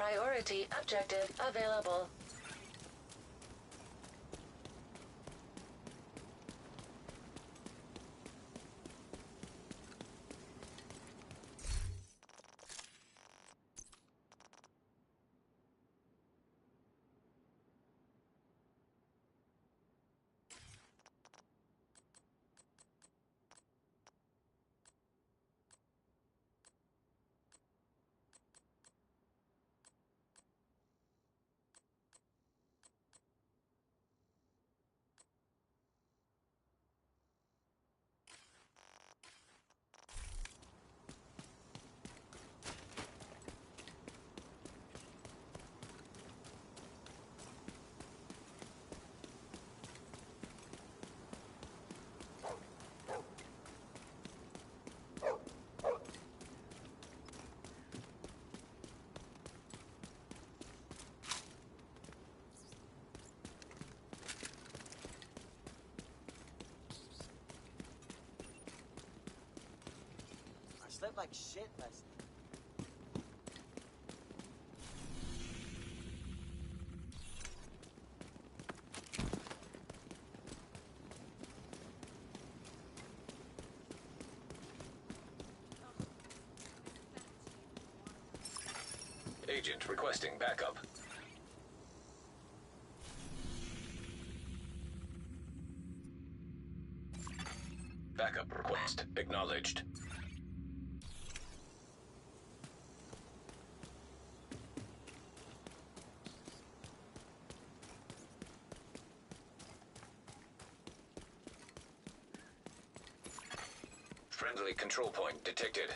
Priority objective available. Slept like shit last night. Agent requesting backup. Backup request acknowledged. Friendly control point detected.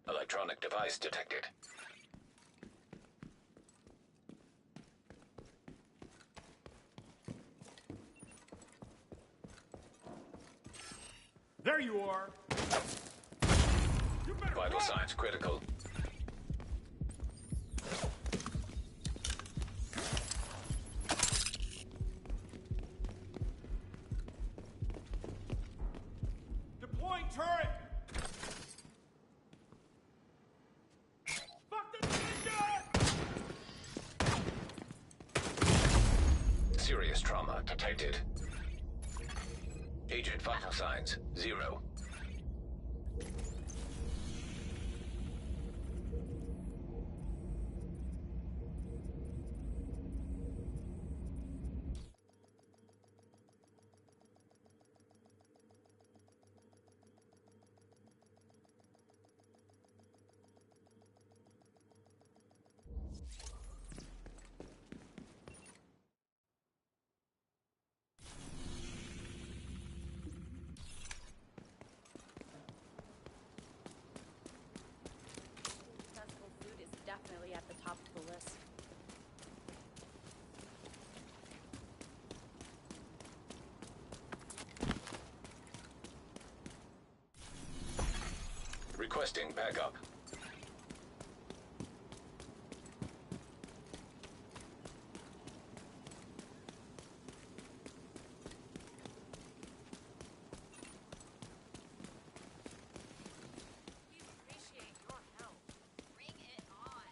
Electronic device detected. There you are! You better Vital run! signs critical. Deploying turret! Fuck the ninja! Serious trauma detected. Agent vital signs, 0. Accessible food is definitely at the top of the list. Requesting backup. We appreciate your help. Bring it on.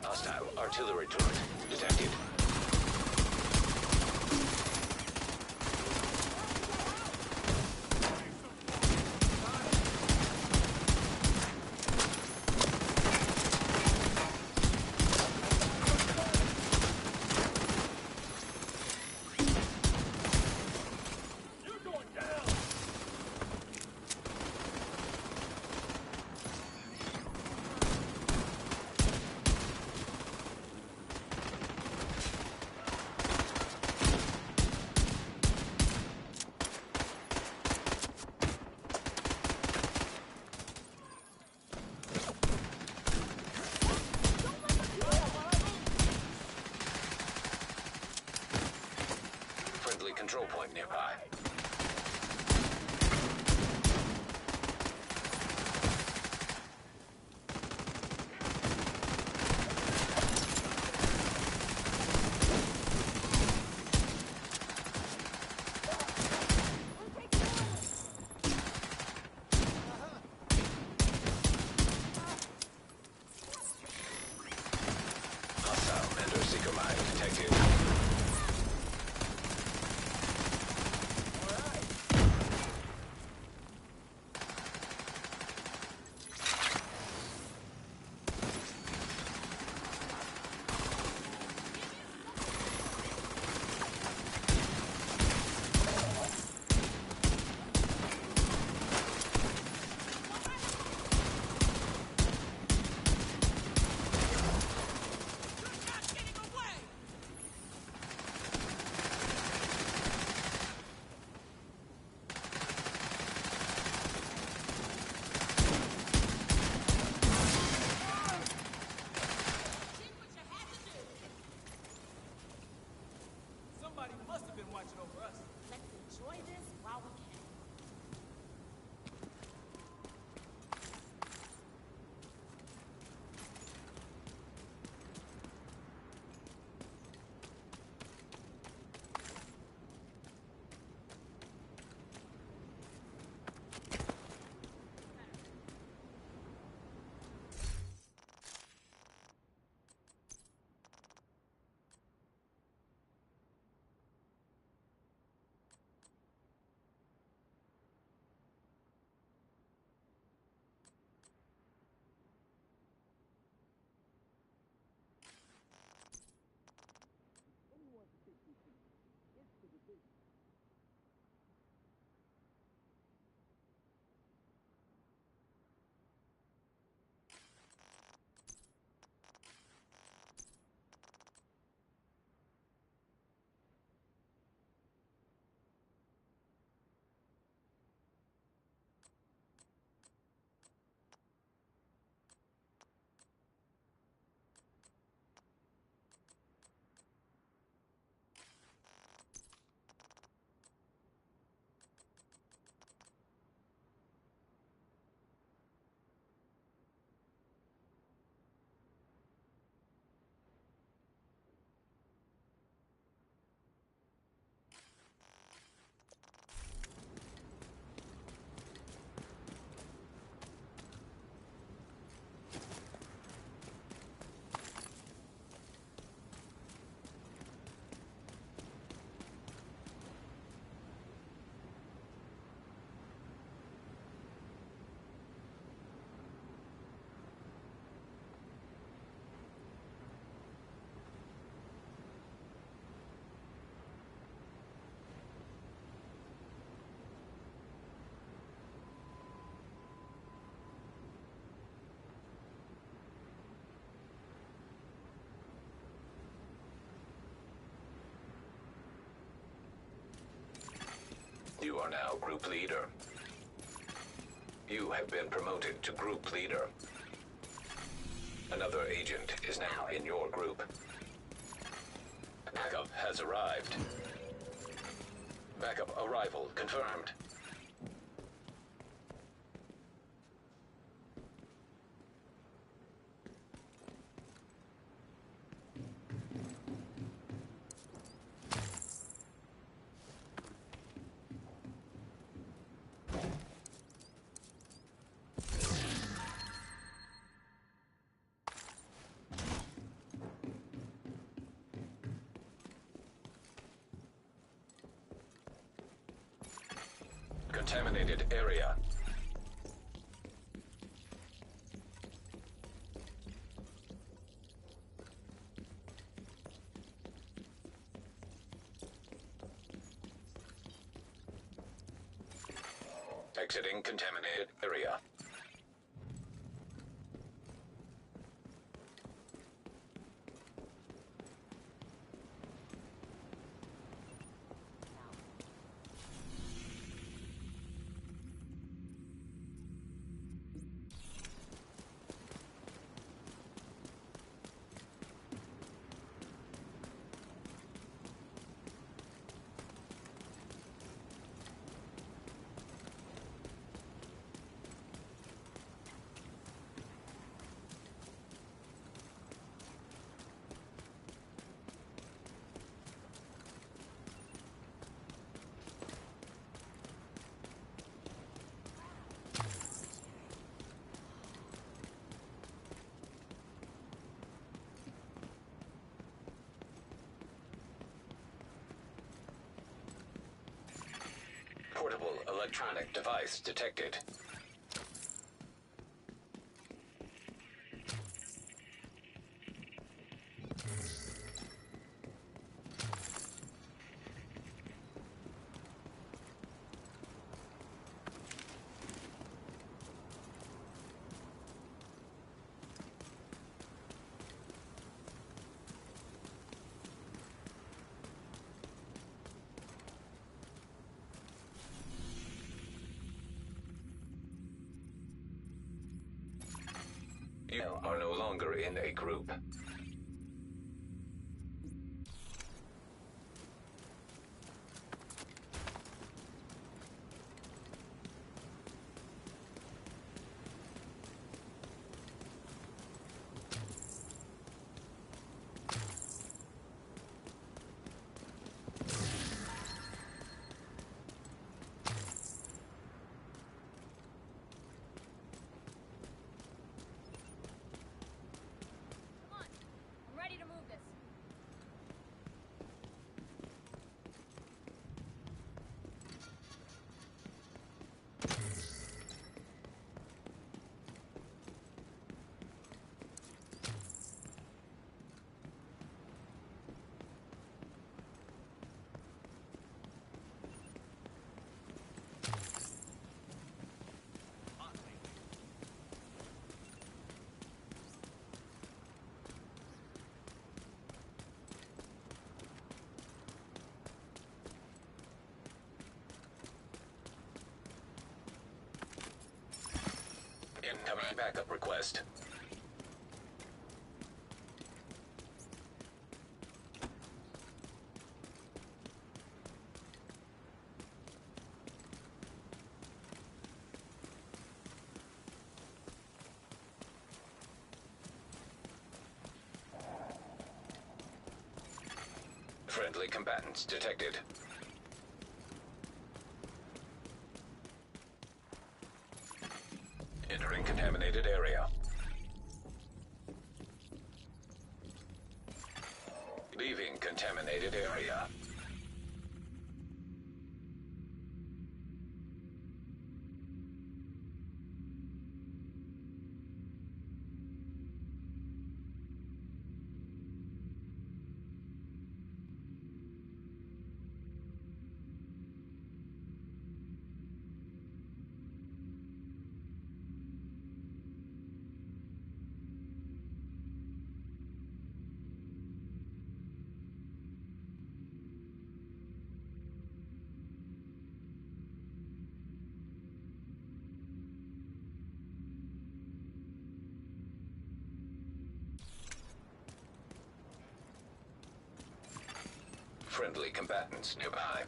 Hostile artillery turret detected. Seeker mine detected. Somebody must have been watching over us. Let's enjoy this while we can. You are now group leader. You have been promoted to group leader. Another agent is now in your group. Backup has arrived. Backup arrival confirmed. Contaminated area. Exiting contaminated area. Electronic device detected. You are no longer in a group. Come on. I'm ready to move this. Incoming backup request. Friendly combatants detected. Entering contaminated area. Leaving contaminated area. Friendly combatants nearby.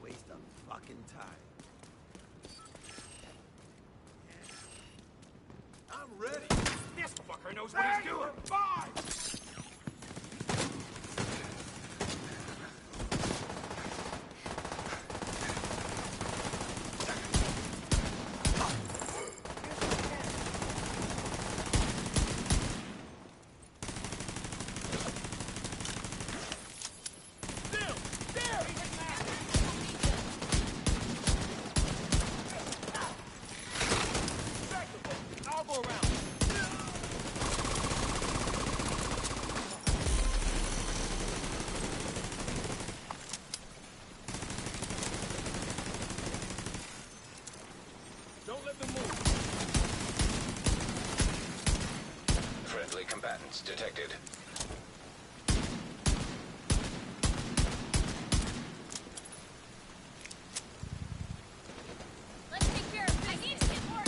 Waste of fucking time. I'm ready. This fucker knows what he's doing. Five! I'll go around. Don't let them move. Friendly combatants detected. Let's take care of this. I need to get more.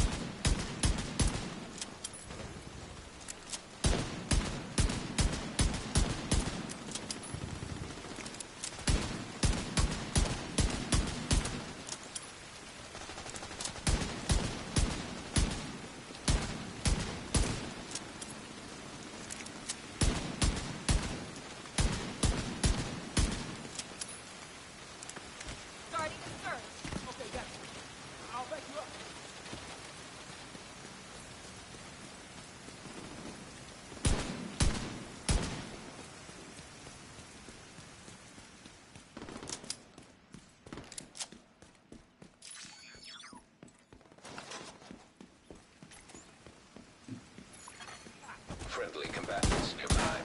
Friendly combatants nearby.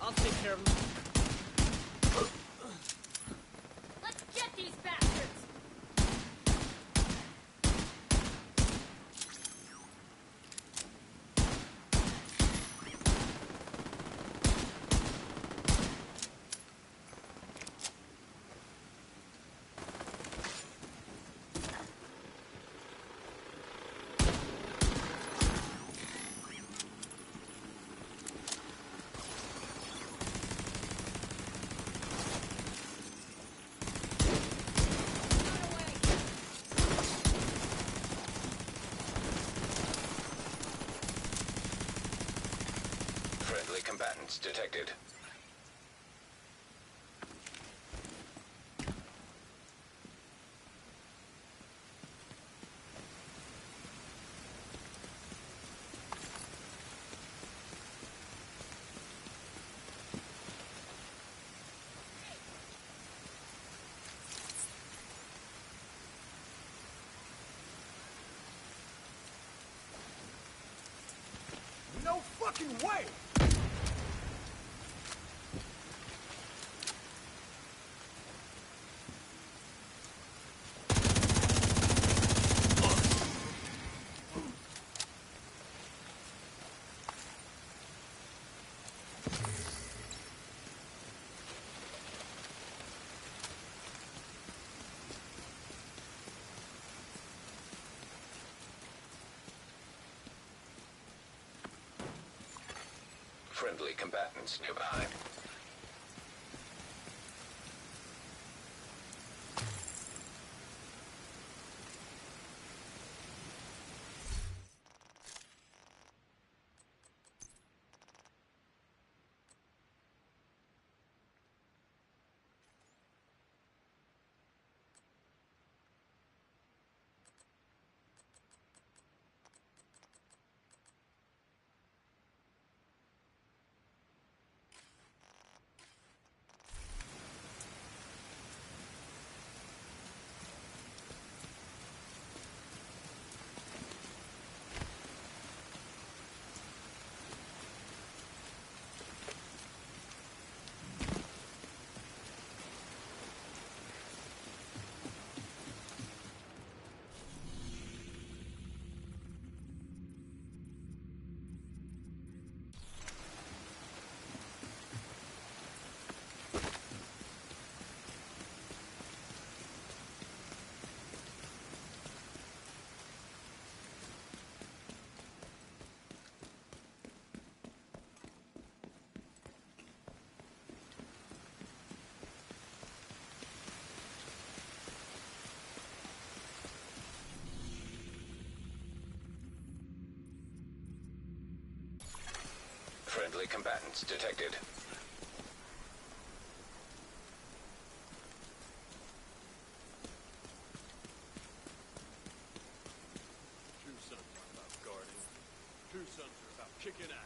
I'll take care of them. Let's get these bastards! Friendly combatants detected. No fucking way! Friendly combatants nearby. Friendly combatants detected. True sons are about guarding. True sons are about kicking ass.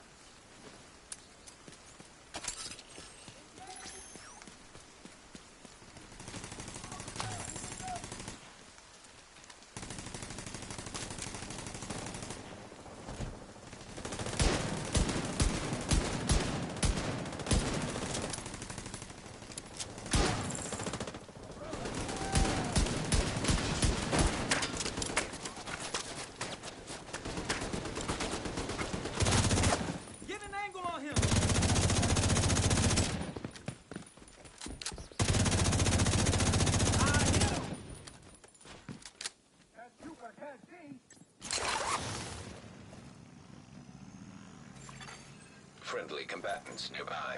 Get an angle on him! I hit him! That Cooper has me! Friendly combatants nearby.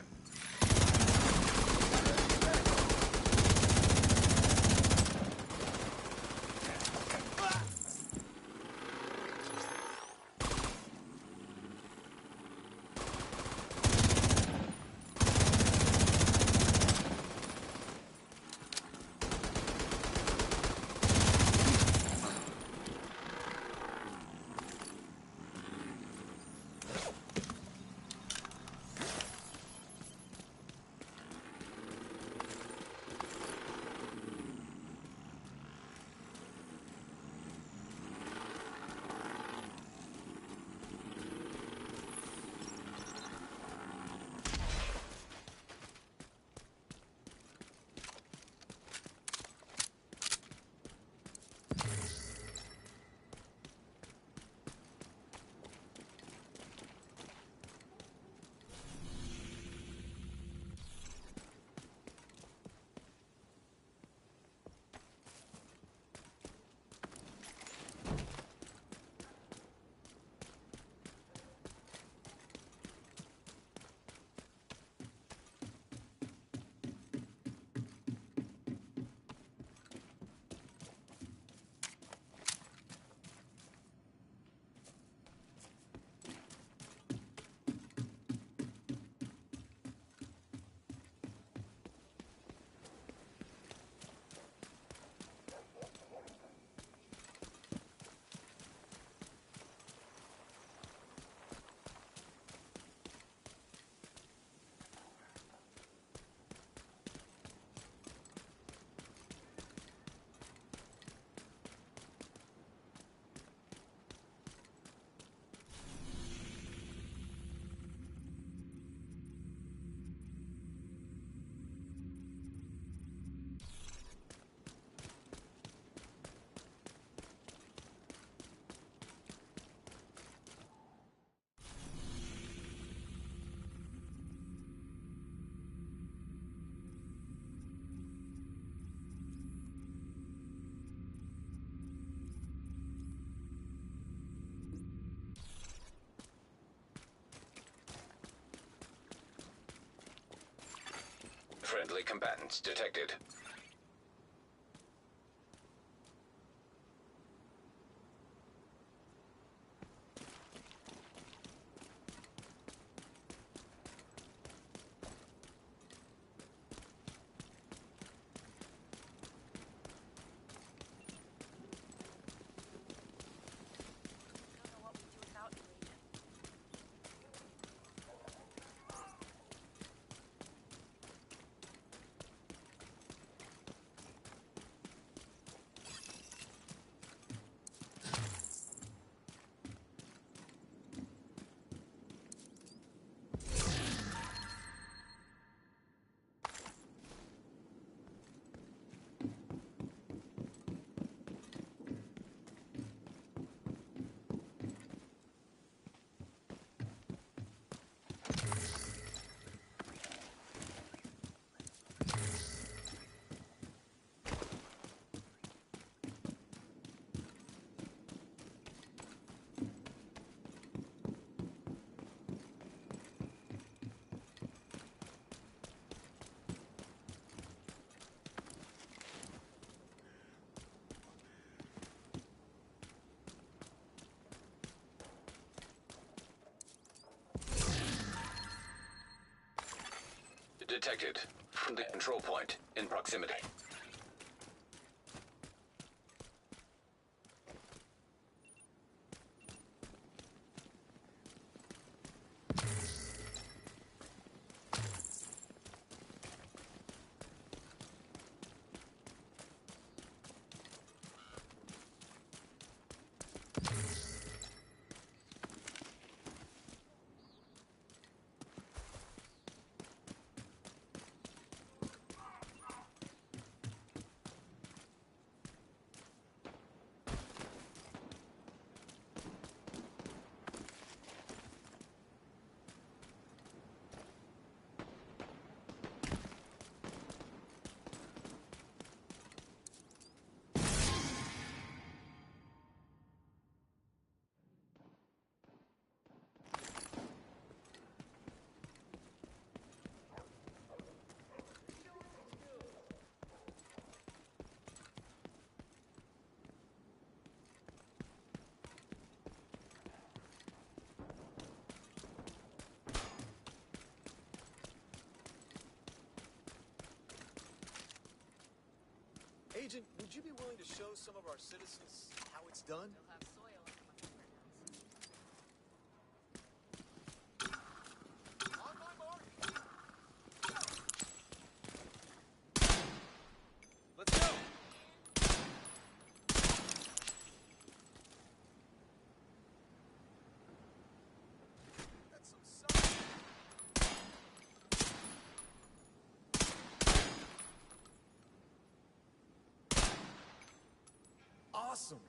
Friendly combatants detected. I don't know what we'd do without you, Agent. Detected. Friendly control point in proximity. Agent, would you be willing to show some of our citizens how it's done? Still have soil under my fingernails. On my mark. Let's go. That's some sucker. Awesome.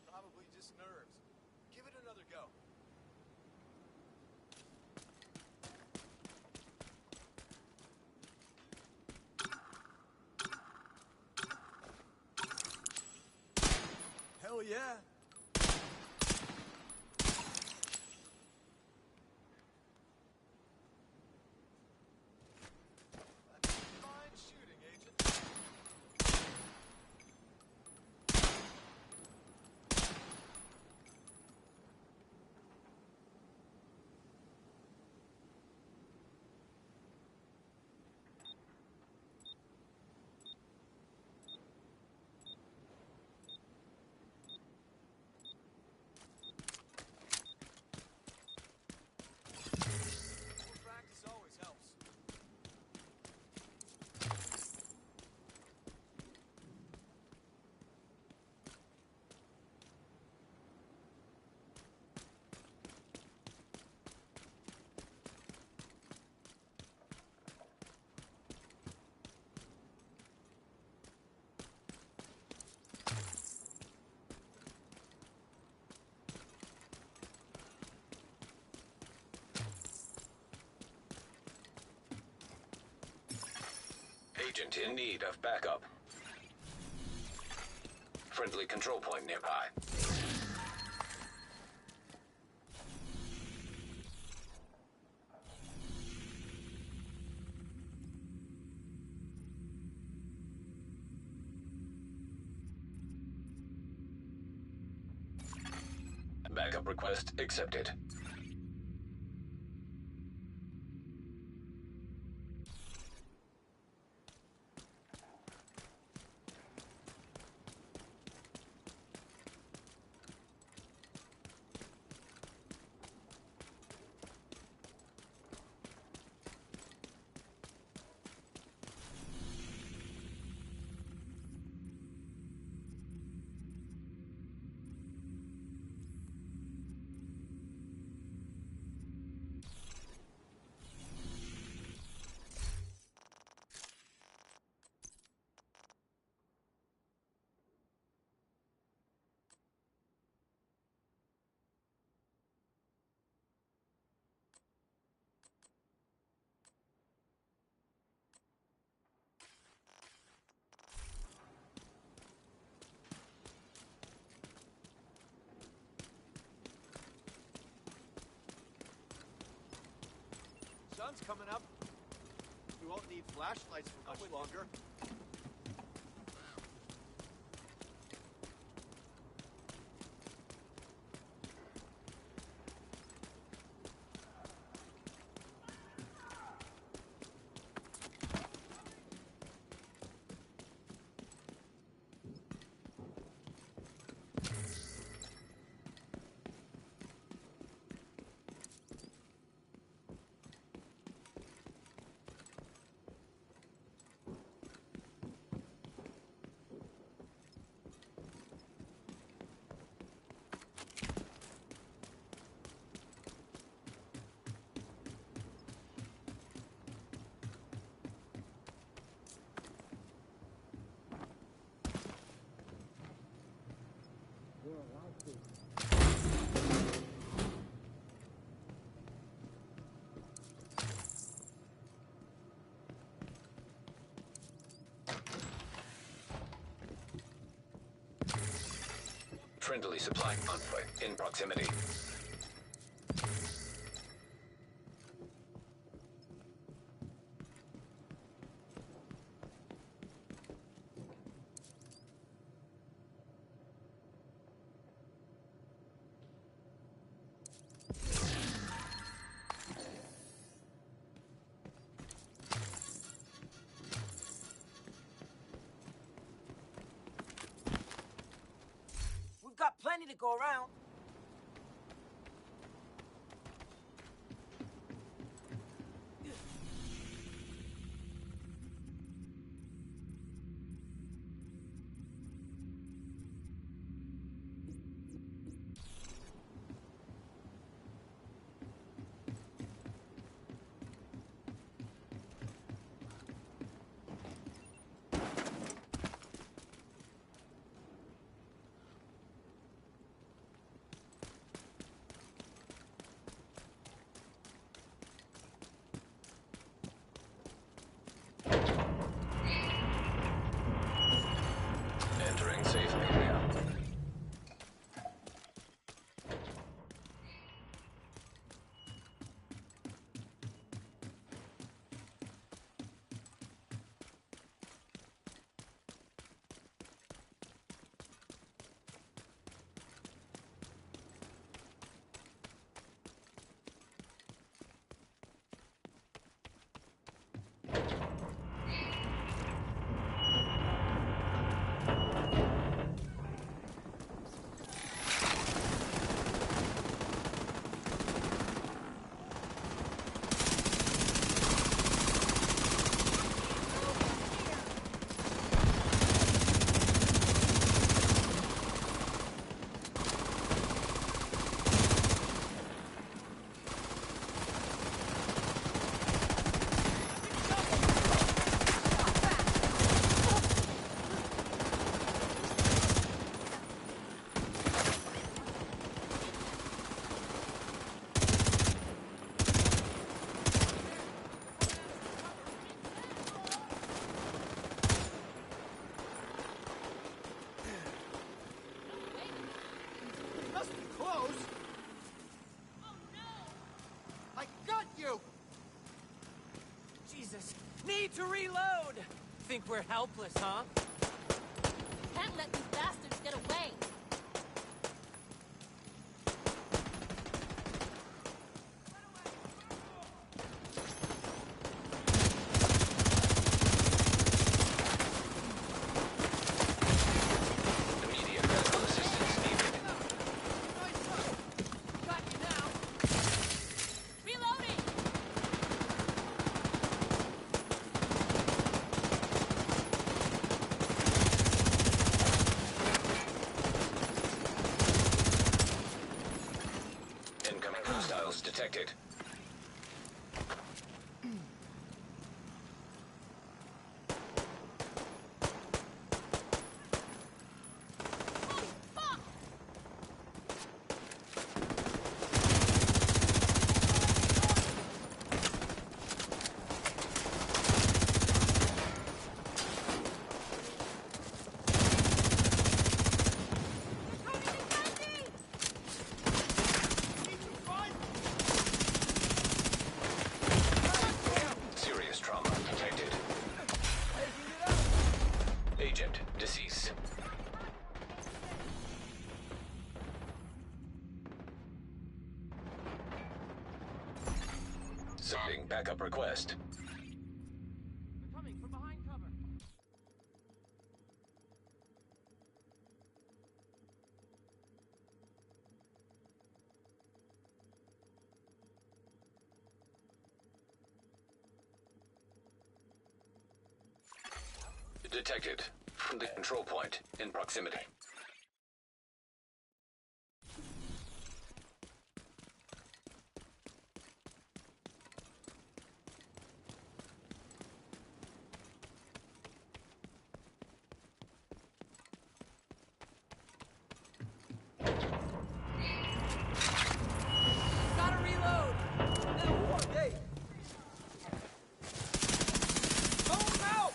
Probably just nerves. Give it another go. Hell yeah. That's fine shooting, Agent. agent in need of backup. Friendly control point nearby. Backup request accepted. Sun's coming up. We won't need flashlights for much longer. Friendly supply convoy in proximity. We've got plenty to go around. I got you! Jesus. Need to reload! Think we're helpless, huh? Can't let these bastards get away. Immediate medical assistance needed. Got you now! Reloading! Incoming hostiles detected. Holy fuck! Serious trauma detected. Agent deceased. Sending backup request. They're coming from behind cover. Detected. From the control point in proximity. Gotta reload! Hey! Phone out!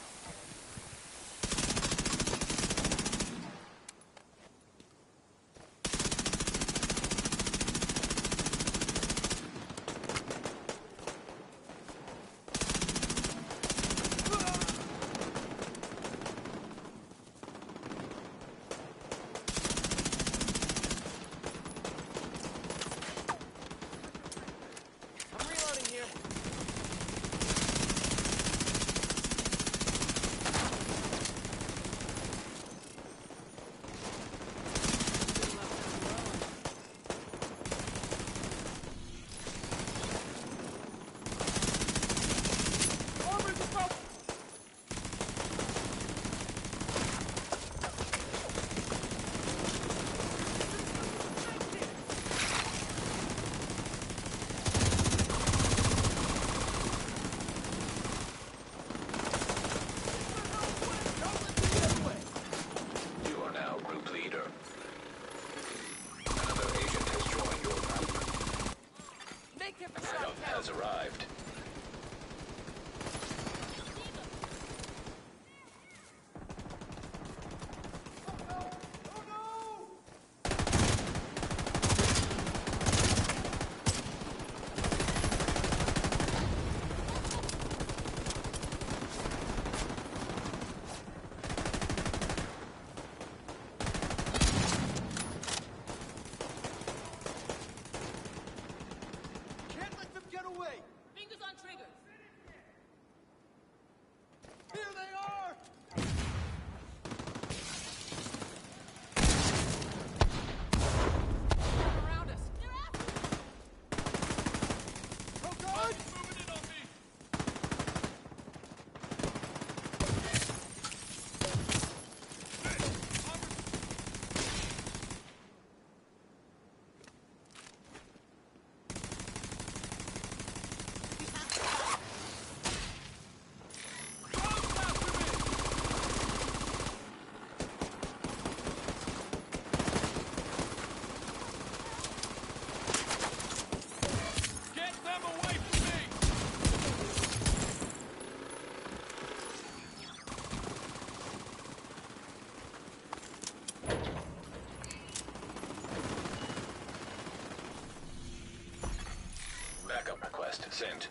sent.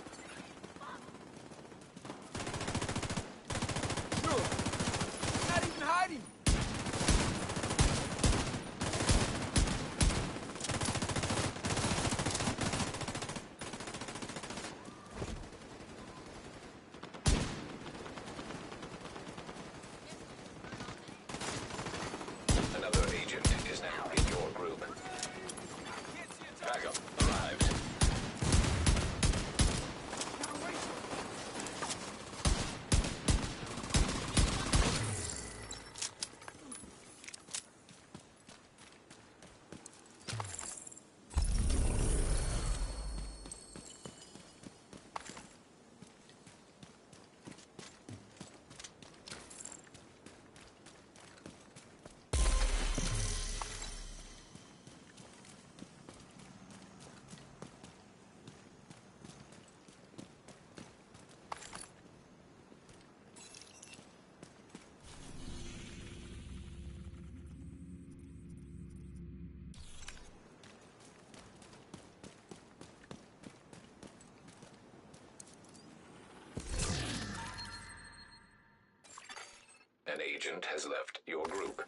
Sure. Not even hiding. Another agent is now in your group. Backup arrived. An agent has left your group.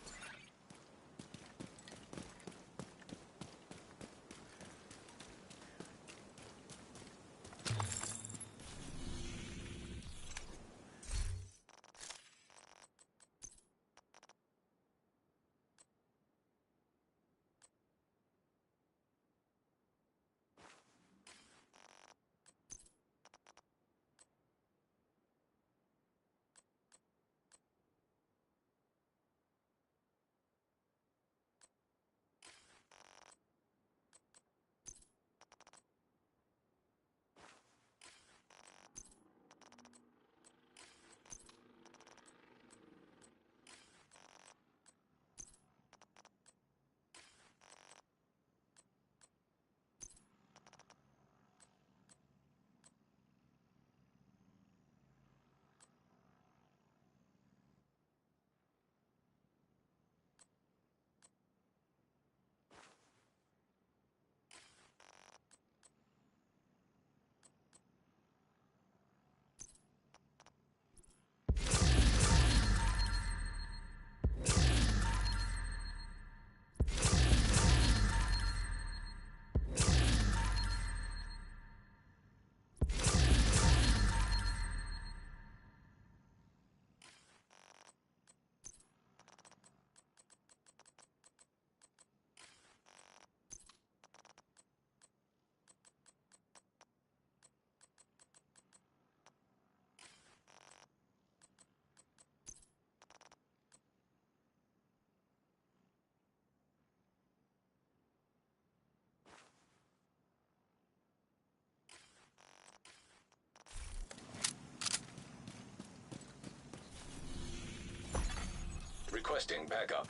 Requesting backup.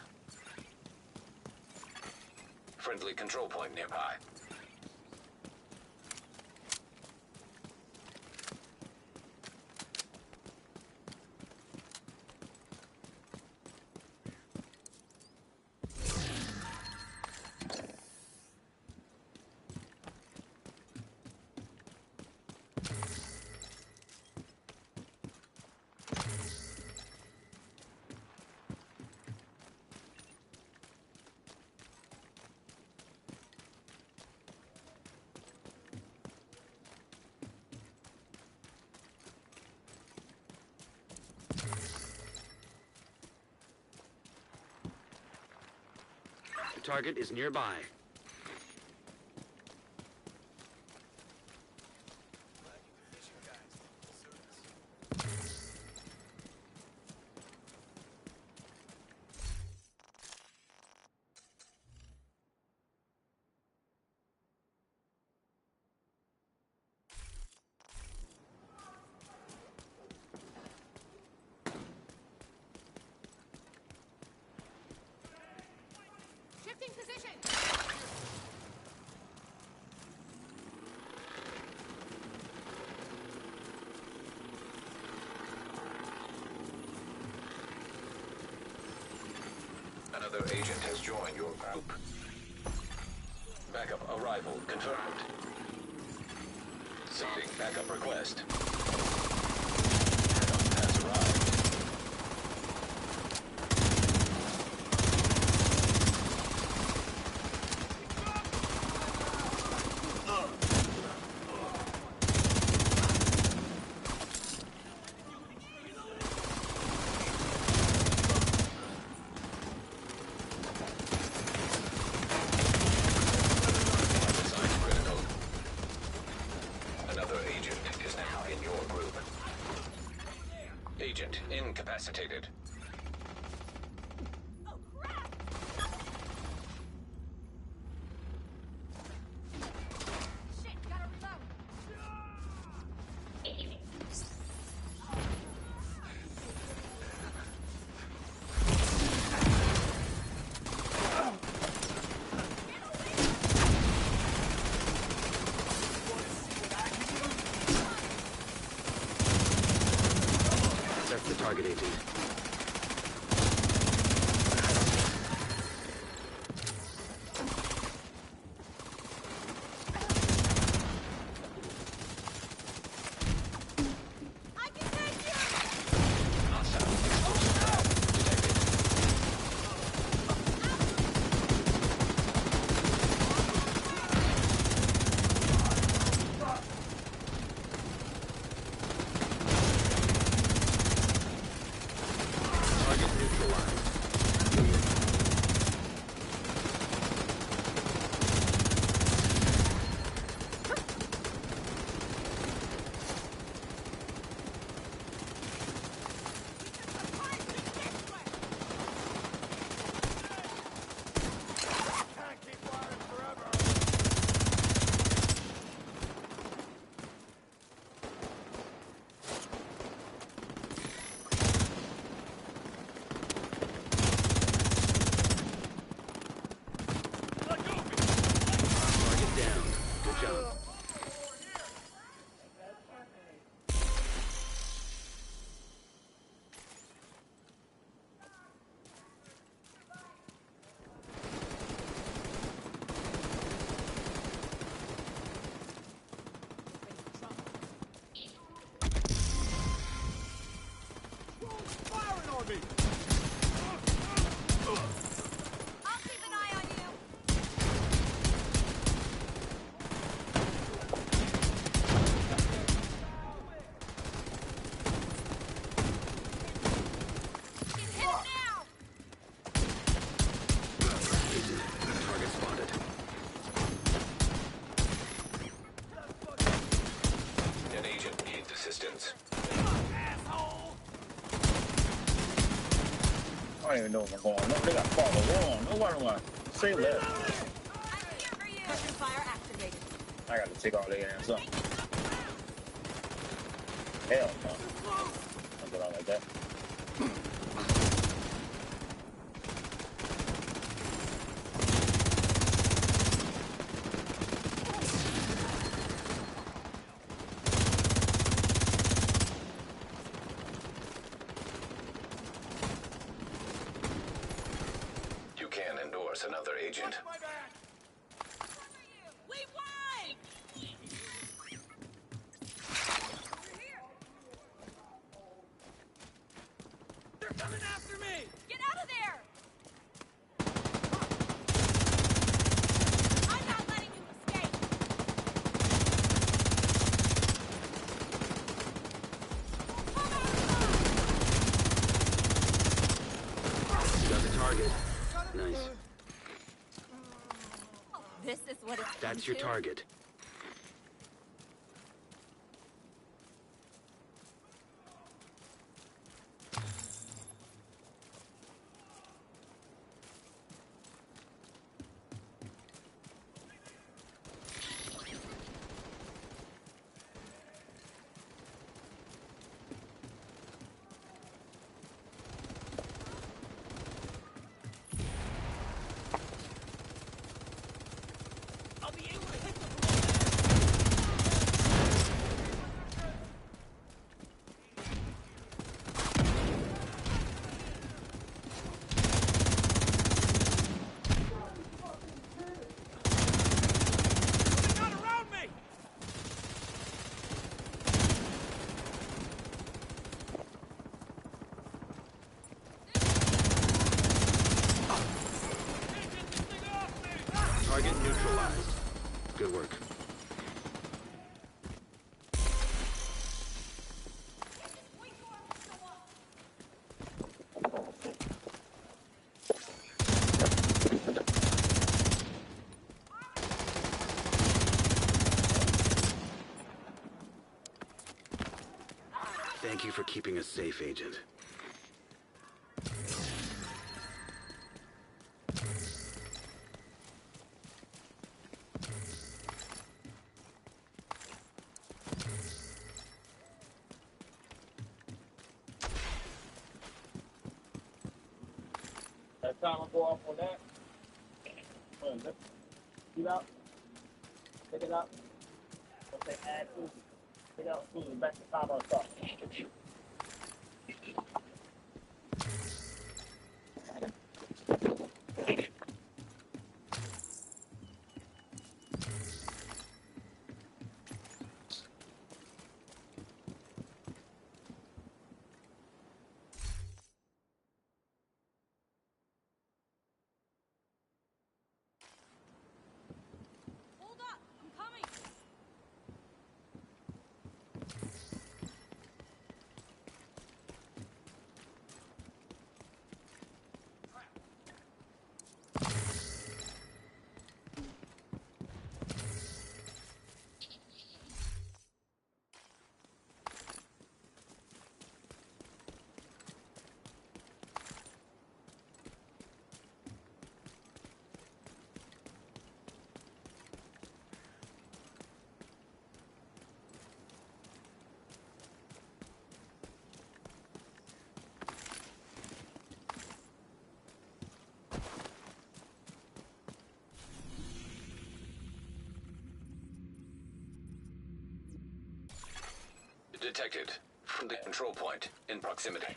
Friendly control point nearby. The target is nearby. Shifting position. Another agent has joined your group. Backup arrival confirmed. Sending backup request. Add-on has arrived. Design critical. Another agent is now in your group. Agent incapacitated. Oh, crap! Shit, gotta reload. That's the target agent. I can take you! Hostile explosive pad detected. Target neutralized. Can't keep firing forever. Let go of me. Target down. Good job. Firing on me. I'll keep an eye on you. Get hit now! Agent. Target spotted. An agent needs assistance. I don't even know what's going on. No, they got follow on. No, why do I say left? I'm here for you. Cushion fire activated. I got to take all their ass up. Hell no. Don't get out like that. You can endorse another agent. My back. We won! They're coming after me! Get out of there! I'm not letting you escape! Got the target. Nice. This is what it's That's your target. I'll be able to hit the to work. Thank you for keeping us safe, Agent. That time I go off on that. Get out. Take it out. Okay, add food. Take out food. Back to time on top. Hold up! I'm coming! Detected from the control point in proximity.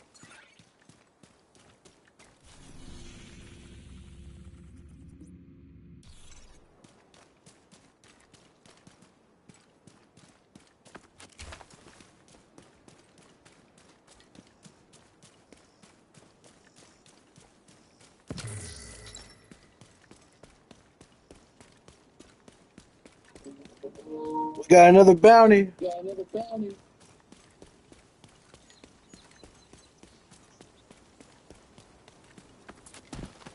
We got another bounty.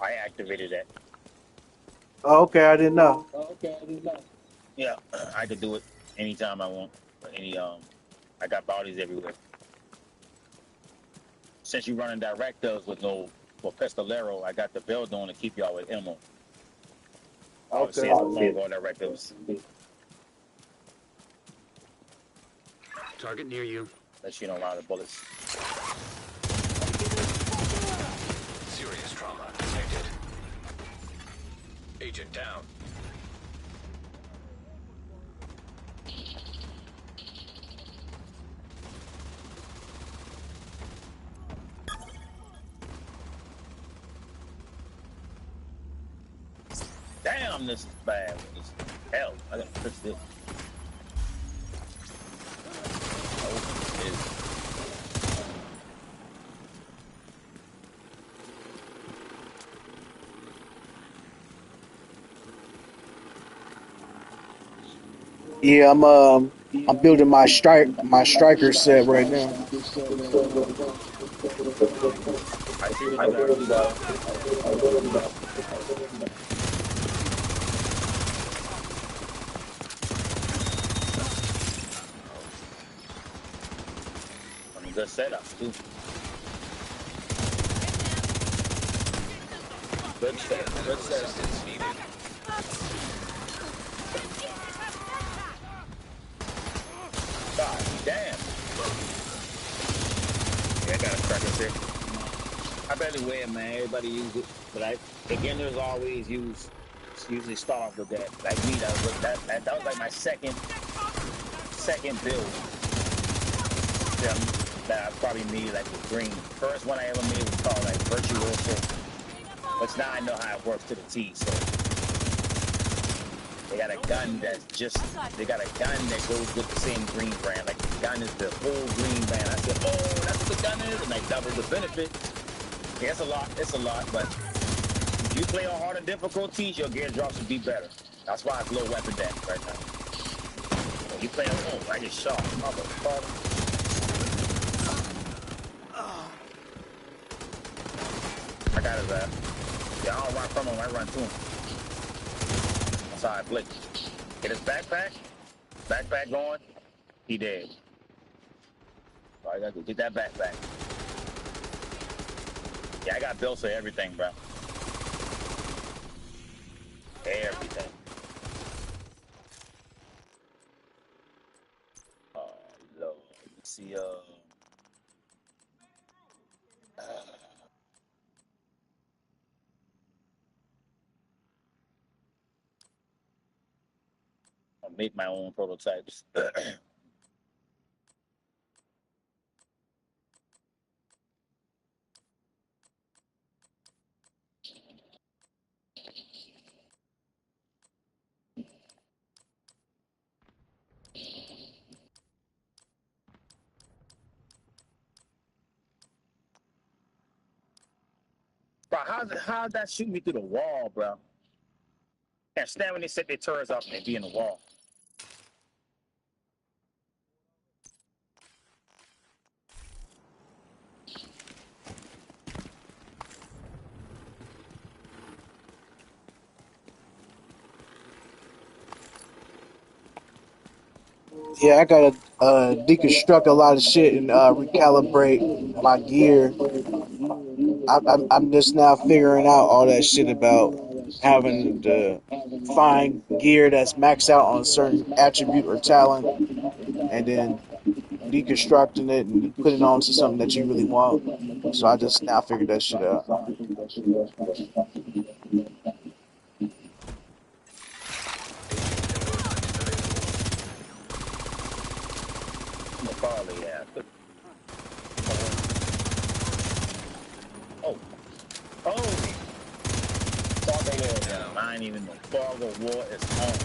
I activated that. Oh, okay, I didn't know. Yeah, I could do it anytime I want. I got bodies everywhere. Since you're running directors with no for Pistolero, I got the build on to keep y'all with ammo. Obviously, it's long directives. Target near you. Unless you don't allow the bullets. Serious trauma detected. Agent down. Damn, this is bad. Hell, I gotta fix this. Oh, it is. Yeah, I'm building my striker set right now. I see what you got. Good setup, too. Good setup. Good setup. Needed. God damn. Yeah, I got a cracker there. I barely wear it, man. Everybody use it. But beginners always usually start off with that. Like me, that was like my second build. Yeah, that I probably made like the green. First one I ever made was called like Virtuoso. But now I know how it works to the T, so they got a gun that goes with the same green brand. Like the gun is the whole green brand. I said, oh, that's what the gun is, and I double the benefit. Yeah, it's a lot, but if you play on harder difficulties, your gear drops will be better. That's why it's low weapon damage right now. Oh, you playing? Oh, I get shot. Motherfucker. I got his ass. Yeah, I don't run from him. I run to him. That's how I blink. Get his backpack. Backpack going. He dead. All I gotta do, get that backpack. Yeah, I got bills for everything, bro. Everything. Oh, Lord. Let's see, I'll make my own prototypes. Bro, how'd that shoot me through the wall, bro? Can't stand when they set their turrets up and they be in the wall. Yeah, I gotta deconstruct a lot of shit and recalibrate my gear. I'm just now figuring out all that shit about having to find gear that's maxed out on a certain attribute or talent, and then deconstructing it and putting it onto something that you really want. So I just now figured that shit out. Farley, yeah. Oh. Oh! Fargo War down. I ain't even know Fargo War is on.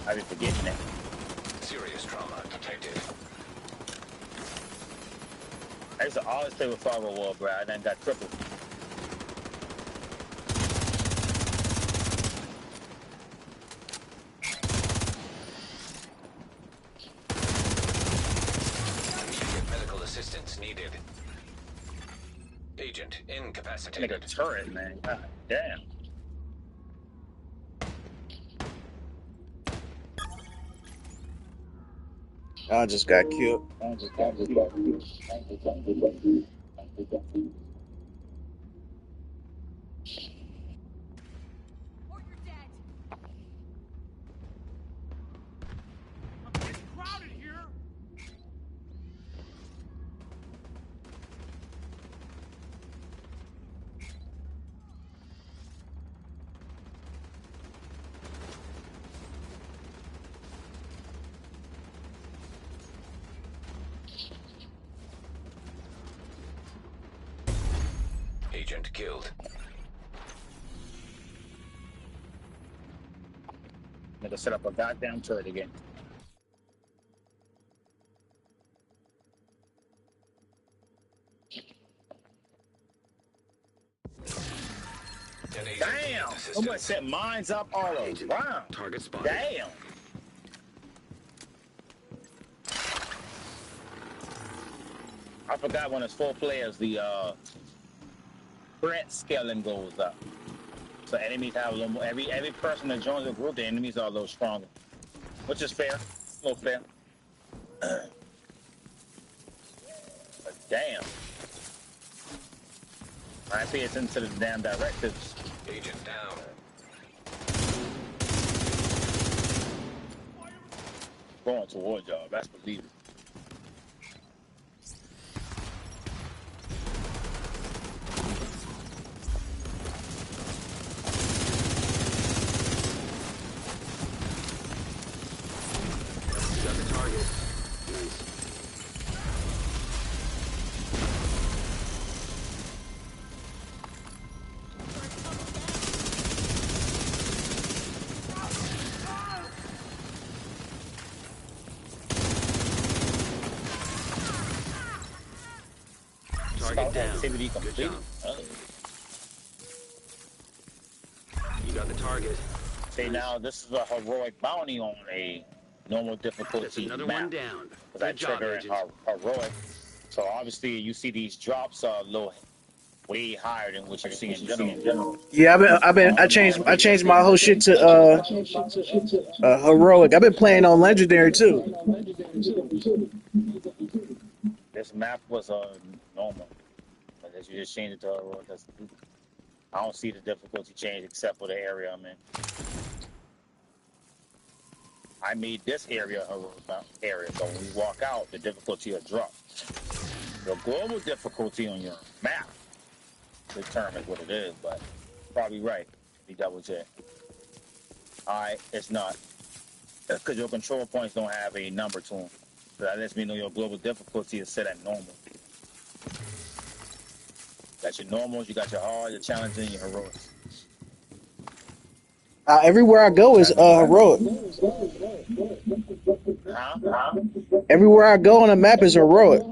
I be forgetting that. Serious trauma detected. I used to always play with Fargo War, bro. I then got crippled. Medical assistance needed. Agent incapacitated. Nigga turret, man. God damn. I just got killed. Or you're dead. I'm getting crowded here. Agent killed. Nigga set up a goddamn turret again. Damn! Someone set mines up all around. Target spotted. Damn! I forgot when it's 4 players, the threat scaling goes up. So enemies have a little more. Every person that joins the group, the enemies are a little stronger, which is fair. A little fair. But damn! I pay attention to the damn directives. Agent down. Going towards y'all. That's believable. Got the target. Nice. Target down. Activity Good completed. job. You got the target. See, now this is a heroic bounty on a normal That's difficulty another map. one down. Because I Good job, trigger Agent. heroic. So obviously you see these drops are a little way higher than what you see in general. Yeah, I changed my whole shit to heroic. I've been playing on legendary too. This map was normal. But as you just changed it to heroic, I don't see the difficulty change except for the area I'm in. I made this area a heroic area, so when you walk out, the difficulty will drop. The global difficulty on your map determines what it is, but probably right. Be double check. Alright, it's not. Because your control points don't have a number to them. So that lets me know your global difficulty is set at normal. Got your normals, you got your hard, your challenging, and your heroics. Everywhere I go is heroic. Huh? Everywhere I go on the map is heroic.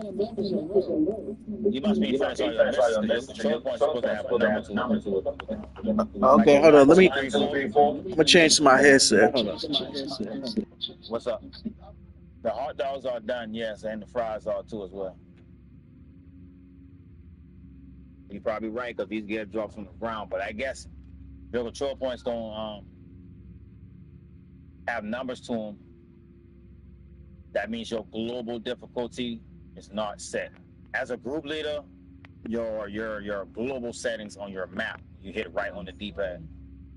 You must be finished all your missions. Your control points are supposed to have a number to it. Okay, hold on. I'm gonna change to my headset. Hold on. What's up? The hot dogs are done, yes, and the fries are too as well. You're probably right because these get dropped from the ground, but I guess your control points don't have numbers to them. That means your global difficulty is not set. As a group leader, your global settings on your map, you hit right on the D-pad.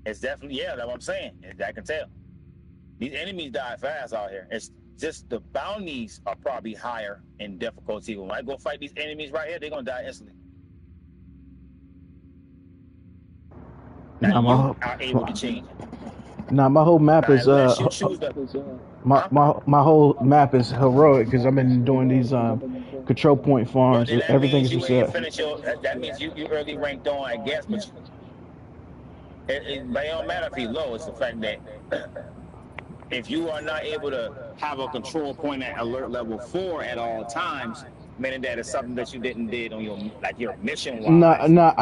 It's definitely, yeah, that's what I'm saying. I can tell. These enemies die fast out here. It's just the bounties are probably higher in difficulty. When I go fight these enemies right here, they're gonna die instantly. Now you are able to change it. Nah, my whole map is Unless you choose my whole map is heroic because I've been doing these control point farms. Well, then that Everything means is you ain't reset. finished that means you early ranked on, I guess, but it don't matter if he's low. It's the fact that if you are not able to have a control point at alert level 4 at all times, meaning that it's something that you didn't did on your mission wise. Nah,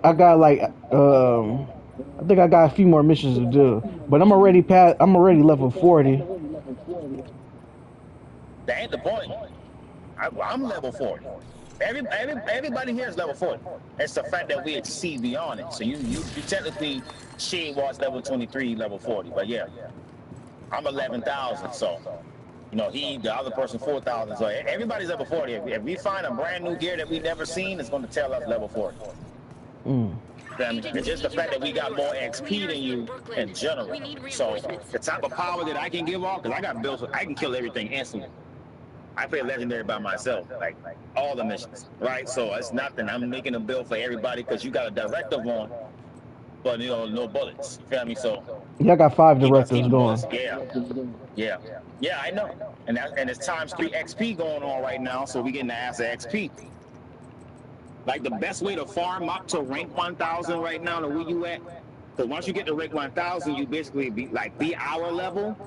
I got like I think I got a few more missions to do, but I'm already level 40. That ain't the point. I'm level 40. Everybody here is level 40. It's the fact that we exceed beyond it. So you technically Shade Watch level 23, level 40. But yeah, I'm 11,000. So the other person 4,000. So everybody's level 40. If we find a brand new gear that we never seen, it's going to tell us level 40. It's just the fact that we got more XP than you in general. So the type of power that I can give off, because I got builds, I can kill everything instantly. I play legendary by myself, like all the missions, right? So it's nothing. I'm making a build for everybody because you got a directive on, but no bullets. You feel me? So yeah, I got 5 directives going. Yeah, I know. And it's times 3 XP going on right now, so we getting the ass of XP. Like the best way to farm up to rank 1,000 right now, to where you at? Because once you get to rank 1,000, you basically be our level,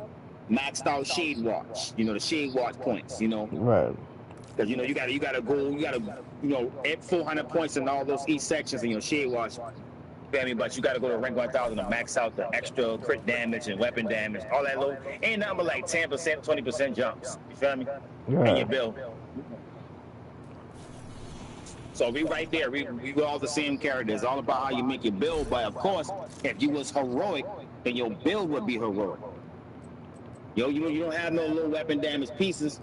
maxed out Shade Watch. The Shade Watch points. Right. Because you gotta go, at 400 points in all those each sections in your Shade Watch. Feel me? But you gotta go to rank 1,000 to max out the extra crit damage and weapon damage, all that low. Ain't nothing but like 10%, 20% jumps. You feel me? Right. In your build. So we right there. We all the same characters. It's all about how you make your build. But of course, if you was heroic, then your build would be heroic. You don't have no low weapon damage pieces.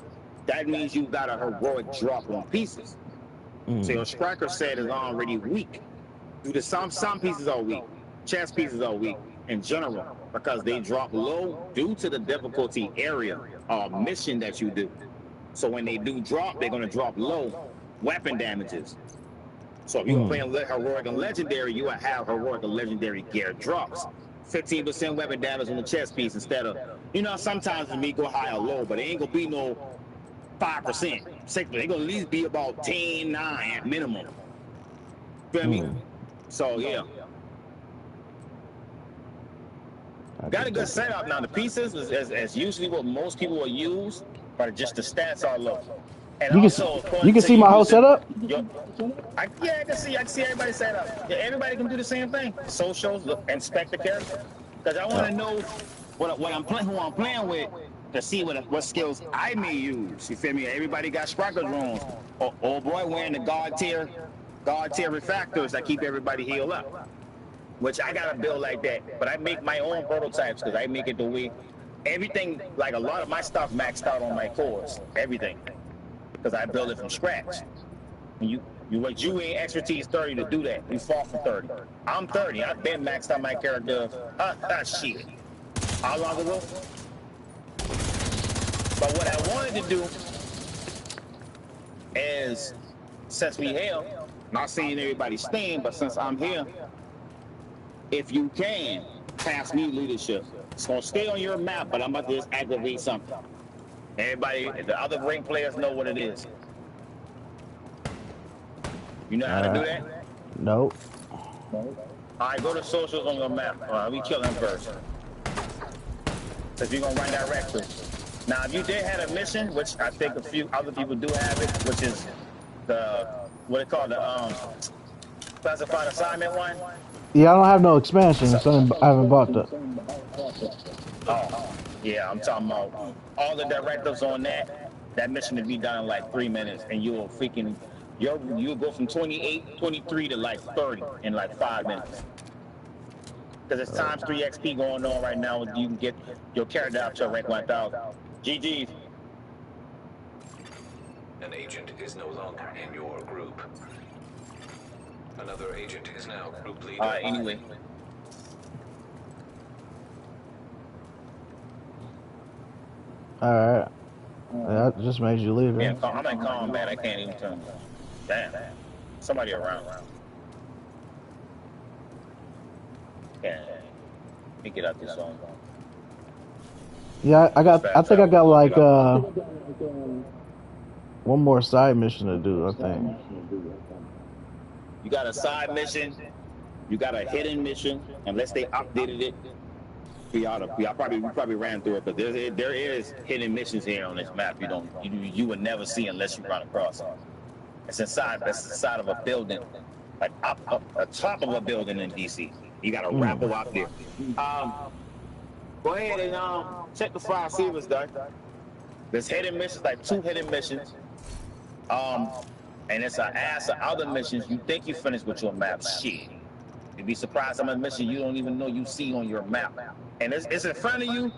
That means you got a heroic drop on pieces. So your striker set is already weak. Some pieces are weak. Chest pieces are weak in general because they drop low due to the difficulty area or mission that you do. So when they do drop, they're gonna drop low weapon damages. So if you're playing heroic and legendary, you will have heroic and legendary gear drops. 15% weapon damage on the chest piece instead of, sometimes for me go high or low, but it ain't gonna be no 5%. 6%. They're gonna at least be about 10, 9 at minimum. Feel me? So yeah. Got a good setup now. The pieces is usually what most people will use, but just the stats are low. And You can see my whole setup? I can see everybody set up. Yeah, everybody can do the same thing. Socials, inspect the character. Because I want to know what I'm playing, who I'm playing with, to see what skills I may use. You feel me? Everybody got striker drones. Oh boy, wearing the God tier refactors that keep everybody healed up. Which I gotta build like that. But I make my own prototypes because I make it the way everything, like a lot of my stuff maxed out on my cores. Everything. Because I build it from scratch. And you ain't expertise 30 to do that. You fall for 30. I'm 30. I've been maxed out my character. Shit. How long ago? But what I wanted to do is, since we here, not saying everybody's staying, but since I'm here, if you can, pass me leadership. It's gonna stay on your map, but I'm about to just activate something. Everybody, the other rank players know what it is. You know how to do that? Nope. Alright, go to socials on your map. We kill him first. Because you're gonna run directly. Now, if you did have a mission, which I think a few other people do have it, which is the, what they call the classified assignment one. Yeah, I don't have no expansion, so I haven't bought that. Oh, yeah, I'm talking about all the directives on that. That mission to be done in like 3 minutes, and you'll go from 28, 23 to like 30 in like 5 minutes. Because it's times 3 XP going on right now. You can get your character up to rank 1000. GG's. An agent is no longer in your group. Another agent is now group leader. Anyway. Alright. That just made you leave. Yeah, I'm in combat. I can't even turn. Damn. Somebody around. Yeah. Let me get out this zone. Yeah, I think I got like one more side mission to do, I think. You got a side mission, you got a hidden mission, unless they updated it. We probably ran through it, but there is hidden missions here on this map you would never see unless you run across it. It's inside of a building, like up top of a building in DC. You gotta rappel out there. Go ahead and check the file, see what's done. There's hidden missions, like 2 hidden missions. And it's an ass of other missions. You think you finished with your map. Shit. You'd be surprised how much mission you don't even know you see on your map. And it's in front of you,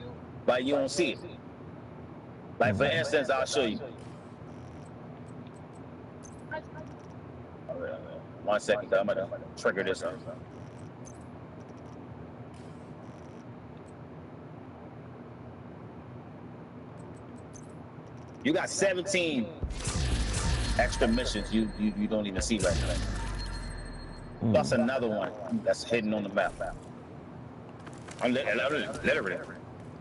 but you don't see it. Like for instance, I'll show you. 1 second, I'm gonna trigger this on. You got 17 extra missions you don't even see right now. Plus another one that's hidden on the map. Literally.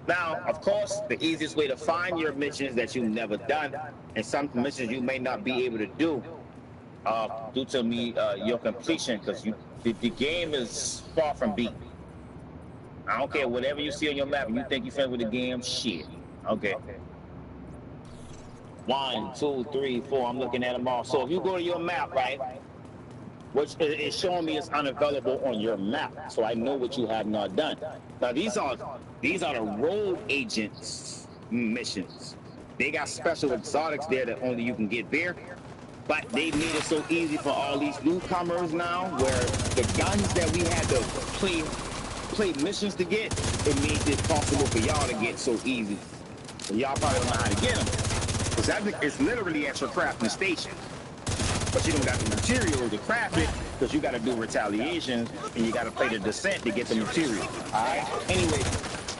Now, of course, the easiest way to find your missions that you've never done, and some missions you may not be able to do, due to your completion, because the game is far from beat. I don't care whatever you see on your map, and you think you finished with the game, shit. Okay. 1, 2, 3, 4. I'm looking at them all. So if you go to your map, right, which is showing me it's unavailable on your map, so I know what you have not done. Now these are the road agents missions. They got special exotics there that only you can get there, but they made it so easy for all these newcomers now, where the guns that we had to play missions to get, it made it possible for y'all to get so easy. And y'all probably don't know how to get them. Because it's literally at your crafting station. But you don't got the material to craft it, because you got to do retaliations, and you got to play the descent to get the material. Alright? Anyway,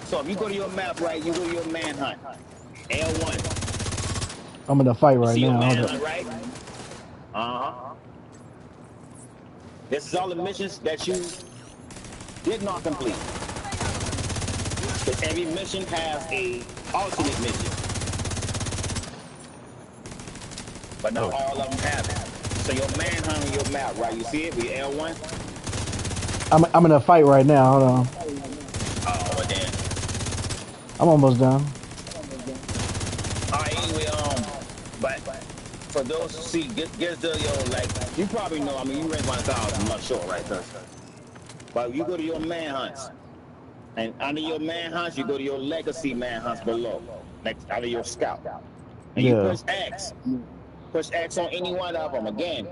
so if you go to your map, right, you go to your manhunt. L1. I'm in a fight right now. Manhunt, right? This is all the missions that you did not complete. Because every mission has a alternate mission. But not all of them have it. So your manhunt on your map, right? You see it? We L1? I'm in a fight right now. Hold on. Oh, well then. I'm almost done. Alright, anyway, but for those who see, get the, like, you probably know, I mean, you rank 1000, I'm not sure, right? But you go to your manhunts. And under your manhunts, you go to your legacy manhunts below, next under your scout. And you Yeah. push X. Push X on any one of them. Again,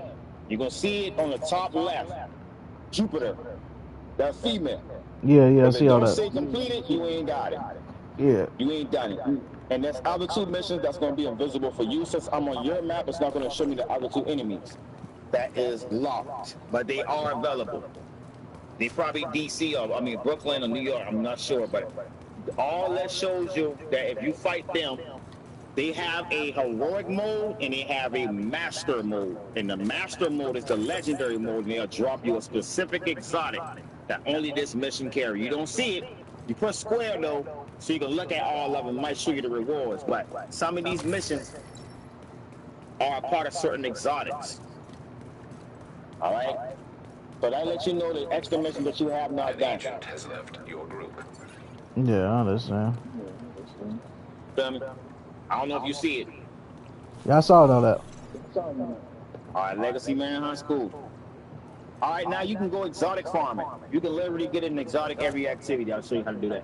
you're gonna see it on the top left. Jupiter, that female. Yeah, I If see it all don't that. say completed, you ain't got it. Yeah. You ain't done it. And there's other two missions that's gonna be invisible for you. Since I'm on your map, it's not gonna show me the other two enemies. That is locked, but they are available. They probably DC or Brooklyn or New York. I'm not sure, but all that shows you that if you fight them, they have a heroic mode and they have a master mode. And the master mode is the legendary mode, and they'll drop you a specific exotic that only this mission carry. You don't see it. You press square though, so you can look at all of them. Might show you the rewards, but some of these missions are a part of certain exotics. All right. So that lets you know the extra mission that you have not An done. agent has left your group. Yeah, I understand. Feel me? I don't know if you see it. Yeah, I saw all that. All right, Legacy Manhunt School. All right, now you can go exotic farming. You can literally get an exotic every activity. I'll show you how to do that.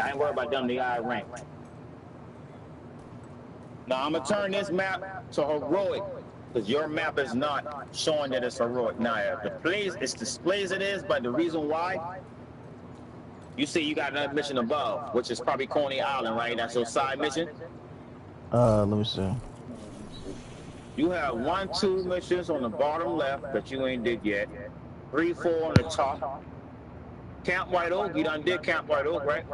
I ain't worried about them, they high rank. Now I'm gonna turn this map to heroic, because your map is not showing that it's heroic. Now the place it displays it is, but the reason why, you see you got another mission above, which is probably Coney Island, right? That's your side mission. Let me see. You have 1, 2 missions on the bottom left that you ain't did yet. 3, 4 on the top. Camp White Oak, you done did Camp White Oak, right?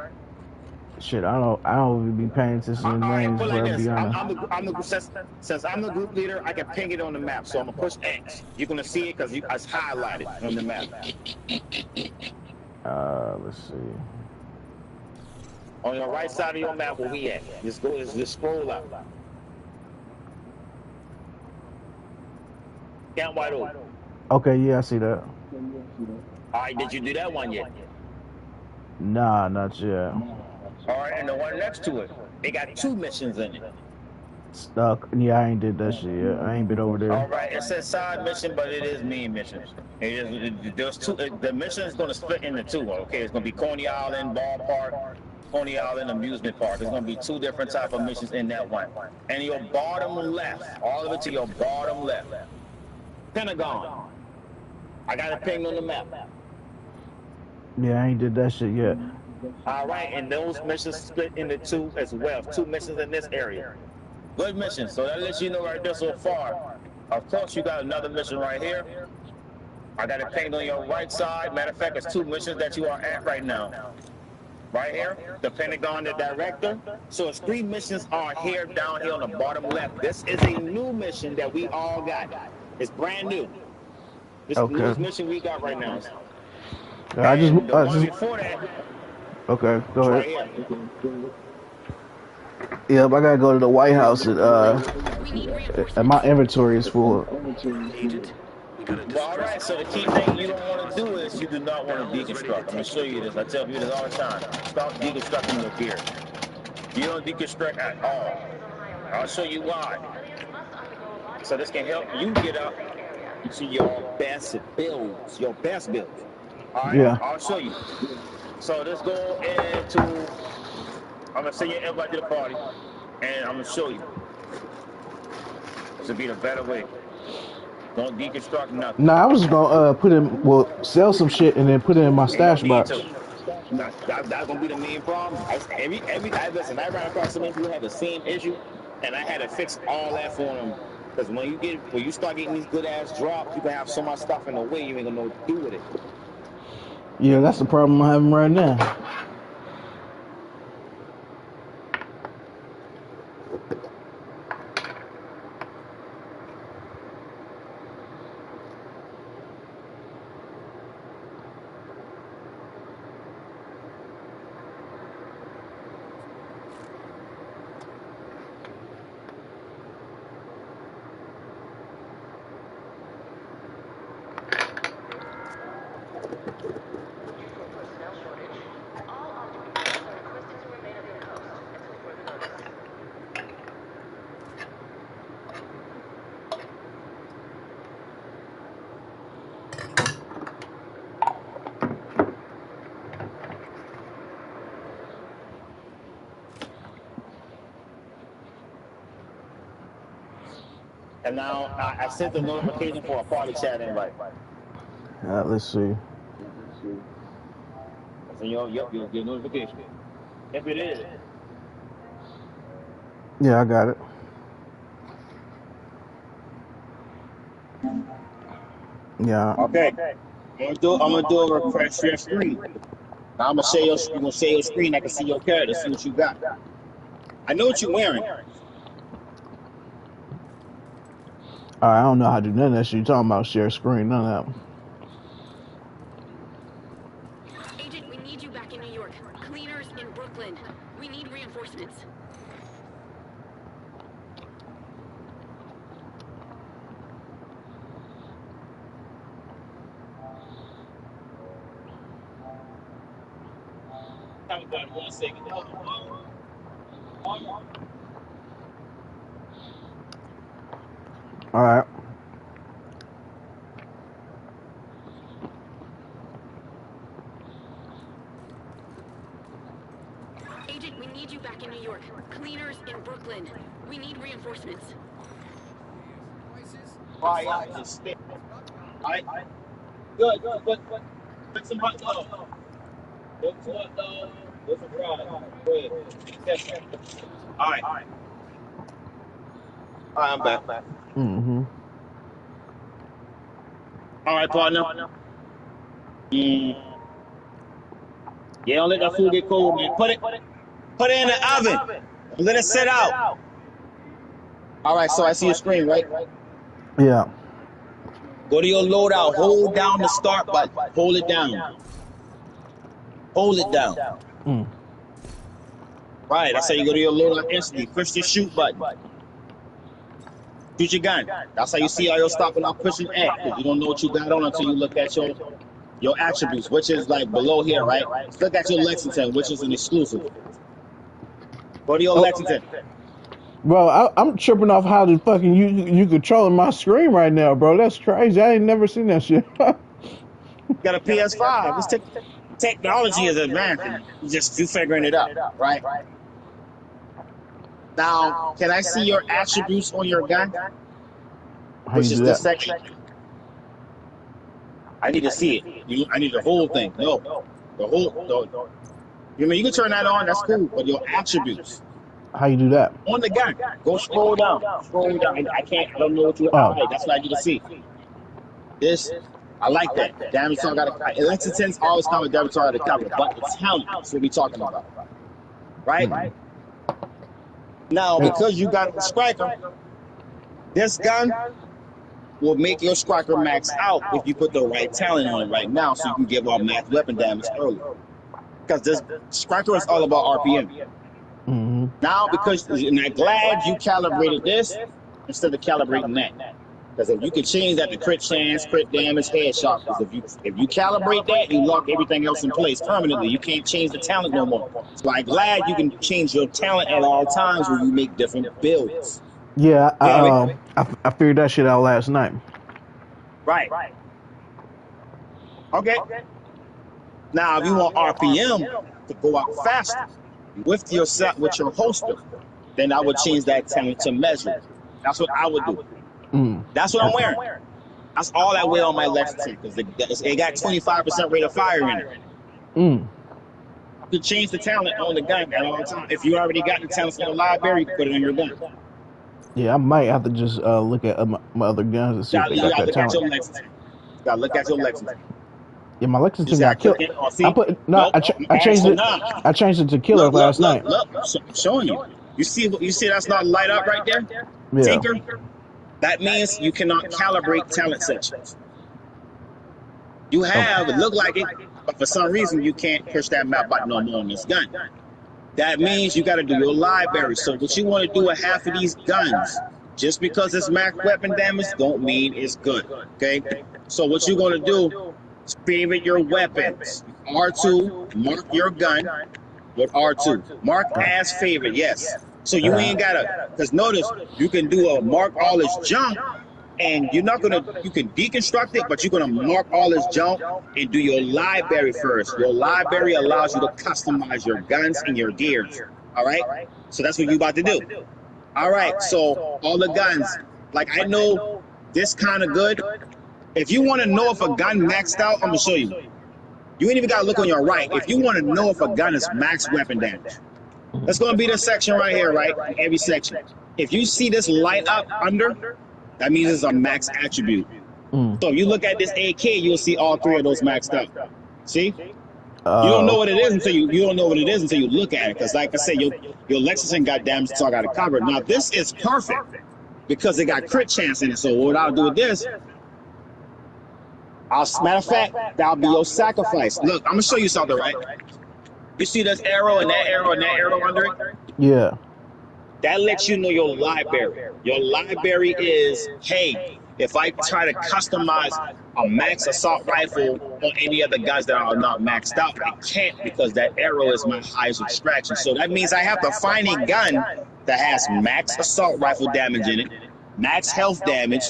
Shit, I don't even be paying attention to All right, names, put bro, like to this. be honest. Since I'm the group leader, I can ping it on the map. So I'm gonna push X. You're gonna see it because it's highlighted on the map. Let's see. On the right side of your map, where we at? Just scroll up. Camp White Oak. Okay, yeah, I see that. All right, did you do that one yet? Nah, not yet. All right, and the one next to it, they got 2 missions in it. Stuck. Yeah, I ain't did that shit yet. I ain't been over there. All right, it says side mission, but it is main missions. There's 2. The mission is going to split into 2. Okay, it's going to be Coney Island Ballpark, Coney Island Amusement Park. There's going to be 2 different type of missions in that one. And your bottom left, all of it to your bottom left, Pentagon. I got it pinged on the map. Yeah, I ain't did that shit yet. All right, and those missions split into 2 as well. 2 missions in this area. Good mission. So that lets you know right there so far. Of course, you got another mission right here. I got it pinged on your right side. Matter of fact, it's 2 missions that you are at right now. Right here, the Pentagon, the director. So it's 3 missions are here, down here on the bottom left. This is a new mission that we all got. It's brand new. This is the newest mission we got right now. I just Before that, okay, go right ahead. here. Yep, I gotta go to the White House and and my inventory is full. Agent, we got a Well, all right, so the key thing you don't want to do is you do not want to deconstruct. I'm going to show you this. I tell you this all the time. Stop deconstructing your gear. You don't deconstruct at all. I'll show you why. So this can help you get up to your best builds. Your best builds. All right? Yeah. I'll show you. So let's go into... I'm going to send you an invite to the party, and I'm going to show you. This will be the better way. Don't deconstruct nothing. Nah, I was gonna sell some shit and then put it in my stash box. That's gonna be the main problem. Listen, I ran across somebody who had the same issue, and I had to fix all that for them. Because when you start getting these good ass drops, you can have so much stuff in the way you ain't gonna know what to do with it. Yeah, that's the problem I'm having right now. And now I sent the notification for a party chat invite. Let's see. So you'll get a notification. If it is. Yeah, I got it. Yeah. Okay. I'm gonna do a refresh your screen. Now I'm gonna share your screen. I can see your character, see what you got. I know what you're wearing. I don't know how to do none of that shit. You talking about share screen? None of that. Agent, we need you back in New York. Cleaners in Brooklyn. We need reinforcements. One second. All right. Agent, we need you back in New York. Cleaners in Brooklyn. We need reinforcements. Alright, just stay. Alright. Good. Put some hot dog. Put some hot dog. Put some fries. Go ahead. Alright. Alright, I'm back. Mm-hmm. Alright, partner. Yeah, don't let that food get cold, man. Put it in the oven. Let it sit out. Alright, so I see your screen, right? Yeah. Go to your loadout. Hold down the start button. Hold it down. Hold it down. Mm. Right, that's how you go to your loadout instantly. Push the shoot button. Shoot your gun. That's how you see all your stuff without pushing X. Because you don't know what you got on until you look at your attributes, which is like below here, right? Look at your Lexington, which is an exclusive. Go to your Lexington. Bro, I'm tripping off how the fucking you controlling my screen right now, bro. That's crazy. I ain't never seen that shit. You got a PS5. This technology is advancing. You figuring it out, right? Now, can I see your attributes on your gun? How Which you is do the that? section? I need to see it. I need the whole thing. No, the whole. You mean you can turn that on? That's cool. But your attributes How you do that? on the gun. Go scroll down. Scroll down. I can't. I don't know what you. Oh. That's what I need to see. This. I like that. Damage song got a. Lexington's always come with damage song at the cover, but it's talent. That's what we talking about, right? Mm. Now, because you got a striker, this gun will make your striker max out if you put the right talent on it right now, so you can give off max weapon damage early. Because this striker is all about RPM. Mm-hmm. Now, because and I'm glad you calibrated this instead of calibrating that. Because if you can change that to crit chance, crit damage, headshot. Because if you calibrate that, you lock everything else in place permanently. You can't change the talent no more. So I'm glad you can change your talent at all times when you make different builds. Yeah, I figured that shit out last night. Right. Okay. Now, if you want RPM to go out faster with your holster, then I would change that talent to measure. That's what I would do. Mm. That's what I'm wearing. That's all I wear on my Lexington because it got 25% rate of fire in it. Mm. You can change the talent on the gun at all times. If you already got the talent in the library, you can put it on your gun. Yeah, I might have to just look at my other guns and see if they got that talent. You gotta look at your Lexington. Yeah, my Lexington got killed. I changed it. I changed it to killer last night. Look, I'm showing you. You see that's not light up right there? Yeah. Tinker? That means you cannot calibrate talent sections. You have, it look like it, but for some reason you can't push that map button no more on this gun. That means you got to do your library. So what you want to do with half of these guns, just because it's max weapon damage, don't mean it's good. Okay? So what you're going to do is favorite your weapons. R2, mark your gun with R2. Mark as favorite, yes. So you ain't gotta, because notice, you can do a mark all as junk, and you can deconstruct it, but you're gonna mark all as junk and do your library first. Your library allows you to customize your guns and your gears, all right? So that's what you're about to do. All right, so all the guns, Like I know this kind of good. If you want to know if a gun maxed out, I'm gonna show you. You ain't even gotta look on your right. If you want to know if a gun is max weapon damage, that's gonna be this section right here, right? Every section. If you see this light up under, that means it's a max attribute. So if you look at this AK, you'll see all three of those maxed out. See? You don't know what it is until you don't know what it is until you look at it. Because like I said, your Lexington got damaged, so I got it covered. Now this is perfect because it got crit chance in it. So what I'll do with this, matter of fact, that'll be your sacrifice. Look, I'm gonna show you something, right? You see this arrow and that arrow and that arrow under it? Yeah. That lets you know your library. Your library is, hey, if I try to customize a max assault rifle on any other guns that are not maxed out, I can't because that arrow is my highest extraction. So that means I have to find a gun that has max assault rifle damage in it, max health damage,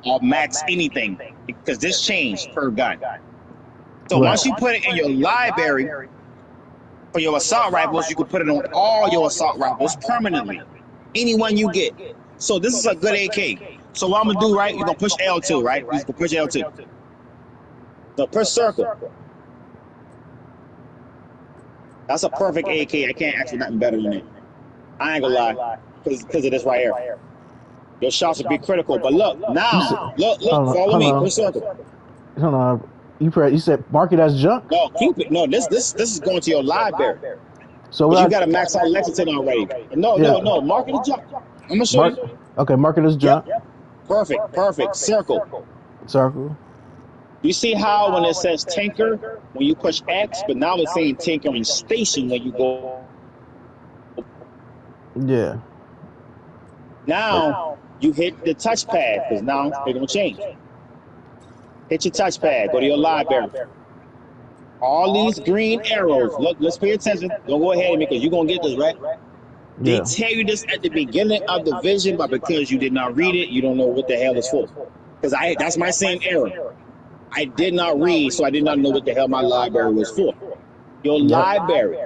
or max anything, because this changed per gun. So once you put it in your library for your assault rifles, you can put it on all your assault rifles permanently, any one you get. So this is a good AK. So what I'm gonna do, right? You're gonna push L2, right? You're gonna push L2. So push circle. That's a perfect AK. I can't ask for nothing better than it. I ain't gonna lie, because of this right here. Your shots will be critical. But look, now, look, follow me. Push circle. Hold on. You said mark it as junk? No, keep it. No, this is going to your library. So you got to max out Lexington already. No, mark it as junk. I'm gonna show you. Okay, mark it as junk. Yep. Perfect. Circle. You see how when it says tinker, when you push X, but now it's saying tinkering station when you go. Yeah. Now you hit the touchpad because now they're gonna change. Hit your touchpad. Go to your library. All these green arrows. Look, let's pay attention. Don't go ahead of me because you're gonna get this right. They tell you this at the beginning of the vision, but because you did not read it, you don't know what the hell it's for. Because that's my same error. I did not read, so I did not know what the hell my library was for. Your library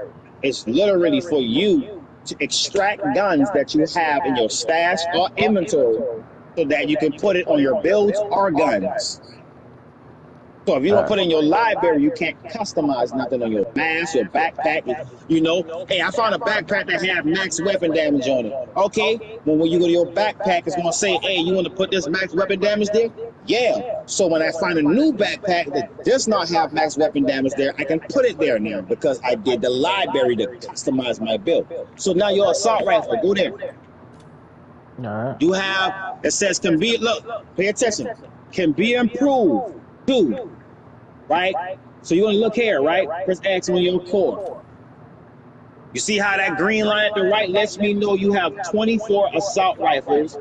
is literally for you to extract guns that you have in your stash or inventory so that you can put it on your builds or guns. So if you don't put in your library, you can't customize nothing on your mask, your backpack. You know, hey, I found a backpack that had max weapon damage on it. Okay, well, when you go to your backpack, it's going to say, hey, you want to put this max weapon damage there? Yeah. So when I find a new backpack that does not have max weapon damage there, I can put it there now because I did the library to customize my build. So now your assault rifle, go there. All right. You have, it says can be, look, pay attention, can be improved. Dude, right? So you want to look here, right? Press X on your core. You see how that green line at the right lets me know you have 24 assault rifles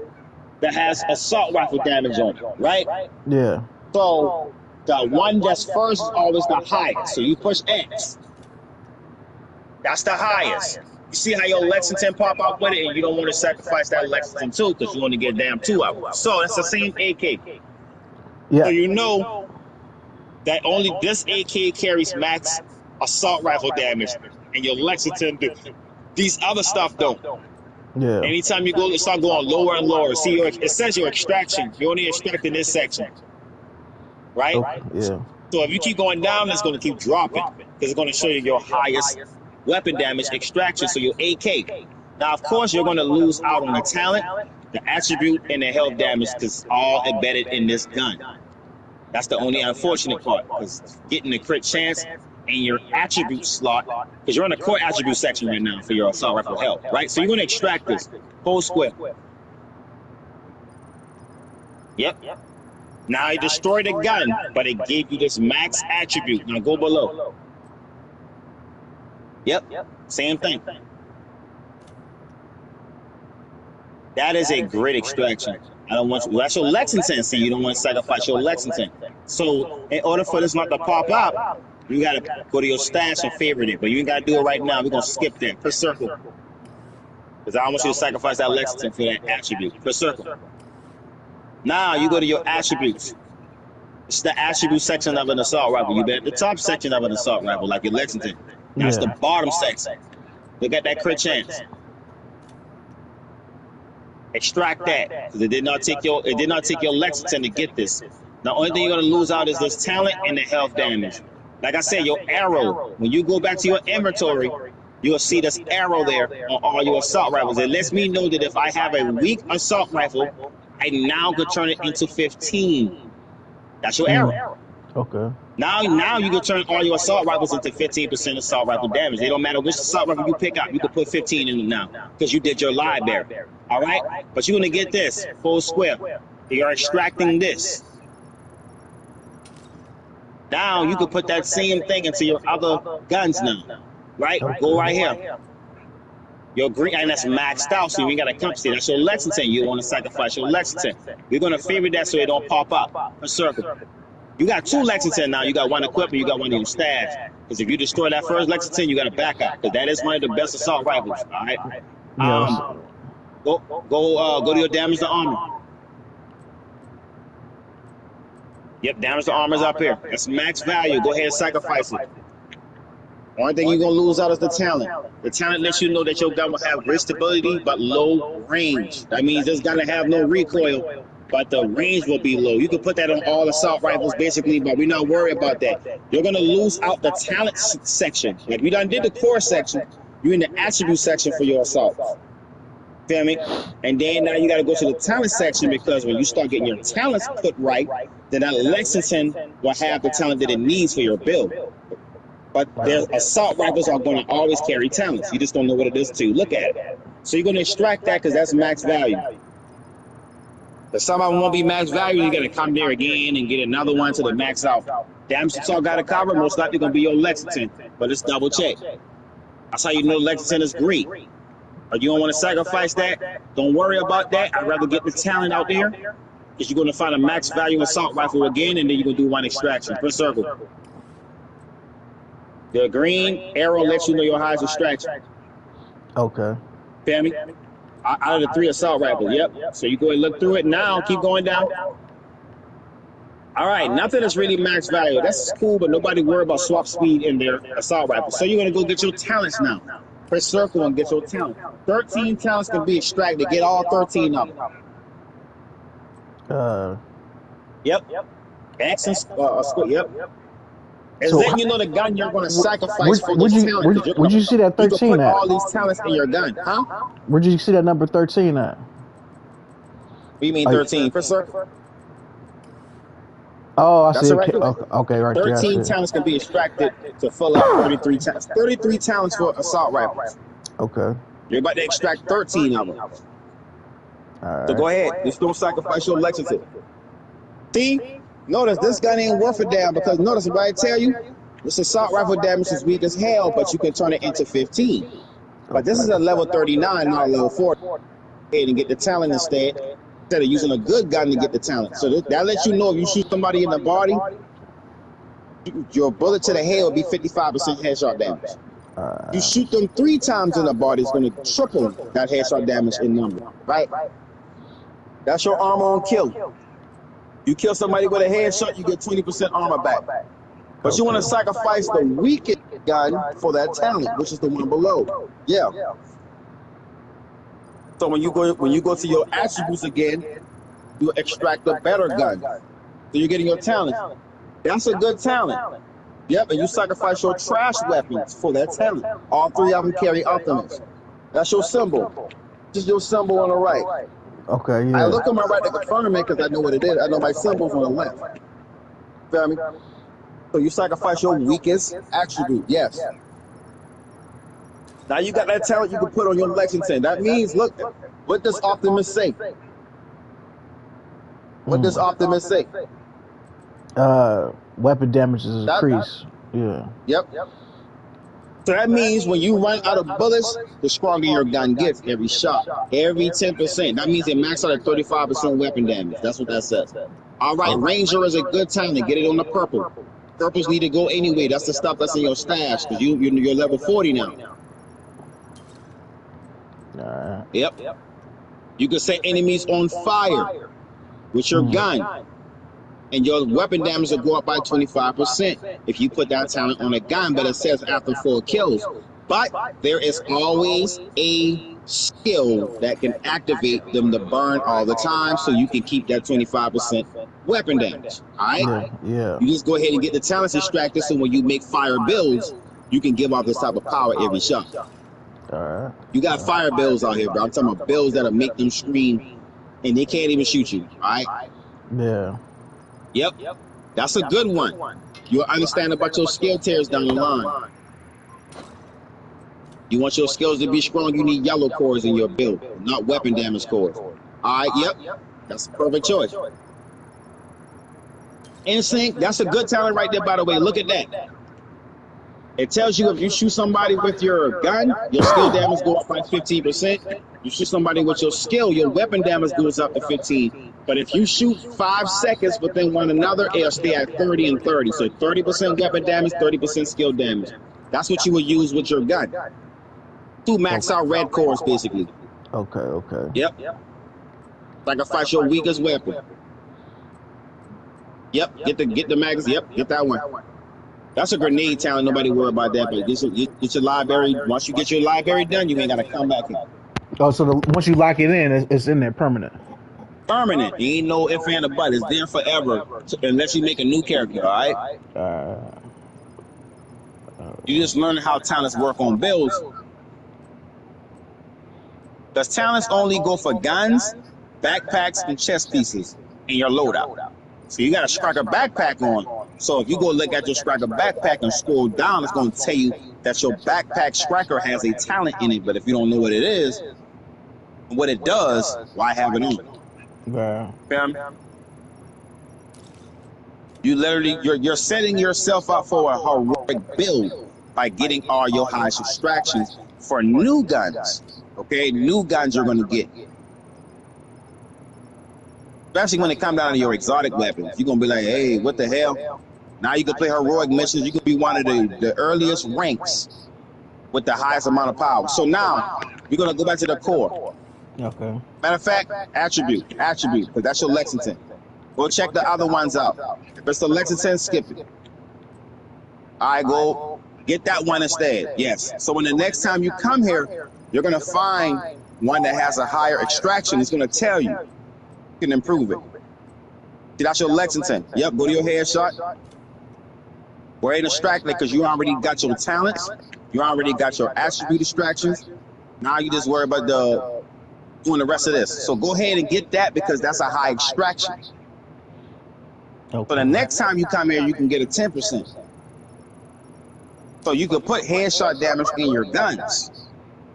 that has assault rifle damage on it, right? Yeah. So the one that's first is always the highest. So you push X. That's the highest. You see how your Lexington pop up with it, and you don't want to sacrifice that Lexington too because you want to get damn 2 of them. So it's the same AK. Yeah. So you know that only this AK carries max assault rifle damage, and your Lexington do. These other stuff don't. Yeah. Anytime you go, it start going lower and lower. See, it says your extraction. You only extract in this section, right? Okay. Yeah. So if you keep going down, it's going to keep dropping because it's going to show you your highest weapon damage extraction. So your AK. Now, of course, you're going to lose out on the talent, the attribute, and the health damage because it's all embedded in this gun. That's the only unfortunate part, because getting the crit chance in your attribute slot, because you're in the core attribute section right now for your assault rifle health, right? So you're going to extract this whole square. Yep. Now it destroyed the gun, but it gave you this max attribute. Now go below. Yep. Same thing. That is a great extraction. I don't want you. That's your Lexington. See, you don't want to sacrifice your Lexington. So, in order for this not to pop up, you got to go to your stash and favorite it. But you ain't got to do it right now. We're going to skip that. Press circle. Because I don't want you to sacrifice that Lexington for that attribute. Press circle. Now, you go to your attributes. It's the attribute section of an assault rifle. You bet the top section of an assault rifle, like your Lexington. Now, it's the bottom section. Look at that crit chance. Extract that, because it did not take your Lexington to get this. The only thing you're gonna lose out is this talent and the health damage. Like I said, your arrow. When you go back to your inventory, you'll see this arrow there on all your assault rifles. It lets me know that if I have a weak assault rifle, I now could turn it into 15. That's your arrow. Okay. Now you can turn all your assault rifles into 15% assault rifle damage. It don't matter which assault rifle you pick out. You can put 15 in them now because you did your library. All right? But you're going to get this full square. You're extracting this. Now you can put that same thing into your other guns now. Right? Go right here. Your green, and that's maxed out, so you ain't got to compensate. That's your Lexington. You want to sacrifice your Lexington. We're going to favorite that so it don't pop up. A circle. You got 2 Lexington now. You got one equipment, you got one in your stash. Because if you destroy that first Lexington, you got to back up. Because that is one of the best assault rifles. All right. Go to your damage to armor. Yep, damage to armor is up here. That's max value. Go ahead and sacrifice it. Only thing you're gonna lose out is the talent. The talent lets you know that your gun will have great stability but low range. That means it's gonna have no recoil, but the range will be low. You can put that on all assault rifles basically, but we're not worried about that. You're gonna lose out the talent section. Like we done did the core section, you're in the attribute section for your assault. Feel me? And then now you gotta go to the talent section, because when you start getting your talents put right, then that Lexington will have the talent that it needs for your build. But their assault rifles are going to always carry talents. You just don't know what it is to look at it. So you're going to extract that because that's max value. But some of them won't be max value. You got to come there again and get another one to the max out. Damage assault got to cover. Most likely going to be your Lexington. But let's double check. That's how you know Lexington is great. Or you don't want to sacrifice that. Don't worry about that. I'd rather get the talent out there, because you're going to find a max value assault rifle again, and then you're going to do one extraction per circle. The green arrow lets you know your highest extraction. Okay. Feel me? Out of the 3 assault rifles, yep. So you go and look through it now, keep going down. All right, nothing is really max value. That's cool, but nobody worry about swap speed in their assault rifle. So you're going to go get your talents now. Press circle and get your talent. 13 talents can be extracted. Get all 13 of them. Yep. X and yep. It's So letting you know the gun you're going to sacrifice for Where'd this you, talent. where'd you see that You can 13 put at? all these talents in your gun. Huh? Where'd you see that number 13 at? What do you mean 13? Press circle. Oh, I That's see. it right there. Okay, right there. I see 13 it. talents can be extracted to fill out 33 talents. 33 talents for assault rifles. Okay. You're about to extract 13 of them. All So right. go ahead. Just don't sacrifice your Lexington. See? Notice this gun ain't worth a damn, because notice what I tell you. This assault rifle damage is weak as hell, but you can turn it into 15. But this is a level 39, not a level 40. Go ahead and get the talent instead of using a good gun to get the talent. So that lets you know if you shoot somebody in the body, your bullet to the head will be 55% headshot damage. You shoot them 3 times in the body, it's going to triple that headshot damage in number, right? That's your armor on kill. You kill somebody with a headshot, you get 20% armor back. But you want to sacrifice the weakest gun for that talent, which is the one below. Yeah. So when you go to your attributes again, you extract a better gun. So you're getting your talent. That's a good talent. Yep, and you sacrifice your trash weapons for that talent. All 3 of them carry optimus. That's your symbol. Just your symbol on the right. Okay, yeah. I look on my right to confirm it because I know what it is. I know my symbol's on the left. Feel me? So you sacrifice your weakest attribute, yes. Now you got that talent you can put on your Lexington. That means, look, what does Optimus say? What does Optimus say? Weapon damage is increased. Yeah. Yep. So that means when you run out of bullets, the stronger your gun gets every shot. Every 10%. That means it maxes out at 35% weapon damage. That's what that says. All right, Ranger is a good time to get it on the purple. Purples need to go anyway. That's the stuff that's in your stash, because you're level 40 now. Yep. You can set enemies on fire with your gun, and your weapon damage will go up by 25% if you put that talent on a gun, but it says after 4 kills. But there is always a skill that can activate them to burn all the time, so you can keep that 25% weapon damage. All right. Yeah, yeah. You just go ahead and get the talents extracted, so when you make fire builds, you can give off this type of power every shot. All right. You got fire builds out here, bro. I'm talking about builds that'll make them scream, and they can't even shoot you. All right. Yeah. Yep. That's a good one. You'll understand about your skill tiers down the line. You want your skills to be strong, you need yellow cores in your build, not weapon damage cores. All right, yep. That's a perfect choice. Instinct, that's a good talent right there, by the way. Look at that. It tells you if you shoot somebody with your gun, your skill damage goes up by 15%. You shoot somebody with your skill, your weapon damage goes up to 15. But if you shoot 5 seconds within one another, it'll stay at 30 and 30. So 30% weapon damage, 30% skill damage. That's what you would use with your gun. 2 max out red cores, basically. Okay, okay. Yep. Sacrifice your weakest weapon. Yep, get the magazine. Yep, get that one. That's a grenade talent. Nobody worry about that. But get your library. Once you get your library done, you ain't got to come back in. Oh, so once you lock it in, it's in there permanent. Permanent. You ain't no if and a but. It's there forever, unless you make a new character. All right. You just learn how talents work on builds. Does talents only go for guns, backpacks, and chest pieces in your loadout? So you got a striker backpack on. So if you go look at your striker backpack and scroll down, it's going to tell you that your backpack striker has a talent in it. But if you don't know what it is, what it does, why have it on? Yeah. You literally, you're setting yourself up for a heroic build by getting all your highest extractions for new guns. Okay, new guns you're going to get. Especially when it comes down to your exotic weapons. You're going to be like, hey, what the hell? Now you can play heroic missions. You can be one of the earliest ranks with the highest amount of power. So now, we're going to go back to the core. Okay. Matter of fact, attribute, because that's your Lexington. Go check the other ones out. If it's the Lexington, skip it. All right, go get that one instead. Yes. So when the next time you come here, you're going to find one that has a higher extraction. It's going to tell you. You can improve it. See, that's your Lexington. Yep, go to your headshot. Go ahead and extract it because you already got your talents. You already got your attribute extractions. Now you just worry about doing the rest of this. So go ahead and get that because that's a high extraction. Okay. So the next time you come here, you can get a 10%. So you can put headshot damage in your guns.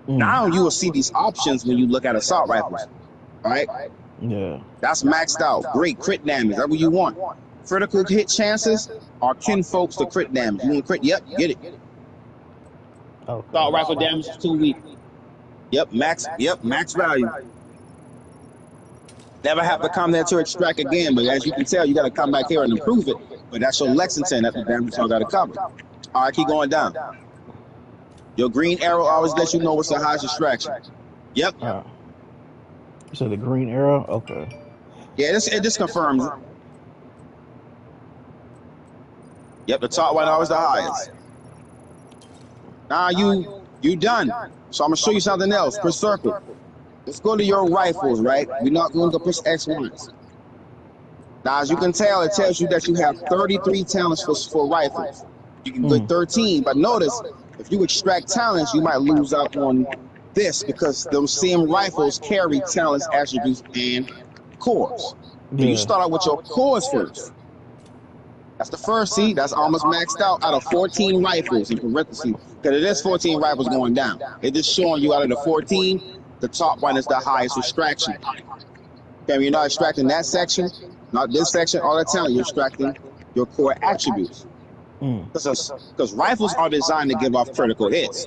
Now you will see these options when you look at assault rifles. All right? Yeah. That's maxed out. Great crit damage. That's what you want. Critical hit chances are kinfolks to crit damage. You want crit? Yep, get it. Okay. Assault rifle damage is 2 weak. Yep, max value. Never have to come there to extract again, but as you can tell, you got to come back here and improve it. But that's your Lexington. That's the damage you got to cover. All right, keep going down. Your green arrow always lets you know what's the highest extraction. Yep. So the green arrow? Okay. Yeah, it just confirms it. Yep, the top one always the highest. Now you done. So I'm gonna show you something else. Press circle. Let's go to your rifles, right? We're not going to push X1s. Now, as you can tell, it tells you that you have 33 talents for rifles. You can get 13, but notice, if you extract talents, you might lose out on this because those same rifles carry talents, attributes, and cores. Yeah. You start out with your cores first. That's the first, see, that's almost maxed out of 14 rifles in parentheses, because it is 14 rifles going down. It's just showing you out of the 14, the top one is the highest extraction. Okay, you're not extracting that section, not this section, all the time, you're extracting your core attributes. Because rifles are designed to give off critical hits.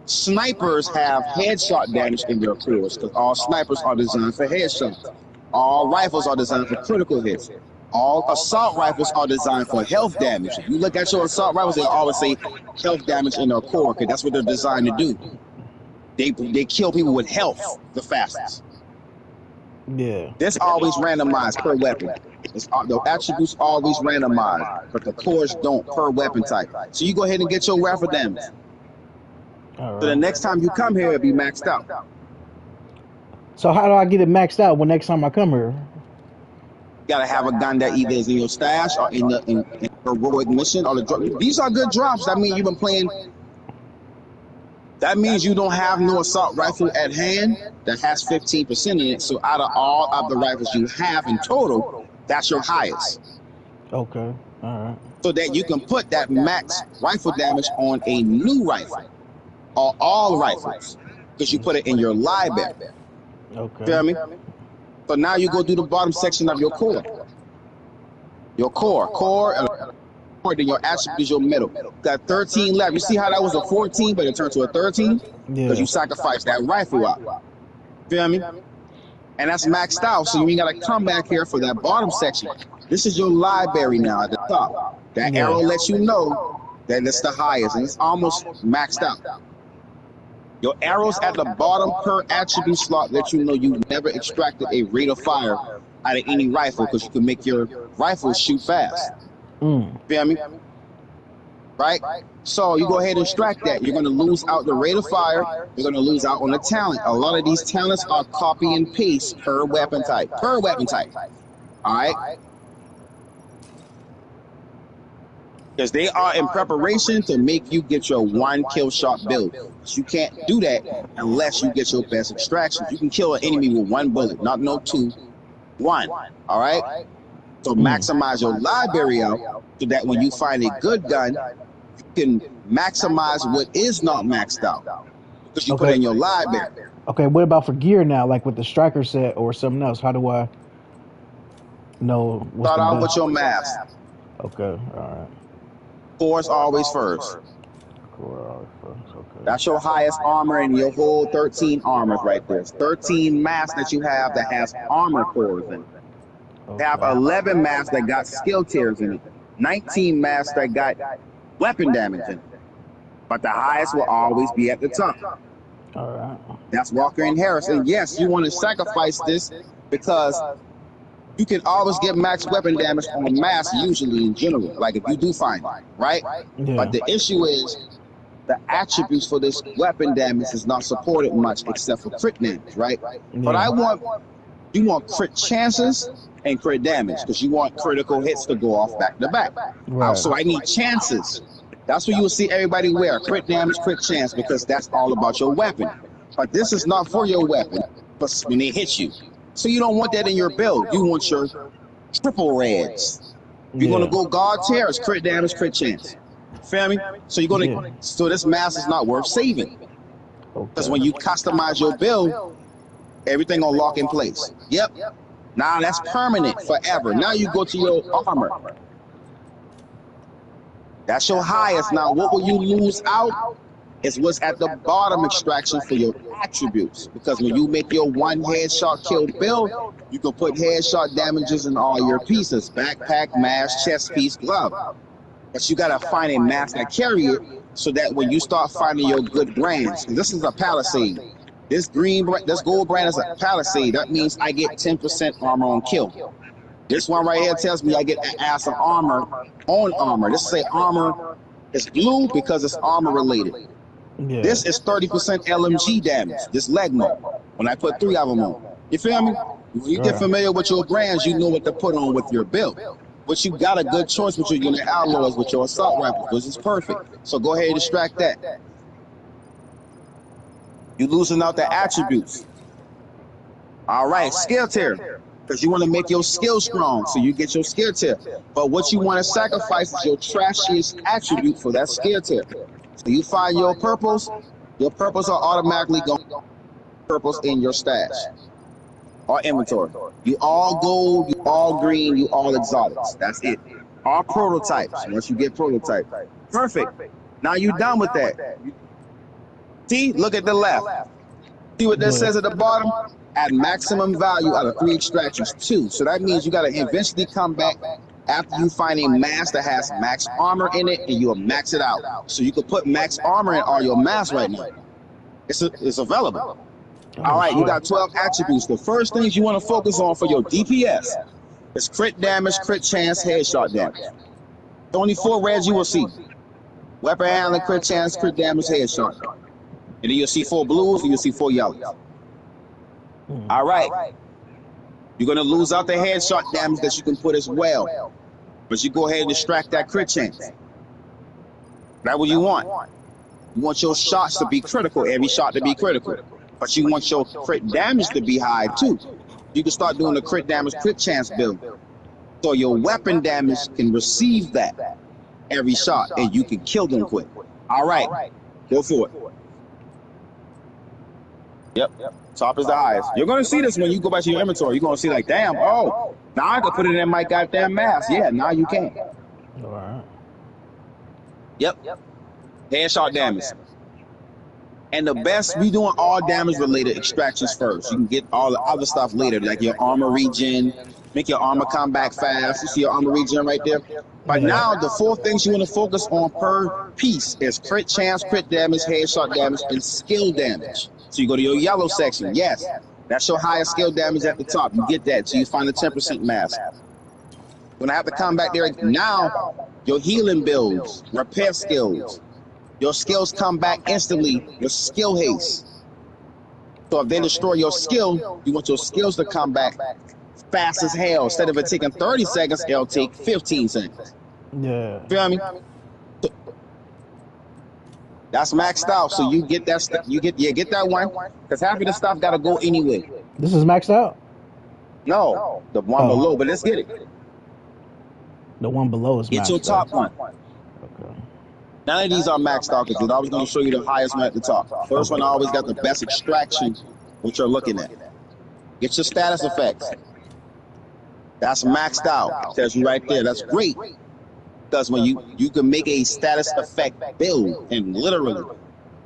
Snipers have headshot damage in their cores, because all snipers are designed for headshots. All rifles are designed for critical hits. All assault rifles are designed for health damage. If you look at your assault rifles, they always say health damage in their core, because that's what they're designed to do. They kill people with health the fastest. Yeah. This always randomized per weapon. The attributes always randomized, but the cores don't per weapon type. So you go ahead and get your rifle damage. All So the right. next time you come here, it'll be maxed out. So how do I get it maxed out when next time I come here? You gotta have a gun that either is in your stash or in heroic mission or the drop. These are good drops. That means you've been playing. That means you don't have no assault rifle at hand that has 15% in it. So out of all of the rifles you have in total, that's your highest. Okay. All right. So that you can put that max rifle damage on a new rifle or all rifles because you put it in your library. Okay. Feel me? So now you go do the bottom section of your core. Your core, then your attributes, your middle. Got 13 left. You see how that was a 14, but it turned to a 13? Yeah. Because you sacrificed that rifle out. Feel me? And that's maxed out, so you ain't got to come back here for that bottom section. This is your library now at the top. That Yeah. arrow lets you know that it's the highest, and it's almost maxed out. Your arrows at the bottom per attribute slot let you know you never extracted a rate of fire out of any rifle because you can make your rifle shoot fast. Feel me? Right? So you go ahead and extract that. You're going to lose out the rate of fire. You're going to lose out on the talent. A lot of these talents are copy and paste per weapon type. Per weapon type. All right? Because they are in preparation to make you get your one kill shot build. You can't do that unless you get your best extraction. You can kill an enemy with one bullet, not no two, one. All right? So maximize your library out so that when you find a good gun, you can maximize what is not maxed out because you put it in your library. Okay, what about for gear now, like with the striker set or something else? How do I know what's Start the out best? with your mask. Okay, all right. Core's always first. Core always first, okay. That's your highest armor in your whole 13 armors right there. It's 13 masks that you have that has armor cores in it. Okay. You have 11 masks that got skill tiers in it. 19 masks that got weapon damage in it. But the highest will always be at the top. All right. That's Walker and Harris. And yes, you want to sacrifice this because you can always get max weapon damage on a mask usually in general, like if you do find it, right? Yeah. But the issue is the attributes for this weapon damage is not supported much except for crit damage, right? But you want crit chances and crit damage because you want critical hits to go off back to back. Right. So I need chances. That's what you will see everybody wear, crit damage, crit chance, because that's all about your weapon. But this is not for your weapon, but when they hit you. So you don't want that in your build. You want your triple reds. You're gonna go guard tears, crit damage, crit chance. Feel me? So you're gonna so this mask is not worth saving. Because when you customize your build, everything gonna lock in place. Yep. Now that's permanent forever. Now you go to your armor. That's your highest. Now what will you lose out is what's at the bottom extraction for your attributes. Because when you make your one headshot kill build, you can put headshot damages in all your pieces. Backpack, mask, chest piece, glove. But you gotta find a mask that carry it so that when you start finding your good brands, this is a Palisade. This gold brand is a Palisade. That means I get 10% armor on kill. This one right here tells me I get an ass of armor on armor. This is armor. It's blue because it's armor related. Yeah. This is 30% LMG damage. This leg mode. When I put 3 of them on. You feel me? When you get familiar with your brands, you know what to put on with your build. But you got a good choice with your unit alloys, with your assault rifles, which is perfect. So go ahead and extract that. You're losing out the attributes. All right, skill tier. Because you want to make your skill strong, so you get your skill tier. But what you want to sacrifice is your trashiest attribute for that skill tier. So you find your purples are automatically going purples in your stash or inventory. You all gold, you all green, you all exotics. That's it. All prototypes. Once you get prototype, perfect. Now you're done with that. See, look at the left. See what this says at the bottom? At maximum value out of 3 extractions, 2. So that means you got to eventually come back after you find a mask that has max armor in it, and you'll max it out. So you can put max armor in all your masks right now. It's available. All right, you got 12 attributes. The first things you want to focus on for your DPS is crit damage, crit chance, headshot damage. Only 4 reds you will see. Weapon handling, crit chance, crit damage, headshot. And then you'll see 4 blues and you'll see 4 yellows. All right. You're going to lose out the headshot damage that you can put as well. But you go ahead and distract that crit chance. That's what you want. You want your shots to be critical, every shot to be critical. But you want your crit damage to be high too. You can start doing the crit damage, crit chance build. So your weapon damage can receive that every shot and you can kill them quick. All right, go for it. Yep, top is the highest. You're going to see this when you go back to your inventory. You're going to see like, damn, oh, now I can put it in my goddamn mask. Yeah, now you can. All right. Yep. Headshot damage. And the best, we doing all damage related extractions first. You can get all the other stuff later, like your armor regen, make your armor come back fast. You see your armor regen right there? But now the 4 things you want to focus on per piece is crit chance, crit damage, headshot damage, and skill damage. So you go to your yellow section. Yes, that's your highest skill damage at the top. You get that, so you find the 10% mask. When I have to come back there, now your healing builds, repair skills, your skills come back instantly, your skill haste. So if they destroy your skill, you want your skills to come back fast as hell. Instead of it taking 30 seconds, it'll take 15 seconds. Yeah. Feel me? That's maxed out, so you get that. Get that one, because half of the stuff gotta go anyway. This is maxed out? No, the one below, but let's get it. The one below is maxed out. Get your top one. Okay. None of these are maxed out because I was going to show you the highest one at the top. First one always got the best extraction, which you're looking at. Get your status effects. That's maxed out. Tells you right there. That's great. Because when you can make a status effect build, and literally,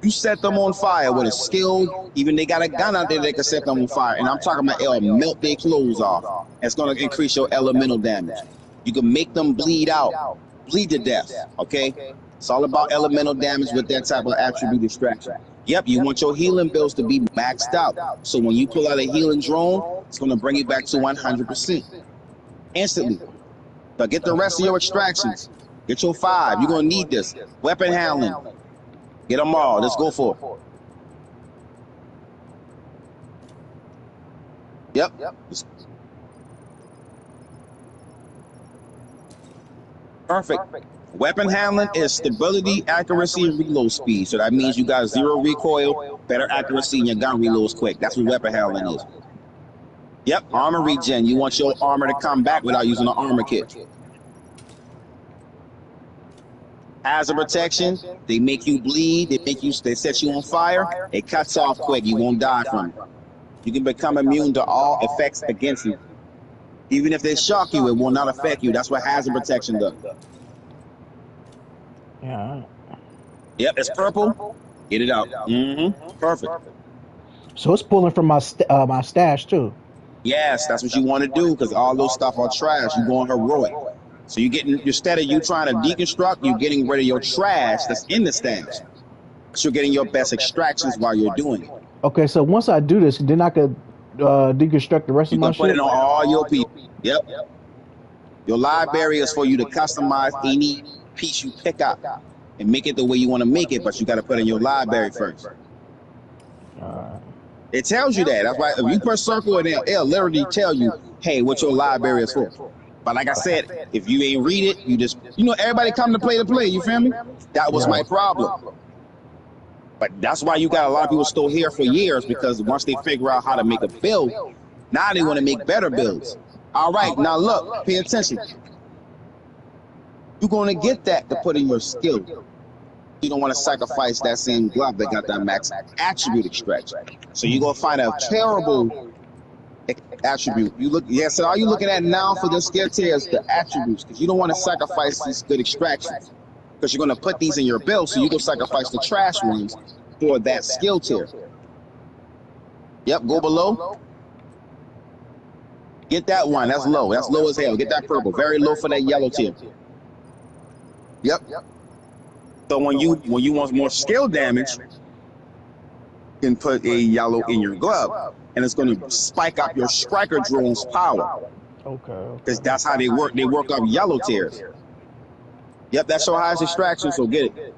you set them on fire with a skill, even they got a gun out there that can set them on fire. And I'm talking about it'll melt their clothes off. It's going to increase your elemental damage. You can make them bleed out, bleed to death, okay? It's all about elemental damage with that type of attribute extraction. Yep, you want your healing builds to be maxed out. So when you pull out a healing drone, it's going to bring it back to 100%. Instantly. But get the rest of your extractions. Get your 5. You're going to need this. Weapon handling. Get them all. Let's go for it. Yep. Perfect. Weapon handling is stability, accuracy, and reload speed. So that means you got 0 recoil, better accuracy, and your gun reloads quick. That's what weapon handling is. Yep, armor regen. You want your armor to come back without using an armor kit. Hazard protection, they make you bleed, they set you on fire, it cuts off quick, you won't die from it. You can become immune to all effects against you. Even if they shock you, it will not affect you. That's what hazard protection does. Yeah. Yep, it's purple. Get it out. Perfect. So it's pulling from my my stash too. Yes, that's what you want to do because all those stuff are trash. You're going heroic. So instead of you trying to deconstruct, you're getting rid of your trash that's in the stash. So you're getting your best extractions while you're doing it. Okay, so once I do this, then I could deconstruct the rest of my shit? You can put it on all your people. Yep. Your library is for you to customize any piece you pick up and make it the way you want to make it, but you got to put it in your library first. It tells you that. That's why if you press circle, it'll literally tell you, hey, what your library is for. But like I said, if you ain't read it, you just, everybody come to play, you feel me? That was my problem. But that's why you got a lot of people still here for years, because once they figure out how to make a build, now they want to make better builds. All right, now look, pay attention. You're going to get that to put in your skill. You don't want to sacrifice that same glove that got that max attribute extraction. So you're going to find a terrible attribute. So all you're looking at now for this skill tier is the attributes, because you don't want to sacrifice these good extractions, because you're going to put these in your build, so you go sacrifice the trash ones for that skill tier. Yep, go below. Get that one. That's low. That's low as hell. Get that purple. Very low for that yellow tier. Yep. So when you want more skill damage, you can put a yellow in your glove, and it's going to spike up your striker drone's power. Okay. Because that's how they work. They work up yellow tiers. Yep, that's your highest extraction, so get it.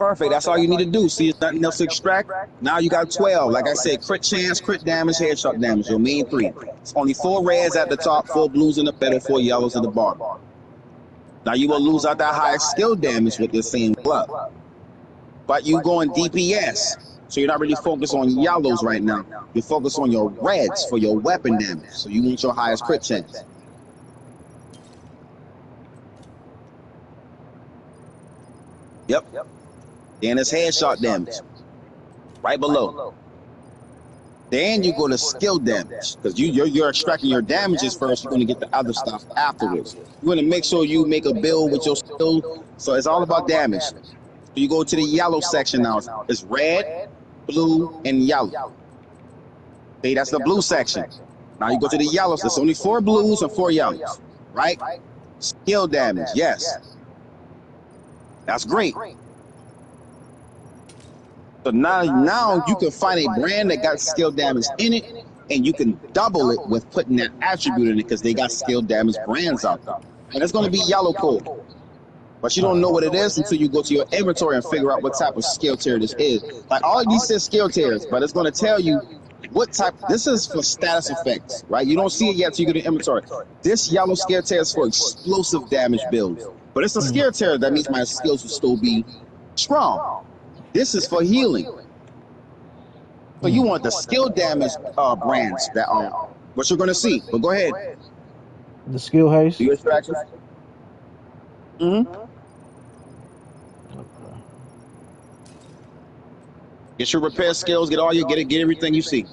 Perfect. That's all you need to do. See, there's nothing else to extract. Now you got 12. Like I said, crit chance, crit damage, headshot damage. Your main 3. It's only 4 reds at the top, 4 blues in the middle, 4 yellows at the bottom. Now you will lose out that higher skill damage with the same glove. But you going DPS. So you're not really focused on yellows right now. You're focused on your reds for your weapon damage. So you want your highest crit chance. Yep. Then it's headshot damage. Right below. Then you go to skill damage. Because you're extracting your damages first. You're going to get the other stuff afterwards. You're going to make sure you make a build with your skill. So it's all about damage. So you go to the yellow section now. It's red, blue, and yellow. See, that's the blue section. Now you go to the yellows. There's only 4 blues and 4 yellows. Right? Skill damage. Yes. That's great. So now you can find a brand that got skill damage in it, and you can double it with putting that attribute in it because they got skill damage brands out there. And it's going to be yellow code. But you don't know what it is until you go to your inventory and figure out what type of skill tier this is. Like all of these says skill tiers, but it's going to tell you what type. This is for status effects, right? You don't see it yet until you go to inventory. This yellow skill tier is for explosive damage builds. But it's a skill tier. That means my skills will still be strong. This is for healing. So you want the skill damage brands that are what you're going to see. But go ahead. The skill haste. Do your extractions. Get your repair skills. Get everything you see.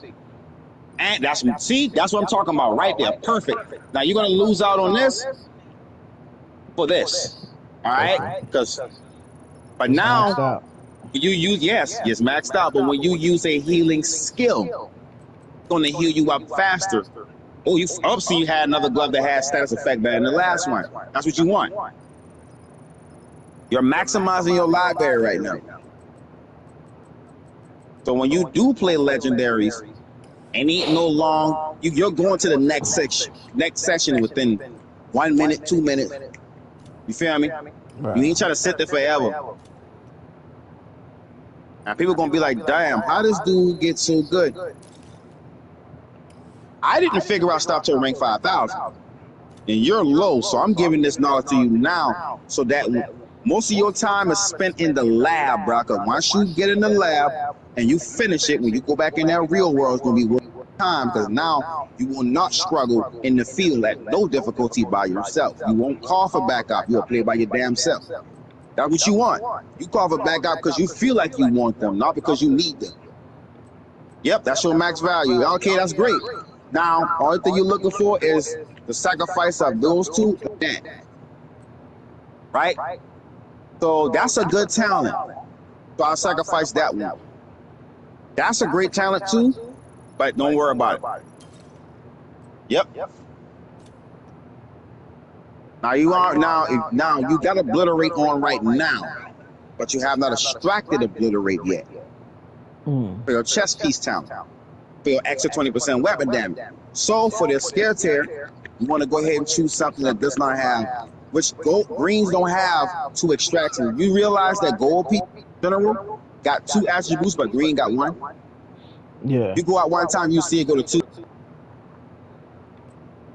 And that's what I'm talking about right there. Perfect. Now you're going to lose out on this for this. All right? But now you use it's maxed out. But when you use a healing skill, it's going to heal you up faster. Oh, you had another glove that had status effect better than the last one. That's what you want. You're maximizing your library right now. So when you do play legendaries, and ain't no long, you're going to the next session within 1 minute, 2 minutes. You feel me? Right. You ain't trying to sit there forever. Now people gonna be like, damn, how does dude get so good? I didn't figure out stuff till rank 5,000. And you're low, so I'm giving this knowledge to you now so that most of your time is spent in the lab, bro. Because once you get in the lab and you finish it, when you go back in that real world, it's going to be worth time because now you will not struggle in the field at no difficulty by yourself. You won't call for backup. You'll play by your damn self. That's what you want. You call for backup because you feel like you want them, not because you need them. Yep, that's your max value. Okay, that's great. Now, only thing you're looking for is the sacrifice of those two. Right? So that's a good talent. So I'll sacrifice that one. That's a great talent too, but don't worry about it. Yep. Now you got obliterate on right now, but you have not extracted obliterate yet. For your chest piece talent, for your extra 20% weapon damage. So for the scare tear, you want to go ahead and choose something that does not have, which greens don't have 2 extractions. You realize that gold people in general got 2 attributes, but green got 1. Yeah. You go out one time, you see it go to 2.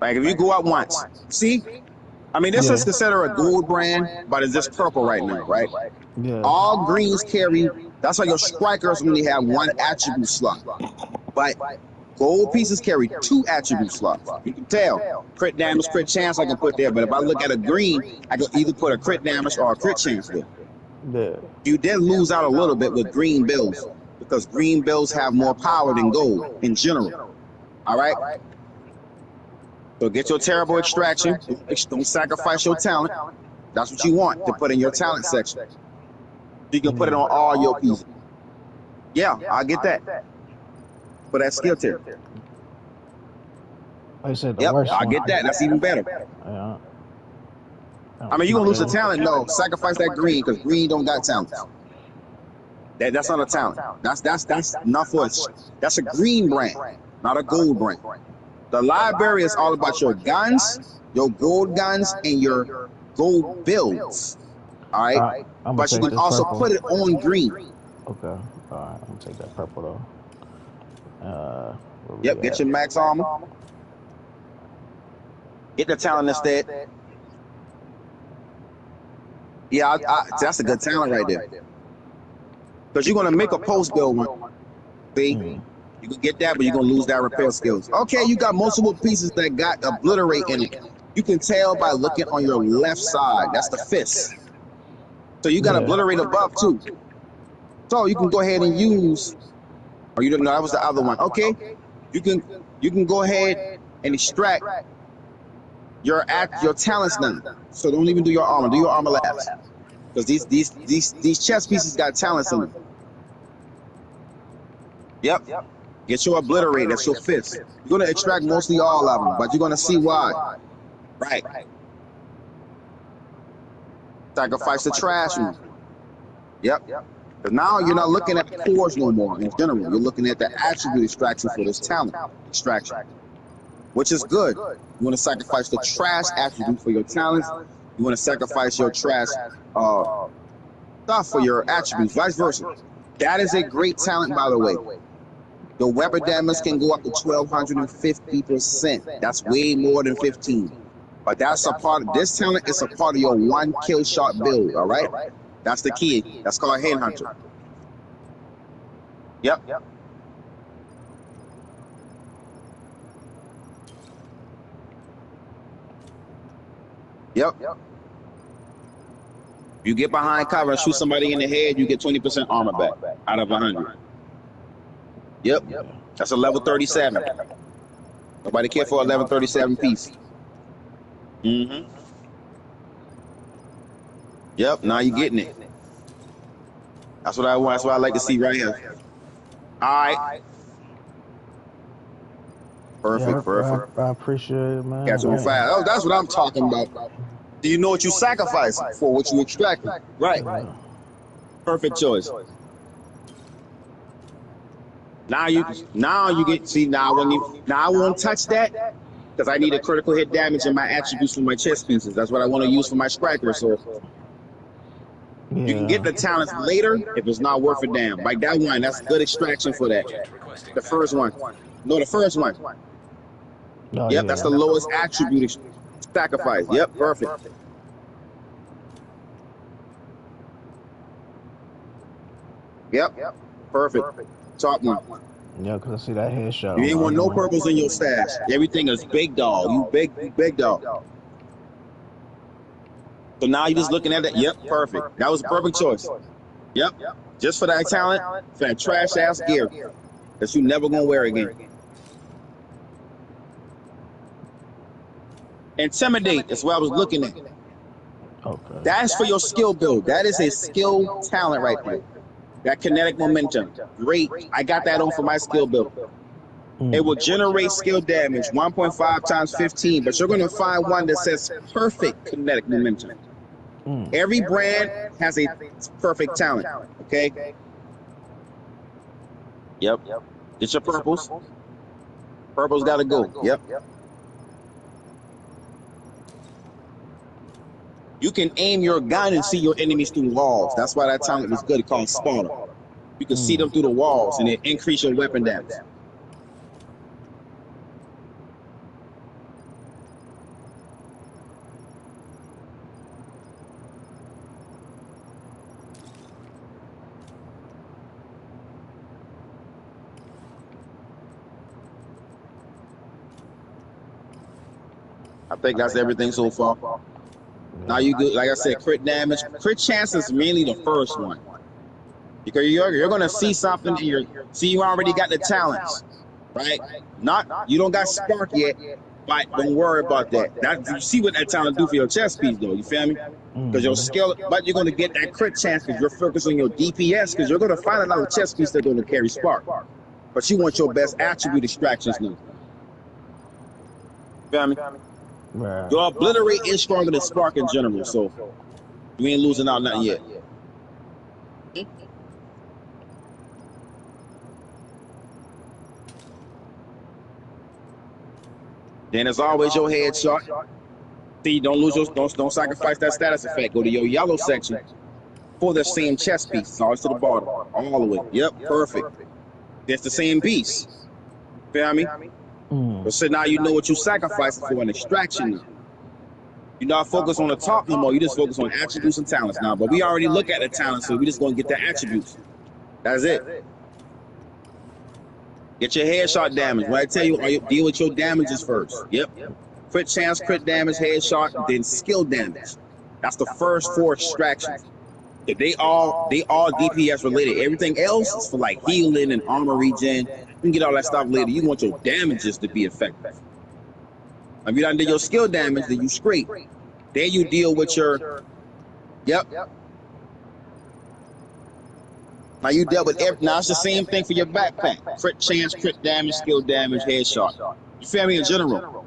Like if you go out once, see? I mean, this is considered a gold brand, but it's just purple right now, right? Yeah. All greens carry. That's why your strikers only have 1 attribute slot, but gold pieces carry 2 attribute slots. You can tell. Crit damage, crit chance I can put there, but if I look at a green, I can either put a crit damage or a crit chance there. Yeah. You did lose out a little bit with green builds because green builds have more power than gold in general. All right? So get your terrible extraction. Don't sacrifice your talent. That's what you want to put in your talent section. You can put it on all your pieces. Yeah, I get that. For that skill tier. Like I said, I get that. That's even better. Yeah. I mean, you're going to lose the talent. No, sacrifice that green because green don't got talent. That's not a talent. That's not for us. That's a green brand, not a gold brand. The library is all about your guns, your gold guns, and your gold builds. All right, I'm gonna but you take can this also purple. put it on green. Okay. All right. I'm gonna take that purple though. Where we Yep, get at? your max armor. Get the talent instead. Yeah, that's a good talent right there. Because you're gonna make a post build one. See, you can get that, but you're gonna lose that repair skills. Okay, you got multiple pieces that got obliterate in it. You can tell by looking on your left side. That's the fist. So you got obliterate above too. So you can go ahead and use, or you didn't know that was the other one. Okay, you can go ahead and extract your talents now. So don't even do your armor. Do your armor last, because these chest pieces got talents in them. Yep. Get your obliterate. That's your fist. You're gonna extract mostly all of them, but you're gonna see why. Right. Sacrifice the trash one. Yep. Because now you're not looking at the cores no more in general. You're looking at the attribute extraction for this talent extraction, which is good. You want to sacrifice the trash attribute for your talents. You want to sacrifice your trash stuff for your attributes, vice versa. That is a great talent, by the way. The weapon damage can go up to 1,250%. That's way more than 15. But that's a part of this talent. Is a part of your one kill shot build. All right, that's the key. That's called Headhunter. Yep. You get behind cover and shoot somebody in the head, you get 20% armor back out of 100. Yep. That's a level 37. Nobody care for a level 37 piece. Yep, now you're getting it. That's what I want. That's what I like to see right here. All right. Perfect. I appreciate it, man. Catch on fire. Oh, that's what I'm talking about. Do you know what you sacrifice for what you extracted? Right. Perfect choice. Now you get, see, now I won't touch that because I need a critical hit damage in my attributes for my chest pieces. That's what I want to use for my striker. So you can get the talents later if it's not worth a damn. Like that one, that's good extraction for that. The first one. No, the first one. Yep, that's the lowest attribute sacrifice. Yep, perfect. Yep, perfect. Top one. Yeah, because I see that headshot. You ain't want no purples in your stash. Everything is big dog. You big dog. So now you're just looking at it. Yep, perfect. That was a perfect choice. Yep, just for that talent, for that trash ass gear that you never gonna wear again. Intimidate is what I was looking at. Okay. That's for your skill build. That is a skill talent right there. That kinetic momentum. Great. I got that on for my skill build. It will generate skill damage 1.5 times 15, but you're going to find one that says perfect kinetic momentum. Every brand has a perfect talent. Okay? Yep. Get your purples. Purples got to go. Yep. You can aim your gun and see your enemies through walls. That's why that talent is good. It's called Spawner. You can see them through the walls and it increase your weapon damage. I think that's everything so far. Now you good, like I said, crit damage. Crit chance is mainly the first one. Because you're gonna see something and you already got the talents. Right? You don't got spark yet, but don't worry about that. You see what that talent do for your chest piece though, you feel me? Because your skill, but you're gonna get that crit chance because you're focused on your DPS, because you're gonna find another chest piece that's gonna carry spark. But you want your best attribute extractions now. Feel me? Right. Your obliterate is stronger than spark in general, so you ain't losing out nothing yet. Then as always, your headshot. See, don't sacrifice that status effect. Go to your yellow section for the same chest piece. It's always to the bottom, all the way. Yep, perfect. It's the same piece. Feel me? So now you know what you sacrifice for an extraction. You're not focused on the top no more. You just focus on attributes and talents now. But we already look at the talents, so we just gonna get the attributes. That's it. Get your headshot damage. When I tell you, deal with your damages first. Yep. Crit chance, crit damage, headshot, then skill damage. That's the first 4 extractions. They all DPS related. Everything else is for like healing and armor regen. You can get all that stuff later. You want your damages to be effective. If you done did your skill damage, then you scrape. Then you deal with your, yep. Now you dealt with now it's the same thing for your backpack. Crit chance, crit damage, skill damage, headshot. You feel me in general?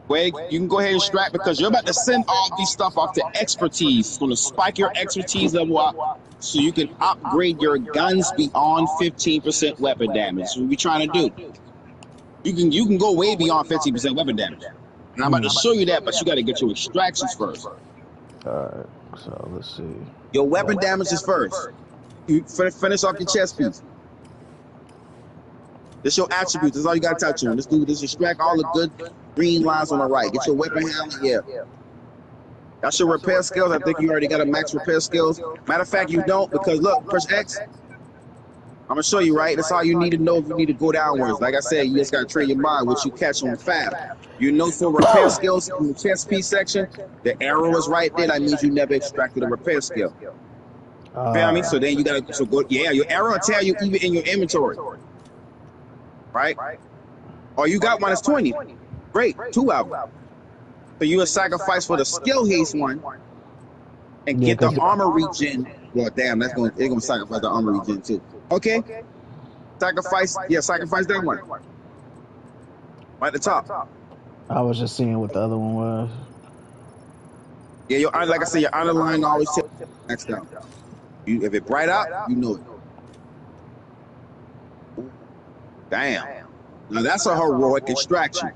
Wait, you can go ahead and strap because you're about to send all these stuff off to expertise. It's going to spike your expertise level up so you can upgrade your guns beyond 15% weapon damage. That's what we're trying to do. You can go way beyond 15% weapon damage. And I'm about to show you that, but you got to get your extractions first. Alright, so let's see. Your weapon damage is first. You finish off your chest piece. This your attributes. That's all you got to touch on. Let's do this. Extract all the good green lines on the right. Get your weapon helmet. Yeah. That's your repair skills. I think you already got a max repair skills. Matter of fact, you don't because look, press X. I'm going to show you, right? That's all you need to know if you need to go downwards. Like I said, you just got to train your mind, what you catch on fab. You know for repair skills in the chest piece section, the arrow is right there. That means you never extracted a repair skill. Feel me? So then you got to go, yeah, your arrow will tell you even in your inventory. Right? Or you got one that's 20. Great, 2 of them. So you a sacrifice for the skill haste one and get the armor regen. Well, damn, they're gonna sacrifice the armor regen too. Okay. Sacrifice that one. Right at the top. I was just seeing what the other one was. Yeah, like I said, your underline always next down. If it bright out, you know it. Damn. Now that's a heroic extraction.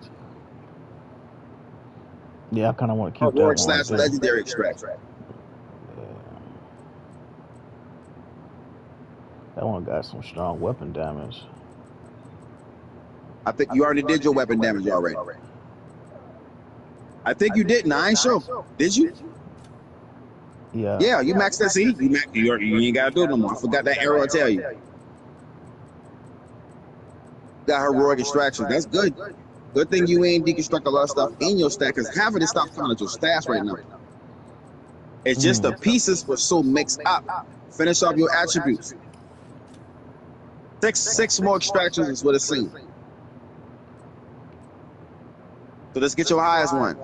Yeah, I kind of want to keep heroic that / legendary extraction. Yeah. That one got some strong weapon damage. I think you already did your weapon damage already. I think you didn't. I ain't sure. Did you? Yeah. Yeah, you maxed that. See, you ain't gotta do it no more. I forgot that arrow. I tell you. Got heroic extraction. That's good. Good thing you ain't deconstruct a lot of stuff in your stack, because half of this stuff coming at your stash right now. It's just the pieces were so mixed up. Finish off your attributes. Six more extractions is what it seems. So let's get your highest one.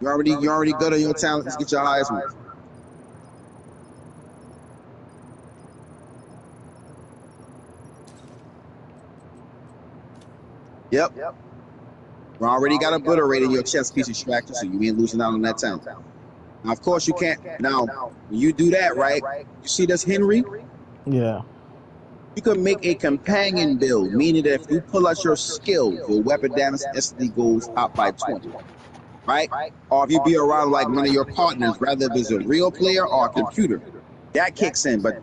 You're already good on your talent. Let's get your highest one. Yep. We already got obliterated your chest piece extractor, so you ain't losing out on that talent. Now, of course, you can't. Now, when you do that, right? You see this Henry? Yeah. You can make a companion build, meaning that if you pull out your skill, your weapon damage instantly goes up by 20. Right? Or if you be around like one of your partners, rather if it's a real player or a computer, that kicks in. But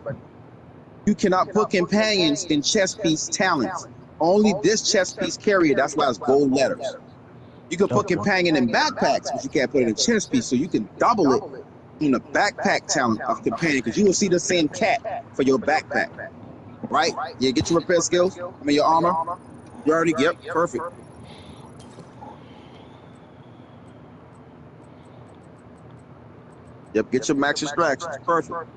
you cannot put companions in chest piece talents. Only this chest piece carrier, that's why it's gold letters. You can put companion in backpacks, but you can't put it in chest piece, so you can double it in the backpack talent of companion, because you will see the same cat for your backpack. Right? Yeah, get your repair skills. I mean your armor. You already, yep, perfect. Yep, get your max extractions. Perfect.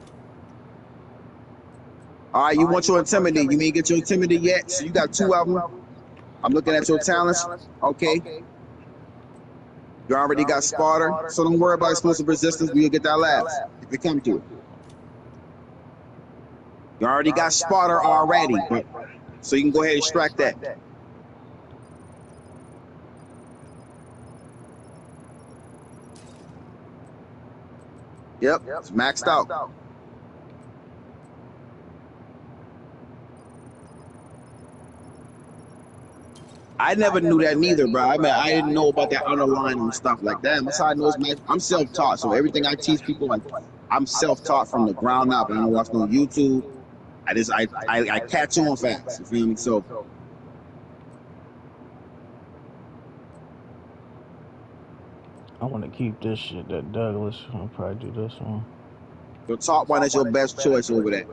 All right, you want your intimidate. You may get your intimidate yet? So you got 2 of them. I'm looking at your talents. Okay. You already got Sparta, so don't worry about explosive resistance. We'll get that last if we come to it. You already got Sparta already, so you can go ahead and extract that. Yep, it's maxed out. I never knew that neither, bro. I mean, I didn't know about that underlying and stuff like that. That's how I know it's my. I'm self-taught, so everything I teach people, like, I'm self-taught from the ground up. I don't watch no YouTube. I catch on fast. You feel me? So. I want to keep this shit, that Douglas. I'll probably do this one. The top one is your best choice over there.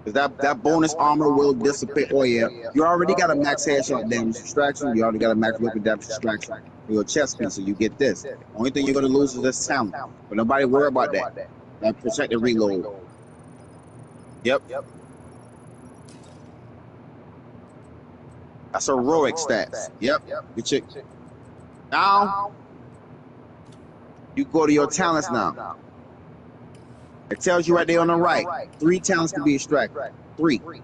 Because that bonus armor will dissipate. Oh, yeah. You already got a max headshot damage distraction. You already got a max weapon damage distraction for your chest piece, so you get this. The only thing you're going to lose is this talent. But nobody worry about that. That protect the reload. Yep. That's heroic stats. Yep. Good chick. Now, you go to your talents now. It tells you right there on the right, 3 talents can be extracted. 3. You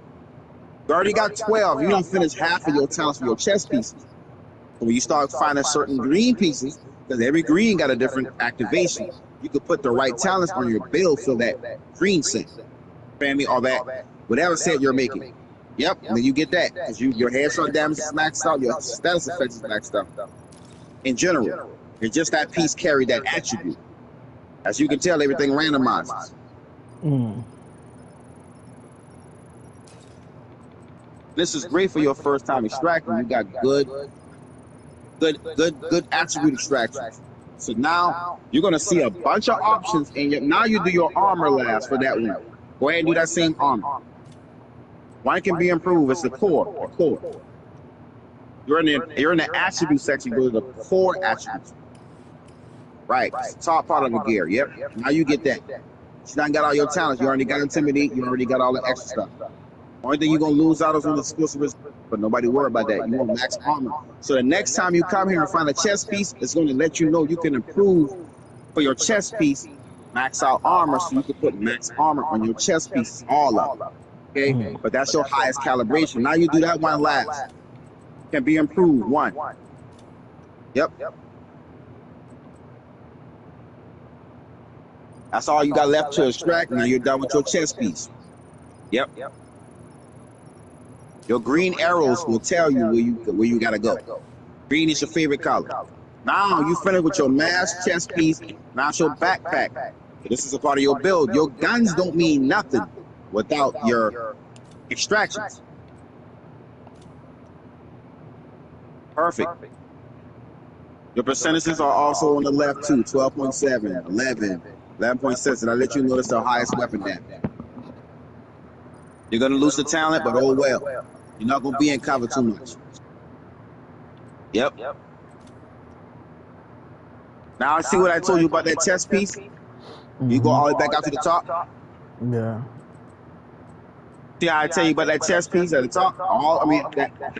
already got 12. You don't finish half of your talents for your chest pieces. So when you start finding certain green pieces, because every green got a different activation, you could put the right talents on your build for that green set. Family, or that, whatever set you're making. Yep, and then you get that. Because your headshot damage is maxed out, your status effects is maxed out. In general, it's just that piece carried that attribute. As you can tell, everything randomizes. This is great for your first time extracting. You got good attribute extraction. So now you're gonna see a bunch of options, and now you do your armor last for that one. Go ahead and do that same armor. One can be improved. It's the core. You're in the attribute section. Go to the core attributes. Right, top part of the gear. Yep. Now you get that. You done got all your talents. You already got intimidate. You already got all the extra stuff. Only thing you're gonna lose out is on the exclusive, but nobody worry about that. You want max armor. So the next time you come here and find a chest piece, it's going to let you know you can improve for your chest piece, max out armor, so you can put max armor on your chest piece, all of them. Okay, but that's your highest calibration. Now you do that one last. Can be improved 1. Yep. That's all you got left to extract. Now you're done with your chest piece. Yep. Your green arrows will tell you where you gotta go. Green is your favorite color. Now you finish with your mask, chest piece. Now it's your backpack. This is a part of your build. Your guns don't mean nothing without your extractions. Perfect. Your percentages are also on the left too. 12.7, 11, 11.6, and I let you know that's the highest weapon damage. You're gonna lose the talent, but oh well. You're not gonna be in cover too much. Yep. Now I see what I told you about that chest piece. You go all the way back out to the top. Yeah. See how I tell you about that chest piece at the top?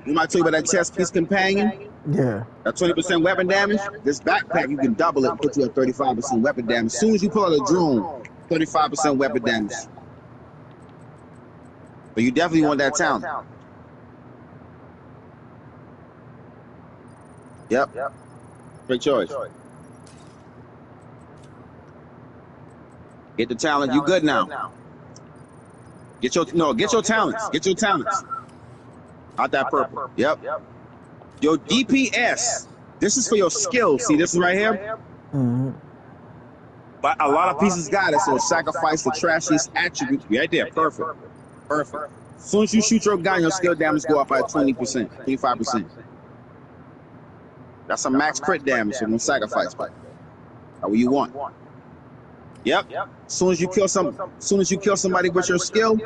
You might tell you about that chest piece companion. Yeah. That 20% weapon damage. This backpack, you can double it and put you at 35% weapon damage. As soon as you pull out a drone, 35% weapon damage. But you definitely want that talent. Yep. Great choice. Get the talent. You good now. Get your talents. Get your talents. Out that purple. Yep. Your DPS. This is for your skills. See this right here? But a lot of pieces got it, so sacrifice the trashiest attributes. Right there. Perfect. As soon as you shoot your gun, your skill damage go up by 20%, 25%. That's a max crit damage, so no sacrifice. That's what you want. Yep. As soon as you kill somebody with your skill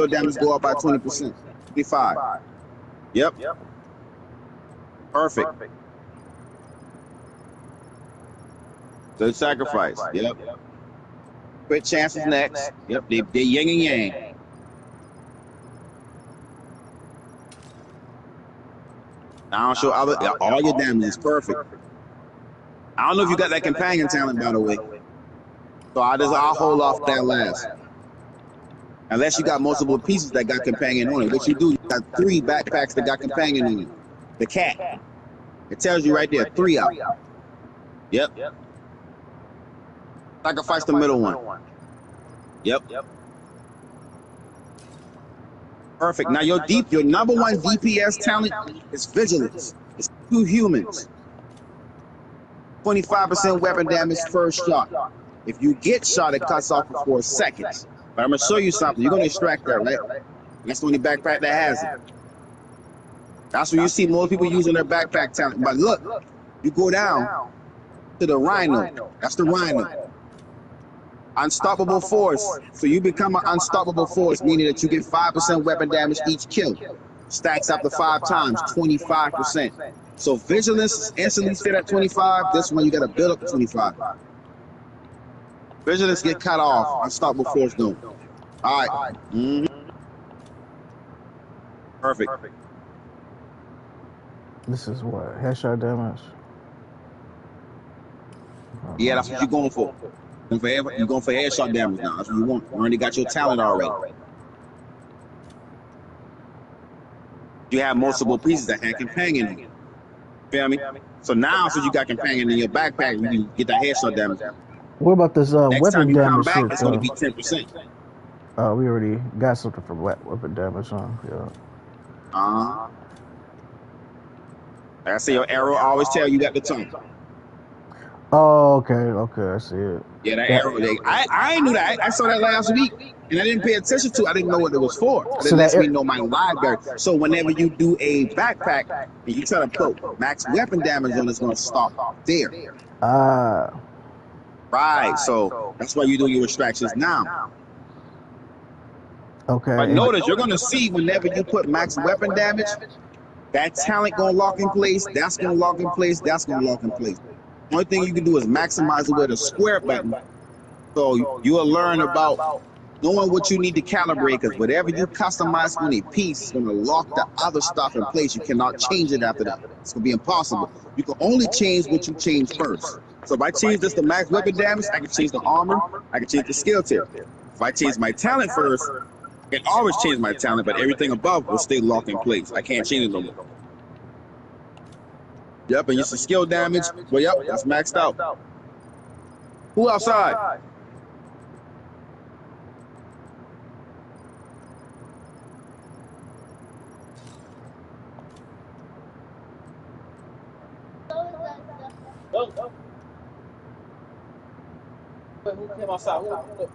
damage go up by 20%. 25. Yep. Perfect. Good sacrifice. Yep. Crit chances next. Yep. They yin and yang. Now I'll show all your damage is perfect. I don't know if you got that companion talent, by the way. So I'll hold off that last. Unless you got multiple pieces that got companion on it. What you do, you got 3 backpacks that got companion on it. The cat. It tells you right there, 3 out. Yep. Sacrifice the middle one. Yep. Perfect. Now your number one DPS talent is vigilance. It's 2 humans. 25% weapon damage first shot. If you get shot, it cuts off for 4 seconds. But I'm gonna show you something. You're gonna extract that, right? That's the only backpack that has it. That's what you see most people using their backpack talent. But look, you go down to the Rhino. That's the Rhino. Unstoppable force. So you become an unstoppable force, meaning that you get 5% weapon damage each kill. Stacks up to 5 times, 25%. So vigilance is instantly fit at 25. This one you gotta build up to 25. Vigilance get cut off. Unstoppable force don't. All right. Perfect. This is what? Headshot damage? Yeah, that's what you're going for. You're going for headshot damage now. That's what you want. You already got your talent already. You have multiple pieces that have companion in it. Feel me? So now, since you got companion in your backpack, you can get that headshot damage. What about this Next weapon time you come damage back, shit? it's going to be 10%. We already got something for weapon damage, huh? Yeah. Like I say, your arrow always tell you got the tongue. Oh, okay, I see it. Yeah, that arrow. I knew that. I saw that last week, and I didn't pay attention to it. I didn't know what it was for. It So lets me know my library. So whenever you do a backpack, and you try to put max weapon damage on, it's going to stop there. Right. So that's why you do your extractions now. Okay. But notice, you're going to see whenever you put max weapon damage, that talent going to lock in place, that's going to lock in place, that's going to lock in place. The only thing you can do is maximize it with a square button. So you'll learn about knowing what you need to calibrate, because whatever you customize on a piece is going to lock the other stuff in place. You cannot change it after that. It's going to be impossible. You can only change what you change first. So if I change this to max weapon damage, I can change the armor, I can change the skill tip. If I change my talent first, I can always change my talent, but everything above will stay locked in place. I can't change it no more. Yep, and you see skill damage. Well, yep, that's maxed out. Who outside? Who came outside? Who?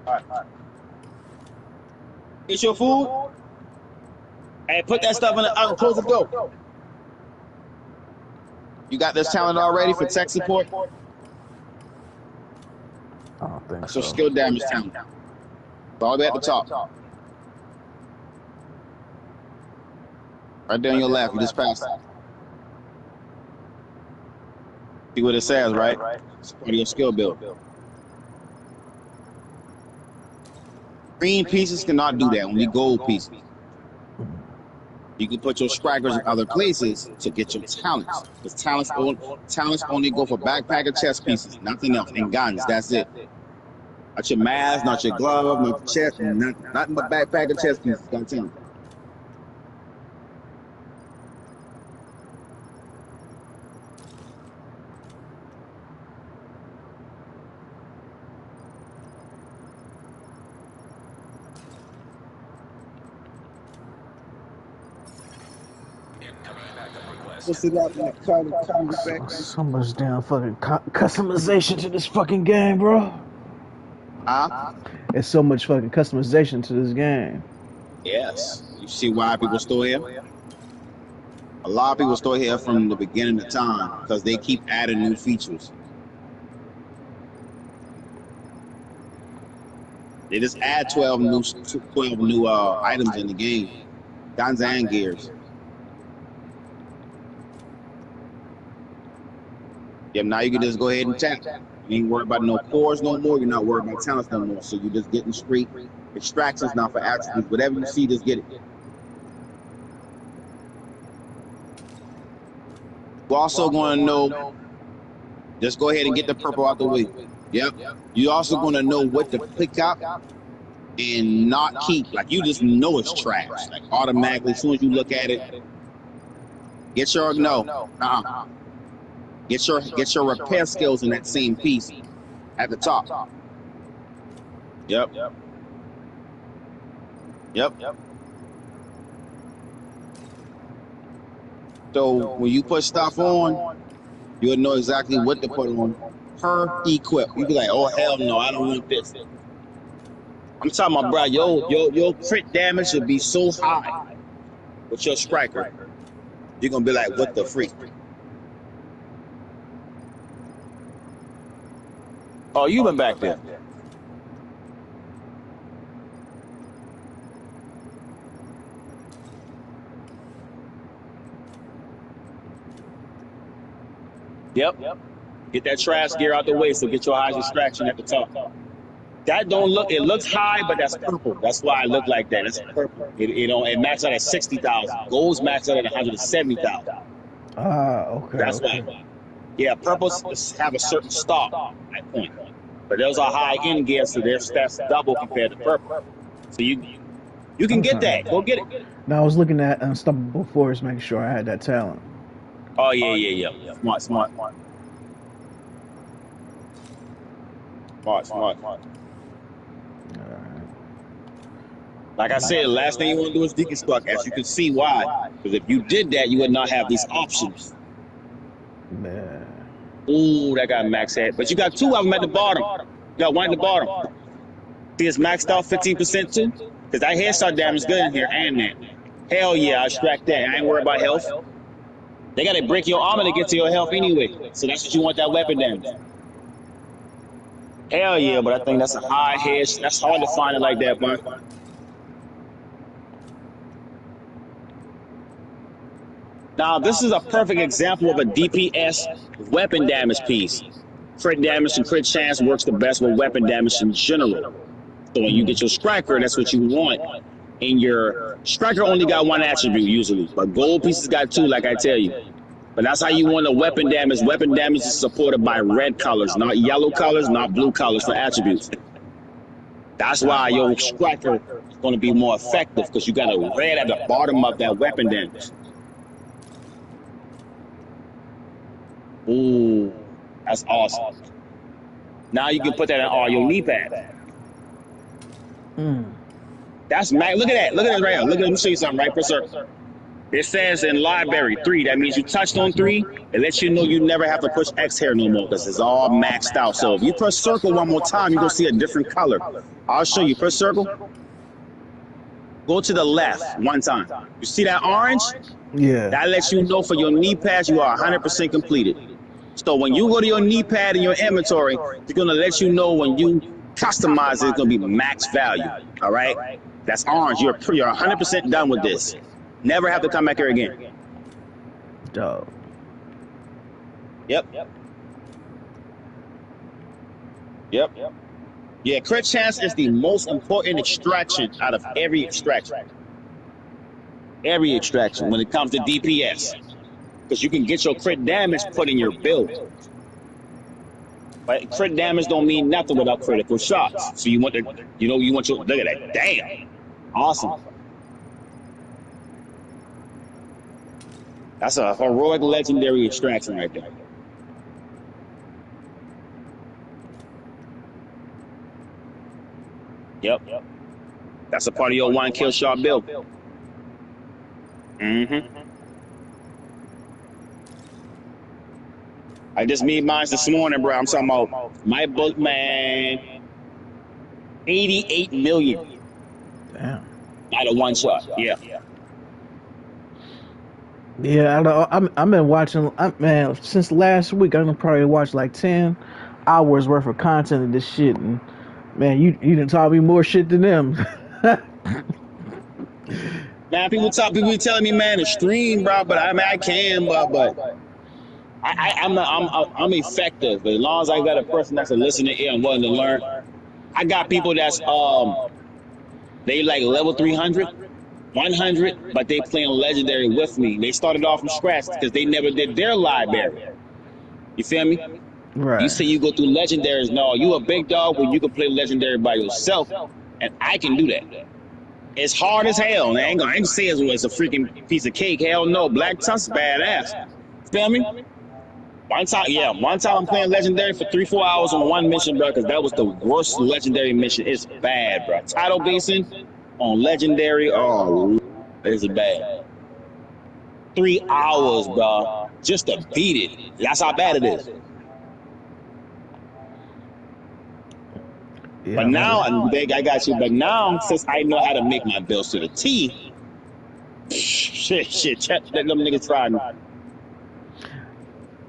All right. Eat your food. Hey, put that stuff in the oven. Close the door. You got this talent already for tech support? I don't think That's so. your skill damage talent. All the way at the top. Right there on your left. You just passed it. See what it says, right? It's part of your skill build. Green pieces cannot do that, only gold pieces. You can put your scraggers in other places to get your talents. Because talents only go for backpack and chest pieces, nothing else. And guns, that's it. Not your mask, not your glove, not your chest, nothing but backpack and chest pieces. Got talent. So much damn fucking customization to this fucking game, bro. There's so much fucking customization to this game. Yes. You see why people still here? A lot of people still here from the beginning of time because they keep adding new features. They just add 12 new items in the game. Guns and gears. Yep, now you can just go ahead and tap. You ain't worried about no cores no more. You're not worried about talents no more. So you're just getting straight extractions now for attributes. Whatever you see, just get it. We're also going to know, just go ahead and get the purple out the way. Yep. You're also going to know what to pick up and not keep. Like, you just know it's trash. Like, automatically, as soon as you look at it, get your, no. Get your repair skills in that same piece at the top. Yep. So when you put stuff on, you'll know exactly what to put on per equip. You be like, oh hell no, I don't want this. I'm talking about, bro, your crit damage should be so high with your striker. You're gonna be like, what the freak? Oh, you been back there. Yep. Get that trash gear out the way, so get your high distraction at the top. That don't look, it looks high, but that's purple. That's why it look like that. It's purple. It maxes out at 60,000. Gold's maxed out at 170,000. Okay. That's why. Yeah, purples have a certain stop at point. But those are high end gear, so their stats double compared to purple. So you can get that. Go get it. Now I was looking at Unstoppable Force, making sure I had that talent. Oh yeah. Smart. Like I said, the last thing you want to do is deconstruct. As you can see why. Because if you did that, you would not have these options. Man. Ooh, that got max head. But you got two of them at the bottom. You got one at the bottom. See, it's maxed out 15% too? Because that headshot damage is good in here and that. Hell yeah, I extract that. I ain't worried about health. They got to break your armor to get to your health anyway. So that's what you want, that weapon damage. Hell yeah, but I think that's a high head. That's hard to find it like that, bro. Now, this is a perfect example of a DPS weapon damage piece. Crit damage and crit chance works the best with weapon damage in general. So when you get your striker, that's what you want. And your striker only got one attribute usually, but gold pieces got two, like I tell you. But that's how you want the weapon damage. Weapon damage is supported by red colors, not yellow colors, not blue colors for attributes. That's why your striker is going to be more effective, because you got a red at the bottom of that weapon damage. Ooh, that's awesome. Now you can put that on your knee pad. That's max. Look at that. Look at that right here. Look at, let me show you something right per circle. It says in library 3. That means you touched on 3. It lets you know you never have to push X here no more, because it's all maxed out. So if you press circle one more time, you're going to see a different color. I'll show you. Press circle. Go to the left one time. You see that orange? Yeah. That lets you know for your knee pads you are 100% completed. So when you go to your knee pad in your inventory, it's going to let you know when you customize it, it's going to be max value. All right? That's orange. You're 100% done with this. Never have to come back here again. Dope. Yep. Yeah, crit chance is the most important extraction out of every extraction. Every extraction when it comes to DPS. Because you can get your crit damage put in your build. But crit damage don't mean nothing without critical shots. So you want you want your, look at that. Damn. Awesome. That's a heroic legendary extraction right there. Yep. That's a part of your one kill shot build. I just made mine this morning, bro. I'm talking about my book, man. 88 million. Damn. Out of one shot. Yeah. Yeah, I know. I've been watching, man, since last week. I've probably watched like 10 hours worth of content of this shit. And man, you done taught me more shit than them. Man, people be telling me, man, to stream, bro. But I mean, I can, but I'm effective. As long as I got a person that's a listening ear and willing to learn. I got people that's they like level 300. 100, but they playing legendary with me. They started off from scratch because they never did their library. You feel me? Right. You say you go through legendaries. No, you a big dog when you can play legendary by yourself, and I can do that. It's hard as hell. And I ain't gonna say it's a freaking piece of cake. Hell no. Black Tusk's badass. Feel me? One time I'm playing legendary for 3-4 hours on one mission, bro, because that was the worst legendary mission. It's bad, bro. Tidal Basin on legendary, oh, it's bad. 3 hours, bro, just to beat it. That's how bad it is. Yeah, But now, Big, I got you. But now, since I know how to make my bills to the T, shit, let them niggas try me.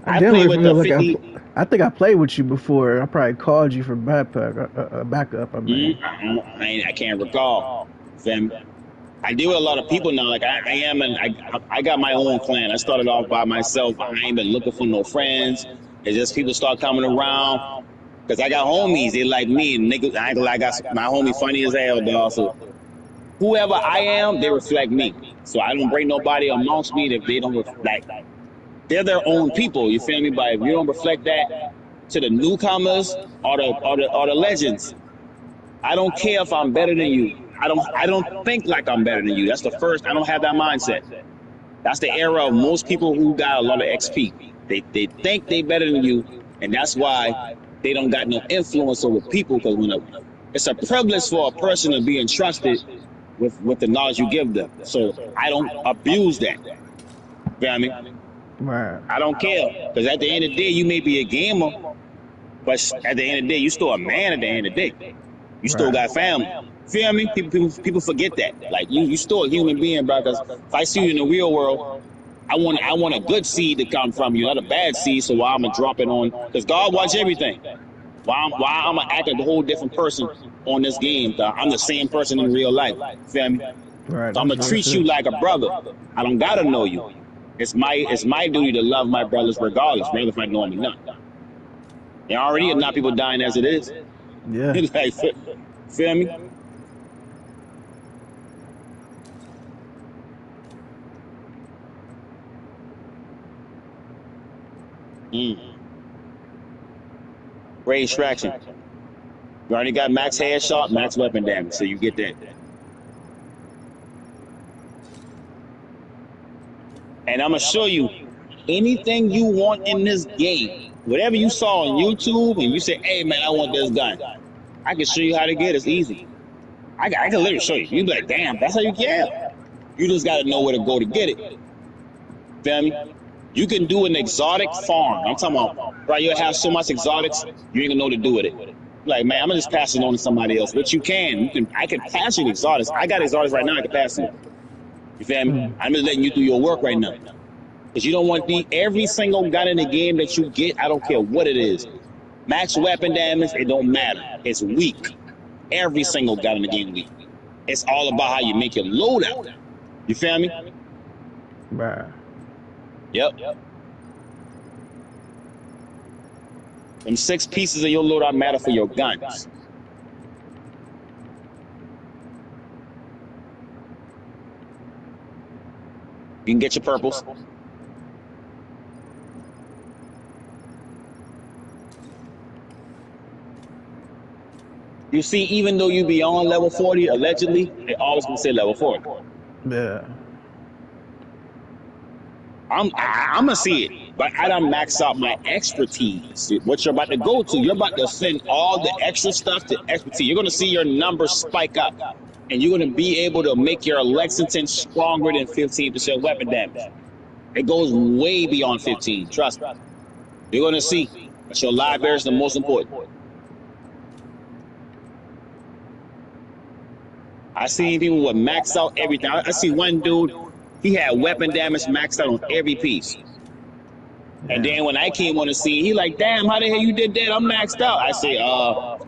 I play with the 50. I think I played with you before. I probably called you for backup. I mean. I can't recall. Fam. I deal with a lot of people now. Like I got my own clan. I started off by myself. I ain't been looking for no friends. It's just people start coming around because I got homies. They like me, and niggas. I got my homie funny as hell, dog. So whoever I am, they reflect me. So I don't bring nobody amongst me if they don't reflect. They're their own people, you feel me? But if you don't reflect that to the newcomers or the legends, I don't care if I'm better than you. I don't think like I'm better than you. That's the first. I don't have that mindset. That's the era of most people who got a lot of XP. They think they better than you, and that's why they don't got no influence over people. Because it's a privilege for a person to be entrusted with the knowledge you give them. So I don't abuse that. You feel me? Right. I don't care, because at the end of the day, you may be a gamer, but at the end of the day, you still a man. At the end of the day, you still got family. Feel me? People forget that. Like you still a human being, bro. Because if I see you in the real world, I want a good seed to come from you, not a bad seed. So why I'm gonna drop it on? Because God watch everything. Why I'm gonna act like a whole different person on this game? I'm the same person in real life. Feel me? Right. So I'm gonna treat you like a brother. I don't gotta know you. It's my duty to love my brothers regardless, whether if I know them or not. There already enough people dying as it is. Yeah. Like, feel me? Range traction. You already got max headshot, max weapon damage, so you get that. And I'm going to show you anything you want in this game. Whatever you saw on YouTube and you say, hey, man, I want this gun. I can show you how to get it. It's easy. I can literally show you. You'll be like, damn, that's how you get it. You just got to know where to go to get it. Feel me? You can do an exotic farm. I'm talking about, bro, you'll have so much exotics, you ain't going to know what to do with it. Like, man, I'm going to just pass it on to somebody else. But you can. I can pass you exotics. I got exotics right now I can pass you. You feel me? I'm just letting you do your work right now. Because you don't want every single gun in the game that you get, I don't care what it is. Max weapon damage, it don't matter. It's weak. Every single gun in the game is weak. It's all about how you make your loadout. You feel me? Right. Yep. Them 6 pieces of your loadout matter for your guns. You can get your purples. You see, even though you be on level 40, allegedly, they always gonna say level 40. Yeah. I'm gonna see it, but I done maxed out my expertise. What you're about to go to, you're about to send all the extra stuff to expertise. You're gonna see your numbers spike up, and you're gonna be able to make your Lexington stronger than 15% weapon damage. It goes way beyond 15. Trust me. You're gonna see. But your library is the most important. I seen people with max out everything. I see one dude. He had weapon damage maxed out on every piece. And then when I came on the scene, he like, damn, how the hell you did that? I'm maxed out. I say, I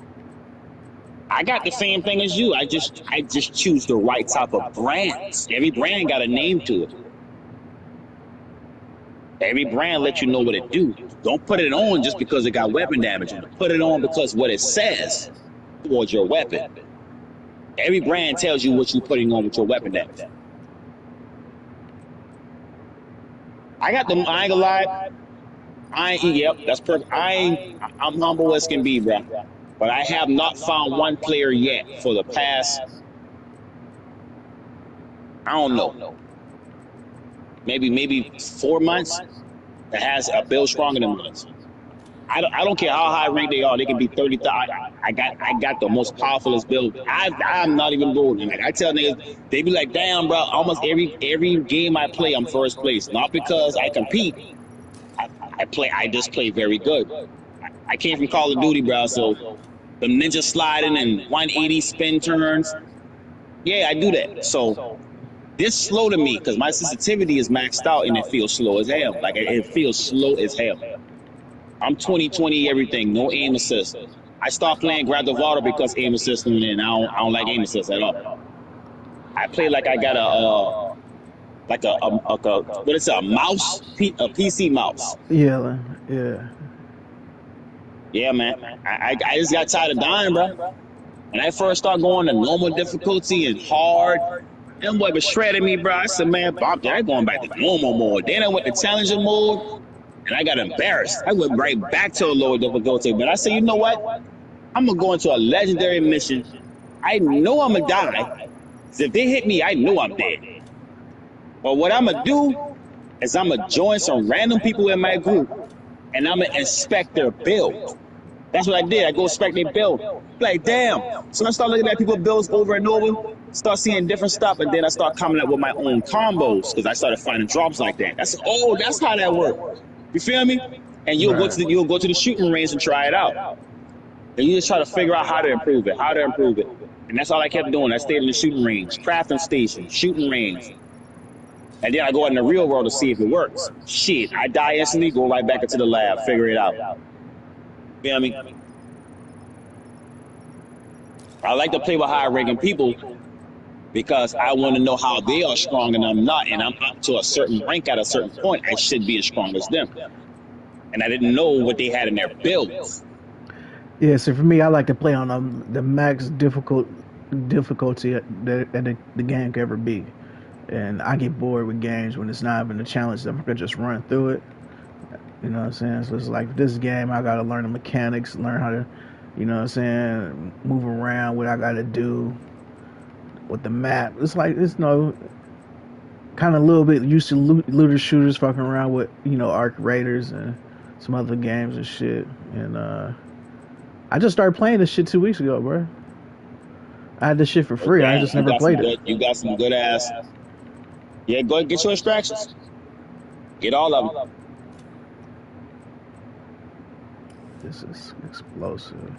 got the same thing as you. I just choose the right type of brands. Every brand got a name to it. Every brand lets you know what it do. Don't put it on just because it got weapon damage on it. Put it on because what it says towards your weapon. Every brand tells you what you're putting on with your weapon damage. I got them. I ain't gonna lie. Yep, that's perfect. I'm humble as can be, bro. But I have not found one player yet for the past, I don't know, maybe 4 months that has a build stronger than mine. I don't care how high ranked they are. They can be 30. I got the most powerfulest build. I'm not even golden. Like I tell niggas, they be like, damn, bro. Almost every game I play, I'm first place. Not because I compete. I just play very good. I came from Call of Duty, bro. So the ninja sliding and 180 spin turns. Yeah, I do that. So this slow to me because my sensitivity is maxed out and it feels slow as hell. Like it feels slow as hell. I'm 20/20 everything, no aim assist. I stopped playing Grand Theft Auto because aim assist and I don't like aim assist at all. I play like I got a what is it, a mouse, a PC mouse. Yeah. Yeah, man. I just got tired of dying, bro. When I first started going to normal difficulty and hard, them boy was shredding me, bro. I said, man, I'm going back to normal mode. Then I went to challenger mode, and I got embarrassed. I went right back to a lower difficulty. But I said, you know what? I'm going to go into a legendary mission. I know I'm going to die. So if they hit me, I know I'm dead. But what I'm going to do is I'm going to join some random people in my group, and I'm going to inspect their build. That's what I did. I go inspect their build. Like, damn. So I start looking at people's builds over and over, start seeing different stuff, and then I start coming up with my own combos because I started finding drops like that. That's how that works. You feel me? And you'll go to the shooting range and try it out. And you just try to figure out how to improve it. And that's all I kept doing. I stayed in the shooting range, crafting station, shooting range. And then I go out in the real world to see if it works. Shit, I die instantly, go right back into the lab, figure it out. Feel me? I like to play with high ranking people because I want to know how they are strong and I'm not. And I'm up to a certain rank at a certain point. I should be as strong as them. And I didn't know what they had in their builds. Yeah, so for me, I like to play on the max difficulty that the game could ever be. And I get bored with games when it's not even a challenge. I'm gonna just run through it. You know what I'm saying? So it's like this game, I gotta learn the mechanics, learn how to, you know what I'm saying, move around, what I gotta do with the map. It's like it's kind of a little bit used to looter shooters, fucking around with Arc Raiders and some other games and shit. And I just started playing this shit 2 weeks ago, bro. I had this shit for free. I just never played it. You got some good ass. Yeah, go ahead, get your extractions. Get all of them. This is explosive.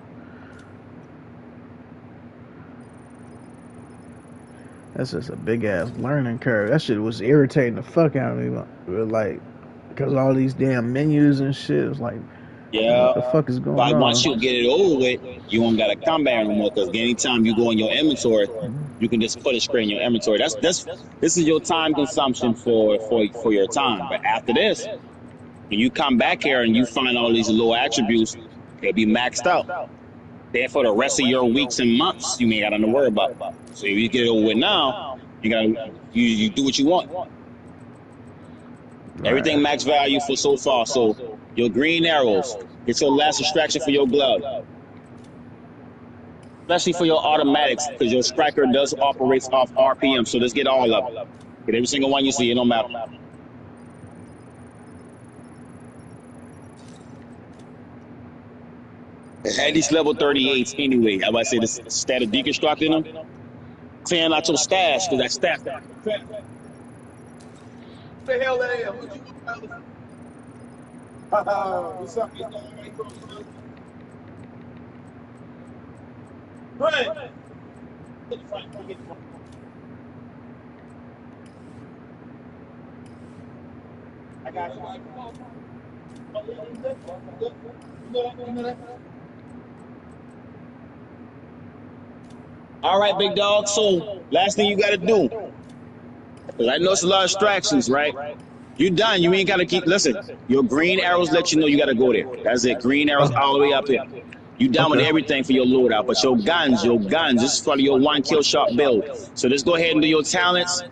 That's just a big ass learning curve. That shit was irritating the fuck out of me. Like, because all these damn menus and shit. It was like, yeah, what the fuck is going on? But once you get it over with, you don't gotta come back anymore. Because anytime you go in your inventory, you can just put it straight in your inventory. This is your time consumption for your time. But after this, when you come back here and you find all these low attributes, they'll be maxed out. Then for the rest of your weeks and months, you ain't got nothing to worry about. So if you get it over with now, you do what you want. Right. Everything max value for so far. So your green arrows, get your last extraction for your glove. Especially for your automatics, because your striker does operate off RPM. So let's get all of them. Get every single one you see, it don't matter. Had these level 38s anyway. I might say the stat of deconstructing them. Clearing out your stash, because that stash. What the hell that is? What you what's up? Right. I got you. All right, big dog. So, last thing you got to do, because I know it's a lot of distractions, right? You done. You ain't got to keep. Listen, your green arrows let you know you got to go there. That's it. Green arrows all the way up here. You done with everything for your loadout, but your guns, this is for your one kill shot build. So just go ahead and do your talents,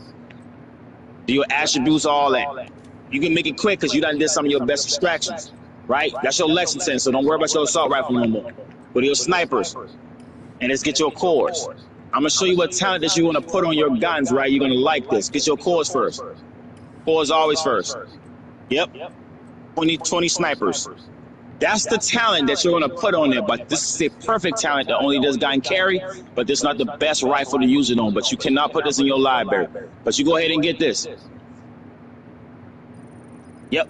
do your attributes, all that. You can make it quick because you done did some of your best extractions, right? That's your Lexington, so don't worry about your assault rifle no more. Go to your snipers, and let's get your cores. I'm gonna show you what talent that you want to put on your guns, right? You're gonna like this. Get your cores first. Cores always first. Yep. 20 snipers. That's the talent that you're gonna put on there. But this is a perfect talent that only this guy can carry. But this is not the best rifle to use it on. But you cannot put this in your library. But you go ahead and get this. Yep.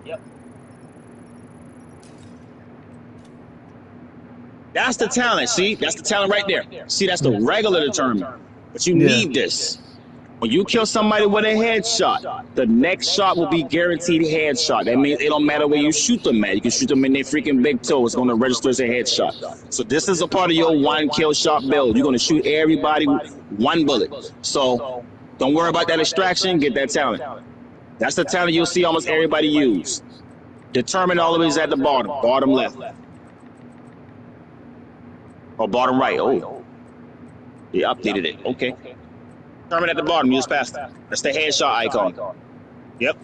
That's the talent. See, that's the talent right there. See, that's the regular determinant. But you need this. When you kill somebody with a headshot, the next shot will be guaranteed headshot. That means it don't matter where you shoot them at. You can shoot them in their freaking big toe. It's going to register as a headshot. So this is a part of your one kill shot build. You're going to shoot everybody with one bullet. So don't worry about that extraction. Get that talent. That's the talent you'll see almost everybody use. Determine always at the bottom left. Or bottom right. Oh, they updated it. Okay. Determine at the bottom. You just passed that. That's the headshot icon. Yep.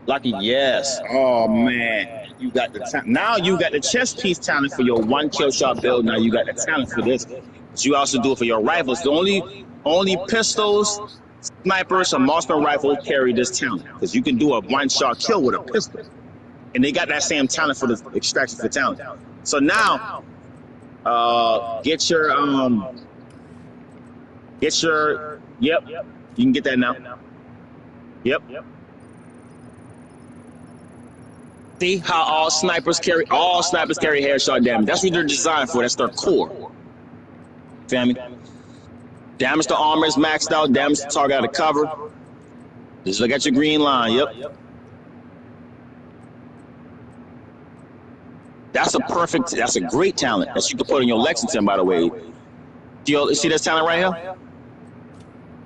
Lucky, yes. Oh man, you got the talent. Now you got the chest piece talent for your one kill shot build. Now you got the talent for this. But you also do it for your rifles. The only pistols, snipers, and marksman rifles carry this talent because you can do a one shot kill with a pistol, and they got that same talent for the extraction for talent. So now, get your yep, you can get that now. Yep. See how all snipers carry headshot damage. That's what they're designed for. That's their core. Feel me? Damage to armor is maxed out. Damage to target out of cover. Just look at your green line. Yep. That's a great talent that you can put in your Lexington, by the way. Do you see this talent right here?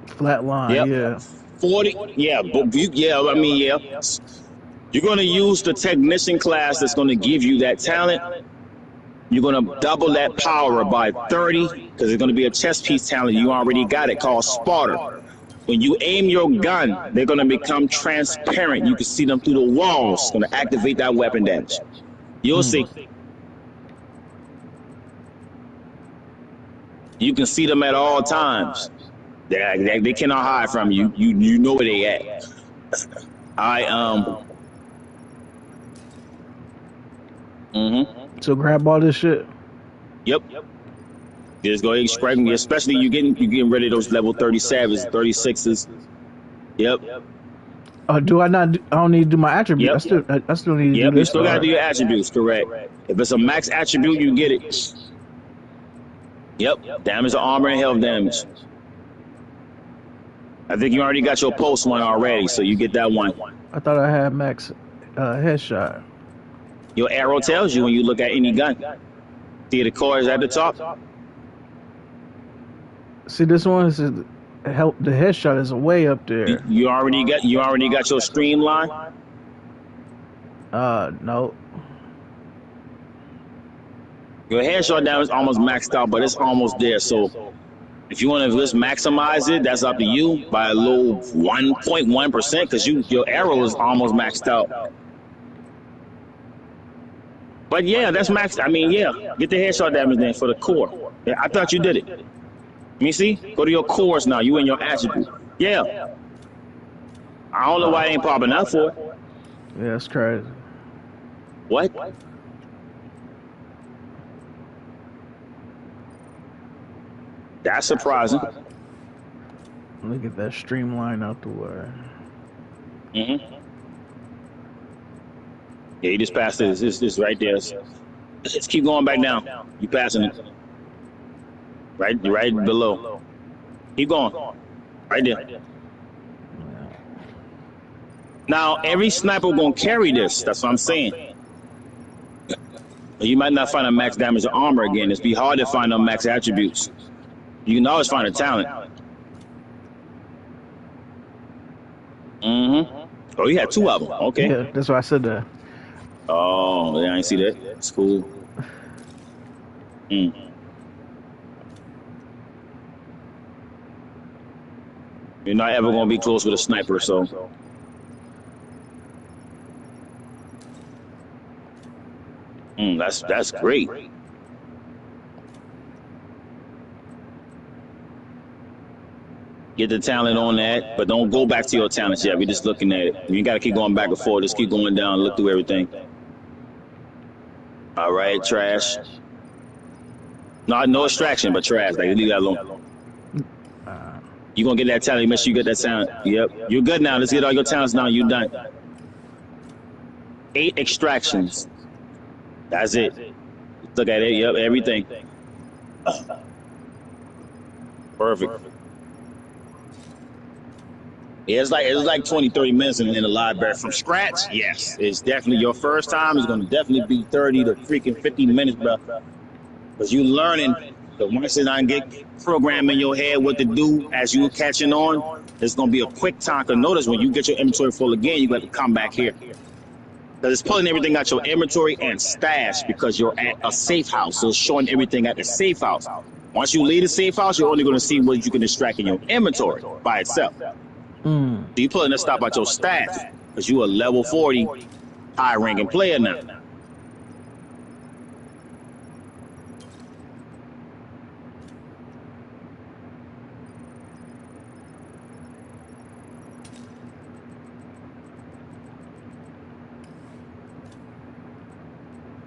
Flat line, yeah. 40, yeah. You're going to use the technician class that's going to give you that talent. You're going to double that power by 30 because it's going to be a chest piece talent. You already got it called Sparta. When you aim your gun, they're going to become transparent. You can see them through the walls. It's going to activate that weapon damage. You'll see. You can see them at all times. They cannot hide from you. You know where they at. So grab all this shit. Yep. Just go ahead and strike them. Especially you getting rid of those level 37s, 36s. Yep. Do I not? I don't need to do my attributes. Yep. I still need to do you this. still got to do your attributes, correct. If it's a max attribute, you get it. Yep. Damage to armor and health damage. I think you already got your post one already, so you get that one. I thought I had max headshot. Your arrow tells you when you look at any gun. See the core is at the top? See, this one is the headshot is way up there. You already got your streamline? No. Your headshot damage is almost maxed out, but it's almost there. So if you want to just maximize it, that's up to you by a little 1.1% because your arrow is almost maxed out. But yeah, that's maxed. I mean, yeah, get the headshot damage then for the core. Yeah, I thought you did it. Let me see. Go to your cores now. You in your attribute. Yeah. I don't know why it ain't popping up for it. Yeah, that's crazy. What? That's surprising. Look at that streamline out the way. Yeah, you just passed it. It's right there. Let's keep going back down. You passing it. Right below. Keep going. Right there. Now, every sniper gonna carry this. That's what I'm saying. You might not find a max damage armor again. It's be hard to find them max attributes. You can always find a talent. Oh, you had two of them. Okay. Yeah, that's why I said that. Oh, yeah, I ain't see that. It's cool. You're not ever gonna be close with a sniper, so That's great. Get the talent on that, but don't go back to your talents yet. We're just looking at it. You gotta keep going back and forth. Just keep going down, look through everything. All right, trash. No extraction, but trash. Like, leave that alone. You gonna get that talent. Make sure you get that talent. Yep, you're good now. Let's get all your talents now. You're done. 8 extractions. That's it. Look at it. Yep, everything. Perfect. Yeah, it's like 20, 30 minutes in the library from scratch. Yes, it's definitely your first time. It's going to definitely be 30 to freaking 50 minutes, bro. Because you learning the once it I get program in your head what to do as you catching on, it's going to be a quick time. Because notice when you get your inventory full again, you got to come back here. Because it's pulling everything out your inventory and stash because you're at a safe house. So it's showing everything at the safe house. Once you leave the safe house, you're only going to see what you can extract in your inventory by itself. So you pulling this stuff out your stash because you a level 40 high ranking player now.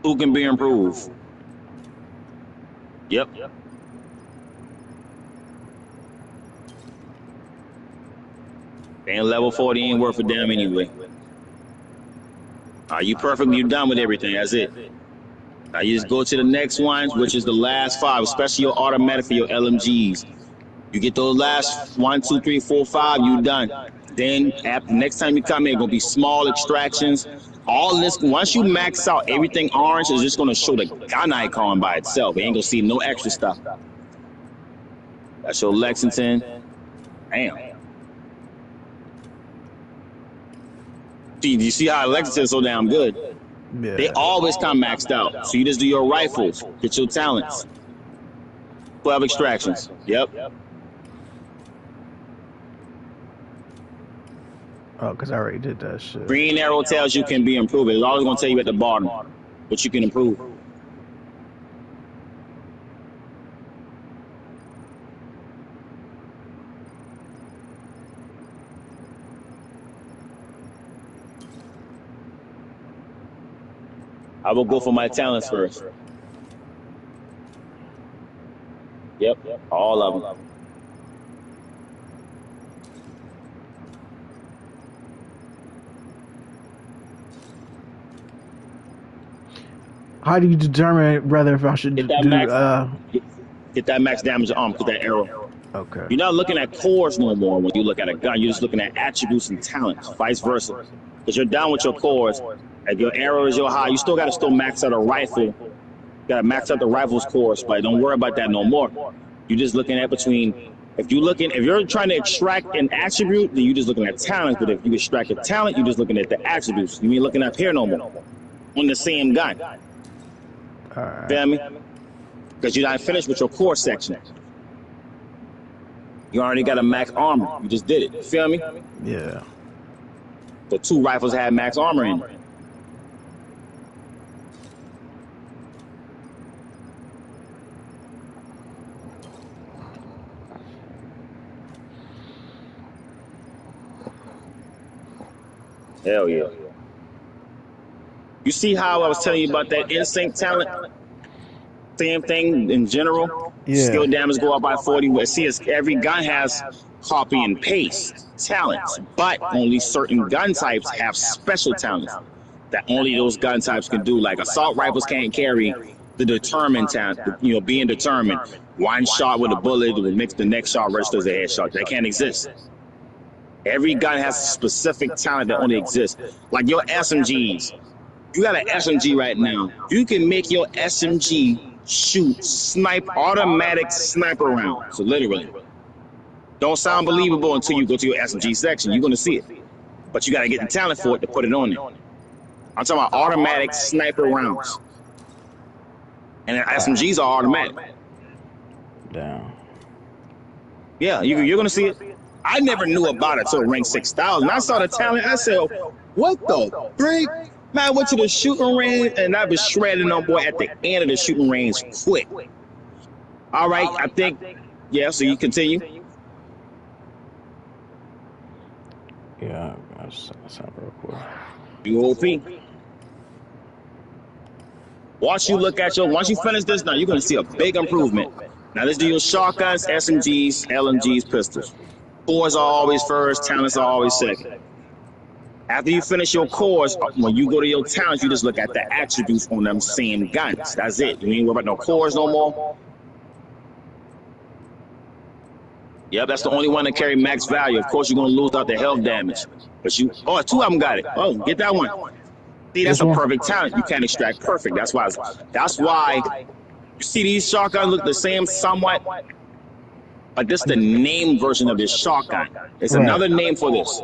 Who can be improved? Yep. And level 40 ain't worth a damn anyway. You perfect? You done with everything. That's it. Now you just go to the next ones, which is the last 5, especially your automatic for your LMGs. You get those last 1, 2, 3, 4, 5, you done. Then next time you come in, it's gonna be small extractions. All this, once you max out everything orange, is just gonna show the gun icon by itself. You ain't gonna see no extra stuff. That's your Lexington. Damn. You see how Lexington's so damn good? Yeah. They always come maxed out. So you just do your rifles, get your talents. 12 extractions. Yep. Oh, because I already did that shit. Green arrow tells you can be improved. It's always going to tell you at the bottom what you can improve. I will go for my talents first. Yep, all of them. How do you determine whether if I should get that max damage arm with that arrow? Okay. You're not looking at cores no more when you look at a gun. You're just looking at attributes and talents, vice versa. Because you're down with your cores. If your arrow is your high, you still got to max out a rifle. You got to max out the rifle's cores, but don't worry about that no more. You're just looking at between. If you're trying to extract an attribute, then you're just looking at talents. But if you extract a talent, you're just looking at the attributes. You ain't looking up here no more on the same gun. All right. Feel me? Because you're not finished with your core section. You already got a max armor. You just did it. Feel me? Yeah. The 2 rifles had max armor in them. Hell yeah. You see how I was telling you about that instinct talent? Same thing in general. Yeah. Skill damage go up by 40. See, every gun has copy and paste talents, but only certain gun types have special talents that only those gun types can do. Like assault rifles can't carry the determined talent, being determined. One shot with a bullet will make the next shot register as a headshot. They can't exist. Every gun has a specific talent that only exists. Like your SMGs. You got an SMG right now. You can make your SMG shoot automatic sniper rounds. So literally. Don't sound believable until you go to your SMG section. You're going to see it. But you got to get the talent for it to put it on there. I'm talking about automatic sniper rounds. And SMGs are automatic. Damn. Yeah, you're going to see it. I never knew about it till rank 6,000. I saw the talent. I said, what the freak? Man, I went to the shooting range and I was shredding on boy at the end of the shooting range quick. All right, I think, yeah, so you continue. Yeah, that's real quick. UOP. Once you finish this now, you're going to see a big improvement. Now let's do your shotguns, SMGs, LMGs, pistols. Cores are always first, talents are always second. After you finish your cores, when you go to your talents, you just look at the attributes on them same guns. That's it. You ain't worry about no cores no more. Yep, that's the only one that carry max value. Of course, you're going to lose out the health damage. But two of them got it. Oh, get that one. See, that's a perfect talent. You can't extract perfect. That's why you see these shotguns look the same somewhat, but this is the name version of this shotgun. It's another name for this.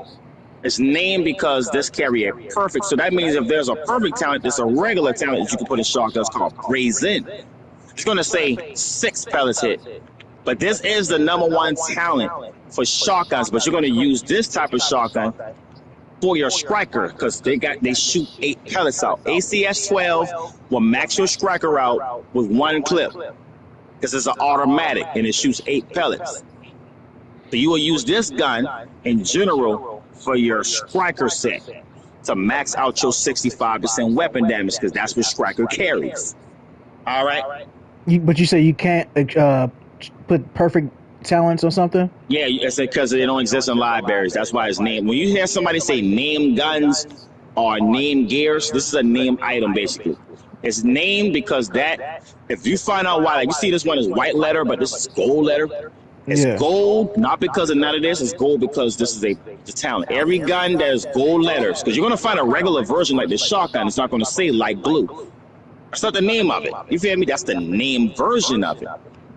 It's named because this carry a perfect. So that means if there's a perfect talent, there's a regular talent that you can put in shotguns called Brazen. It's going to say 6 pellets hit. But this is the #1 talent for shotguns. But you're going to use this type of shotgun for your striker because they shoot 8 pellets out. ACS-12 will max your striker out with 1 clip because it's an automatic and it shoots 8 pellets. So you will use this gun in general for your striker set to max out your 65% weapon damage because that's what striker carries. All right. But you say you can't put perfect talents or something? Yeah, it's because they don't exist in libraries. That's why it's named. When you hear somebody say name guns or name gears, this is a name item basically. It's named because that, if you find out why, like you see this one is white letter, but this is gold letter. It's gold, not because of none of this. It's gold because this is the talent. Every gun that is gold letters, because you're going to find a regular version like this shotgun. It's not going to say light blue. That's not the name of it. You feel me? That's the name version of it.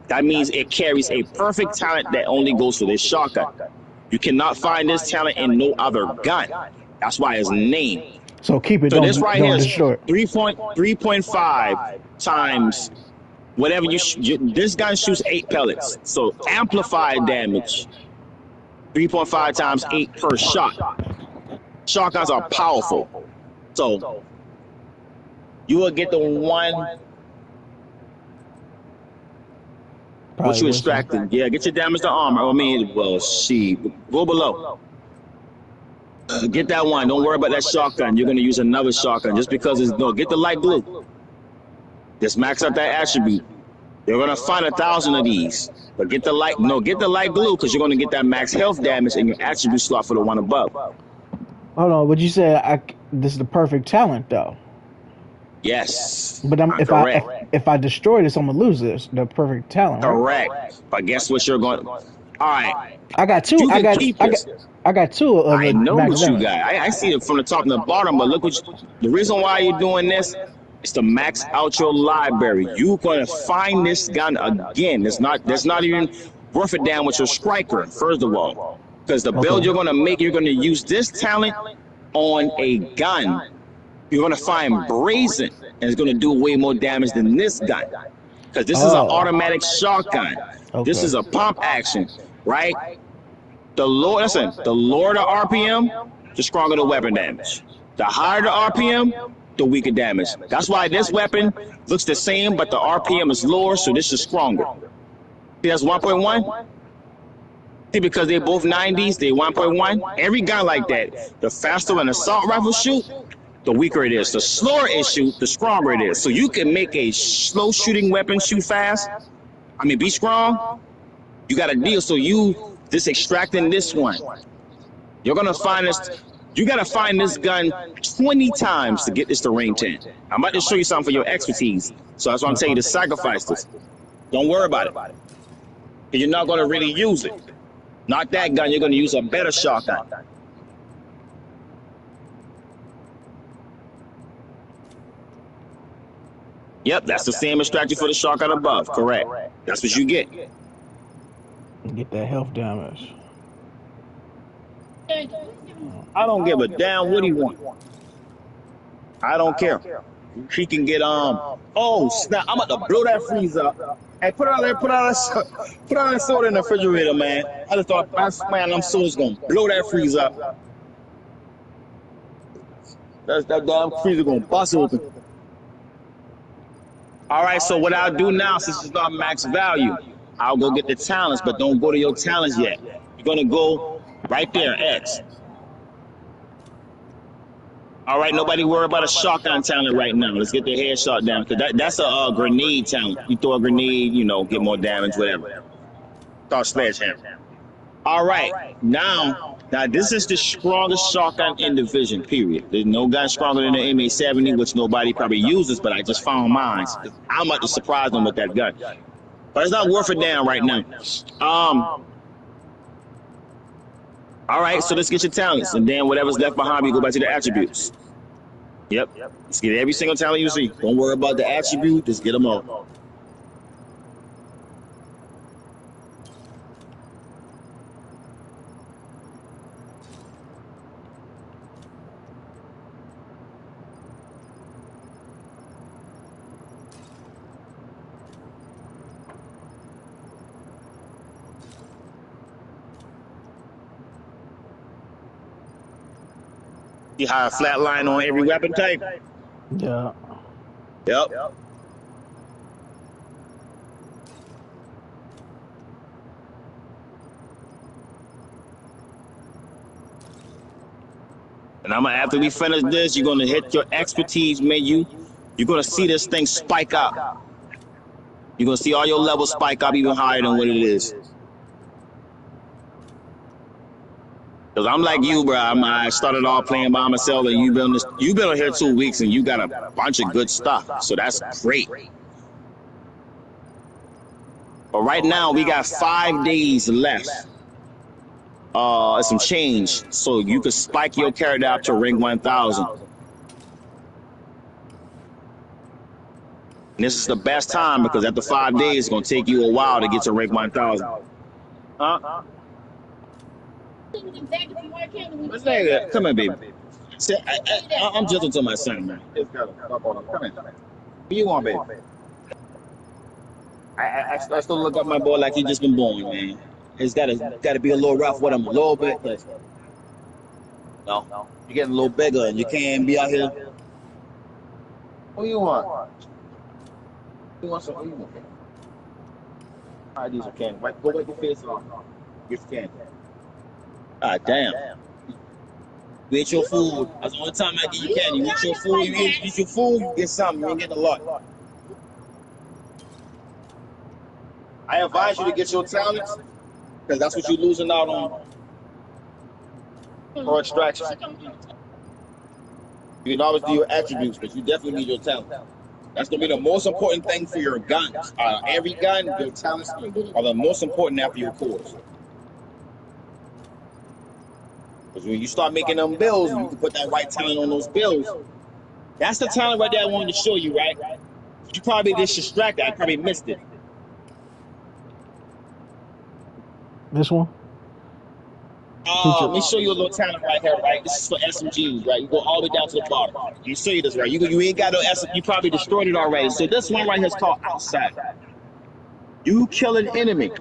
That means it carries a perfect talent that only goes for this shotgun. You cannot find this talent in no other gun. That's why it's named. So keep it. So this right here is 3.5 times whatever this gun shoots 8 pellets. So amplified damage, 3.5 times 8 per shot. Shotguns are powerful. So you will get the one. What you extracting? Yeah, get your damage to armor. I mean, well, go below. Get that one. Don't worry about that shotgun. You're going to use another shotgun just because it's get the light blue. Just max out that attribute. You're going to find 1,000 of these. But get the light blue because you're going to get that max health damage in your attribute slot for the one above. Hold on, but you said this is the perfect talent though. Yes. But if I destroy this, I'm gonna lose the perfect talent. Correct. Right? But guess what you're going? All right. I got 2. I got 2 of it. I know what you got. I see it from the top to the bottom. But look the reason why you're doing this is to max out your library. You're gonna find this gun again. That's not even worth it down with your striker. First of all, because the build you're gonna make, you're gonna use this talent on a gun. You're going to find Brazen, and it's going to do way more damage than this gun. Because this is an automatic shotgun. Okay. This is a pump action, right? The lower the RPM, the stronger the weapon damage. The higher the RPM, the weaker damage. That's why this weapon looks the same, but the RPM is lower, so this is stronger. See, that's 1.1? See, because they're both 90s, they 1.1. Every gun like that, the faster an assault rifle shoot, the weaker it is. The slower it shoots, the stronger it is. So you can make a slow shooting weapon shoot fast. Be strong. You got a deal. So you just extracting this one. You're gonna find this. You gotta find this gun 20 times to get this to range 10. I'm about to show you something for your expertise. So that's why I'm telling you to sacrifice this. Don't worry about it. You're not gonna really use it. Not that gun. You're gonna use a better shotgun. Yep, that's the same extractor for the shotgun above. Correct. That's what you get. Get that health damage. I don't give a damn what he wants. I don't care. He can get oh snap! I'm about to blow that freezer up. Hey, put out that soda in the refrigerator, man. I just thought, man, I'm so just gonna blow that freezer up. That damn freezer gonna bust open. All right, so what I'll do now, since it's not max value, I'll go get the talents, but don't go to your talents yet. You're gonna go right there, X. All right, nobody worry about a shotgun talent right now. Let's get the headshot down, because that's a grenade talent. You throw a grenade, you know, get more damage, whatever. Start sledgehammer. All right, now this is the strongest shotgun in division, period. There's no gun stronger than the M870, which nobody probably uses, but I just found mine. I'm about to surprise them with that gun. But it's not worth it down right now. All right, so let's get your talents, and then whatever's left behind, we go back to the attributes. Yep, let's get every single talent you see. Don't worry about the attribute, just get them all. See how I flatline on every weapon type? Yeah. Yep. And after we finish this, you're gonna hit your expertise menu. You're gonna see this thing spike up. You're gonna see all your levels spike up even higher than what it is. Cause I'm like you, bro. I started off playing by myself, and you've been on here 2 weeks, and you got a bunch of good stuff. So that's great. But right now, we got 5 days left. Some change, so you could spike your character up to rank 1000. And this is the best time because after 5 days, it's gonna take you a while to get to rank 1000. Huh? What's that? Come on, baby. See, I'm gentle to my son, man. Come in. What you want, baby? I still look at my boy like he just been born, man. It's gotta be a little rough with him a little bit. No, you're getting a little bigger and you can't be out here. What do you want? You want some? What do you want? All right, these are candy. Go wipe your face off. Get the candy. Ah, damn. You eat your food. That's the only time I give you candy. You eat your food, you eat your food, you get something. You ain't getting a lot. I advise you to get your talents, because that's what you're losing out on for extraction. You can always do your attributes, but you definitely need your talent. That's going to be the most important thing for your guns. Every gun, your talents are the most important after your cores. Because when you start making them bills, you can put that right talent on those bills. That's the talent right there I wanted to show you, right? You probably just distracted. I probably missed it. This one? Let me show you a little talent right here, right? This is for SMGs, right? You go all the way down to the bottom. You show you this, right? You ain't got no SMG. You probably destroyed it already. So this one right here is called Outside. You kill an enemy.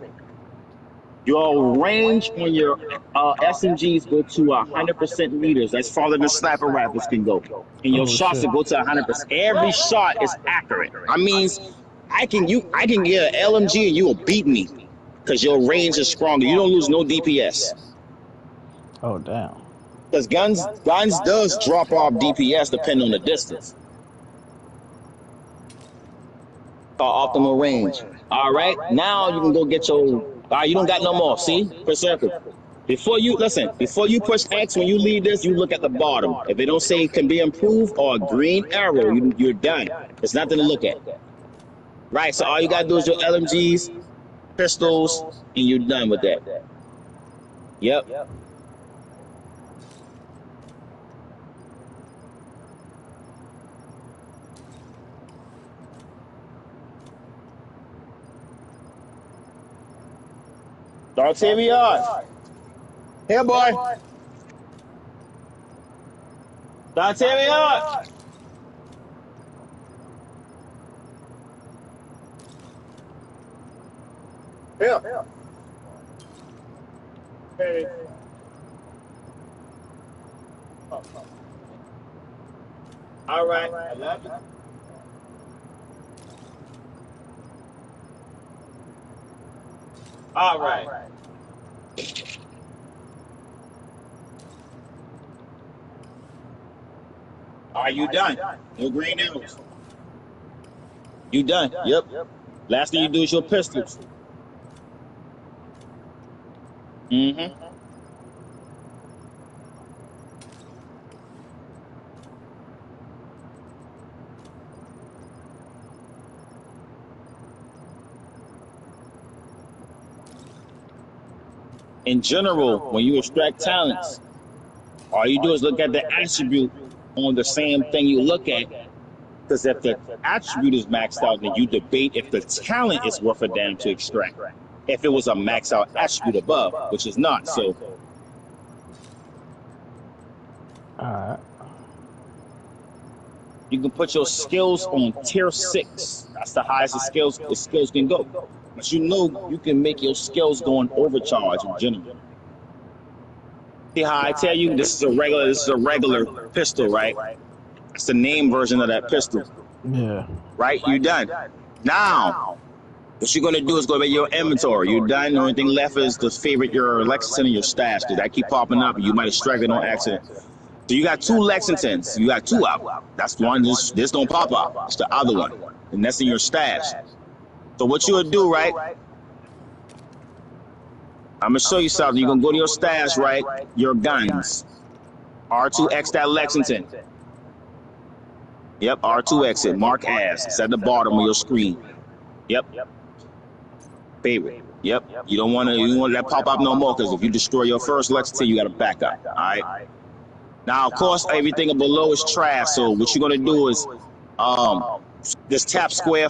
Your range on your SMGs go to 100% meters. That's farther than sniper rifles can go. And your shots will go to 100%. Every shot is accurate. I mean, I can get an LMG and you will beat me because your range is stronger. You don't lose no DPS. Oh, damn. Because guns does drop off DPS depending on the distance. Optimal range. All right, now you can go get your. You don't got no more. See, per circle. Before you push X, when you leave this, you look at the bottom. If it don't say it can be improved or a green arrow, you're done. There's nothing to look at. Right. So all you gotta do is your LMGs, pistols, and you're done with that. Yep. D'Artagnan. Here, boy. D'Artagnan. Here. Hey. All right, I love it. All right. Are you done? No green arrows. You done? Yep. Last thing you do is your pistols. Mm-hmm. In general, when you extract talents, all you do is look at the attribute on the same thing you look at. Because if the attribute is maxed out, then you debate if the talent is worth a damn to extract. If it was a maxed out attribute above, which is not. So, Alright. you can put your skills on tier 6. That's the highest the skills can go. But you know you can make your skills go on overcharge in general. See how I tell you this is a regular pistol, right? It's the name version of that pistol. Yeah. Right? You done. Now, what you're gonna do is go to your inventory. You done. The only thing left is to favorite your Lexington and your stash. Because that keep popping up. You might have struck it on accident. So you got 2 Lexingtons. You got 2 out. That's one. This don't pop up. It's the other one, and that's in your stash. So what you'll do, right? I'm gonna show you something. You're gonna go to your stash, right? Your guns. R2X that Lexington. Yep, R2X it. Mark as. It's at the bottom of your screen. Yep. Favorite. Yep. You don't want that pop up no more, because if you destroy your first Lexington, you got to back up. All right. Now, of course, everything below is trash. So what you're gonna do is, just tap square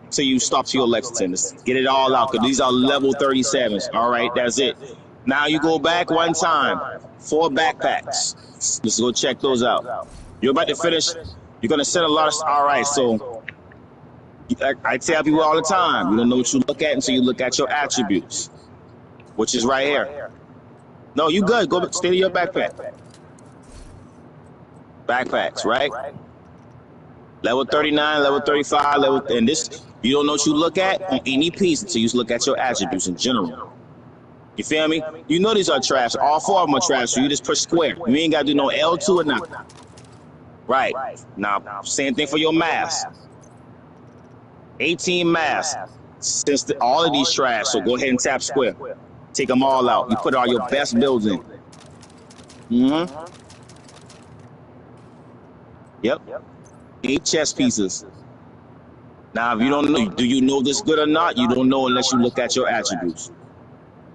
till you stop to your Lexington. Just get it all out, because these are level 37s. All right, that's it. Now you go back one time. 4 backpacks. Let's go check those out. You're about to finish. You're gonna set a lot of. All right, so I tell people all the time, you don't know what you look at until you look at your attributes, which is right here. No, you good. Go stay to your backpack. Backpacks, right? Level 39, level 35, and this, you don't know what you look at on any piece until you look at your attributes in general. You feel me? You know these are trash. All 4 of them are trash, so you just push square. You ain't got to do no L2 or nothing. Right. Now, same thing for your mask. 18 masks. Since all of these trash, so go ahead and tap square. Take them all out. You put all your best builds in. Mm-hmm. Yep. 8 chest pieces. Now, if you don't know, do you know this good or not? You don't know unless you look at your attributes.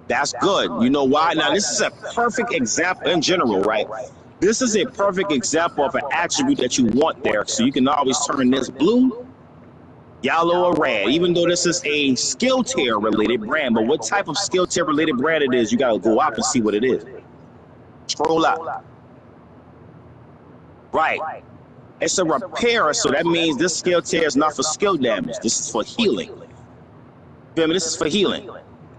That's good. You know why? Now, this is a perfect example in general, right? This is a perfect example of an attribute that you want there. So you can always turn this blue, yellow, or red, even though this is a skill tier related brand. But what type of skill tier related brand it is, you got to go up and see what it is. Scroll up. Right. It's a repairer, so that means this skill tier is not for skill damage. This is for healing. Feel me? This is for healing.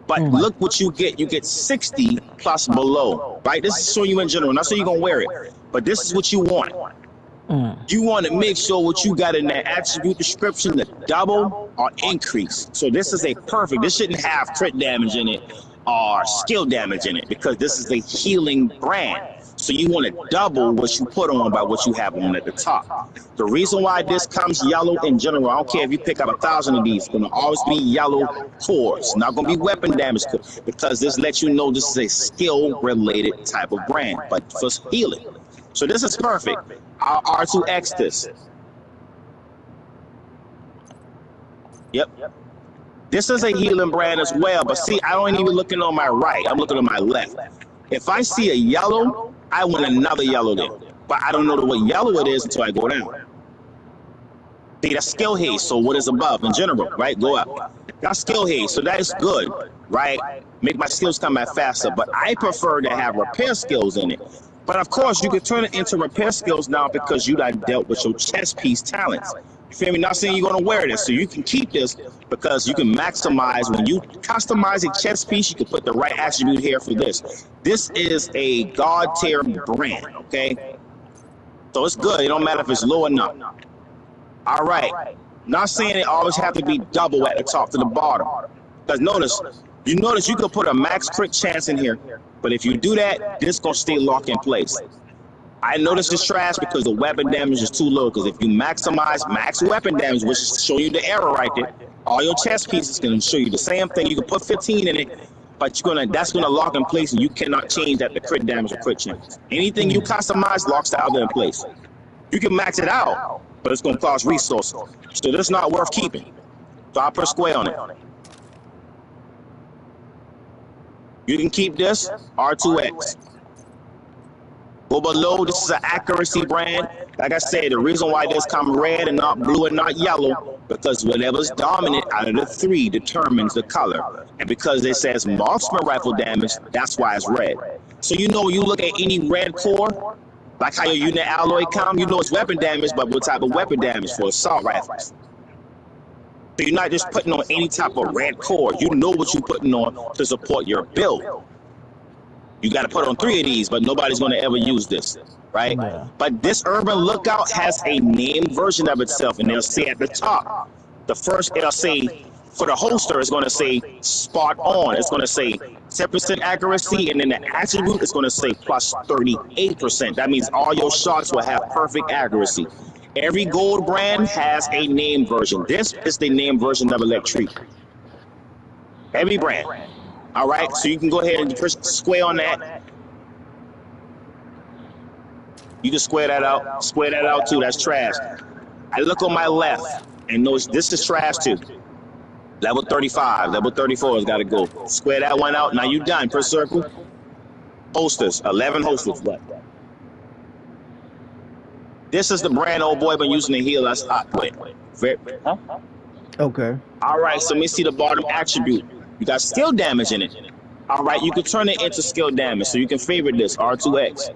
But look what you get. You get 60 plus below, right? This is showing you in general. Not so you're going to wear it, but this is what you want. You want to make sure what you got in that attribute description to double or increase. So this is a perfect. This shouldn't have crit damage in it or skill damage in it, because this is a healing brand. So you want to double what you put on by what you have on at the top. The reason why this comes yellow in general, I don't care if you pick up 1,000 of these, it's going to always be yellow cores. Not going to be weapon damage, because this lets you know this is a skill-related type of brand, but for healing. So this is perfect. I'll R2X this. Yep. This is a healing brand as well, but see, I don't even looking on my right. I'm looking on my left. If I see a yellow, I want another yellow there, but I don't know what yellow it is until I go down. See, that's skill haze. So what is above in general, right? Go up. That's skill haze. So that is good, right? Make my skills come back faster. But I prefer to have repair skills in it. But of course, you can turn it into repair skills now because you done dealt with your chest piece talents. You feel me? Not saying you're going to wear this, so you can keep this because you can maximize. When you customize a chest piece, you can put the right attribute here for this. This is a God tier brand, okay? So it's good. It don't matter if it's low or not. All right. Not saying it always have to be double at the top to the bottom. Because notice you could put a max crit chance in here. But if you do that, this gonna stay locked in place. I noticed it's trash because the weapon damage is too low. Because if you maximize max weapon damage, which is show you the error right there, all your chest pieces can show you the same thing. You can put 15 in it, but that's gonna lock in place, and you cannot change that to crit damage or crit chance. Anything you customize locks the other in place. You can max it out, but it's gonna cost resources, so that's not worth keeping. So I put square on it. You can keep this R2X. Go below, this is an accuracy brand. Like I said, the reason why this come red and not blue and not yellow, because whatever's dominant out of the three determines the color. And because it says marksman rifle damage, that's why it's red. So you know, you look at any red core, like how your unit alloy come, you know it's weapon damage, but what type of weapon damage for assault rifles. So you're not just putting on any type of red core. You know what you're putting on to support your build. You got to put on 3 of these, but nobody's going to ever use this, right? Yeah. But this Urban Lookout has a named version of itself, and they'll say at the top, the first, it'll say, for the holster, it's going to say spot on. It's going to say 10% accuracy, and then the attribute is going to say plus 38%. That means all your shots will have perfect accuracy. Every gold brand has a name version. This is the name version of Electric. Every brand. All right, so you can go ahead and push square on that. You can square that out. Square that out too. That's trash. I look on my left and notice this is trash too. Level 35, level 34 has got to go. Square that one out. Now you done per circle. Holsters, 11 holsters left. This is the brand old boy been using to heal us hot with. Huh? Okay. All right, so let me see the bottom attribute. You got skill damage in it. All right, you can turn it into skill damage, so you can favorite this R2X.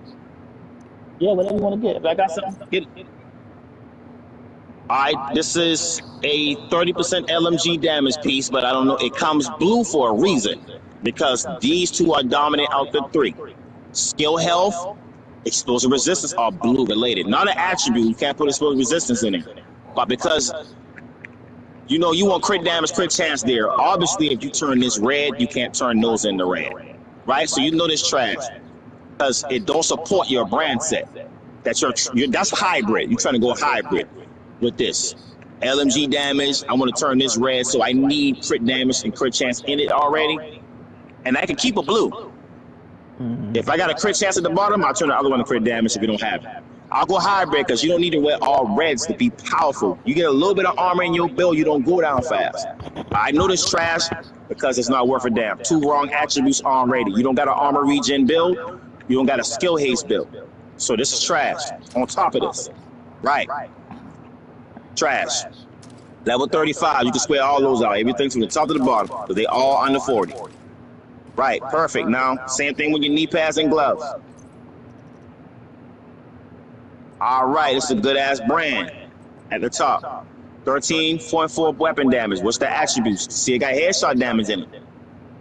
Yeah, whatever you want to get. If I got something, get it. All right, this is a 30% LMG damage piece, but I don't know. It comes blue for a reason, because these two are dominant out the 3. Skill health, explosive resistance are blue related. Not an attribute. You can't put explosive resistance in it, but because you know, you want crit damage, crit chance there. Obviously, if you turn this red, you can't turn those into red, right? So you know this trash because it don't support your brand set. That's that's hybrid. You're trying to go hybrid with this. LMG damage, I want to turn this red, so I need crit damage and crit chance in it already. And I can keep a blue. If I got a crit chance at the bottom, I'll turn the other one to crit damage if you don't have it. I'll go hybrid because you don't need to wear all reds to be powerful. You get a little bit of armor in your build, you don't go down fast. I know this trash because it's not worth a damn. 2 wrong attributes already. You don't got an armor regen build. You don't got a skill haste build. So this is trash on top of this. Right. Trash. Level 35, you can square all those out. Everything from the top to the bottom. But they all under 40. Right, perfect. Now, same thing with your knee pads and gloves. All right, it's a good-ass brand at the top. 13.4 weapon damage. What's the attributes? See, it got headshot damage in it.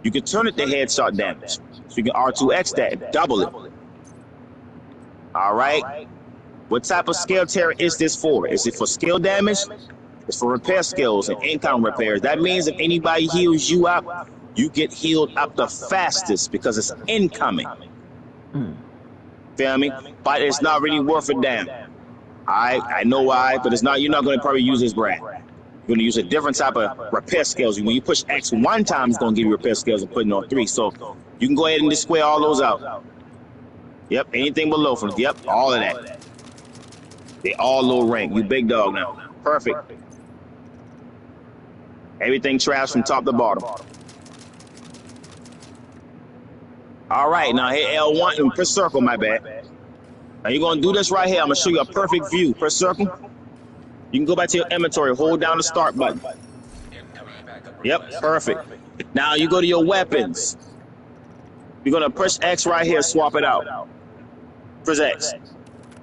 You can turn it to headshot damage. So you can R2X that, double it. All right. What type of skill tier is this for? Is it for skill damage? It's for repair skills and income repairs. That means if anybody heals you up, you get healed up the fastest because it's incoming. Feel me? But it's not really worth a damn. I know why, but it's not. You're not going to probably use this brand. You're going to use a different type of repair skills. When you push X 1 time, it's going to give you repair skills and putting on 3. So you can go ahead and just square all those out. Yep, anything below from yep, all of that. They all low rank. You big dog now. Perfect. Everything trash from top to bottom. All right, now hit L1 and press circle, my bad. Now you're going to do this right here. I'm going to show you a perfect view. Press circle. You can go back to your inventory. Hold down the start button. Yep, perfect. Now you go to your weapons. You're going to push X right here. Swap it out. Press X.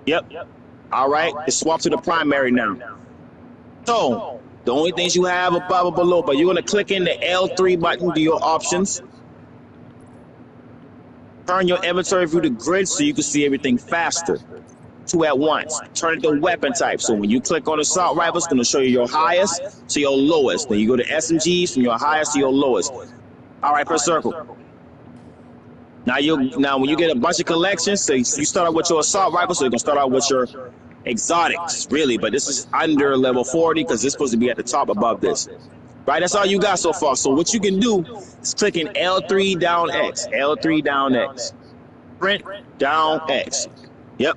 Yep. All right, it's swapped to the primary now. So the only things you have above or below, but you're going to click in the L3 button to your options. Turn your inventory view to grid so you can see everything faster. two at once. Turn it to weapon type. So when you click on assault rifle, it's going to show you your highest to your lowest. Then you go to SMGs from your highest to your lowest. All right, press circle. Now when you get a bunch of collections, so you start out with your assault rifle, so you're gonna start out with your exotics, really, but this is under level 40 because it's supposed to be at the top above this. Right, that's all you got so far. So what you can do is clicking L3 down X, L3 down X, print down X. Yep.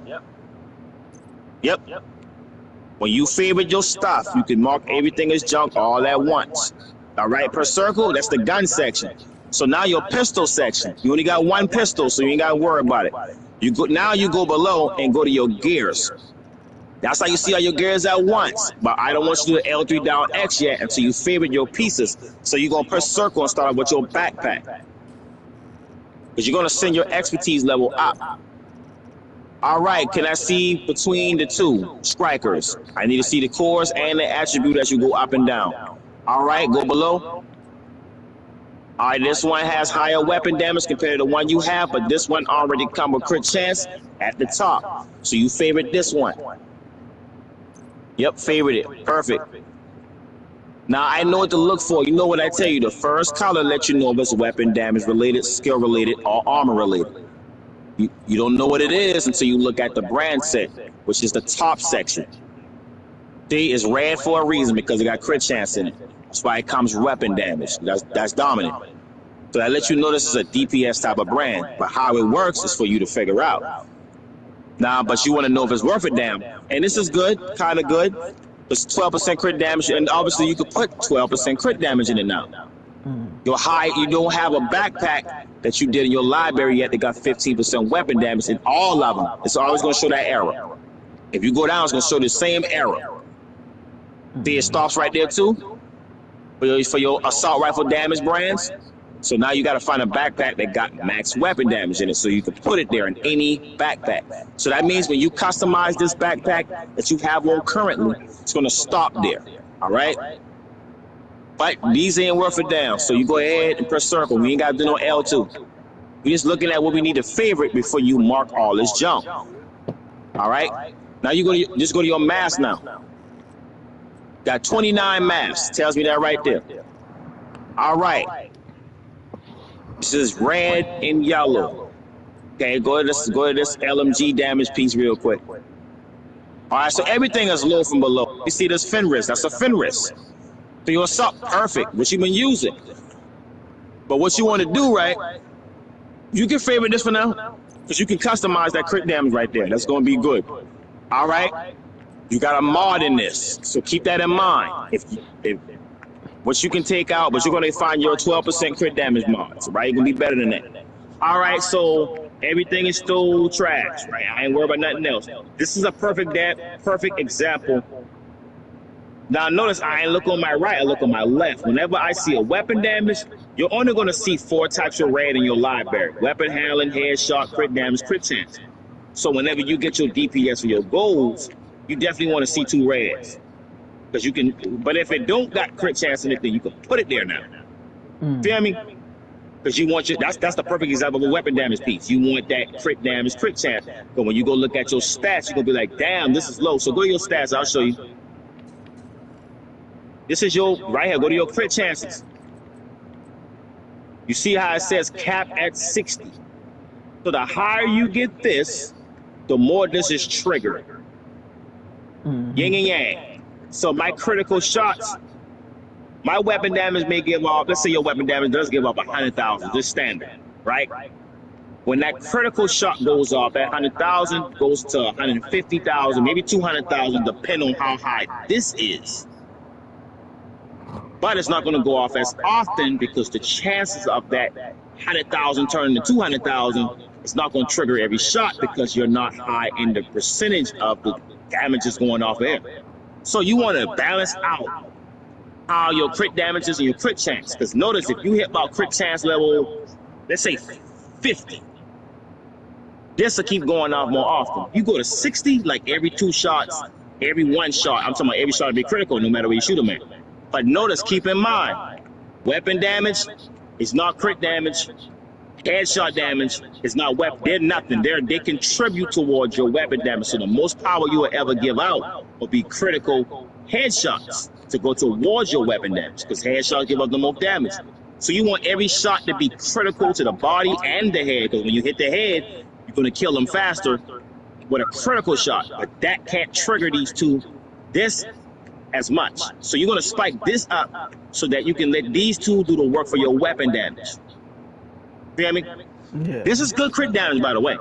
When you favorite your stuff, you can mark everything as junk all at once. All right, per circle, that's the gun section. So now your pistol section, you only got one pistol, so you ain't got to worry about it. Now you go below and go to your gears. That's how you see all your gears at once. But I don't want you to do the L3 down X yet until you favorite your pieces. So you're going to press circle and start with your backpack. Because you're going to send your expertise level up. All right, can I see between the two strikers? I need to see the cores and the attribute as you go up and down. All right, go below. All right, this one has higher weapon damage compared to the one you have, but this one already comes with crit chance at the top. So you favorite this one. Yep, favorite it. Perfect. Now I know what to look for. You know what I tell you. The first color lets you know if it's weapon damage related, skill related, or armor related. You don't know what it is until you look at the brand set, which is the top section. See, it's red for a reason because it got crit chance in it. That's why it comes weapon damage. That's dominant. So that lets you know this is a DPS type of brand. But how it works is for you to figure out. Now, but you want to know if it's worth it, damn. And this is good, kind of good. It's 12% crit damage, and obviously you could put 12% crit damage in it now. Your high, you don't have a backpack that you did in your library yet that got 15% weapon damage in all of them. It's always going to show that error. If you go down, it's going to show the same error. See, it stops right there too. For your assault rifle damage brands. So now you got to find a backpack that got max weapon damage in it so you can put it there in any backpack. So that means when you customize this backpack that you have on currently, it's going to stop there. All right? But these ain't worth it down. So you go ahead and press circle. We ain't got to do no L2. We're just looking at what we need to favorite before you mark all this junk. All right? Now you just go to your mask now. Got 29 masks. Tells me that right there. All right. This is red and yellow. Okay, go to this LMG damage piece real quick. All right, so everything is low from below. You see this Fenris. That's a Fenris. So your assault, perfect, what you've been using. But what you want to do, right? You can favorite this for now, because you can customize that crit damage right there. That's going to be good. All right. You got a mod in this, so keep that in mind. If what you can take out, but you're going to find your 12% crit damage mods, right? You're going to be better than that. All right, so everything is still trash, right? I ain't worried about nothing else. This is a perfect example. Now notice I ain't look on my right, I look on my left. Whenever I see a weapon damage, you're only going to see 4 types of red in your library. Weapon handling, headshot, crit damage, crit chance. So whenever you get your DPS for your goals, you definitely want to see 2 reds. Because you can, but if it don't got crit chance in it, then you can put it there now. Feel me? Because you want that's the perfect example of a weapon damage piece. You want that crit damage, crit chance. But when you go look at your stats, you're going to be like, damn, this is low. So go to your stats, I'll show you. This is your, right here, go to your crit chances. You see how it says cap at 60. So the higher you get this, the more this is triggered. Yin and yang. So my critical shots, my weapon damage may give off, let's say your weapon damage does give off 100,000, this standard, right? When that critical shot goes off, that 100,000 goes to 150,000, maybe 200,000, depending on how high this is. But it's not going to go off as often because the chances of that 100,000 turning to 200,000, it's not going to trigger every shot because you're not high in the percentage of the damage is going off there. So you want to balance out how your crit damage is and your crit chance. Because notice if you hit about crit chance level, let's say 50, this will keep going off more often. You go to 60, like every 2 shots, every 1 shot, I'm talking about every shot to be critical no matter where you shoot them at. But notice, keep in mind, weapon damage is not crit damage. Headshot damage is not weapon. They're nothing. They contribute towards your weapon damage. So the most power you will ever give out will be critical headshots to go towards your weapon damage, because headshots give us the most damage. So you want every shot to be critical to the body and the head, because when you hit the head, you're going to kill them faster with a critical shot. But that can't trigger this as much. So you're going to spike this up so that you can let these two do the work for your weapon damage. Feel me? Yeah. This is good crit damage, by the way.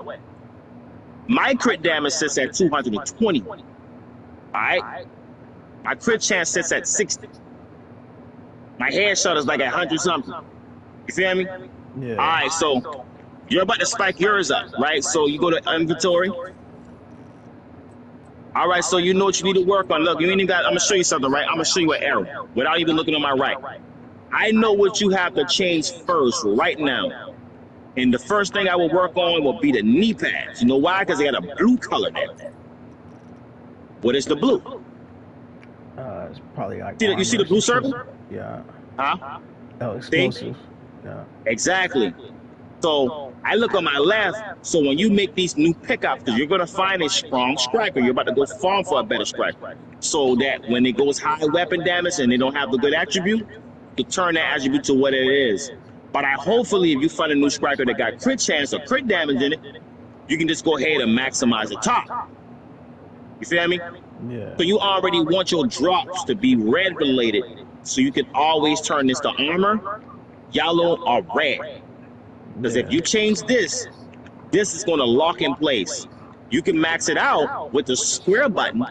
My crit damage sits at 220. All right? My crit chance sits at 60. My headshot is like 100 something. You feel me? Yeah. All right, so you're about to spike yours up, right? So you go to inventory. All right, so you know what you need to work on. Look, you ain't even got. I'm gonna show you something, right? I'm gonna show you an arrow without even looking on my right. I know what you have to change first right now. And the first thing I will work on will be the knee pads. You know why? Because they got a blue color there. What is the blue? It's probably like. You see the blue circle? Yeah. Huh? Oh, explosive. Yeah. Exactly. So I look on my left. So when you make these new pickups, because you're gonna find a strong striker, you're about to go farm for a better striker, so that when it goes high weapon damage and they don't have the good attribute, you turn that attribute to what it is. But hopefully, if you find a new striker that got crit chance or crit damage in it, you can just go ahead and maximize the top. You feel me? Yeah. So you already want your drops to be red related, so you can always turn this to armor, yellow, or red. Because if you change this, this is going to lock in place. You can max it out with the square button,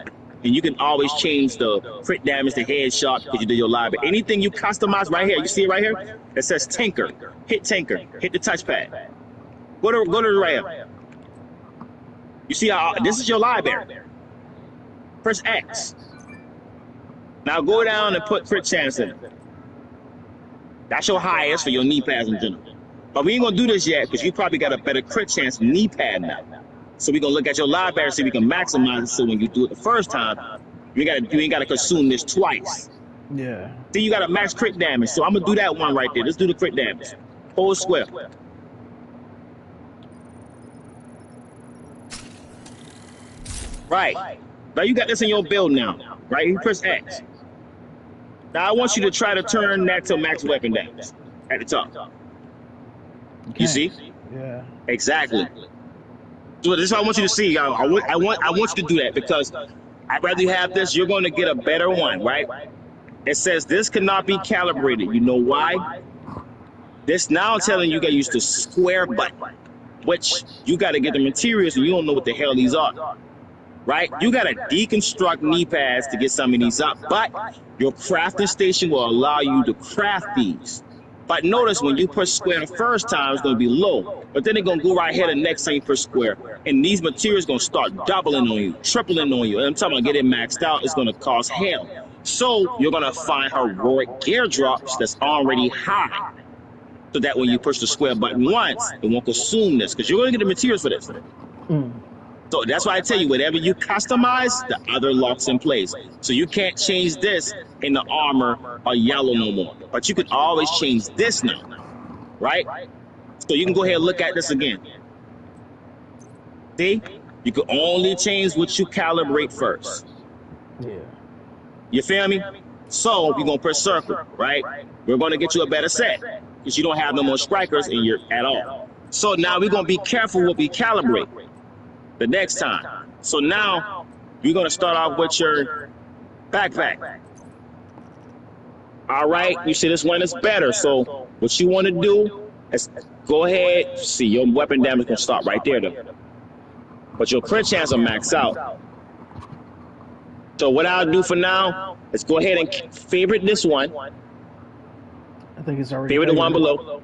and you can always change the crit damage, the headshot, because you do your live. But anything you customize right here, you see it right here? It says Tinker. Hit Tinker. Hit the touchpad. Go to the right here. You see how this is your library. Press X. Now go down and put crit chance in it. That's your highest for your knee pads in general. But we ain't gonna do this yet because you probably got a better crit chance knee pad now. So we're gonna look at your library so we can maximize it. So when you do it the first time, you ain't gotta consume this twice. Yeah. See, you got a max crit damage. So I'm gonna do that one right there. Let's do the crit damage. Hold square. Right. Now you got this in your build now, right? You press X. Now I want you to try to turn that to max weapon damage at the top. You see? Yeah. Exactly. So this is what I want you to see. I want you to do that because I'd rather you have this. You're going to get a better one, right? It says this cannot be calibrated. You know why? This now telling you got to use the square button, which you got to get the materials and you don't know what the hell these are. Right? You got to deconstruct knee pads to get some of these up, but your crafting station will allow you to craft these. But notice when you push square the first time, it's going to be low. But then they're going to go right here the next time you push square. And these materials going to start doubling on you, tripling on you. And I'm talking about getting maxed out, it's going to cause hell. So you're going to find heroic gear drops that's already high. So that when you push the square button once, it won't consume this. Because you're going to get the materials for this. So that's why I tell you, whatever you customize, the other locks in place. So you can't change this in the armor or yellow no more. But you can always change this now, right? So you can go ahead and look at this again. See? You can only change what you calibrate first. Yeah. You feel me? So we're going to press circle, right? We're going to get you a better set because you don't have no more strikers in your at all. So now we're going to be careful what we calibrate the next time. So now you're going to start off with your backpack. All right, you see this one is better. So what you want to do is go ahead. See, your weapon damage going to start right there though. But your crit chance will max out. So what I'll do for now is go ahead and favorite this one. I think it's already favorite the one below.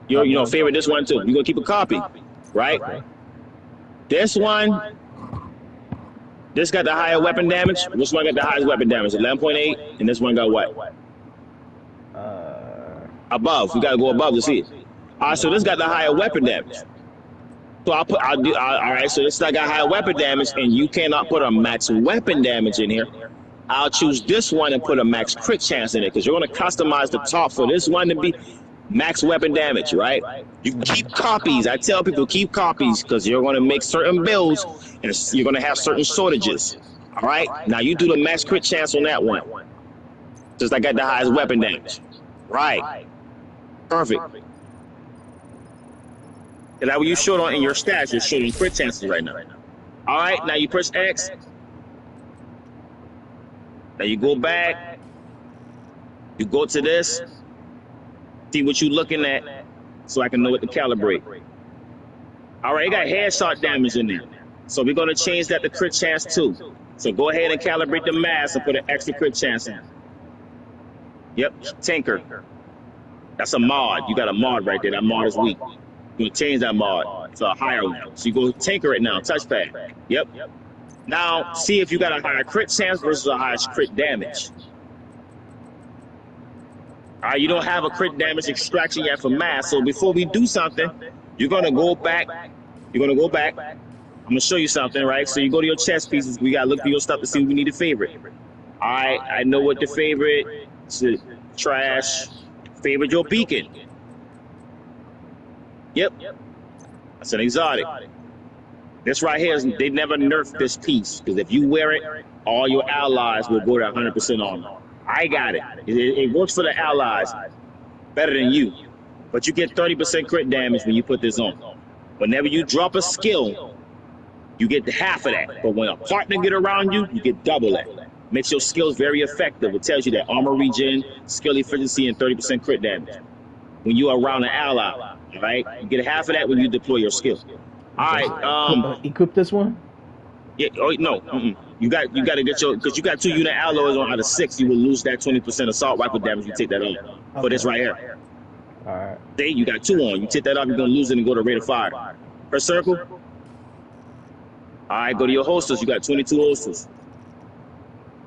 You know, favorite this one too. You're going to keep a copy, right? Okay. This one, this got the higher weapon damage. This one got the highest weapon damage, 11.8, and this one got what? Above. We gotta go above to see it. All right, so this got the higher weapon damage. So all right, so this got higher weapon damage, and you cannot put a max weapon damage in here. I'll choose this one and put a max crit chance in it, because you're gonna customize the top for this one to be max weapon damage, right? You keep copies. I tell people keep copies because you're going to make certain builds and you're going to have certain shortages. All right? Now you do the max crit chance on that one. Just like I got the highest weapon damage. Right. Perfect. And that what you showed on in your stats, you're showing crit chances right now. All right, now you press X. Now you go back. You go to this. See what you're looking at so I can know what to calibrate. All right, it got headshot damage in there. So we're going to change that to crit chance too. So go ahead and calibrate the mask and put an extra crit chance in. Yep, Tinker. That's a mod. You got a mod right there. That mod is weak. You can change that mod to a higher one. So you go tinker it now, touchpad. Yep. Now, see if you got a higher crit chance versus a higher crit damage. All right, you don't have a crit damage extraction yet for mass. So before we do something, you're going to go back. You're going to go back. I'm going to show you something, right? So you go to your chess pieces. We got to look through your stuff to see if we need a favorite. All right, I know what the favorite is. Trash. Favorite your beacon. Yep. That's an exotic. This right here, they never nerfed this piece. Because if you wear it, all your allies will go to 100% armor. I got it. It works for the allies better than you. But you get 30% crit damage when you put this on. Whenever you drop a skill, you get half of that. But when a partner get around you, you get double that. Makes your skills very effective. It tells you that armor regen, skill efficiency, and 30% crit damage. When you are around an ally, right? You get half of that when you deploy your skill. All right. Equip this one? Yeah. Oh no. You got to get your, because you got 2 unit alloys on out of 6. You will lose that 20% assault rifle damage. You take that off. Okay. For this right here. All right. See, you got 2 on. You take that off, you're gonna lose it and go to rate of fire. Per circle. All right. Go to your holsters. You got 22 holsters.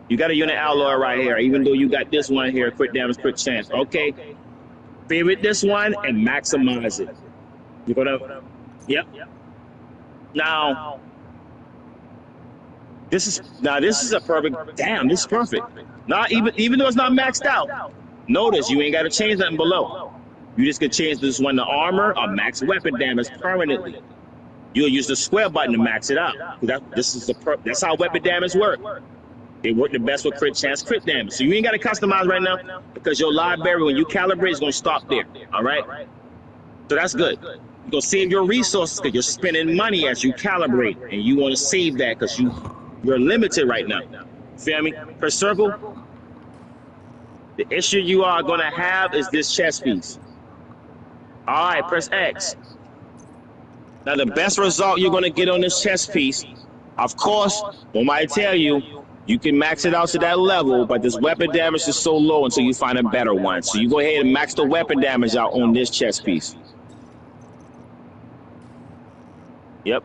You got a unit alloy right here, even though you got this one here, crit damage, crit chance. Okay. Favorite this one and maximize it. You're gonna, yep. Now, this is a perfect, damn, this is perfect. Not even though it's not maxed out. Notice you ain't got to change nothing below. You just can change this one to armor or max weapon damage permanently. You'll use the square button to max it out. That's how weapon damage work. They work the best with crit chance, crit damage. So you ain't got to customize right now because your library, when you calibrate, is going to stop there. All right? So that's good. You're going to save your resources because you're spending money as you calibrate. And you want to save that because you're limited right now. Feel me? Per circle, the issue you are going to have is this chest piece. All right, press X. Now, the best result you're going to get on this chest piece, of course, I might tell you, you can max it out to that level, but this weapon damage is so low until you find a better one. So you go ahead and max the weapon damage out on this chest piece. Yep.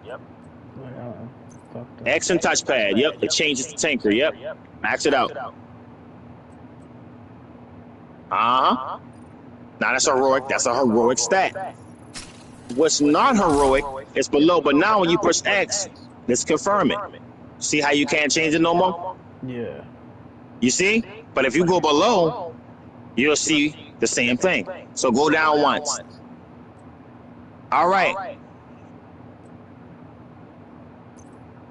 X and touchpad. Yep. It changes to tanker. Yep. Max it out. Now that's heroic. That's a heroic stat. What's not heroic is below, but now when you push X, let's confirm it. See how you can't change it no more? Yeah. You see? But if you go below, you'll see the same thing. So go down once. All right.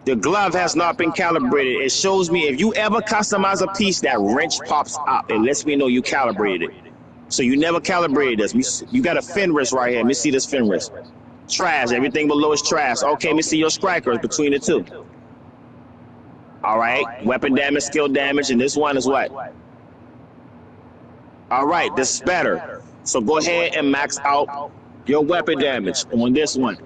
The glove has not been calibrated. It shows me if you ever customize a piece, that wrench pops up. It lets me know you calibrated it. So you never calibrated this. You got a fin wrist right here. Let me see this fin wrist. Trash. Everything below is trash. Okay, let me see your strikers between the two. All right, weapon damage, skill damage, and this one is what? All right, this is better. So go ahead and max out your weapon damage on this one.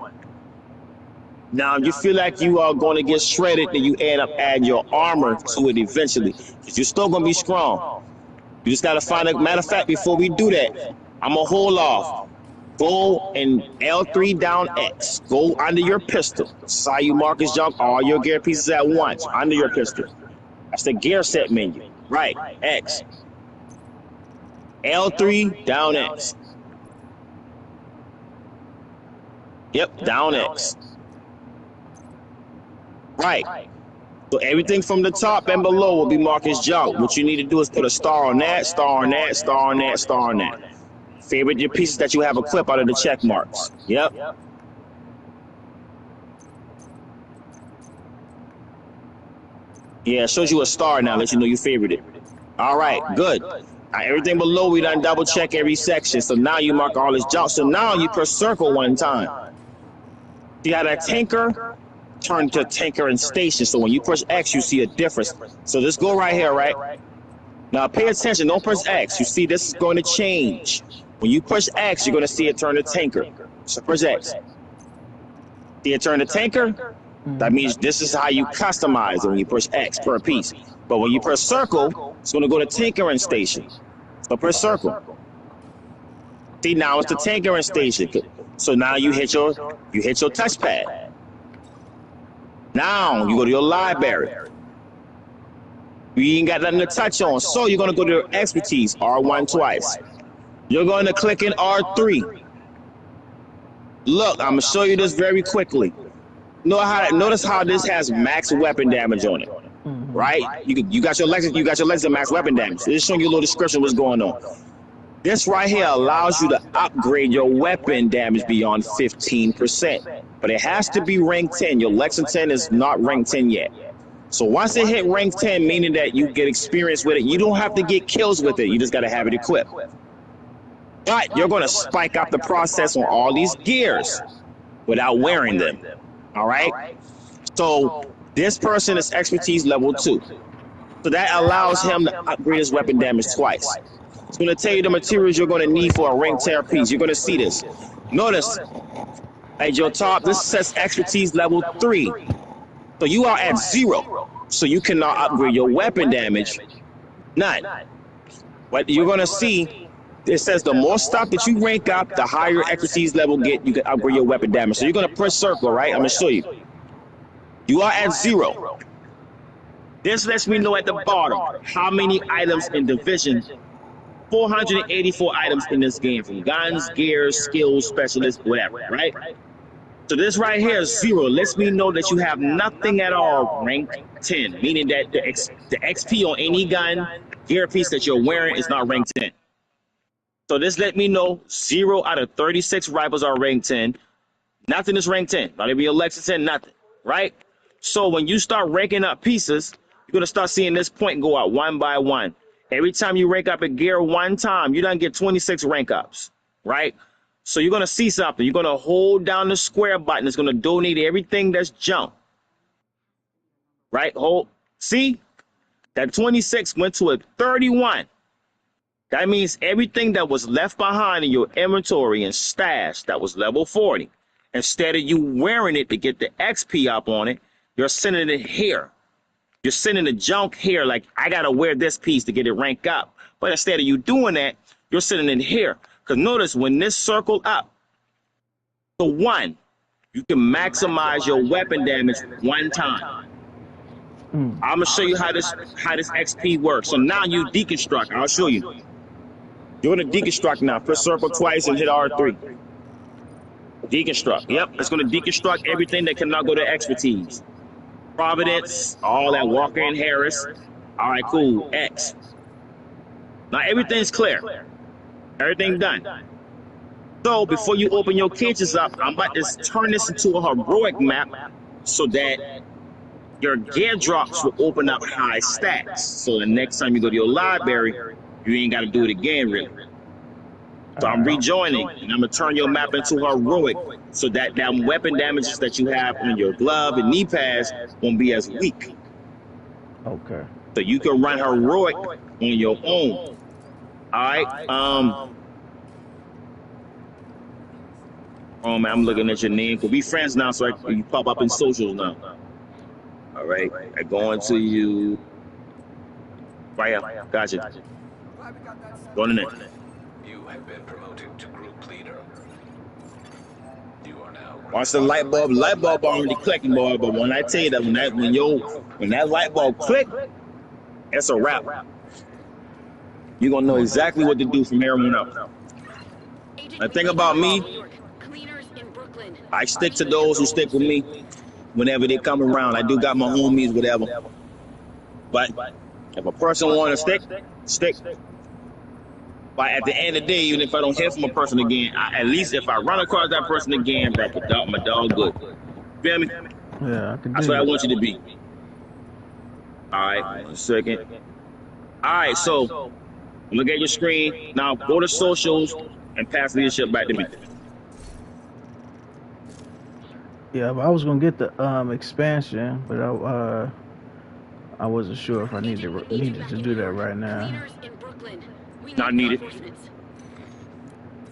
Now, if you feel like you are going to get shredded, then you end up adding your armor to it eventually. Because you're still going to be strong. You just got to find a matter of fact, before we do that, I'm going to hold off. Go and L3 down X. Go under your pistol. Saw you Marcus jump all your gear pieces at once. Under your pistol. That's the gear set menu. Right. X. L3 down X. Yep, down X. Right. So everything from the top and below will be Marcus jump. What you need to do is put a star on that, star on that, star on that, star on that. Favorite your pieces that you have equipped out of the check marks. Yep. Yeah, it shows you a star now, let you know you favored it. All right, good. Everything below, we done double check every section. So now you mark all this junk. So now you press circle one time. You got a tanker, turn to tanker and station. So when you push X, you see a difference. So let's go right here, right? Now pay attention, don't press X. You see this is going to change. When you push X, you're going to see it turn to tanker. So press X. See it turn to tanker? That means this is how you customize it when you push X per piece. But when you press circle, it's going to go to tinkering station. So press circle. See, now it's the tinkering station. So now you hit your touchpad. Now you go to your library. You ain't got nothing to touch on. So you're going to go to your expertise, R1 twice. You're going to click in R3. Look, I'm going to show you this very quickly. Notice how this has max weapon damage on it, right? You got your Lexus max weapon damage. This is showing you a little description of what's going on. This right here allows you to upgrade your weapon damage beyond 15%, but it has to be rank 10. Your Lexington is not rank 10 yet. So once it hit rank 10, meaning that you get experience with it, you don't have to get kills with it. You just got to have it equipped. But you're going to spike up the process on all these gears without wearing them. All right. So this person is expertise level 2. So that allows him to upgrade his weapon damage twice. It's going to tell you the materials you're going to need for a rank 10 piece. You're going to see this. Notice at your top, this says expertise level 3. So you are at 0. So you cannot upgrade your weapon damage. None. What you're going to see, it says the more stuff that you rank up, the higher expertise level get, you can upgrade your weapon damage. So you're going to press circle, right? I'm going to show you. You are at 0. This lets me know at the bottom how many items in division. 484 items in this game, from guns, gears, skills, specialists, whatever, right? So this right here is 0. Lets me know that you have nothing at all rank 10, meaning that the XP on any gun, gear piece that you're wearing is not rank 10. So this let me know 0 out of 36 rifles are rank 10. Nothing is rank 10. Not even your Lexington, nothing, right? So when you start ranking up pieces, you're going to start seeing this point go out one by one. Every time you rank up a gear one time, you don't get 26 rank ups, right? So you're going to see something. You're going to hold down the square button. It's going to donate everything that's junk, right? Hold. See? That 26 went to a 31. That means everything that was left behind in your inventory and stash that was level 40, instead of you wearing it to get the XP up on it, you're sending it here. You're sending the junk here, like, I got to wear this piece to get it ranked up. But instead of you doing that, you're sending it here. Because notice, when this circle up to 1, you can maximize your weapon damage one time. I'm going to show you how this XP works. So now you deconstruct. I'll show you. You're going to deconstruct now. Press circle twice and hit R3. Deconstruct. Yep, it's going to deconstruct everything that cannot go to expertise. Providence, all that Walker and Harris. All right, cool. X. Now everything's clear. Everything done. So before you open your cages up, I'm about to turn this into a heroic map so that your gear drops will open up high stacks. So the next time you go to your library, you ain't got to do it again, really. So I'm rejoining, and I'm going to turn your map into heroic so that weapon damages that you have on your glove and knee pads won't be as weak. Okay. So you can run heroic on your own. All right? Oh, man, I'm looking at your name. We'll be friends now, so you pop up in socials now. All right? I go into you. Right here. Gotcha. Go in there. You have been promoted to group leader. You are now. Watch the light bulb already clicking, boy. But when I tell you that when that light bulb click, it's a wrap. You're gonna know exactly what to do from here on out. The thing about me, I stick to those who stick with me whenever they come around. I do got my homies, whatever. But if a person want to stick. But at the end of the day, even if I don't hear from a person again, at least if I run across that person again, bro, my dog good. Feel me? Yeah, I can That's do what I it. want you to be. All right, 1 second. All right, so look at your screen. Now go to socials and pass leadership back to me. Yeah, but I was gonna get the expansion, but I wasn't sure if I needed to do that right now. Cleaners in Brooklyn. We Not need needed. reinforcements.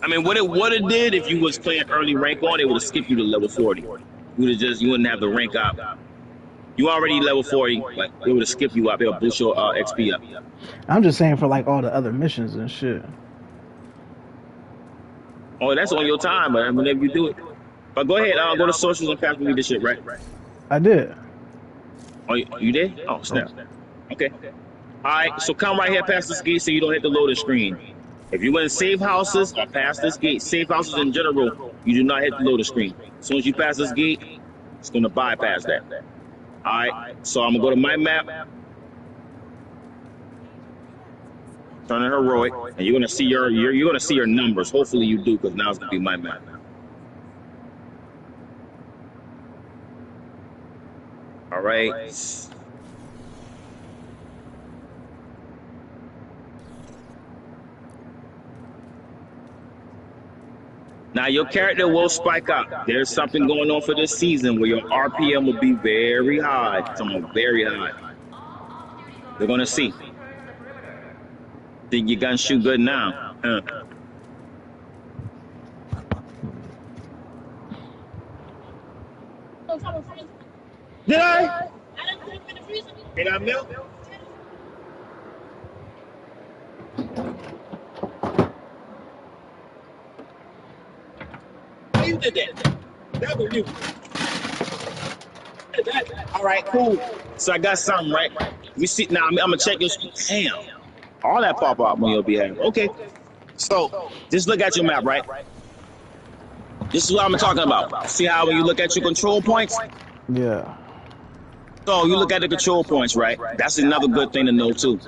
I mean, what it did if you was playing early rank on, it would have skipped you to level 40. You wouldn't have the rank up. You already level 40, like it would have skipped you up. It'll boost your XP up. I'm just saying for like all the other missions and shit. Oh, that's on your time, but whenever you do it. But go ahead, go to socials and pass me this shit, right? I did. Oh, you did? Oh, snap. Okay. All right, so come right here past this gate so you don't hit the loading screen. If you went in safe houses or past this gate, safe houses in general, you do not hit the loading screen. As soon as you pass this gate, it's going to bypass that. All right, so I'm going to go to my map. Turn in heroic, and you're going to see you're going to see your numbers. Hopefully you do, because now it's going to be my map. All right. Now your character will spike up. There's something going on for this season where your RPM will be very high. Someone very high. They're gonna see. Think your gun shoot good now? Did I? Did I milk? You did that. That was you. All right, cool. So I got something, right? We see now. I'm gonna check your screen. Damn, all that pop up on your behalf. Okay. So just look at your map, right? This is what I'm talking about. See how when you look at your control points? Yeah. So you look at the control points, right? That's another good thing to know too.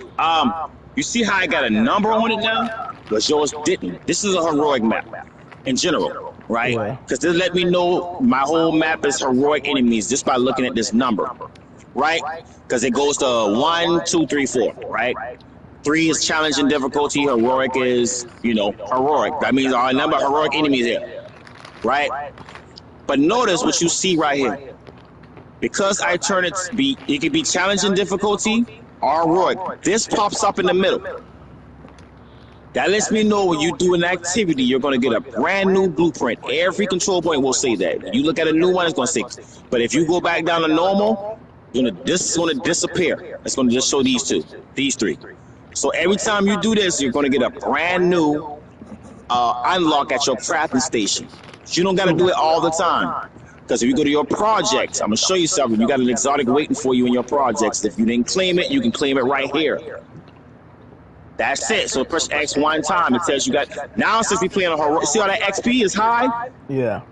You see how I got a number on it now? Because yours didn't. This is a heroic map in general, right? Because this let me know my whole map is heroic enemies just by looking at this number, right? Because it goes to 1, 2, 3, 4, right? 3 is challenging difficulty. Heroic is, heroic. That means our number of heroic enemies here, right? But notice what you see right here. Because I turn it to be, it can be challenging difficulty or heroic. This pops up in the middle. That lets me know when you do an activity, you're going to get a brand new blueprint. Every control point will say that. You look at a new one, it's going to say. But if you go back down to normal, this is going to disappear. It's going to just show these 3. So every time you do this, you're going to get a brand new unlock at your crafting station. You don't got to do it all the time. Because if you go to your projects, I'm going to show you something. You got an exotic waiting for you in your projects. If you didn't claim it, you can claim it right here. That's it. So press X one time. It tells you got. Now since we playing a heroic, see how that XP is high? Yeah.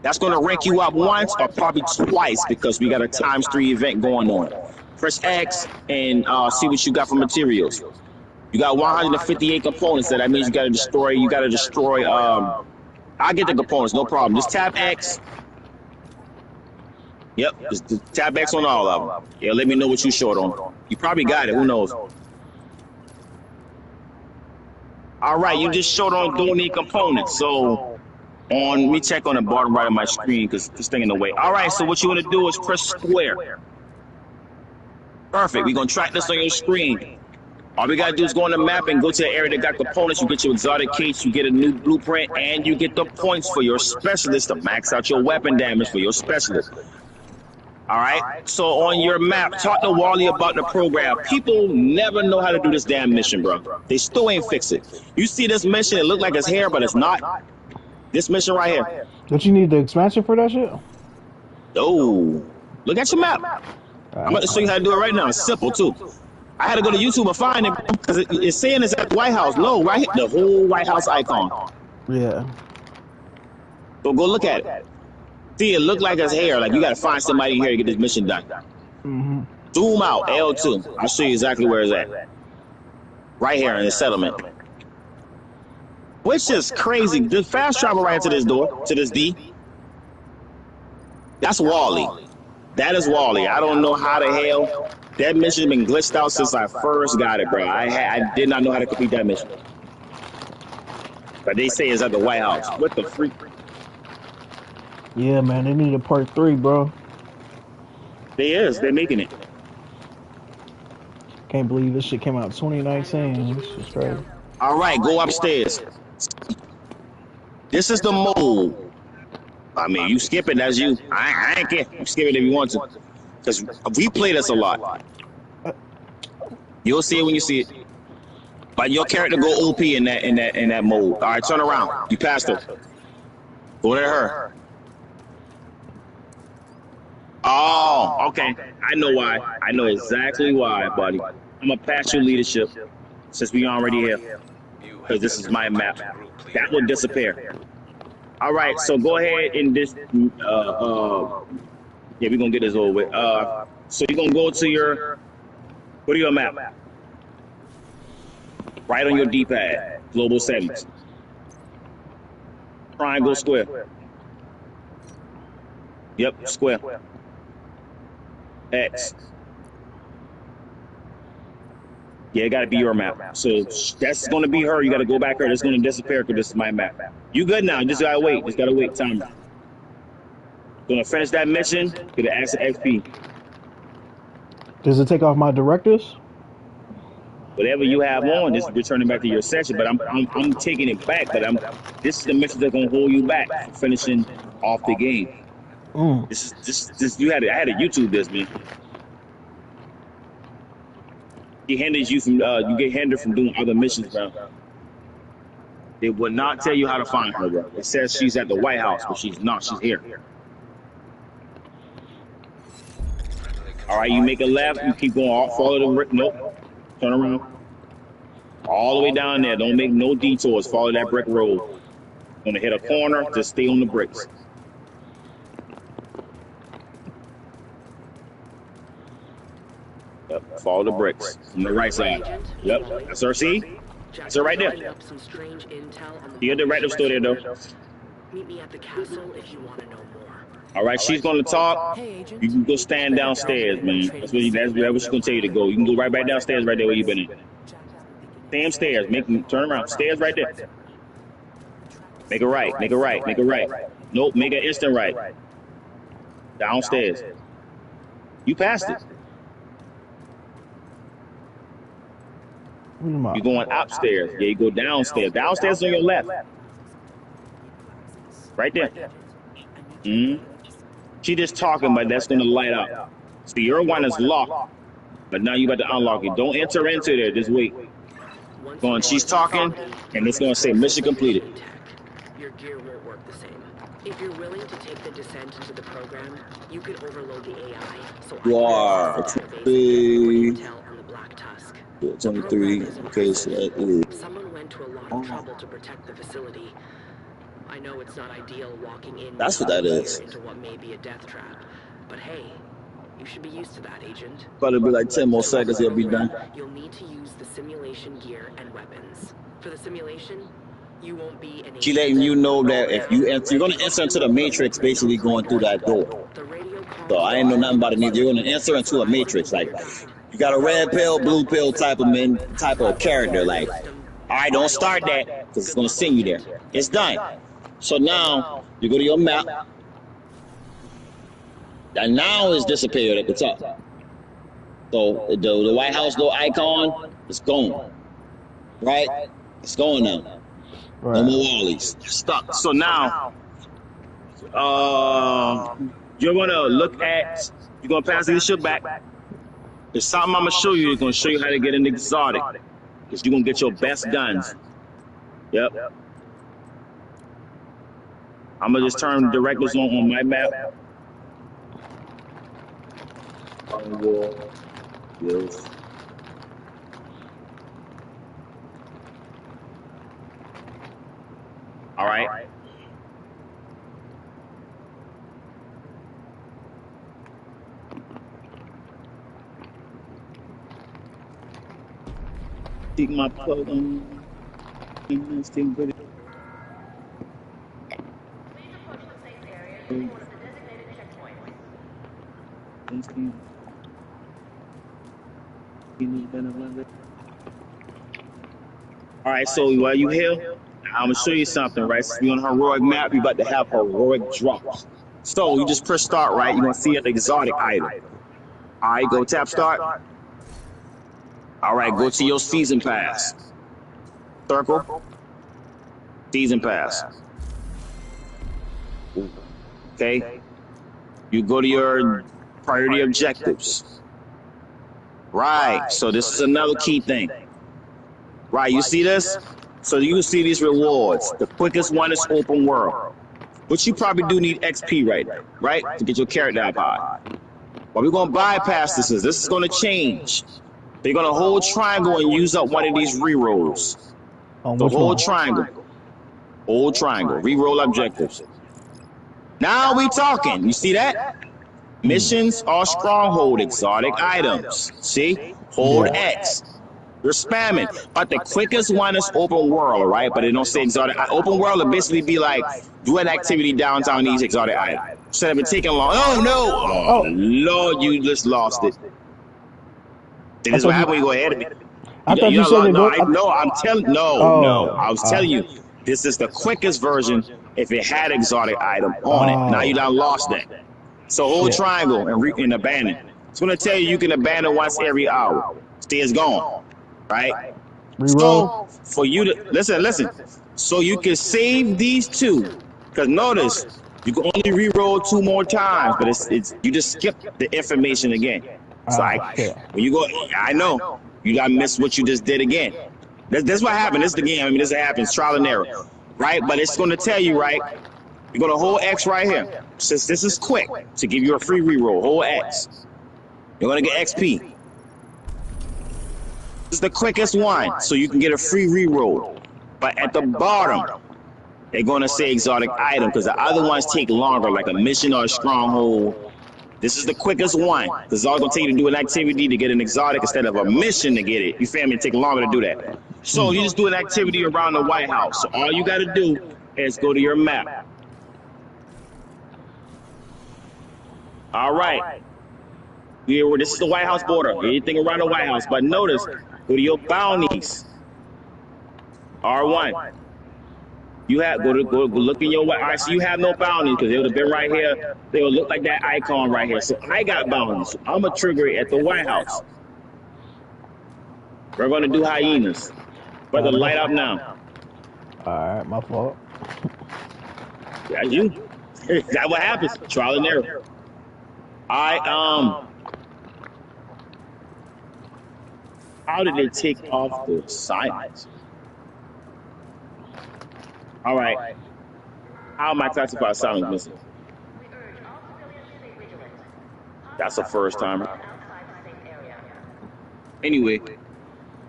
That's going to rank you up once or probably twice because we got a '3 event going on. Press X and see what you got for materials. You got 158 components. That means you got to destroy. I'll get the components, no problem. Just tap X. Yep, just tap X on all of them. Yeah, let me know what you short on. You probably got it. Who knows? All right, you just showed on don't need components. So let me check on the bottom right of my screen because this thing in the way. All right, so what you want to do is press square. Perfect. We're going to track this on your screen. All we got to do is go on the map and go to the area that got components. You get your exotic case, you get a new blueprint, and you get the points for your specialist to max out your weapon damage for your specialist. All right, so on your map, talk to Wally about the program. People never know how to do this damn mission, bro. They still ain't fix it. You see this mission, it look like it's here, but it's not. This mission right here. Don't you need the expansion for that shit? Oh, look at your map. I'm about to show you how to do it right now. It's simple, too. I had to go to YouTube and find it because it's saying it's at the White House. Low, right? The whole White House icon. Yeah. So go look at it. See, it look like it's here. Like you got to find somebody here to get this mission done. Mm-hmm. Zoom out, L2. I'll show you exactly where it's at. Right here in the settlement. which is crazy. Just fast travel right to this door, to this D. That's Wally. That is Wally. I don't know how the hell that mission has been glitched out since I first got it, bro. I did not know how to complete that mission. But they say it's at the White House. What the freak? Yeah, man, they need a part 3, bro. They're making it. Can't believe this shit came out 2019. This is crazy. All right, go upstairs. This is the mode. I mean, you skip it, that's you. I ain't care. You skip it if you want to. Because we play this a lot. You'll see it when you see it. But your character go OP in that mode. All right, turn around. You passed her. Go to her. Oh, okay. I know why. I know exactly why, buddy. I'm gonna pass you leadership since we already here. Because this is my map. That will disappear. All right, so go ahead and this. Yeah, we're gonna get this over with. So you're gonna go to your. Go to your map. Right on your D-pad. Global settings. Triangle, square. Yep, square. X. Yeah, it got to be your map. So that's going to be her. You got to go back her. It's going to disappear because this is my map. You good now. Just got to wait. Just got to wait. Time. Going to finish that mission. Get an extra XP. Does it take off my directives? Whatever you have on, just returning back to your session. But I'm taking it back. But this is the mission that's going to hold you back from finishing off the game. This I had to YouTube this, man. He hinders you from you get hindered from doing other missions, bro. They will not tell you how to find her, bro. It says she's at the White House, but she's not. She's here. All right, you make a left. You keep going. Follow the brick. Nope. Turn around. All the way down there. Don't make no detours. Follow that brick road. Gonna hit a corner. Just stay on the bricks. Yep, follow the bricks on the right side. Yep, that's her. See? That's her right there. You get the right store there, though. Meet me at the castle if you want to know more. All right, she's gonna talk. You can go stand downstairs, man. That's what she's gonna tell you to go. You can go right back downstairs, right there where you been in. Same stairs. Turn around. Stairs right there. Make a right. Make a right. Make a right. Nope. Make an instant right. Downstairs. You passed it. You're going upstairs. Yeah, you go downstairs. Downstairs on your left. Right there. She just talking, but that's going to light up. See, your one is locked, but now you got to unlock it. Don't enter into there. Just wait. Going, she's talking, and it's going to say mission completed. Your gear won't work the same. If you're willing to take the descent into the program, you could overload the AI. So you are 23 because someone went to a lot of trouble to protect the facility. I know it's not ideal walking in. That's what that is. Into what may be a death trap, but hey, you should be used to that, Agent. Probably be like 10 more seconds. It'll be done. You'll need to use the simulation gear and weapons. For the simulation, you won't be an. She letting you know that if you enter, you're gonna enter into the matrix, basically going through that door. So I ain't know nothing about it. You're gonna enter into a matrix, like. You got a red pill, blue pill type of character. Like, all right, don't start that because it's gonna send you there. It's done. So now you go to your map, and now it's disappeared at the top. So the White House little icon is gone. Right? It's gone now. Right. No more Wallies. Stuck. So now, you're gonna pass the ship back. There's something I'm gonna show you. It's gonna show you how to get an exotic, because you're gonna get your best guns. Yep. I'm gonna just turn directives on my map. Yes. All right. Take my plug on. All right, so while you here, I'm gonna show you something, right? So we on a heroic map, we about to have heroic drops. So you just press start, right? You're gonna see an exotic item. All right, go tap start. All right, go to your season pass. Circle. Season pass. Okay. You go to your priority objectives. Right. So this is another key thing. Right. You see this? So you see these rewards. The quickest one is open world. But you probably do need XP right now, right? To get your character up high. But we're going to bypass this. This is going to change. They're going to hold triangle and use up one of these rerolls. The whole triangle. Hold triangle. Reroll objectives. Now we talking. You see that? Missions are stronghold exotic items. See? Hold X. You're spamming. But the quickest one is open world, right? But they don't say exotic. Open world will basically be like, do an activity downtown these exotic items. Instead of it taking long. Oh, no. Oh, Lord, you just lost it. This is what happened when you go ahead of me. I thought you said no, I'm telling I was telling you, this is the quickest version if it had exotic item on it. Now you done lost that. So hold triangle and abandon. It's gonna tell you can abandon once every hour. Stay is gone, right? Reroll. So for you to listen. So you can save these two, because notice you can only re-roll 2 more times, but it's you just skip the information again. It's like when you go, I know you gotta miss what you just did again. That's what happened. This is the game. I mean, this happens, trial and error, right? But it's gonna tell you, right? You're gonna hold X right here. Since this is quick to give you a free reroll, hold X. You're gonna get XP. This is the quickest one, so you can get a free reroll. But at the bottom, they're gonna say exotic item because the other ones take longer, like a mission or a stronghold. This is the quickest one. This is all gonna take you to do an activity to get an exotic instead of a mission to get it. You feel me? It take longer to do that. So you just do an activity around the White House. So all you gotta do is go to your map. All right. This is the White House border. Anything around the White House. But notice, go to your bounties. R1. You have go look in your White House. So you have no bounties because they would have been right here. They would look like that icon right here. So I got bounties. So I'm gonna trigger it at the White House. We're gonna do hyenas. Brother, light up now. Alright, my fault. Yeah, you. That's what happens. Trial and error. How did they take off the silence? All right. How am I classified silence missing? That's a first timer. Anyway,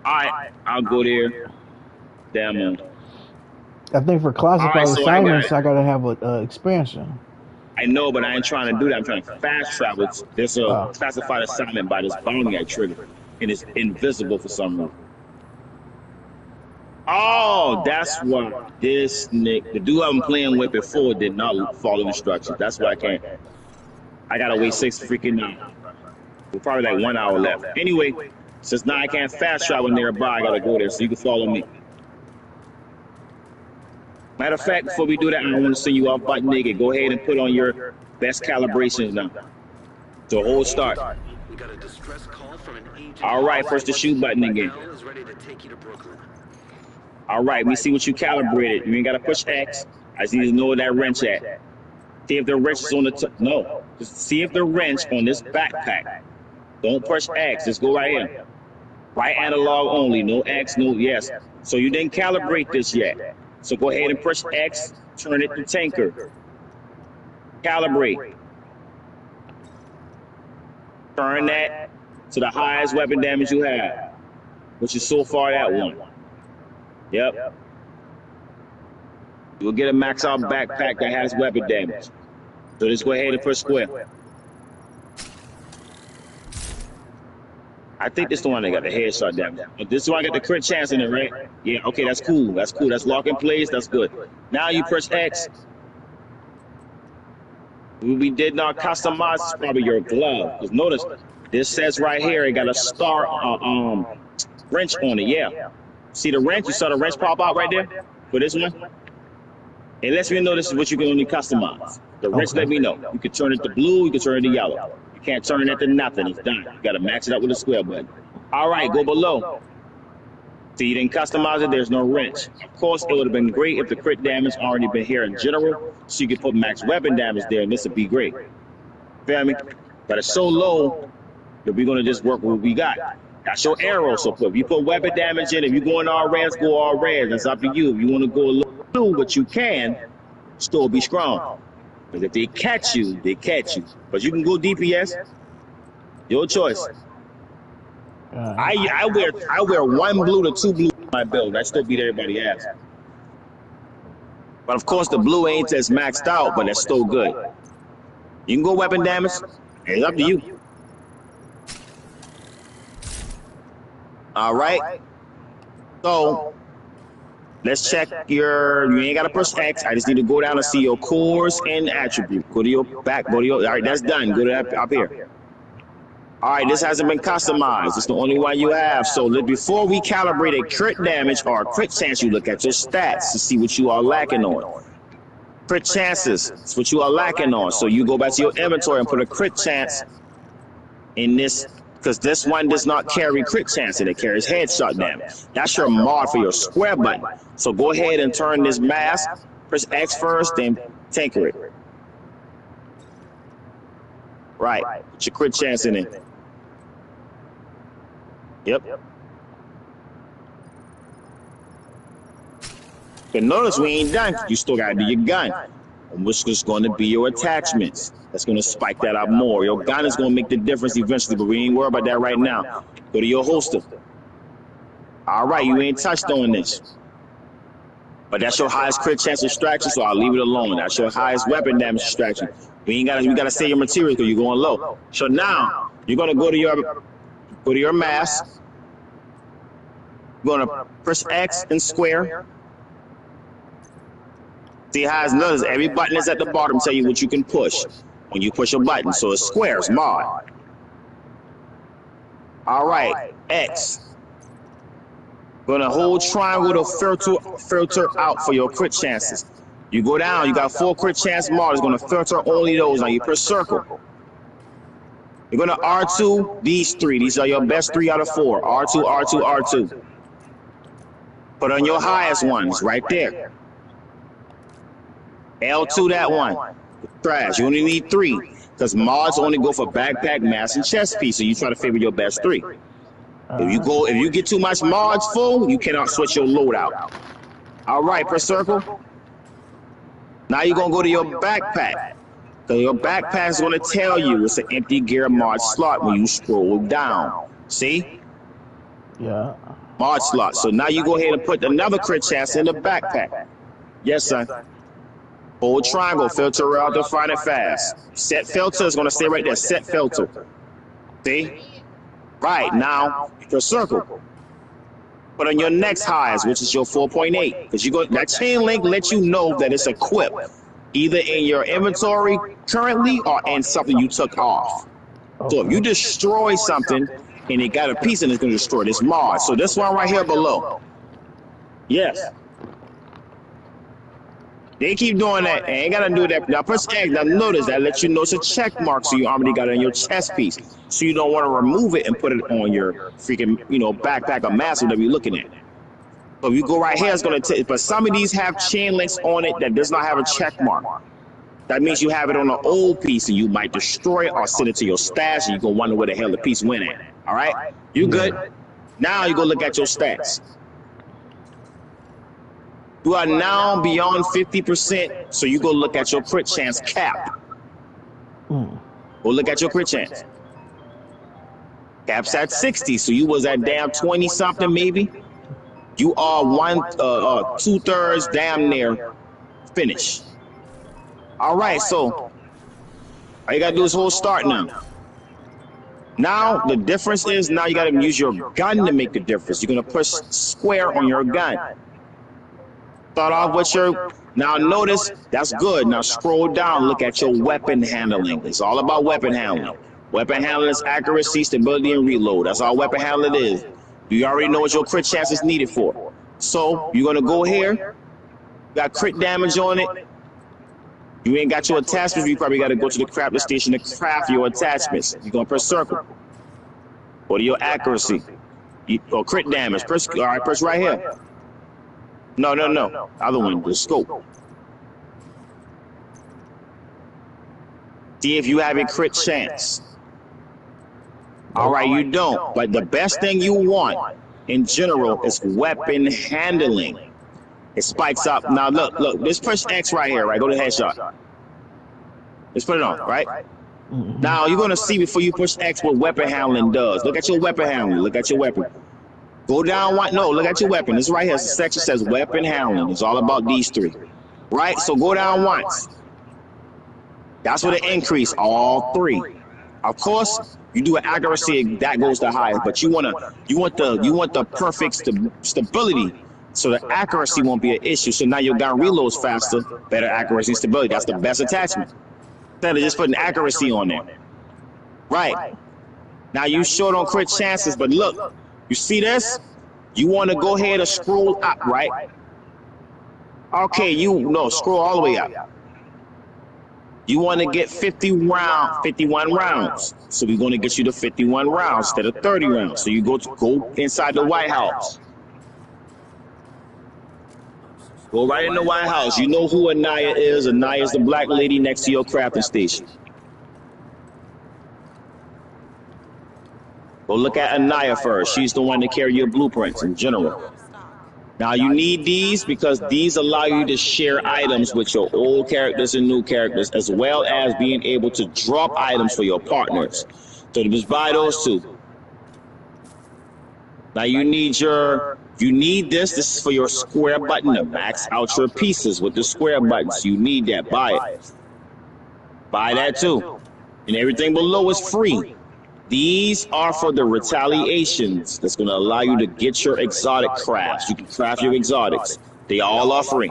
I'll go there. Damn. I think for classified silence, I gotta have an expansion. I know, but I ain't trying to do that. I'm trying to fast travel. There's a classified assignment by this bounty I triggered, and it's invisible for some reason. Oh, that's why this Nick, the dude I'm playing with before, did not follow instructions. That's why I can't. I gotta wait 6 freaking hours. We're probably like 1 hour left. Anyway, since now I can't fast travel nearby, I gotta go there so you can follow me. Matter of fact, before we do that, I don't want to send you off butt naked. Go ahead and put on your best calibrations now. So hold start. We got a distress call from an agent. All right, first the shoot button again. Is ready to take you to Brooklyn. All right, we see what you calibrated. You ain't got to push X. I just need to know where that wrench at. See if the wrench is on the no. Just see if the wrench on this backpack. Don't push X. Just go right here. Right analog only. No X, no yes. So you didn't calibrate this yet. So go ahead and push X, turn it to tanker. Calibrate. Turn that to the highest weapon damage you have, which is so far that one. Yep. You'll get a max out backpack that has weapon damage. So just go ahead and push square. I think this is the one that got the headshot damage. This is the one got the crit chance in it, right? Yeah, okay, that's cool. That's cool. That's lock in place. That's good. Now you press X. We did not customize probably your glove. Because notice, This says right here, it got a star wrench on it. Yeah. See the wrench? You saw the wrench pop out right there for this one? It lets me know this is what you can only customize. The wrench let me know. You can turn it to blue, you can turn it to yellow. You can't turn it to nothing. It's done. You got to match it up with a square button. All right, go below. See, you didn't customize it. There's no wrench. Of course, it would have been great if the crit damage already been here in general, so you could put max weapon damage there, and this would be great. Feel me? But it's so low that we're going to just work with what we got. That's your arrow. So if you put weapon damage in, if you're going all reds, go all reds. That's up to you. If you want to go a little blue, but you can, still be strong. Because if they catch you, they catch you. But you can go DPS. Your choice. I wear 1 blue to 2 blue in my build. I still beat everybody ass. But of course the blue ain't as maxed out, but that's still good. You can go weapon damage. It's up to you. All right. So let's check you ain't got to press X. I just need to go down and see your cores and attribute. Go to your back. Go to your, all right, that's done. Go to that up here. All right, this hasn't been customized. It's the only one you have. So before we calibrate a crit damage or a crit chance, you look at your stats to see what you are lacking on. Crit chances, it's what you are lacking on. So you go back to your inventory and put a crit chance in this, because this one does not carry crit chance, and it carries headshot damage. That's your mod for your square button. So go ahead and turn this mask, press X first, then tinker it. Right, put your crit chance in it. Yep. But notice we ain't done. You still gotta do your gun, which is going to be your attachments. That's going to spike that up more. Your gun is going to make the difference eventually, but we ain't worried about that right now. Go to your holster. All right, you ain't touched on this. But that's your highest crit chance distraction, so I'll leave it alone. That's your highest weapon damage distraction. We gotta save your materials because you're going low. So now you're gonna go to your mask. You're gonna press X and square. See how it's noticed every button is at the bottom, tell you what you can push when you push a button. So it's squares, mod. All right, X. Gonna hold triangle to filter out for your crit chances. You go down, you got 4 crit chance mod. It's gonna filter only those. Now you press circle. You're gonna R2 these 3. These are your best 3 out of 4. R2, R2, R2. Put on your highest ones right there. L2 that one. Trash. You only need 3 because mods only go for backpack, mask, and chest piece. So you try to favor your best 3. If you get too much mods full, you cannot switch your loadout. All right, press circle. Now you're gonna go to your backpack. So your backpack is gonna tell you it's an empty gear mod slot when you scroll down. See? Yeah. Mod slot. So now you go ahead and put another crit chance in the backpack. Yes, son. Hold triangle, filter out to find it fast. Set filter is gonna stay right there. Set filter. See? Right, now press circle. Put on your next highest, which is your 4.8. Because that chain link lets you know that it's equipped, either in your inventory currently or in something you took off. So if you destroy something and it got a piece and it's going to destroy this mod. So this one right here below. Yes. They keep doing that. They ain't got to do that. Now press X. Now notice that lets you know it's a check mark, so you already got it on your chest piece. So you don't want to remove it and put it on your freaking, backpack or mask, whatever you're looking at. So if you go right here, it's going to take, but some of these have chain links on it that does not have a check mark. That means you have it on an old piece and you might destroy it or send it to your stash and you're going to wonder where the hell the piece went at. All right? You good? Now you go look at your stats. You are now beyond 50%, so you go look at your crit chance cap. Go look at your crit chance. Cap's at 60, so you was at damn 20 something maybe. You are 2/3 damn near finish. All right, so all you gotta do is hold start now. Now the difference is now you gotta use your gun to make the difference. You're gonna push square on your gun. Start off with your, now notice, that's good. Now scroll down, look at your weapon handling. It's all about weapon handling. Weapon handling is accuracy, stability, and reload. That's all weapon handling is. You already know what your crit chance is needed for. So you're gonna go here. Got crit damage on it. You ain't got your attachments. You probably got to go to the crafting station to craft your attachments. You're gonna press circle. Go to your accuracy. Or crit damage. Press. All right, press right here. No. Other one. The scope. See if you have a crit chance. All right, you don't. But the best thing you want in general is weapon handling. It spikes up. Now look. Let's push X right here. Right, go to headshot. Let's put it on. Right. Now you're gonna see before you push X what weapon handling does. Look at your weapon handling. Look at your weapon. Go down one. No, look at your weapon. It's right here. It's a section says weapon handling. It's all about these three. Right. So go down once. That's what it increase all three. Of course, you do an accuracy that goes the highest, but you want the perfect stability, so the accuracy won't be an issue. So now your gun reloads faster, better accuracy and stability. That's the best attachment. Instead of just putting accuracy on there. Right. Now you short on crit chances, but look, you see this? You want to go ahead and scroll up, right? Okay, scroll all the way up. You want to get 51 rounds. So we're going to get you to 51 rounds instead of 30 rounds. So you go inside the White House. Go right in the White House. You know who Anaya is. Anaya is the black lady next to your crafting station. Go look at Anaya first. She's the one to carry your blueprints in general. Now you need these because these allow you to share items with your old characters and new characters, as well as being able to drop items for your partners. So just buy those two. Now you need this. This is for your square button to max out your pieces with the square buttons. You need that. Buy it. Buy that too. And everything below is free. These are for the retaliations that's going to allow you to get your exotic crafts. You can craft your exotics. They all are free.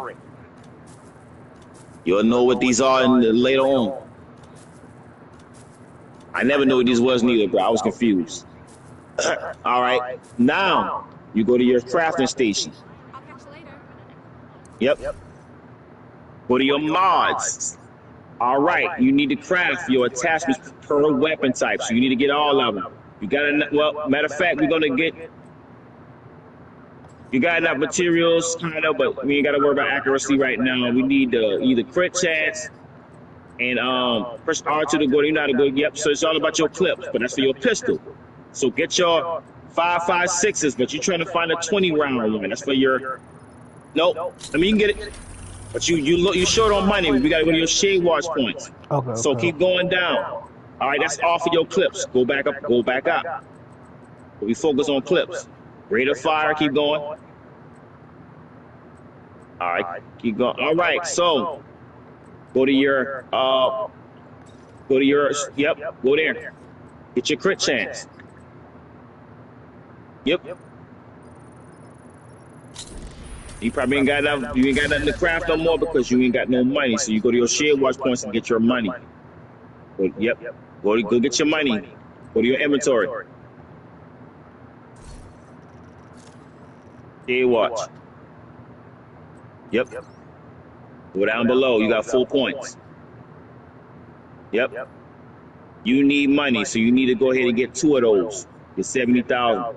You'll know what these are later on. I never knew what these was neither, bro. I was confused. All right. Now, you go to your crafting station. I'll catch you later. Yep. Go to your mods. All right, you need to craft your attachments per weapon type, so you need to get all of them. You got matter of fact, you got enough materials, kind of, but we ain't got to worry about accuracy right now. We need either crit chance and press R2 to go. You know how to go. Yep. So it's all about your clips, but that's for your pistol. So get your 5.56s, but you're trying to find a 20 round one. That's for your. Nope. I mean, you can get it. But you short on money. We gotta go to your shade watch points. Okay. So keep going down. All right, that's all for your clips. Go back up. Go back up. We focus on clips. Rate of fire. Keep going. All right, keep going. All right, so go to your Yep. Go there. Get your crit chance. Yep. You probably ain't got enough. You ain't got nothing to craft no more because you ain't got no money. So you go to your share watch points and get your money. Yep. Go get your money. Go to your inventory. Share watch. Yep. Go down below. You got 4 points. Yep. You need money, so you need to go ahead and get 2 of those. Get 70,000.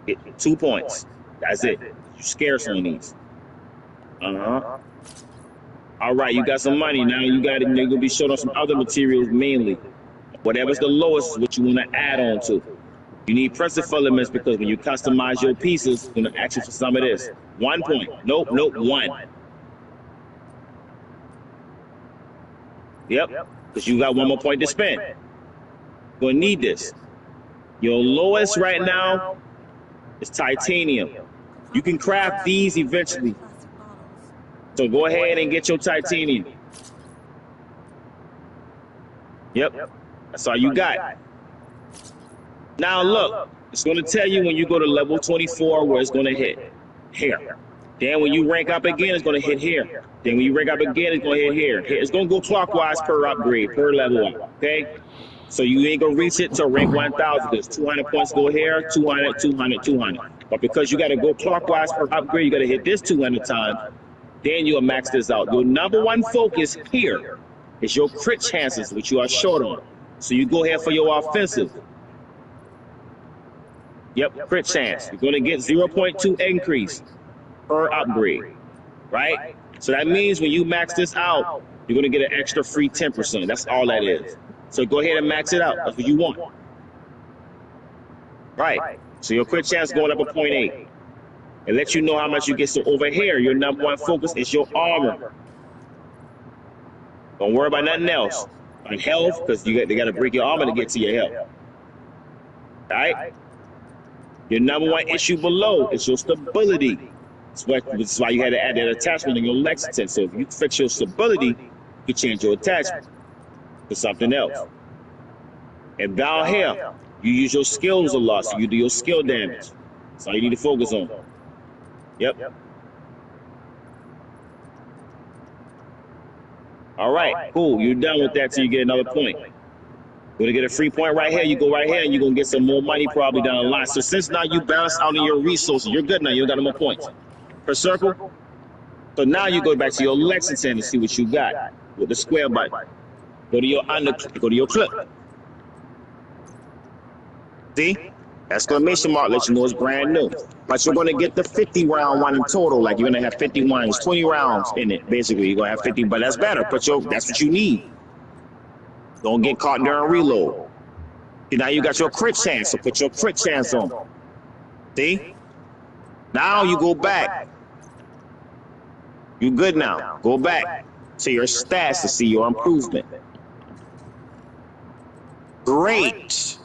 Get 2 points. That's it. You're scarce on these. All right, you got some money now. You got it. They're gonna be short on some other materials mainly. Whatever's the lowest is what you want to add on to. You need pressure filaments because when you customize your pieces, you're gonna ask you for some of this. 1 point. Nope. 1. Yep. Because you got 1 more point to spend. You're gonna need this. Your lowest right now is titanium. You can craft these eventually. So go ahead and get your titanium. Yep. That's all you got. Now look, it's going to tell you when you go to level 24 where it's going to hit. Here. Then when you rank up again, it's going to hit here. Then when you rank up again, it's going to hit here. It's going to go clockwise per upgrade, per level up, okay? So you ain't going to reach it until rank 1,000. There's 200 points go here, 200, 200, 200. But because you got to go clockwise per upgrade, you got to hit this 200 times. Then you'll max this out. Your number one focus here is your crit chances, which you are short on. So you go ahead for your offensive. Yep, crit chance. You're going to get 0.2 increase per upgrade, right? So that means when you max this out, you're going to get an extra free 10%. That's all that is. So go ahead and max it out. That's what you want. Right. So your crit chance going up a 0.8. And let you know how much you get. So over here, your number one focus is your armor. Don't worry about nothing else. On health, because they got to break your armor to get to your health. All right? Your number one issue below is your stability. This is why you had to add that attachment in your Lexington. So if you fix your stability, you can change your attachment to something else. And down here, you use your skills a lot, so you do your skill damage. That's all you need to focus on. Yep. All right, cool. You're done with that till you get another point. You're going to get a free point right here. You go right here, and you're going to get some more money probably down the line. So since now you balance out in your resources, you're good now. You got no more points per circle. So now you go back to your Lexington and see what you got with the square button. Go to your clip. See? Exclamation mark lets you know it's brand new. But you're going to get the 50 round one in total. Like you're going to have 50 rounds, 20 rounds in it. Basically, you're going to have 50, but that's better. That's what you need. Don't get caught during reload. See, now you got your crit chance, so put your crit chance on. See? Now you go back. You good now. Go back to your stats to see your improvement. Great.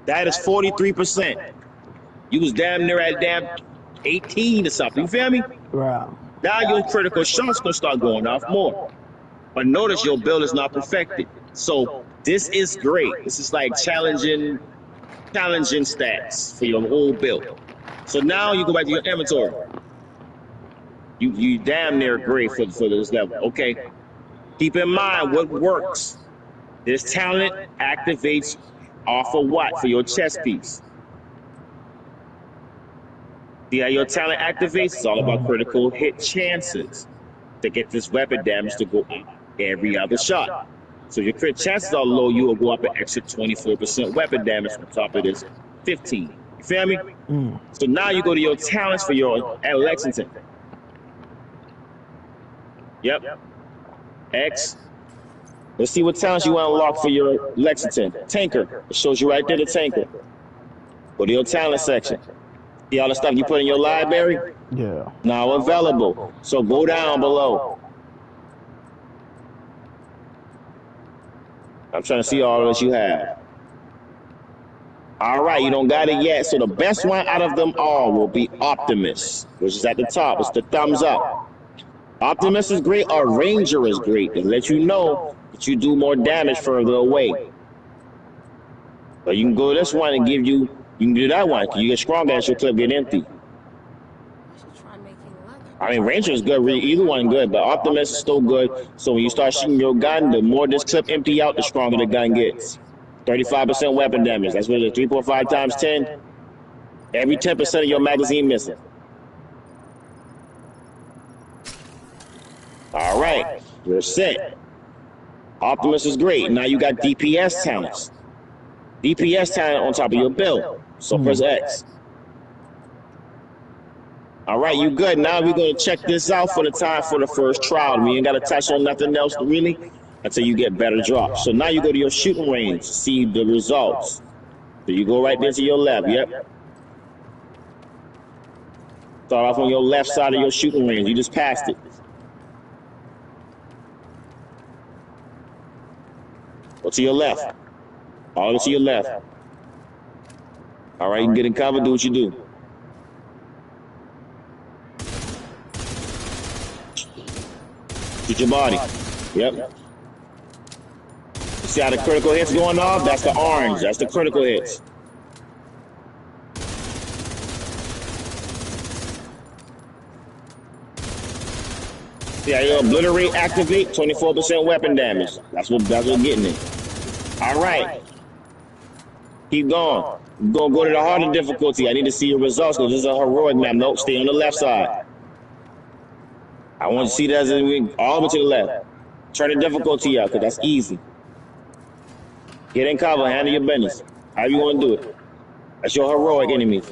That is 43%. You was damn near at damn 18 or something. You feel me? Wow. Now your critical shots gonna start going off more. But notice your build is not perfected. So this is great. This is like challenging stats for your whole build. So now you go back to your inventory. You damn near great for this level. Okay. Keep in mind what works. This talent activates off of what for your chest piece. See how your talent activates? It's all about critical hit chances to get this weapon damage to go up every other shot. So your crit chances are low, you will go up an extra 24% weapon damage on top of this 15. You feel me? So now you go to your talents for your at Lexington. Yep. X. Let's see what talents you want to unlock for your Lexington. Tanker. It shows you right there, the tanker. Go to your talent section. See all the stuff you put in your library? Yeah. Now available. So go down below. I'm trying to see all that you have. All right, you don't got it yet. So the best one out of them all will be Optimus, which is at the top. It's the thumbs up. Optimus is great, or Ranger is great. It lets you know that you do more damage further away. But you can go this one and you can do that one. You get stronger as your clip get empty. I mean, Ranger is good. Really, either one good, but Optimus is still good. So when you start shooting your gun, the more this clip empty out, the stronger the gun gets. 35% weapon damage. That's what it is. 3.5 times 10. Every 10% of your magazine missing. All right, you're set. Optimus is great. Now you got DPS talents. DPS talent on top of your build. So press X. All right, you good. Now we're going to check this out for the time for the first trial. We ain't got to touch on nothing else really until you get better drops. So now you go to your shooting range to see the results. So you go right there to your left. Yep. Start off on your left side of your shooting range. You just passed it. Go to your left. All the way to your left. All right, you can get in cover, do what you do. Shoot your body. Yep. You see how the critical hits going off? That's the orange. That's the critical hits. Yeah, you obliterate, activate, 24% weapon damage. That's what getting it. All right. Keep going. We're gonna go to the harder difficulty. I need to see your results because this is a heroic map. Nope, stay on the left side. I want to see that as all the way to the left. Turn the difficulty out because that's easy. Get in cover, handle your business. How you want to do it? That's your heroic enemies.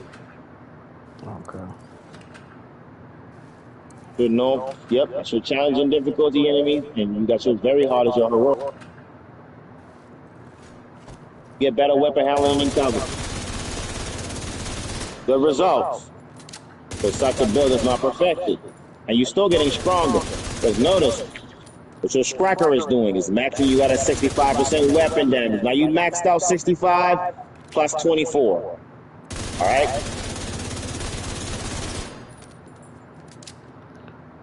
Okay. Good, no. Yep, that's your challenging difficulty enemies, and you got your very hard as your heroic. Get better weapon handling and cover. Good results. But such a build is not perfected. And you're still getting stronger. Because notice, what your Scracker is doing is maxing you at a 65% weapon damage. Now you maxed out 65 plus 24. Alright?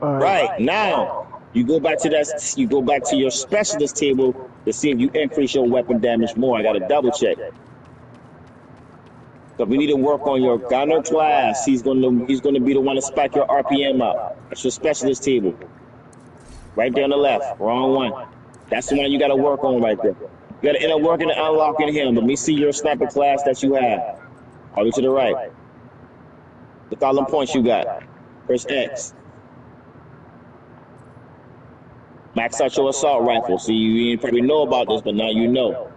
Right, now you go back to that. You go back to your specialist table to see if you increase your weapon damage more. I got to double check. So we need to work on your gunner class. He's gonna be the one to spike your RPM up. That's your specialist table. Right there on the left. Wrong one. That's the one you got to work on right there. You got to end up working and unlocking him. Let me see your sniper class that you have. All the way to the right. Look all them points you got. Press X. Max out your assault rifle. See, you didn't probably know about this, but now you know.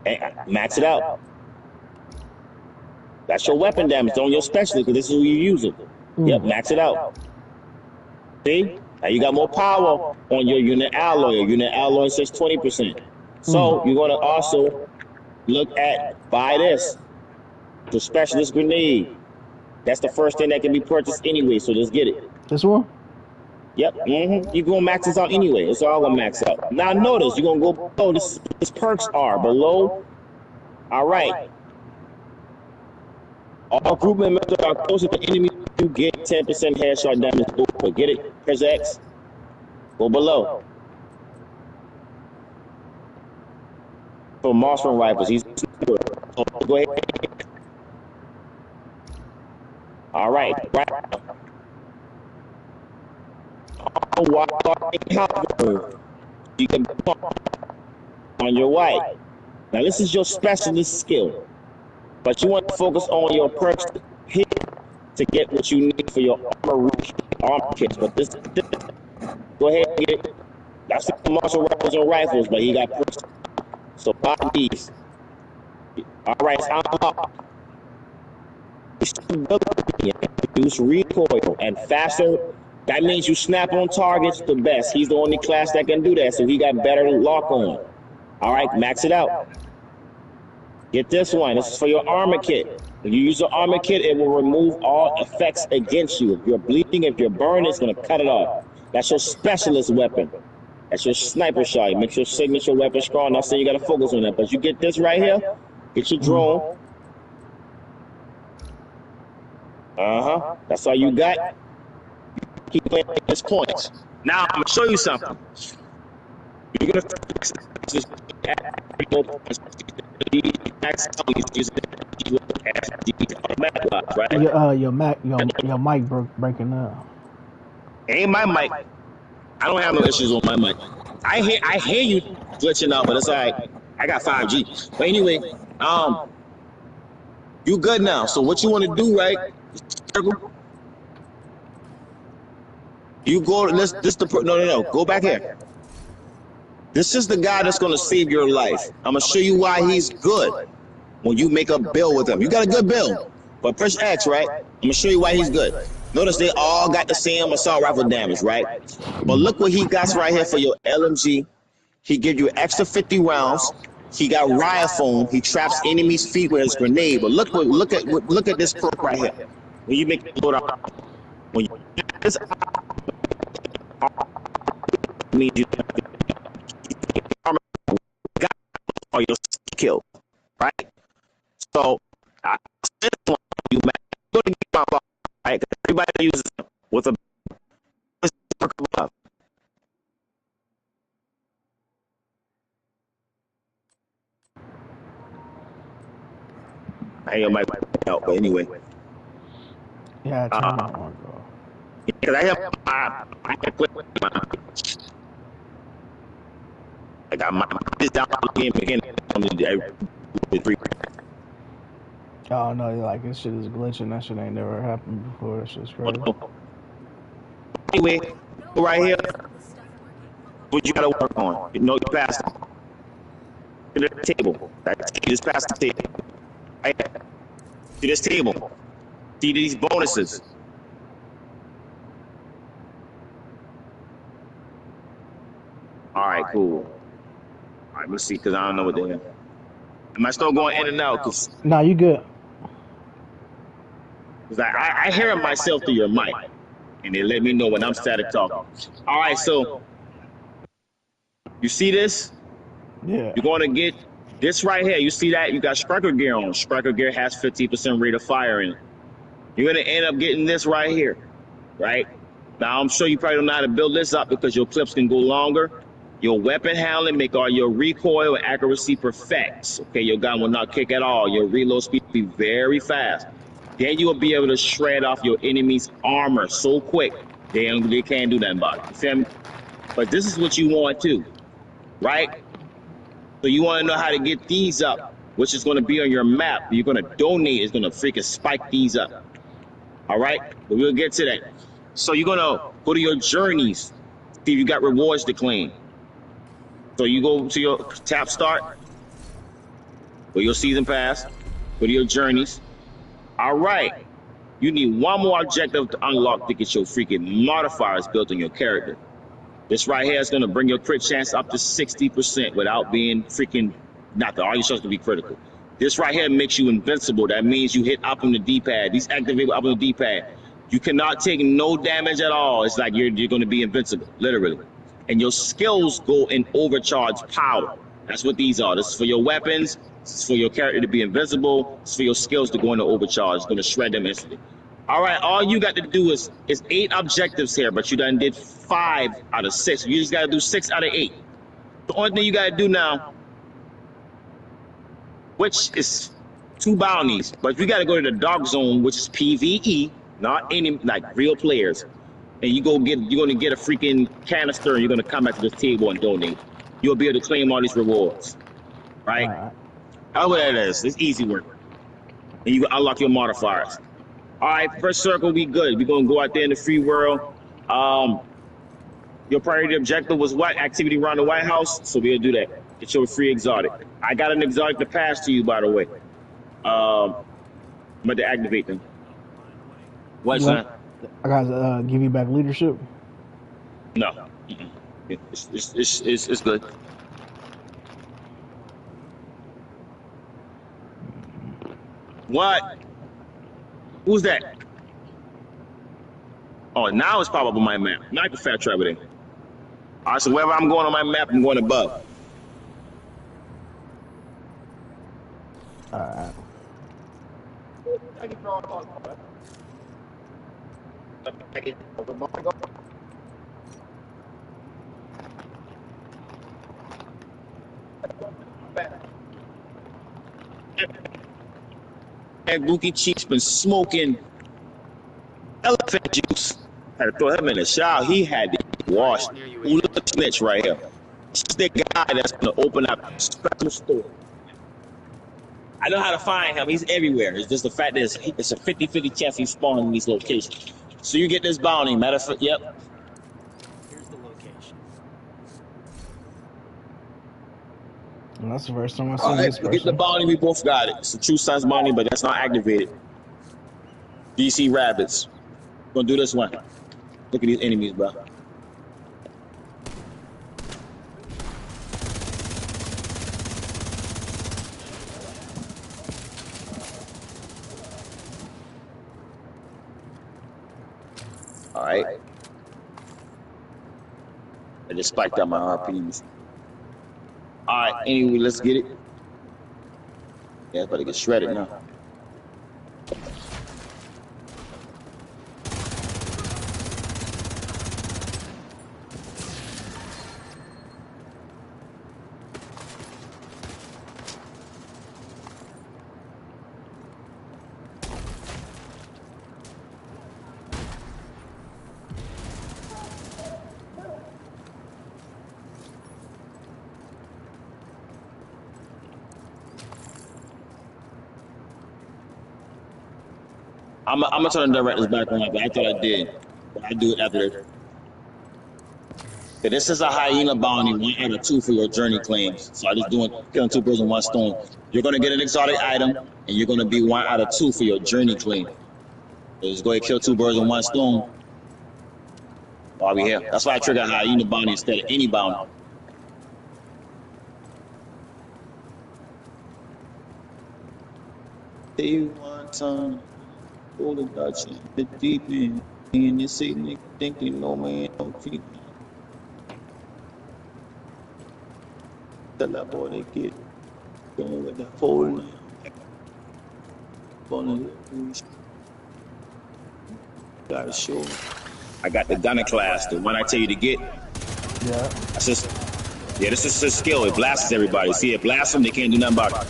Hey, max it out. That's your weapon damage on your specialist, because this is who you use it. Yep, max it out. See? Now you got more power on your unit alloy. Your unit alloy says 20%. So you're going to also look at, buy this. The specialist grenade. That's the first thing that can be purchased anyway, so just get it. This one? Yep, you're going to max this out anyway. It's all going to max out. Now notice, you're going to go below. This perks are below. All right. All group members are closer to enemy. You get 10% headshot damage. Over. Get it? Press X. Go below. For Mossman rifles, he's so go ahead. All right. You can on your white. Now this is your specialist skill, but you want to focus on your perks here to get what you need for your armor kits. But this go ahead and get it. That's the martial rifles and rifles, but he got perks. So buy these. All right, it's unlocked. Reduce recoil and faster. That means you snap on targets the best. He's the only class that can do that, so he got better lock on. All right, max it out. Get this one. This is for your armor kit. When you use the armor kit, it will remove all effects against you. If you're bleeding, if you're burning, it's going to cut it off. That's your specialist weapon. That's your sniper shot. It makes your signature weapon strong. Not saying you got to focus on that, but you get this right here. Get your drone. That's all you got. Keep playing his points. Now I'm gonna show you something. You're gonna right? Your mic breaking up. Ain't my mic. I don't have no issues on my mic. I hear you glitching out, but it's alright. I got 5G. But anyway, you good now. So what you want to do, right? You go. No. Go back here. This is the guy that's gonna save your life. I'm gonna show you why he's good when you make a build with him. You got a good build, but press X, right? I'm gonna show you why he's good. Notice they all got the same assault rifle damage, right? But look what he got right here for your LMG. He give you extra 50 rounds. He got riot foam. He traps enemies' feet with his grenade. But look at this perk right here. When you make it load up, when you this means you or your kill, right? So you right? Everybody uses them with a I ain't might help, but anyway. Yeah, Because I can quit I got my this down game again. Oh no, like this shit is glitching. That shit ain't never happened before. That shit's crazy. Anyway, right here, what you gotta work on. You know, you pass to the table. You just pass the table. Right to this table. See these bonuses. All right, cool. All right, let me see, because I don't know what they are. Am I still going in and out? Cause Nah, you good. I hear myself through your mic, and they let me know when I'm static talking. All right, so you see this? Yeah. You're going to get this right here. You see that? You got striker gear on. Striker gear has 50% rate of fire in it. You're going to end up getting this right here, right? Now, I'm sure you probably don't know how to build this up because your clips can go longer. Your weapon handling make all your recoil and accuracy perfect. Okay, your gun will not kick at all. Your reload speed will be very fast. Then you will be able to shred off your enemy's armor so quick they can't do nothing about it. You feel me? But this is what you want too, right? So you want to know how to get these up, which is going to be on your map. You're going to donate. It's going to freaking spike these up. All right? But we'll get to that. So you're going to go to your journeys, see if you got rewards to claim. So you go to your tap start, or your season pass, go to your journeys. All right. You need one more objective to unlock to get your freaking modifiers built on your character. This right here is going to bring your crit chance up to 60% without being freaking, all your shots to be critical. This right here makes you invincible. That means you hit up on the D-pad. These activate up on the D-pad. You cannot take no damage at all. It's like you're going to be invincible, literally. And your skills go in overcharge power. That's what these are. This is for your weapons. This is for your character to be invincible. It's for your skills to go into overcharge. It's going to shred them instantly. All right, all you got to do is 8 objectives here, but you done did 5 out of 6. You just got to do 6 out of 8. The only thing you got to do now, which is 2 bounties, but you got to go to the dark zone, which is PvE, not any like real players. And you're going to get a freaking canister, and you're going to come back to this table and donate. You'll be able to claim all these rewards, right? That's what that is. It's easy work. And you unlock your modifiers. All right, first circle, we good. We're going to go out there in the free world. Your priority objective was what? Activity around the White House? So we'll do that. Get your free exotic. I got an exotic to pass to you, by the way. I'm going to activate them. What's that? I got to give you back leadership? No. It's good. What? Who's that? Oh, now it's popped up on my map. Now I can fast travel there. All right, so wherever I'm going on my map, I'm going above. All right. And Gookie Cheeks been smoking elephant juice. Had to throw him in the shower. He had to wash. Who look at snitch right here? This is the guy that's gonna open up a special store. I know how to find him. He's everywhere. It's just the fact that it's a 50-50 chance he's spawning in these locations. So you get this bounty. Matter of fact, yep. Here's the location. And that's the first time I All seen right, this we get the person. bounty. We both got it. It's a True Sons bounty, but that's not activated. DC Rabbits. Gonna do this one. Look at these enemies, bro. All right. I just spiked out my RPs. All right, anyway, let's get it. Yeah, it's about to get shredded now. I'm gonna turn the director's back on, but I thought I did. But I do it after this. Okay, this is a hyena bounty, 1 out of 2 for your journey claims. So I just doing killing 2 birds with 1 stone. You're gonna get an exotic item, and you're gonna be 1 out of 2 for your journey claim. So just go ahead and kill 2 birds with 1 stone while we here. That's why I trigger a hyena bounty instead of any bounty. Say one time, pull the Dutch in the deep end, and you see nigga think you know man don't treat me. Tell that boy they get going with the phone. Gotta show. I got the gunner class, the one I tell you to get. Yeah. That's just, yeah, this is a skill. It blasts everybody. See, it blasts them, they can't do nothing about it.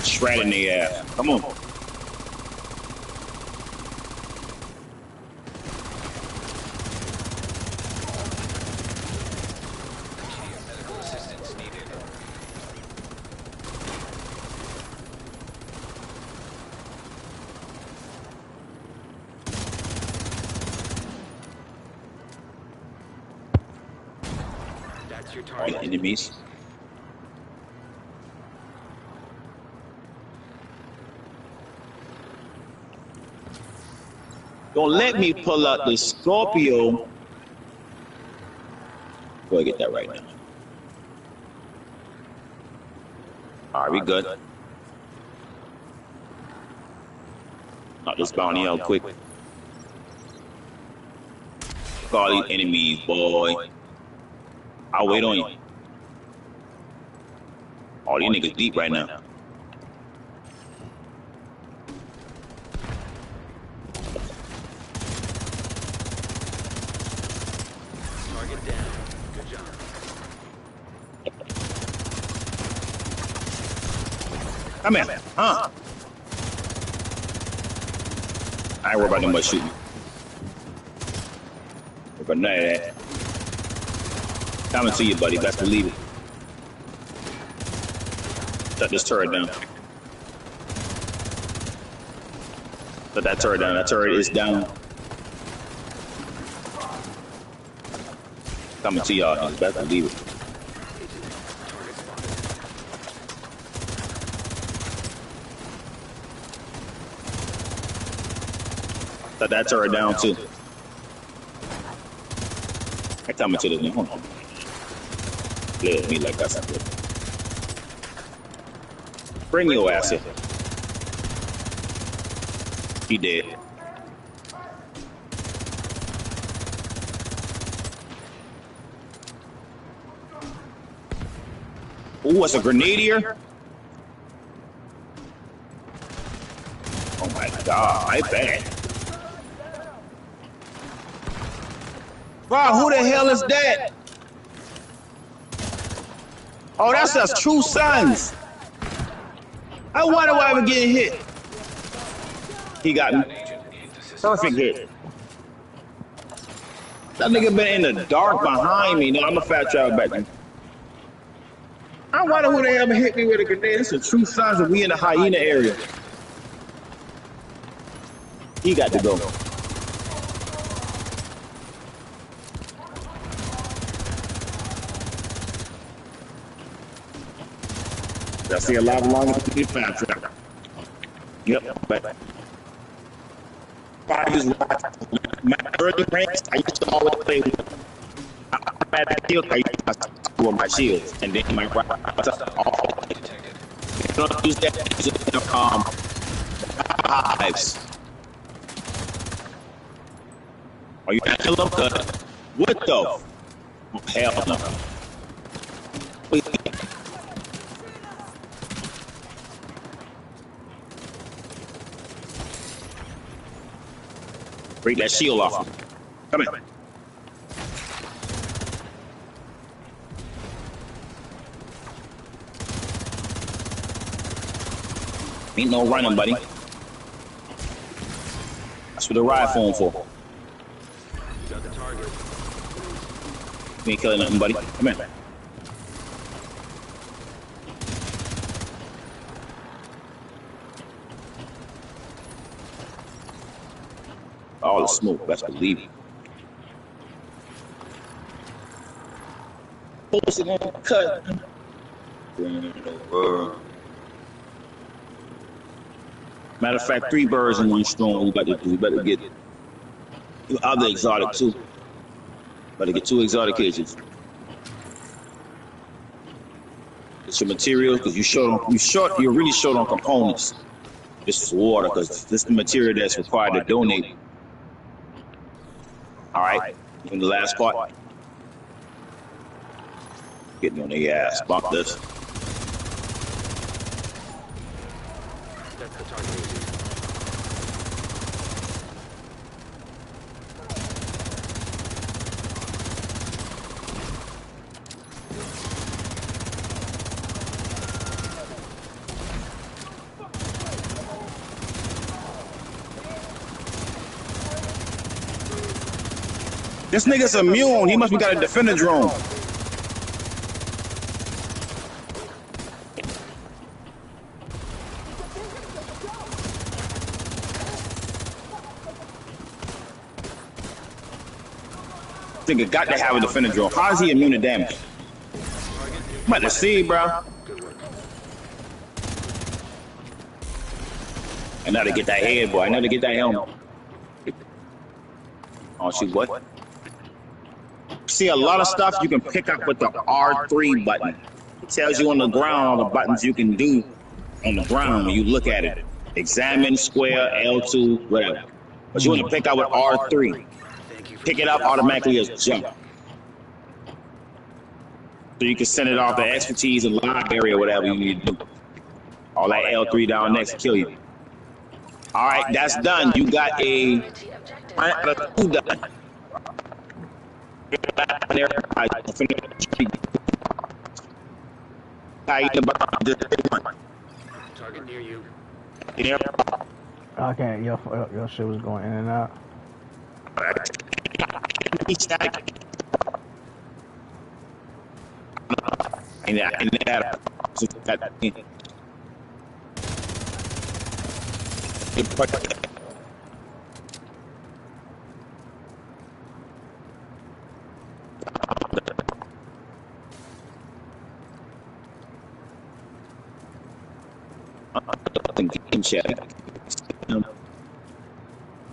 Shredding the ass. Come on. Medical assistance needed. That's your All target. the enemies. Don't let me pull out the Scorpio. Go ahead, get that right now. All right, we good. Knock this bounty out quick. Look at all these enemies, boy. I'll wait on you. All these niggas deep right now. Target down. Good job. Come here. Huh? I ain't worried about them much shooting. Worry about none of that. Coming to you, buddy. Best believe it. Shut this turret down. Shut that turret down. That turret is down. Coming to y'all. Best believe it. Shut that turret down too. I coming to this one. Hold on. Play with me like that's not good. Bring your ass in. He dead. Ooh, what's a grenadier? Oh my god, I bet. Bro, who the hell is that? Oh, that's us True Sons. I wonder why we're getting hit. He got me. Perfect hit. That nigga been in the dark behind me. No, I'm a fat travel back then. I wonder who the hell hit me with a grenade. It's a True Sons and we in the hyena area. He got to go. I see a lot of long the fat track. Yep, but I use my early ranks. I used to always play with shield. I used to with my shields, and then my off. You don't use that. Hives. Are you gonna kill them? What the? Oh, hell no. Wait. Break that shield off. Come in. Ain't no running, buddy. That's what the ride phone for. Got the target. You ain't killing nothing, buddy. Come in. all the smoke. Best believe it. Post it on cut. Matter of fact, 3 birds and 1 stone. We better do. We better get other exotic too. Better get 2 exotic cages. Get your materials because you're really short on components. This is water because this is the material that's required to donate. All right, in the last part, getting on the ass. Bump this. That's the target. This nigga's immune. He must be got a defender drone. Nigga got to have a defender drone. How is he immune to damage? I'm about to see, bro. I know to get that head, boy. I know to get that helmet. Oh, shoot, what? See, a lot of stuff you can pick up with the R3 button. It tells you on the ground all the buttons you can do on the ground when you look at it. Examine, square, L2, whatever. But you want to pick up with R3. Pick it up automatically as jump. So you can send it off to expertise and live area, whatever you need to do. All that L3 down next to kill you. All right, that's done. You got a 2 done. Target near you. Okay, your shit was going in and out. Game chat.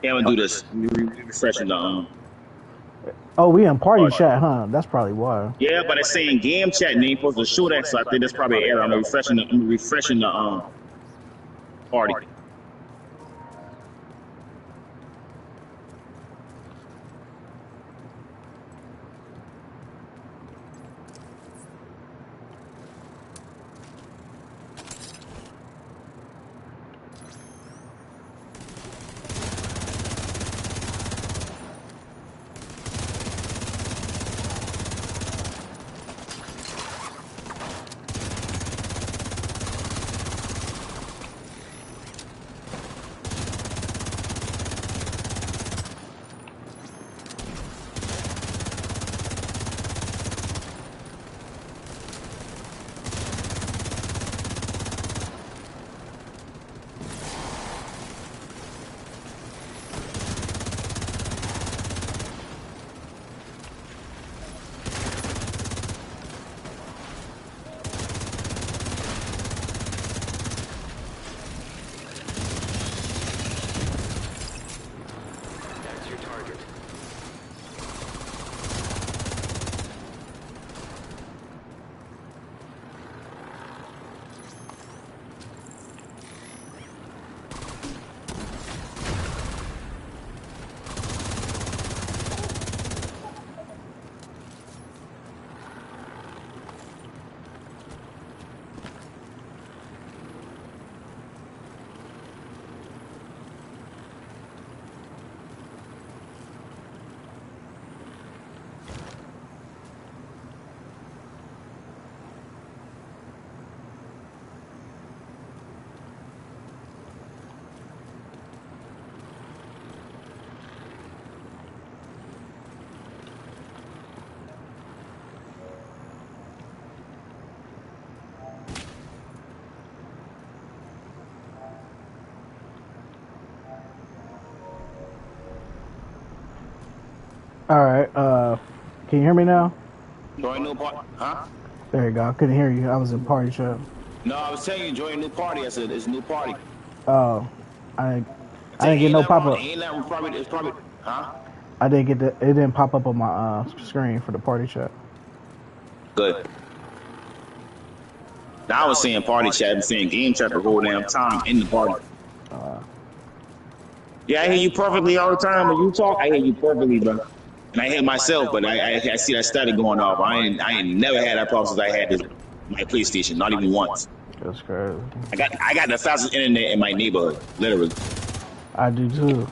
Yeah, I'm gonna do this. Refreshing the Oh, we in party chat, huh? That's probably why. Yeah, but it's saying game chat and they ain't supposed to show that, so I think that's probably an error. I'm refreshing the party. All right. Can you hear me now? Join new party, huh? There you go. I couldn't hear you. I was in party chat. No, I was telling you join a new party. I said it's a new party. Oh, I didn't get no pop up. Ain't that probably? It's probably, huh? I didn't get it didn't pop up on my screen for the party chat. Good. Now I was saying party chat and saying game chat the whole damn time in the party. Yeah, I hear you perfectly all the time when you talk. I hear you perfectly, bro. And I hear myself, but I see that static going off. I ain't never had that problem since I had this my PlayStation, not even once. That's crazy. I got the fastest internet in my neighborhood, literally. I do too.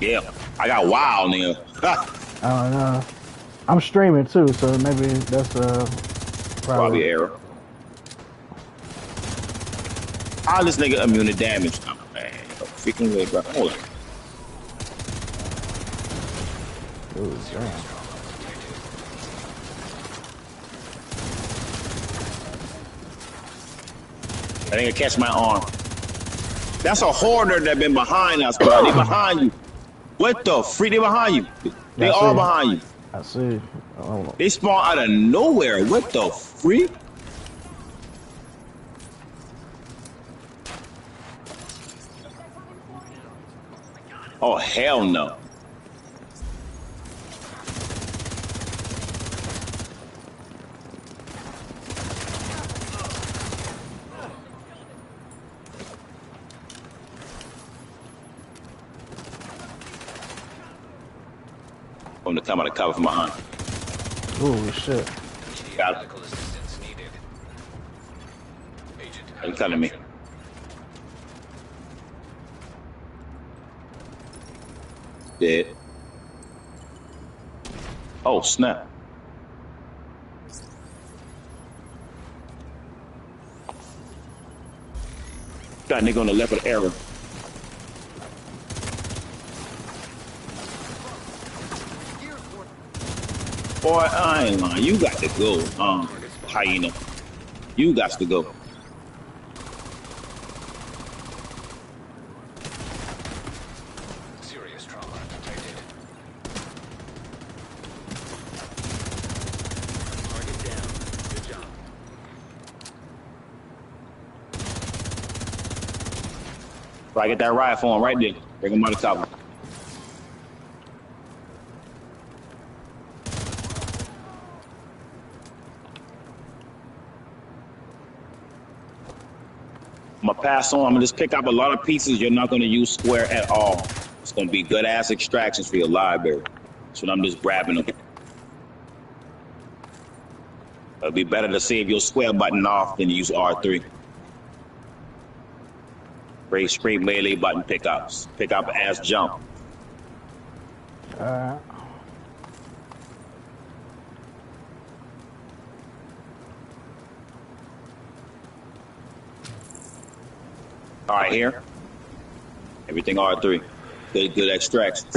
Yeah, I got wild now. I don't know. I'm streaming too, so maybe that's probably error. How this nigga immune to damage? Oh, man, freaking way, bro. Hold on. Ooh, damn. I think I catch my arm. That's a hoarder that been behind us, bro. They behind you. What the freak? They behind you. They all behind you. I see. They spawn out of nowhere. What the freak? Oh, hell no. I'm gonna come out of cover from behind. Holy shit. Got it. Are you coming to me? Dead. Oh, snap. Got a nigga on the left of the arrow. Boy, I ain't lying. You got to go, hyena. You got to go. Serious trauma detected. Target down. Good job. So I get that rifle on right there. Bring him out of cover. I'm gonna pass on. I'm gonna just pick up a lot of pieces you're not gonna use square at all. It's gonna be good ass extractions for your library. So I'm just grabbing them. It'll be better to save your square button off than use R3. Straight melee button pickups. Pick up as jump. All right, here. Everything R3. Good extractions.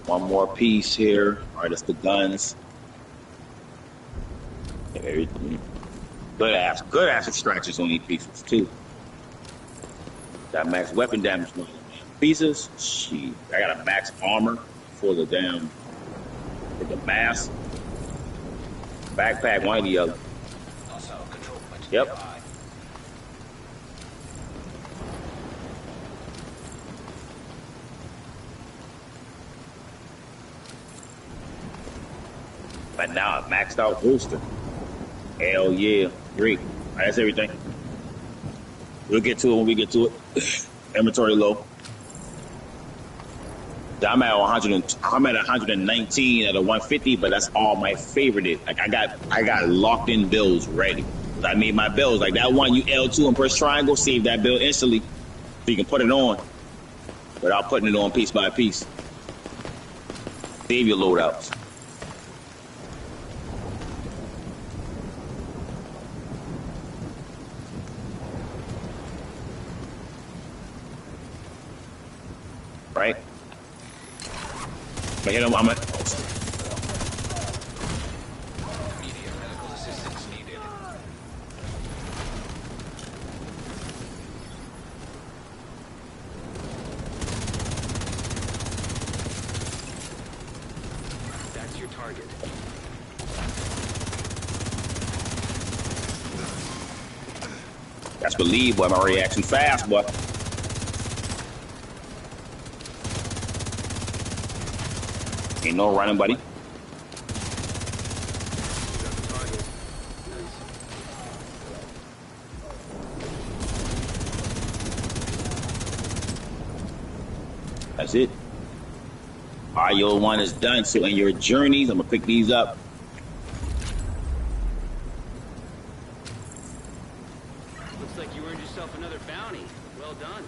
One more piece here. All right, that's the guns. Everything. Good ass extractions on these pieces too. Got max weapon damage on pieces. Shit, I got a max armor for the damn. For the mask, backpack, one or the other. Yep. But now a maxed out booster. Hell yeah, great. All right, that's everything. We'll get to it when we get to it. Inventory low. I'm at 100. I'm at 119 at a 150, but that's all my favorite. Like I got locked in builds ready. I made my builds like that one. You L2 and press triangle, save that build instantly, so you can put it on without putting it on piece by piece. Save your loadouts. Right. But hit him, I'm at. Immediate medical assistance needed. That's believe, boy. My reaction fast, boy. Ain't no running, buddy. That's it. All right, your one is done. So in your journeys, I'm gonna pick these up. Looks like you earned yourself another bounty. Well done.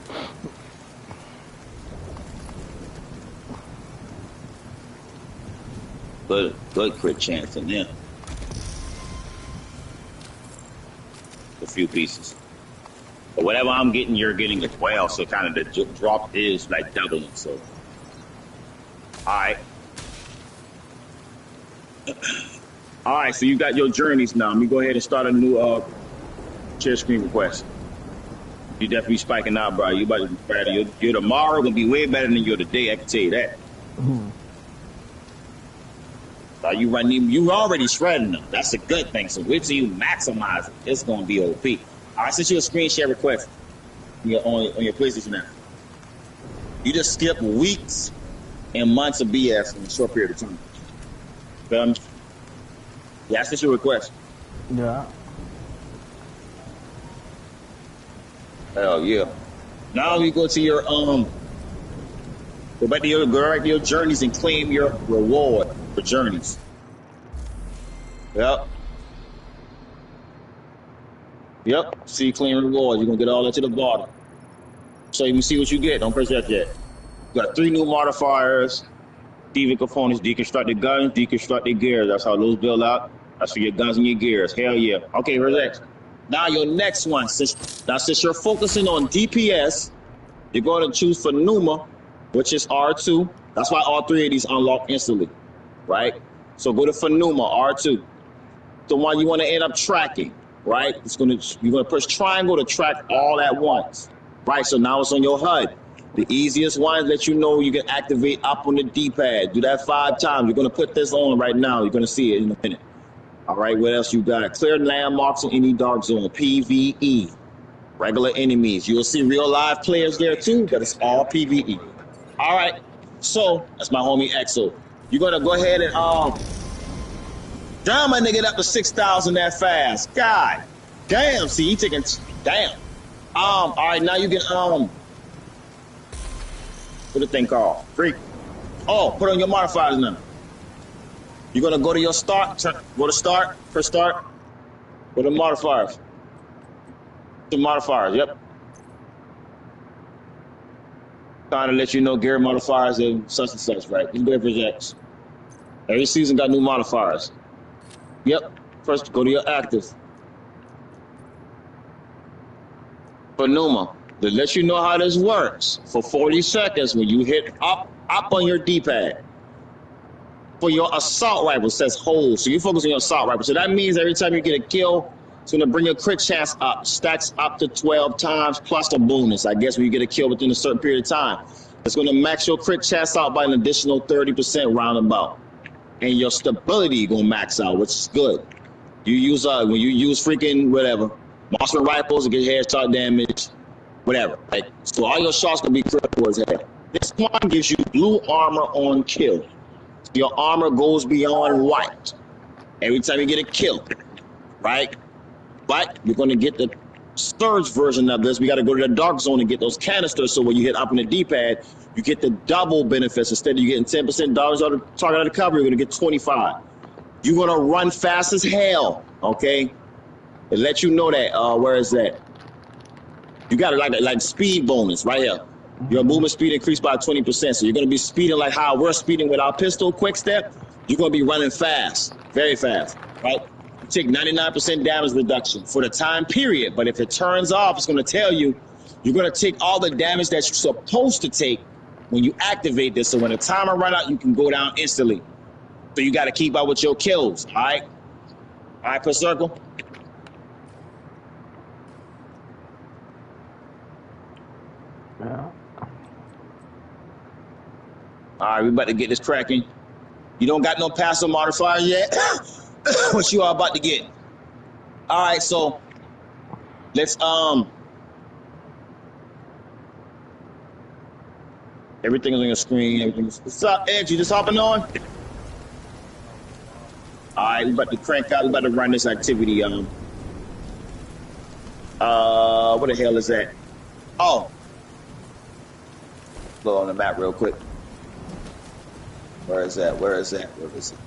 Good crit chance in there. A few pieces. But whatever I'm getting, you're getting as well. So kind of the drop is like doubling. So, all right. All right, so you got your journeys now. Let me go ahead and start a new share screen request. You definitely spiking out, bro. You about to be better. Your tomorrow gonna be way better than your today. I can tell you that. You running? You already shredding them. That's a good thing. So wait till you maximize it. It's gonna be OP. All right, sent you a screen share request on your PlayStation now. You just skip weeks and months of BS in a short period of time. Yeah, I sent you a request. Yeah. Hell yeah. Now you go to your go back to your journeys and claim your reward for journeys. Yep. See, claim reward. You're gonna get all that to the bottom. So you can see what you get. Don't press that yet. You got 3 new modifiers, thieving components, deconstructed guns, deconstructed gears. That's how those build out. That's for your guns and your gears. Hell yeah. Okay, relax. Now your next one, since you're focusing on DPS, you're going to choose for Pneuma, which is R2. That's why all 3 of these unlock instantly, right? So go to Pneuma, R2. The one you want to end up tracking, right? You're gonna push triangle to track all at once, right? So now it's on your HUD. The easiest one that you know you can activate up on the D-pad. Do that 5 times. You're gonna put this on right now. You're gonna see it in a minute. All right, what else you got? Clear landmarks in any dark zone, PvE. Regular enemies. You'll see real live players there too, but it's all PvE. All right, so that's my homie Exo. You're gonna go ahead and damn, my nigga up to 6,000 that fast. God damn, see, he taking, damn. All right, now you get, what the thing called? Freak. Oh, put on your modifiers now. You're gonna go to your start, go to start, press start, go to modifiers. The modifiers, yep. Trying to let you know gear modifiers and such, right? You go projects. Every season got new modifiers. Yep. First, go to your active. For Pneuma, to let you know how this works, for 40 seconds, when you hit up on your D-pad, for your assault rifle, it says hold. So you focus on your assault rifle. So that means every time you get a kill, it's going to bring your crit chance up. Stacks up to 12 times plus a bonus, I guess, when you get a kill within a certain period of time. It's going to max your crit chance out by an additional 30% roundabout. And your stability going to max out, which is good. You use, when you use freaking whatever, monster rifles to get headshot damage, whatever. Right? So all your shots going to be critical as hell. This one gives you blue armor on kill. Your armor goes beyond white every time you get a kill, right? But you're going to get the surge version of this. We got to go to the dark zone and get those canisters. So when you hit up on the D-pad, you get the double benefits. Instead of you getting 10% dollars out of target out of cover, you're going to get 25. You're going to run fast as hell, okay? It lets you know that. Where is that? You got like speed bonus right here. Your movement speed increased by 20%. So you're going to be speeding like how we're speeding with our pistol quick step. You're going to be running fast, very fast, right? You take 99% damage reduction for the time period. But if it turns off, it's going to tell you you're going to take all the damage that you're supposed to take when you activate this. So when the timer runs out, you can go down instantly. So you got to keep up with your kills, all right? All right, per circle. Yeah. All right, we about to get this cracking. You don't got no passive modifier yet? What you are about to get? All right, so Let's everything is on your screen. Everything's. What's up, Ed? You just hopping on? All right, we about to crank out. We about to run this activity. What the hell is that? Oh, go on the map real quick. Where is that? Where is that? Where is it?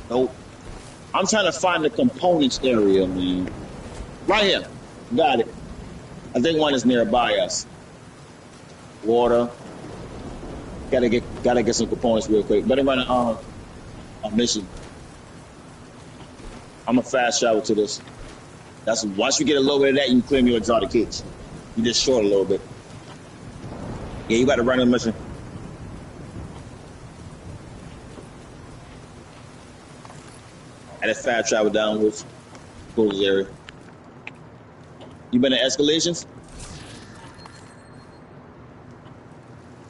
Nope. I'm trying to find the components area, man. Right here. Got it. I think one is nearby us. Water. Gotta get some components real quick. Better run a mission. I'm gonna fast travel to this. That's once you get a little bit of that, you can claim your exotic cage. You just short a little bit. Yeah, you gotta run a mission. I just fast travel downwards. Go to this area. You been at escalations?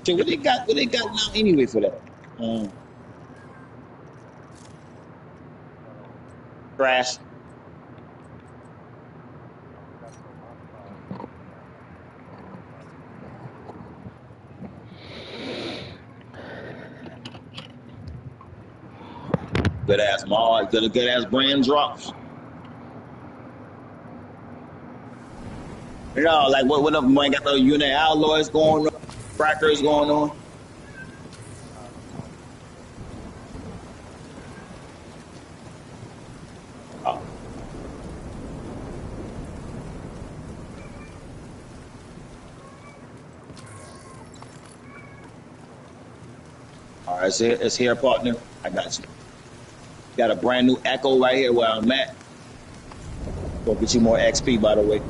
Okay, what they got now anyway for that? Crash. Good ass mod, good ass brand drops. You know, like what up, man? Got the unit alloys going on, crackers going on. Oh. All right, it's here, partner. I got you. Got a brand new Echo right here where I'm at. Gonna get you more XP, by the way.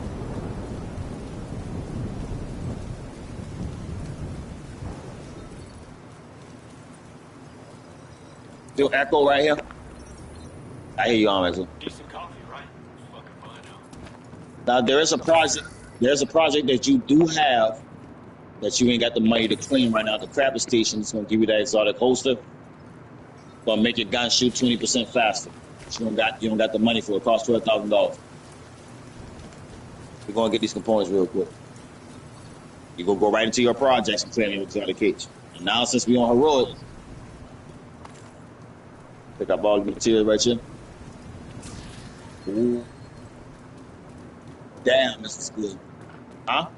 Still Echo right here. I hear you on, Maxwell. Decent coffee, right? Fucking fine Now there is a project. There's a project that you do have that you ain't got the money to clean right now. The Crapper Station is gonna give you that exotic holster. Gonna make your gun shoot 20% faster. You don't got the money for it. It costs $12,000. We're gonna get these components real quick. You gonna go right into your projects and claim your exotic cage. And now since we on heroic, pick up all the material right here. Ooh. Damn, this is good. Huh?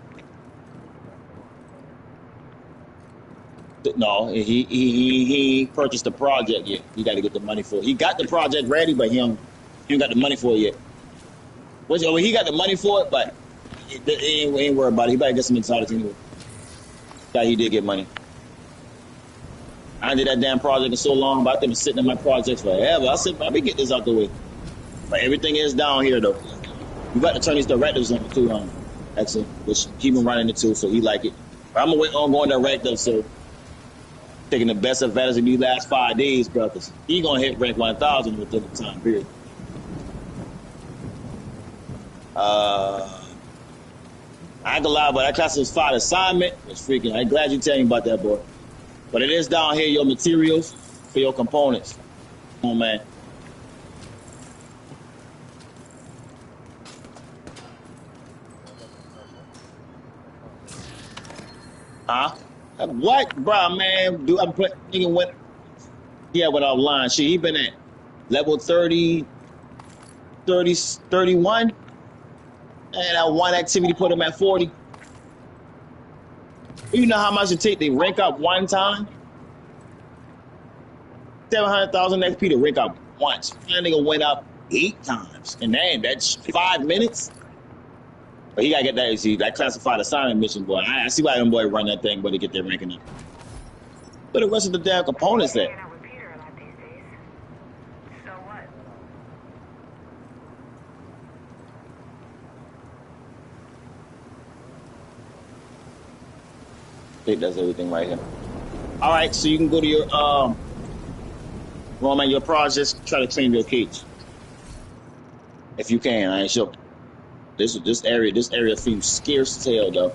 No, he purchased the project yet. He got to get the money for it. He got the project ready, but he ain't got the money for it yet. Well, he got the money for it, but he ain't worried about it. He better get some exotics anyway. Yeah, he did get money. I did that damn project in so long, but I've been sitting in my projects forever. I said, let me get this out the way. But everything is down here, though. You got to turn these directives on, too, Excellent. Which keep him running it, too, so he like it. But I'm going to wait on going directive, so taking the best advantage of these last 5 days, brothers. He going to hit rank 1,000 within the time period. I ain't gonna lie, but that classified assignment was freaking. I'm glad you tell me about that, boy. But it is down here, your materials for your components. Come on, man. Huh? What, bro, man? Dude, I'm playing. Nigga went. Yeah, went offline. Shit, he been at level 30, 31. And that one activity put him at 40. You know how much it take to rank up one time? 700,000 XP to rank up once. That nigga went up 8 times. And damn, that's 5 minutes. But he gotta get that. See, that classified assignment mission, boy. I see why them boy run that thing, but to get their ranking up. But the rest of the damn components there. I think that's everything right here. All right, so you can go to your your projects, try to claim your cage. If you can, I ain't sure. This area seems scarce as hell though.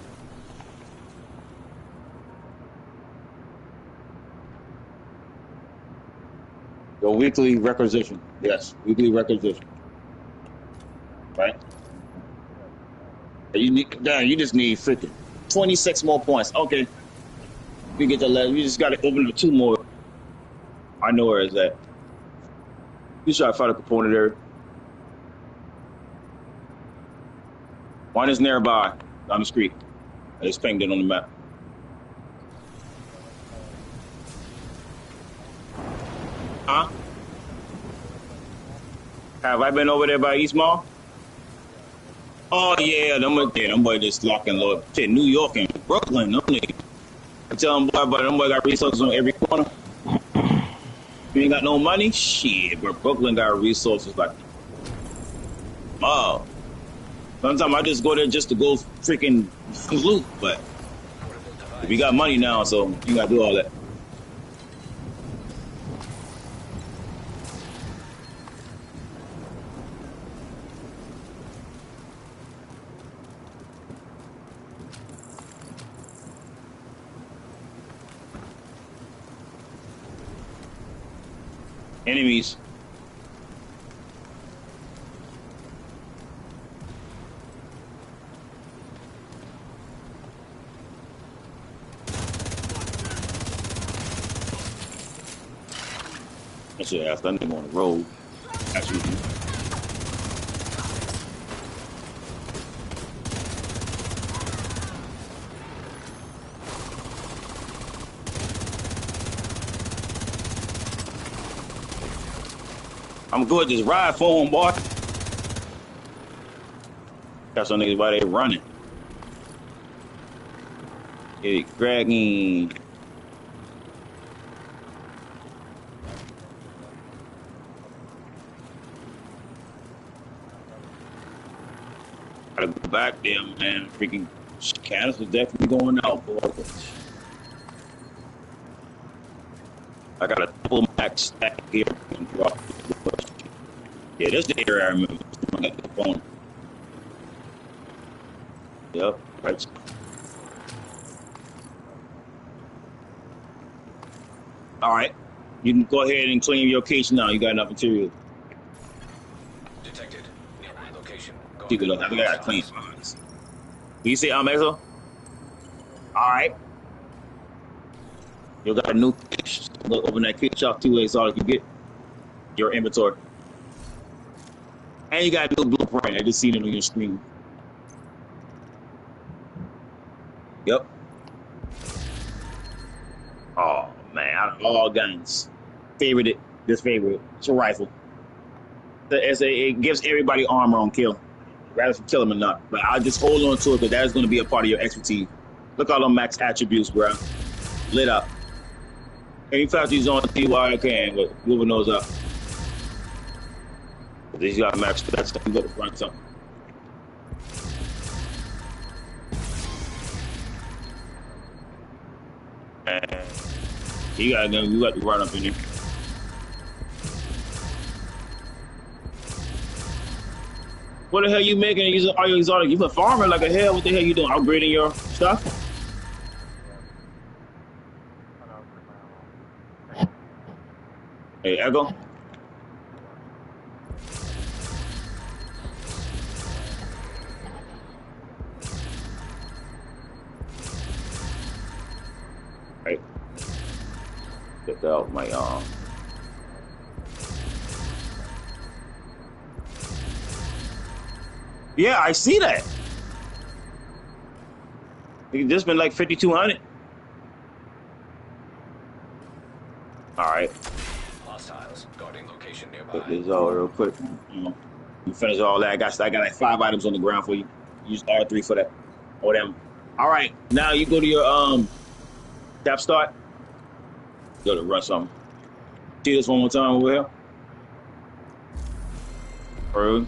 Your weekly requisition. Yes, weekly requisition. Right? You need, damn, you just need 50. 26 more points. Okay. We get the last. We just got to open up 2 more. I know where it's at. You try to find a component there. One is nearby on the street. I just pinged it on the map. Huh? Have I been over there by East Mall? Oh yeah, them boy just locking low. Shit, New York and Brooklyn, them niggas. I tell them boy, but them boy got resources on every corner. You ain't got no money? Shit, but Brooklyn got resources like, oh. Sometimes I just go there just to go freaking loot, but we got money now, so you gotta do all that. Enemies. I should ask that nigga on the road. Actually. I'm good. Just ride for him, boy. Got some niggas by there running. Get it cracking. Gotta go back there, man. Freaking Candace was definitely going out, boy. I got a double max stack here. Yeah, that's the area I remember. I got the phone. Yep, right. All right, you can go ahead and clean your case now. You got enough material. Detected. Nearby location. Keep it up. We gotta clean. You say Exo? All right. You got a new case. Look, open that case shop 2 ways. All you can get your inventory. And you got a new blueprint. I just seen it on your screen. Yep. Oh man, out of all guns, favorite. It's a rifle. It gives everybody armor on kill, rather than kill them or not. But I'll just hold on to it because that is going to be a part of your expertise. Look at all them max attributes, bro. Lit up. Any factories on TY can, but moving those up. These got max that stuff. You got to run something. And you got to run up in here. What the hell you making using all your exotic? You been farming like a hell. What the hell you doing? Upgrading your stuff? Hey, Echo. Right. Get that out my Yeah, I see that. It just been like 5,200. All right. Hostiles guarding location nearby. Put this out real quick. You finish all that. I got like 5 items on the ground for you. Use R3 for that. Or them. All right. Now you go to your tap start. Go to run something. See this one more time over here.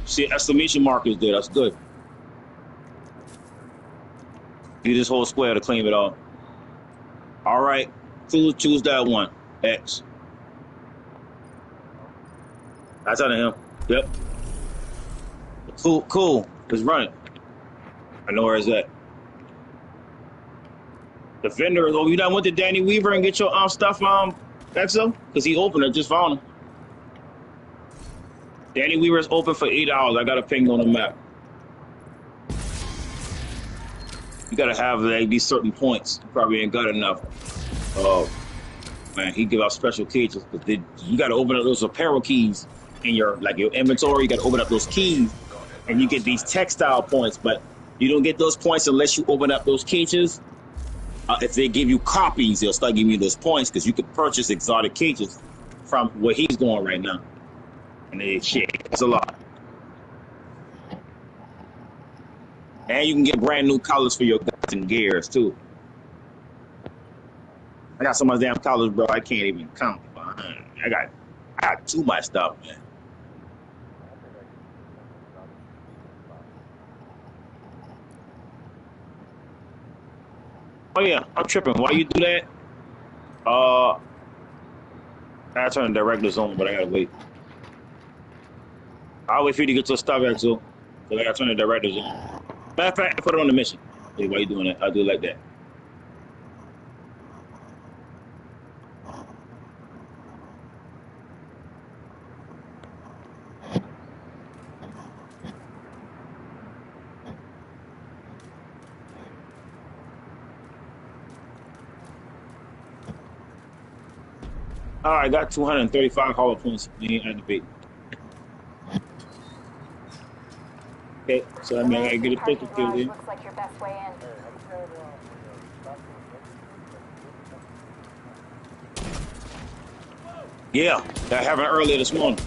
See exclamation markers there. That's good. Do this whole square to claim it all. All right. Choose that one. X. That's out of him. Yep. Cool. Just run it. I know where it's at. The vendor is over. You done went to Danny Weaver and get your stuff, Exo? Because he opened it. Just found him. Danny Weaver is open for 8 hours. I got a ping on the map. gotta have like these certain points. You probably ain't got enough. Man, he give out special cages, but you gotta open up those apparel keys in your inventory. You gotta open up those keys, and you get these textile points. But you don't get those points unless you open up those cages. If they give you copies, they'll start giving you those points because you can purchase exotic cages from where he's going right now. And it's a lot. And you can get brand new collars for your guns and gears too. I got so much damn collars, bro. I can't even count. I got too much stuff, man. Oh yeah, I'm tripping. Why you do that? I turn the director's on, but I gotta wait. I'll wait for you to get to a stop, Axel. Because I gotta turn the director's on. Matter of fact, I put it on the mission. Hey, why you doing that? I'll do it like that. All right, got 235 hollow points. We ain't activate. Okay, so I mean, I gotta get a picture kill here. Looks like your best way in. Yeah, that happened earlier this morning.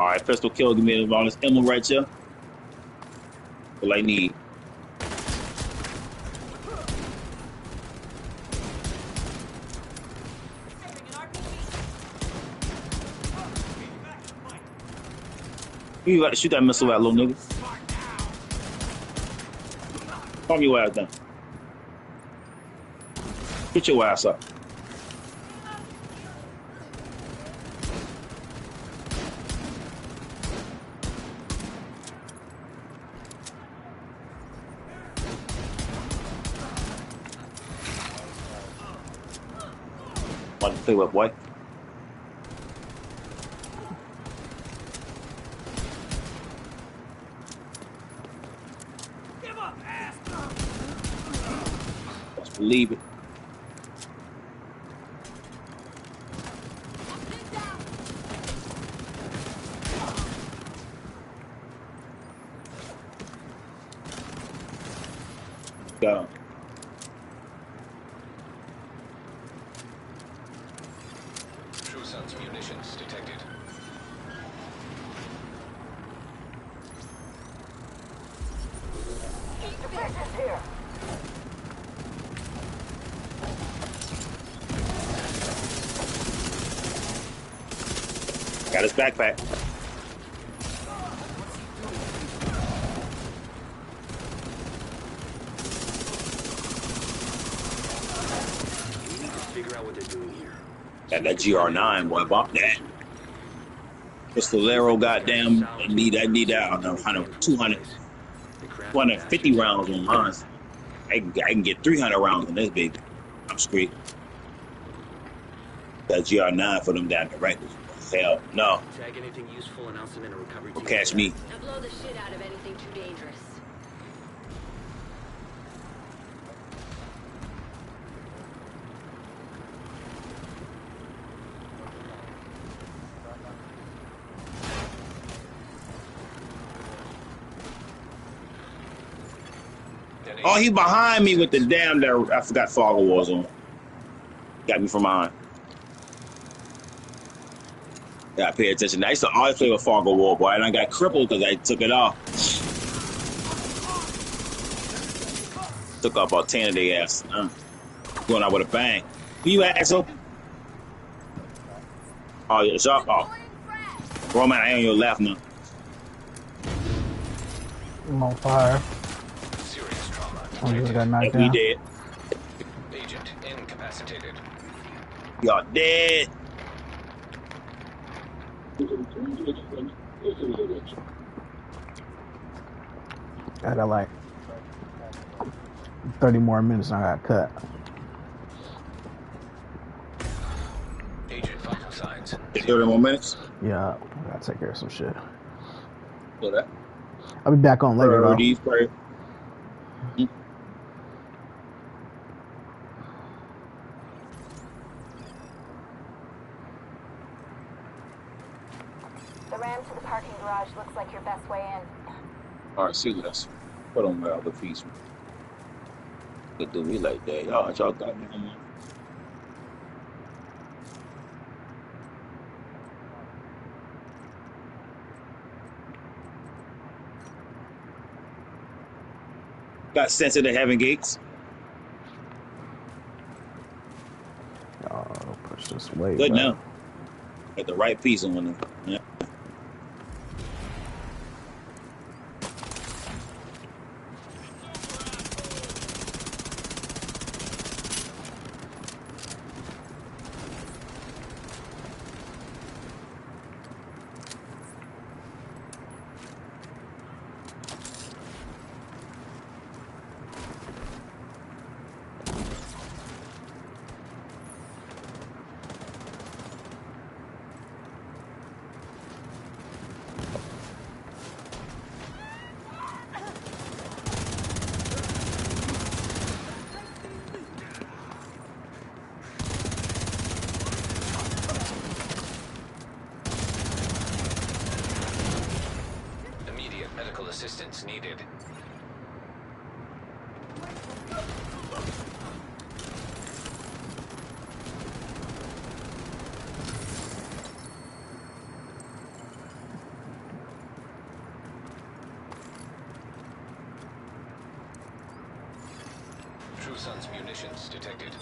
All right, pistol kill. Give me all this ammo right here. What I need. You got to shoot that missile at little nigga. Calm your ass down. Get your ass up. Want to play with boy? Let's believe it. Got him. True Sun's munitions detected. Here. Got his backpack. Figure out what they're doing here. Got that GR9, boy, bump that. Pistolero, goddamn, I need that, I don't know, 250 rounds on mine. I can get 300 rounds on this baby. I'm straight. That GR9 for them down directors. Hell no. Tag anything useful, announce them in a recovery Don't team. catch me. Now blow the shit out of anything too dangerous. Oh, he behind me with the damn there. I forgot Fog of War's on. Got me from behind. Gotta pay attention. I used to always play with Fog of War, boy, and I got crippled because I took it off. Took off about 10 of their ass. Going out with a bang. Who you at, asshole? Oh, yeah, shot. Oh. Roman, I ain't on your left now. I'm on fire. Serious trauma I just detected. got knocked If we down. dead. Agent incapacitated. Y'all dead. I got like 30 more minutes and I got cut. Agent vital signs. 30 more minutes. Yeah, I gotta take care of some shit. So that I'll be back on later though. priorities, The ramp to the parking garage looks like your best way in. All right, see, let's put on my other piece. Could do me like that. Y'all got me on my. Got sense of the heaven gates. Oh, push this way. Good back. now. Got the right piece on them. Yeah. Immediate medical assistance needed. True Sun's munitions detected.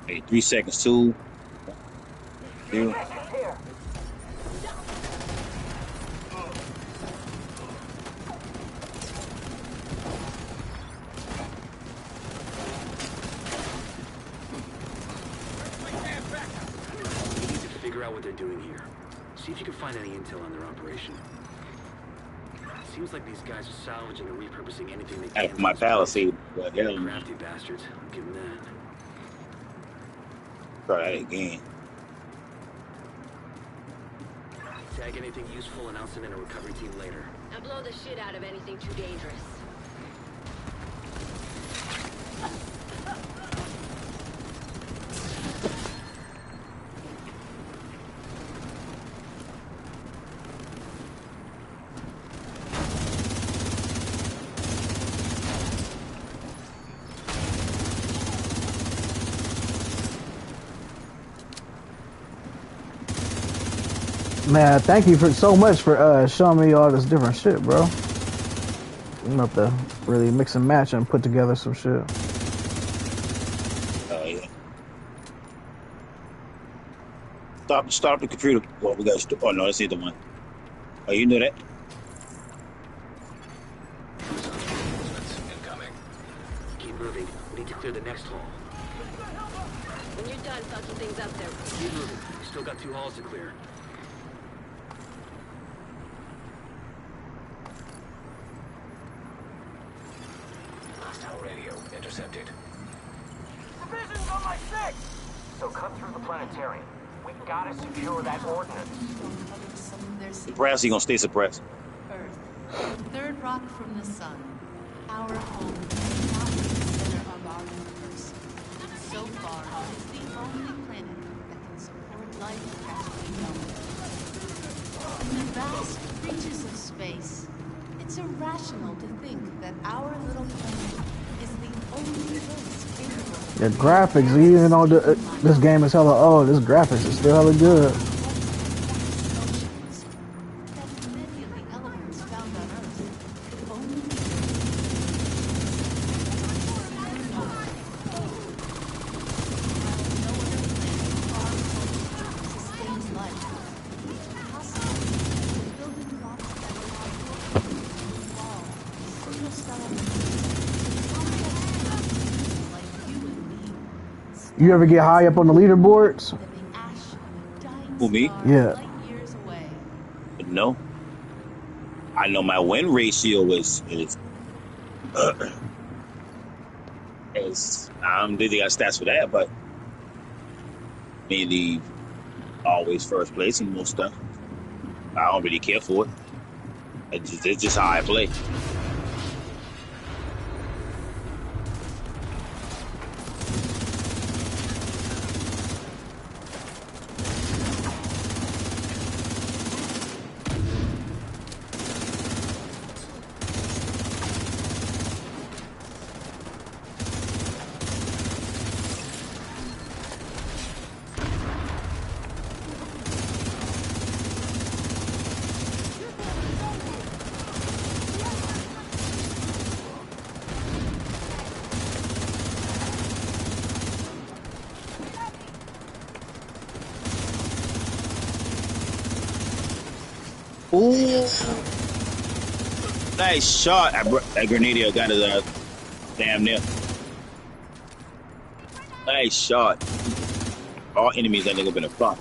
Hey, 3 seconds, 2. Here. Here. Figure out what they're doing here. See if you can find any intel on their operation. Seems like these guys are salvaging and repurposing anything they can. Out of my palisade. But hell, Crafty bastards. I'll give them that. try that again. Tag anything useful and I'll send in a recovery team later. Now blow the shit out of anything too dangerous. Man, thank you for so much for showing me all this different shit, bro. I'm about to really mix and match and put together some shit. Oh yeah. Stop the computer. Well, we got. Oh no, that's the one. Oh, you knew that? True Sun's reinforcements incoming. Keep moving. We need to clear the next hall. When you're done fucking things up there. Keep moving. We still got 2 halls to clear. Hostile radio intercepted. Division's on my 6! So cut through the planetarium. We gotta secure that ordnance. Suppressed. He gonna stay suppressed. Earth, the third rock from the sun, our home, not the center of our universe. So far, it is the only planet that can support life as we know it. In the vast reaches of space, it's irrational to think that our little planet is the only place capable of The graphics, even though this game is hella old, this graphics is still hella good. You ever get high up on the leaderboards? Who, me? Yeah. No. I know my win ratio is I don't think they got stats for that, but mainly always first place in most stuff. I don't really care for it. It's just how I play. Ooh. Nice shot. That Grenadier got his damn near. Nice shot. All enemies that nigga been a fuck.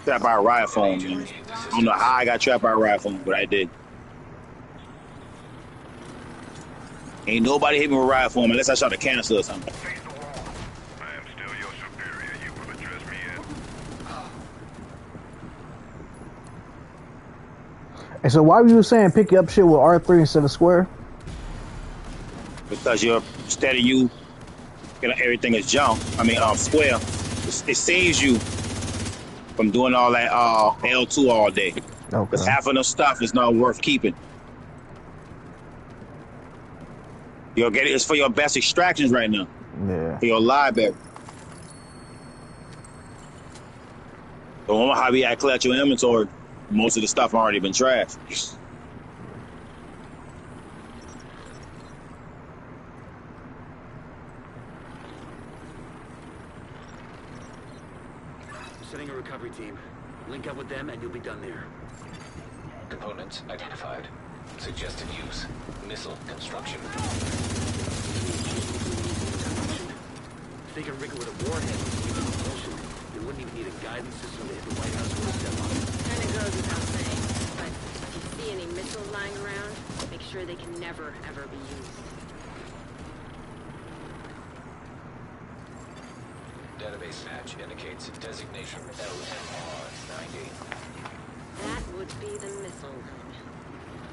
Trapped by a riot phone, man. I don't know how I got trapped by a riot phone, but I did. Ain't nobody hit me with a riot phone unless I shot a canister or something. I am still your superior. You will address me as... And so why were you saying pick up shit with R3 instead of square? Because instead of you, everything is jump. I mean, square. It saves you from doing all that L2 all day. Because half of the stuff is not worth keeping. You'll get it. It's for your best extractions right now. Yeah. For your library. The one how we clear out your inventory, most of the stuff already been trashed. Setting a recovery team. Link up with them and you'll be done there. Components identified. Suggested use. Missile construction. If they can rig it with a warhead with propulsion, they wouldn't even need a guidance system to hit the White House with a step on it. Kinda goes without saying, but if you see any missiles lying around, make sure they can never, ever be used. Database match indicates designation LMR-90. That would be the missile room.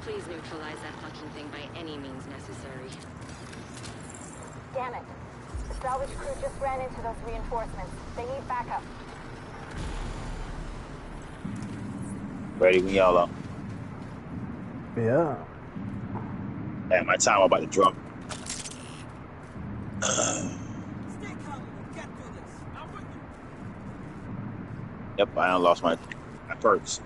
Please neutralize that fucking thing by any means necessary. Damn it. The salvage crew just ran into those reinforcements. They need backup. Ready when y'all up. Yeah. Man, my time about to drop. Yep, I lost my perks.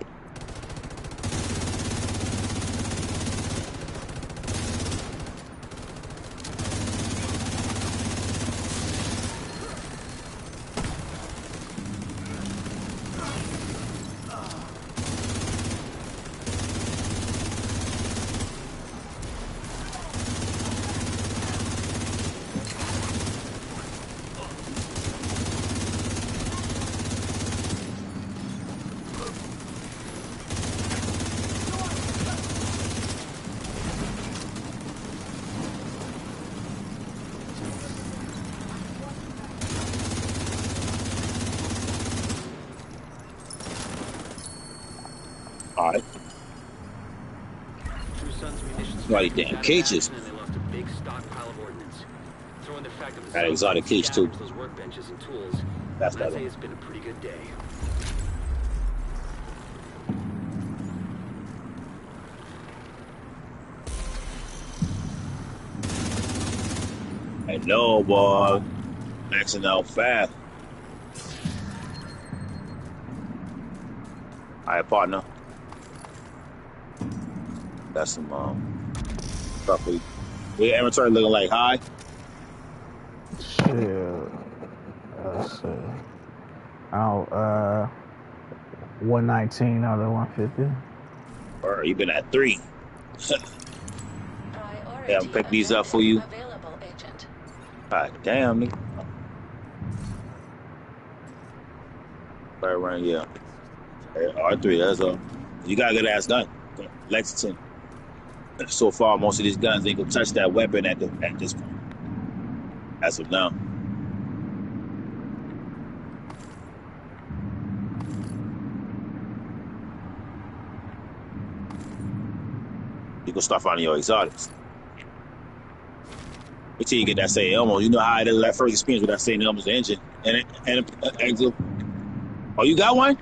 Alright. Bloody damn cages. That exotic cage too. That's that one. It's been a pretty good day. I know, boy. Maxing out fast. All right, partner. Got some stuff. Your inventory looking like high. Shit. Let's see. 119 out of 150. Or you been at 3. Yeah, I'm pick these up for you. God damn, nigga. Right around, yeah. Hey, R3, that's all. You got a good ass gun. Lexington. So far, most of these guns ain't gonna touch that weapon at this point. As of now. You can start finding your exotics. Wait till you get that St. Elmo. You know how it is, that first experience with that St. Elmo's engine and exo. Oh, you got one?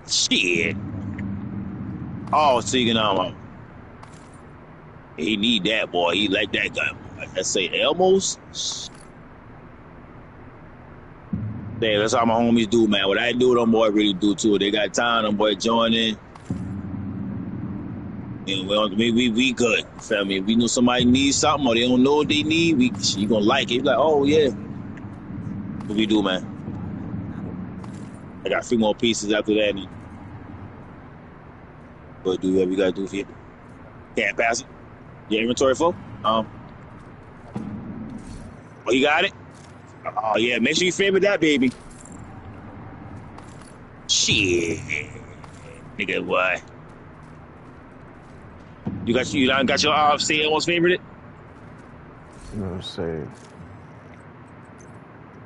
Shit. Oh, so you can he need that, boy. He like that guy. Like that St. Elmo's. Yeah, that's how my homies do, man. What I do, them boy really do too. They got time, them boy join in. And we good. Feel me? If we know somebody needs something or they don't know what they need, you gonna like it. Like, oh yeah. What we do, man? I got 3 more pieces after that. And go do whatever you gotta do for you. Can't pass it. Your inventory full? Oh, you got it? Oh yeah, make sure you favorite that baby. Shit. Nigga, what? You got your St. Elmo's favorite? Let me see.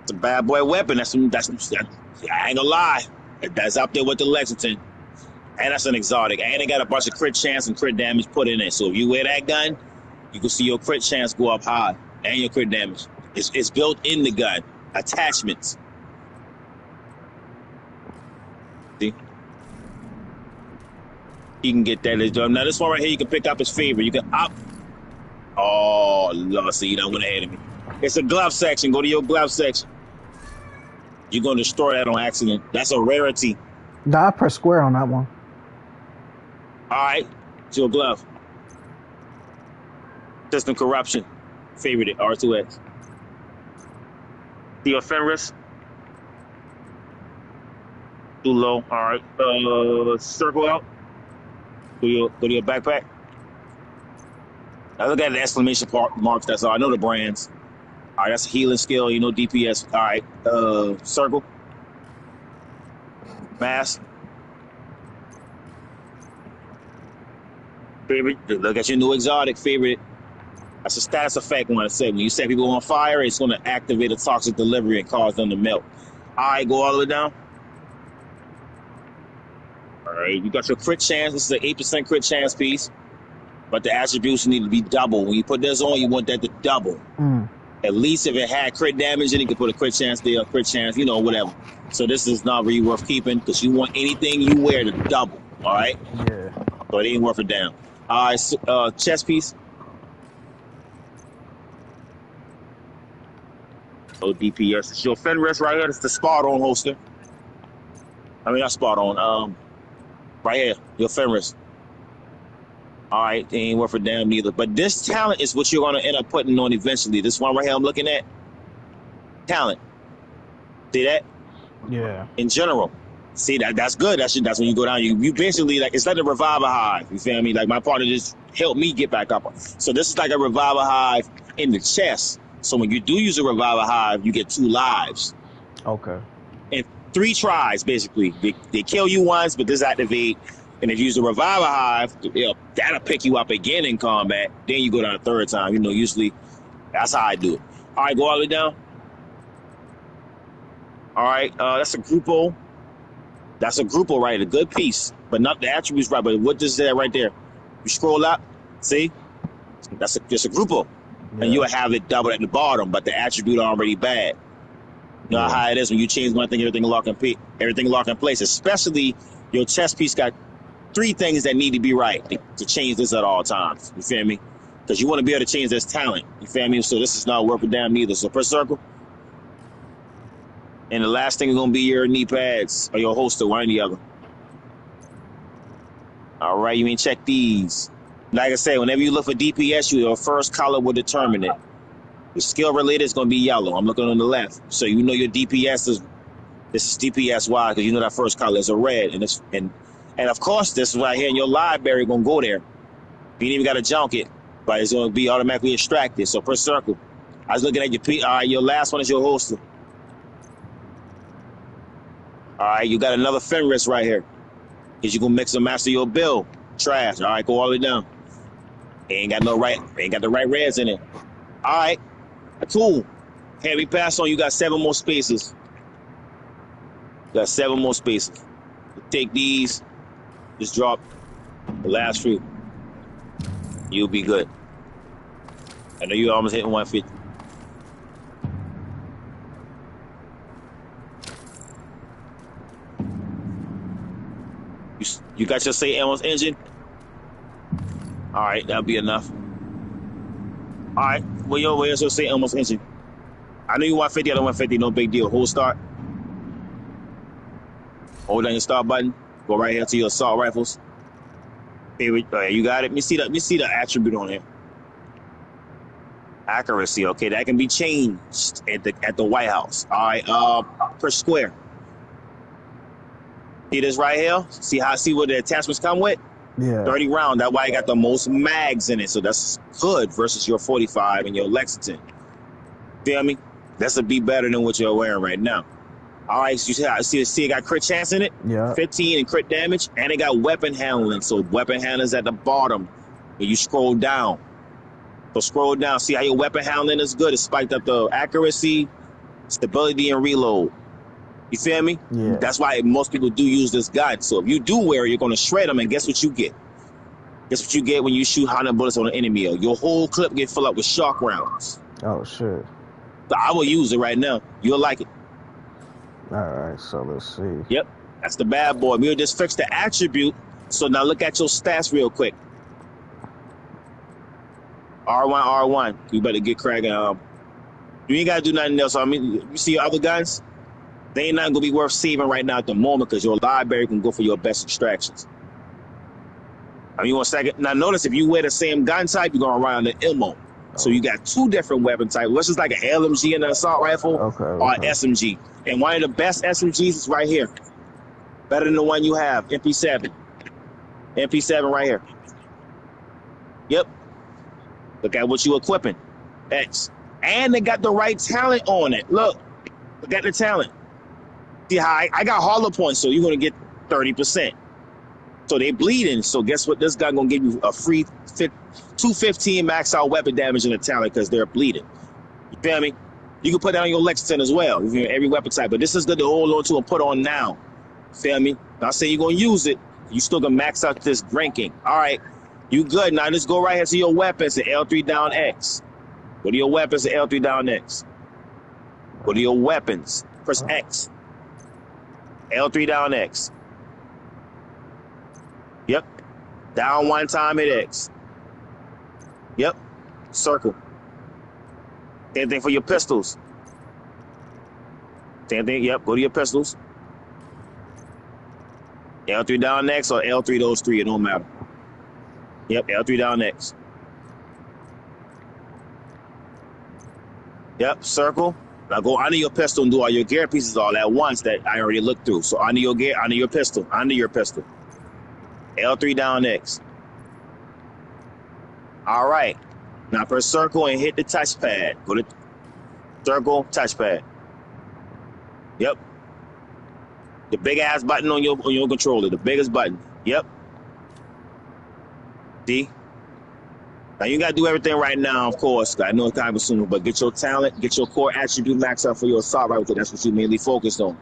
It's a bad boy weapon. That's I ain't gonna lie. That's up there with the Lexington. And that's an exotic. And it got a bunch of crit chance and crit damage put in it. So if you wear that gun, you can see your crit chance go up high. And your crit damage. It's built in the gun. Attachments. See? You can get that. Now this one right here, you can pick up his favorite. You can up. Oh, Lord, see, you don't went ahead of me. It's a glove section. Go to your glove section. You're going to destroy that on accident. That's a rarity. Nah, I press square on that one. All right. It's your glove. System corruption. Favorite it. R2X. See your Fenris? Too low. All right. Circle out. Go to your backpack. Now look at the exclamation marks. That's all. I know the brands. All right, that's a healing skill. You know DPS. All right. Circle. Mask. Favorite. Look at your new exotic. Favorite. That's a status effect one. I said when you set people on fire, it's going to activate a toxic delivery and cause them to melt. All right, go all the way down. All right, you got your crit chance. This is an 8% crit chance piece, but the attributes need to be double. When you put this on, you want that to double. At least if it had crit damage, then you can put a crit chance there, crit chance, whatever. So this is not really worth keeping because you want anything you wear to double. All right. Yeah. So it ain't worth it down. All right, chest piece. Oh, DPS. It's your Fenris right here. It's the spot-on holster. I mean, not spot-on. Right here, your Fenris. All right, they ain't worth a damn neither. But this talent is what you're going to end up putting on eventually. This one right here I'm looking at. Talent. See that? Yeah. In general. See, that's good. That's when you go down. You basically, like, it's like a revival hive. You feel me? Like, my partner just helped me get back up. So this is like a revival hive in the chest. So when you do use a revival hive, you get 2 lives. Okay. And 3 tries, basically. They kill you once, but disactivate. And if you use a revival hive, that'll pick you up again in combat. Then you go down a 3rd time. Usually that's how I do it. All right, go all the way down. All right, that's a Grupo. That's a Grupo, right? A good piece, but not the attributes right. But what is that right there? You scroll up, see? That's just a Grupo. Yeah. And you'll have it doubled at the bottom, but the attribute already bad. You know how it is when you change one thing, everything lock in place. Especially your chest piece got 3 things that need to be right to change this at all times. You feel me? Because you want to be able to change this talent. You feel me? So this is not worth a damn neither. So press circle. And the last thing is going to be your knee pads or your holster, one or the other. All right, you mean check these. Like I said, whenever you look for DPS, your first color will determine it. Your skill related is going to be yellow. I'm looking on the left. So you know your DPS is, this is DPS. Why? Because you know that first color is a red. And of course, this is right here in your library going to go there. You ain't even got to junk it, but it's going to be automatically extracted. So press circle. I was looking at your P. All right, your last one is your holster. All right, you got another Fenris right here. Because you going to mix and match your build. Trash. All right, go all the way down. Ain't got the right reds in it. All right, cool. Heavy pass on. You got 7 more spaces. You got 7 more spaces. Take these. Just drop the last few. You'll be good. I know you're almost hitting 150. You got your St. Elmo's engine? All right, that'll be enough. All right, where's your St. Elmo's engine? I know you 150, I don't 150, no big deal. Hold start. Hold down your start button. Go right here to your assault rifles. Favorite, you got it. Let me see the attribute on here. Accuracy, okay, that can be changed at the White House. All right, per square. See this right here? See what the attachments come with? Yeah. 30 round. That's why I got the most mags in it. So that's good versus your 45 and your Lexington. Feel me? That's a be better than what you're wearing right now. All right, so you see it got crit chance in it? Yeah. 15 and crit damage, and it got weapon handling. So weapon handling's at the bottom when you scroll down. So scroll down. See how your weapon handling is good? It spiked up the accuracy, stability, and reload. You feel me? Yeah. That's why most people do use this gun. So if you do wear it, you're going to shred them, and guess what you get? Guess what you get when you shoot 100 bullets on an enemy? Your whole clip get filled up with shock rounds. Oh, shit. So I will use it right now. You'll like it. All right, so let's see. Yep, that's the bad boy. We'll just fix the attribute. So now look at your stats real quick. R1. You better get cracking. You ain't got to do nothing else. I mean, you see your other guns? They ain't not going to be worth saving right now at the moment because your library can go for your best extractions. I mean, you want a second? Now, notice if you wear the same gun type, you're going to run the ammo. So you got 2 different weapon types. What's just like an LMG and an assault rifle or an SMG. And one of the best SMGs is right here. Better than the one you have, MP7. MP7 right here. Yep. Look at what you equipping. X. And they got the right talent on it. Look at the talent. See how I got hollow points, so you're going to get 30%. So they bleeding. So guess what? This guy going to give you a free 215 max out weapon damage in the talent because they're bleeding. You feel me? You can put that on your Lexington as well, every weapon type. But this is good to hold on to and put on now. Feel me? Not saying you're going to use it. You still going to max out this ranking. All right. You good. Now let's go right here to your weapons and L3 down X. Go to your weapons and L3 down X. Go to your weapons. Press X. L3 down X. Yep. Down 1 time, hit X. Yep. Circle. Same thing for your pistols. Same thing. Yep. Go to your pistols. L3 down X or L3 those 3. It don't matter. Yep. L3 down X. Yep. Circle. Now go under your pistol and do all your gear pieces all at once that I already looked through. So under your gear, under your pistol. L3 down X. All right. Now press circle and hit the touchpad. Go to circle, touchpad. Yep. The big ass button on your controller, the biggest button. Yep. See? Now you gotta do everything right now, of course. I know it's time consuming, but get your talent, get your core attribute max out for your assault rifle. That's what you mainly focused on.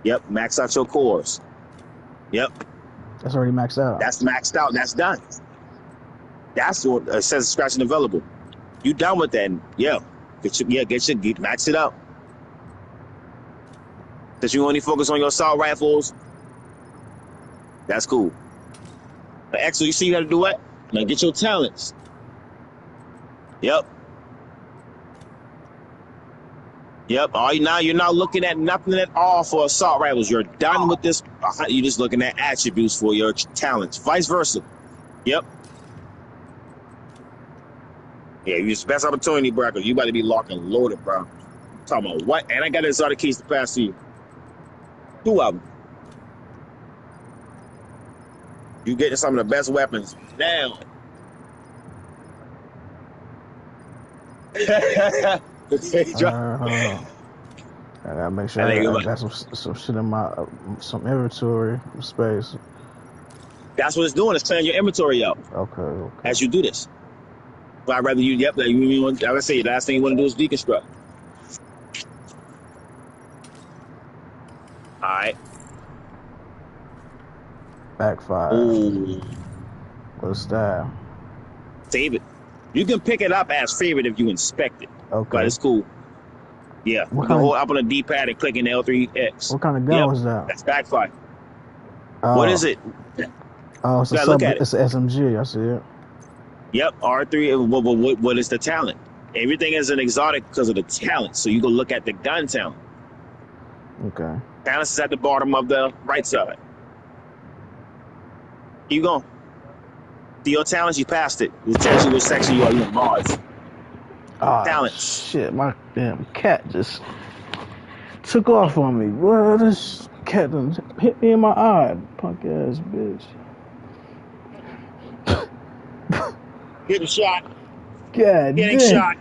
Yep, max out your cores. Yep. That's already maxed out. That's maxed out. That's done. That's what it says scratching available. You done with that? Yeah. Max it out. Since you only focus on your assault rifles, that's cool. But Axel, you see you gotta do what? Now get your talents. Yep. Yep. Now you're not looking at nothing at all for assault rifles. You're done with this. You're just looking at attributes for your talents. Vice versa. Yep. Yeah, it's the best opportunity, bro, because you about to be locked and loaded, bro. Talking about what? And I got this other keys to pass to you. 2 of them. You getting some of the best weapons now. I gotta make sure I got some shit in my some inventory space. That's what it's doing. It's clearing your inventory out. Okay. As you do this. But I'd rather you. Yep. Like I say, last thing you want to do is deconstruct. All right. Backfire. Ooh. What's that? Save it. You can pick it up as favorite if you inspect it. Okay. But it's cool. Yeah. You can hold up on the D-pad and click in L3X. What kind of gun was that? That's backfire. What is it? Oh, it's it's an SMG. I see it. Yep. R3. What is the talent? Everything is an exotic because of the talent. So you go look at the gun talent. Okay. Talent is at the bottom of the right side. Keep going. See your talents, you passed it. It tells you which section you are in Mars. Talents. Shit, my damn cat just took off on me. Well, this cat done hit me in my eye, punk ass bitch. Getting shot. God Getting damn. shot.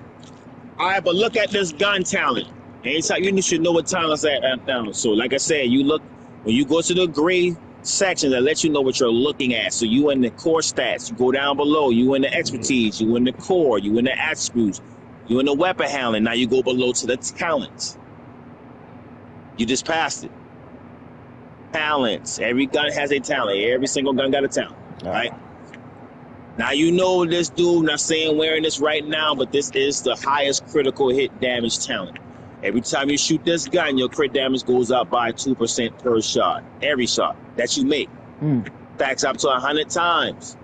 All right, but look at this gun talent. Anytime you should know what talent's at now. So, like I said, you look when you go to the gray section that lets you know what you're looking at. So you in the core stats, you go down below, you in the expertise, you in the core, you in the attributes, you in the weapon handling. Now you go below to the talents. You just passed it. Talents. Every gun has a talent. Every single gun got a talent. All right. Now you know this dude, not saying wearing this right now, but this is the highest critical hit damage talent. Every time you shoot this gun, your crit damage goes up by 2% per shot. Every shot that you make. Stacks up to 100 times.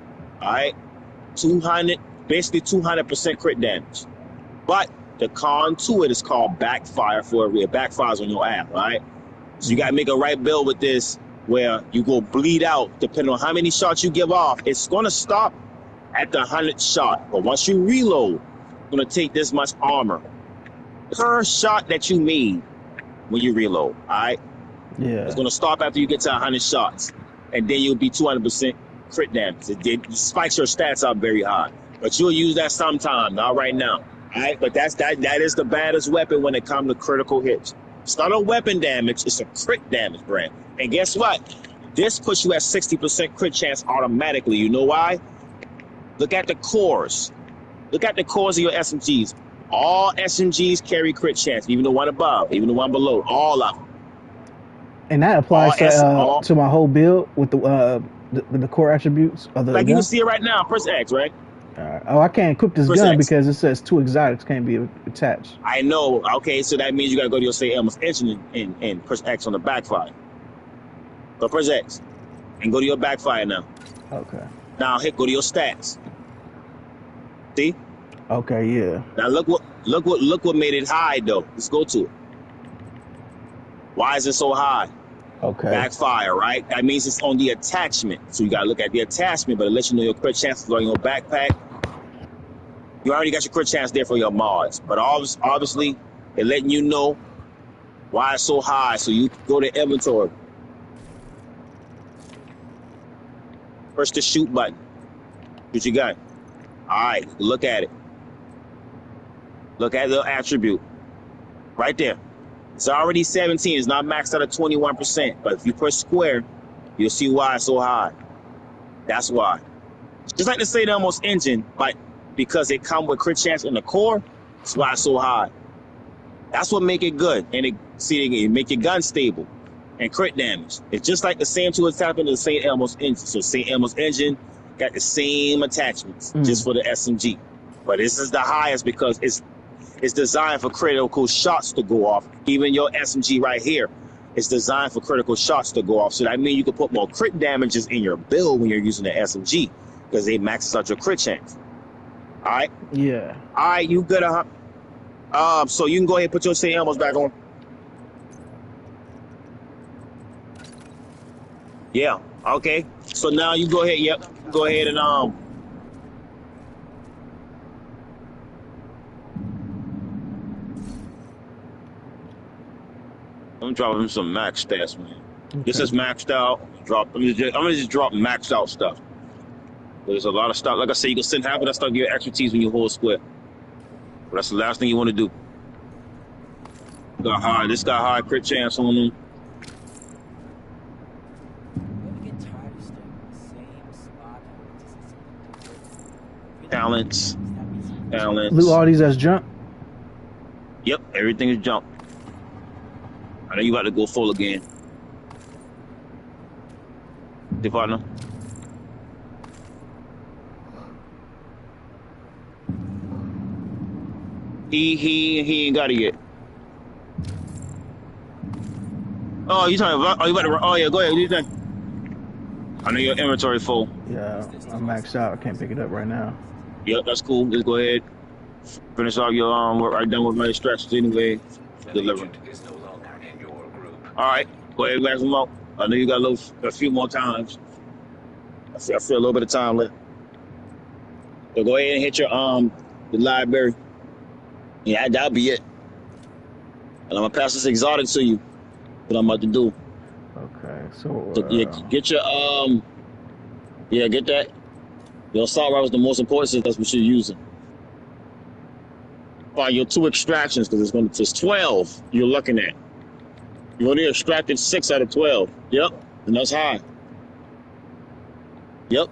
All right? 200, basically 200% crit damage. But the con to it is called backfire for a real. Backfires on your app, all right? So you got to make a right build with this where you go bleed out. Depending on how many shots you give off, it's going to stop at the 100th shot. But once you reload, it's going to take this much armor per shot that you made when you reload, all right? Yeah. It's going to stop after you get to 100 shots, and then you'll be 200% crit damage. It spikes your stats up very high, but you'll use that sometime, not right now, all right? But that is the baddest weapon when it comes to critical hits. It's not a weapon damage, it's a crit damage brand. And guess what? This puts you at 60% crit chance automatically. You know why? Look at the cores. Look at the cores of your SMGs. All SMGs carry crit chance, even the one above, even the one below, all of them. And that applies to my whole build with the core attributes of the like gun? you can see it right now. Press X, right? Oh, I can't equip this Press gun X. because it says 2 exotics can't be attached. I know. Okay, so that means you gotta go to your St. Elmo's engine and press X on the backfire. So press X and go to your backfire now. Okay. Now go to your stats. See? Okay, yeah. Now look what made it high though. Let's go to it. Why is it so high? Okay. Backfire, right? That means it's on the attachment. So you gotta look at the attachment, but it lets you know your crit chances on your backpack. You already got your crit chance there for your mods, but obviously it letting you know why it's so high. So you go to inventory. Press the shoot button. Shoot your gun. All right, look at it. Look at the attribute. Right there. It's already 17. It's not maxed out at 21%. But if you press square, you'll see why it's so high. That's why. Just like the St. Elmo's engine, but because it comes with crit chance in the core, that's why it's so high. That's what make it good. And it make your gun stable and crit damage. It's just like the same two attachments of the St. Elmo's engine. So St. Elmo's engine got the same attachments just for the SMG. But this is the highest because it's designed for critical shots to go off. Even your SMG right here is designed for critical shots to go off. So that means you can put more crit damages in your build when you're using the SMG because they max out your crit chance. All right. Yeah. All right, you good? So you can go ahead and put your same ammo back on. Yeah. Okay. So now you go ahead. Yep. Go ahead and I'm dropping some max stats, man. Okay. This is maxed out. I'm gonna just drop maxed out stuff. There's a lot of stuff. Like I said, you can send half of that stuff to your expertise when you hold square. But that's the last thing you want to do. This got high crit chance on him. Talents. Loot all these as junk? Yep, everything is junk. I know you about to go full again. The partner. He ain't got it yet. Oh, you talking about? Oh, you about to? Oh yeah, go ahead. What do you think? I know your inventory full. Yeah, I'm maxed out. I can't pick it up right now. Yep, that's cool. Just go ahead. Finish off your work right done with my distractions anyway. Deliver. All right, go ahead and last them out. I know you got a few more times. I feel a little bit of time left. So go ahead and hit your the library. Yeah, that'll be it. And I'm gonna pass this exotic to you. What I'm about to do. Okay, so yeah, get your yeah, get that. Your assault rifle is the most important, since that's what you're using. Find your 2 extractions, because it's 12 you're looking at. You only extracted 6 out of 12. Yep, and that's high. Yep.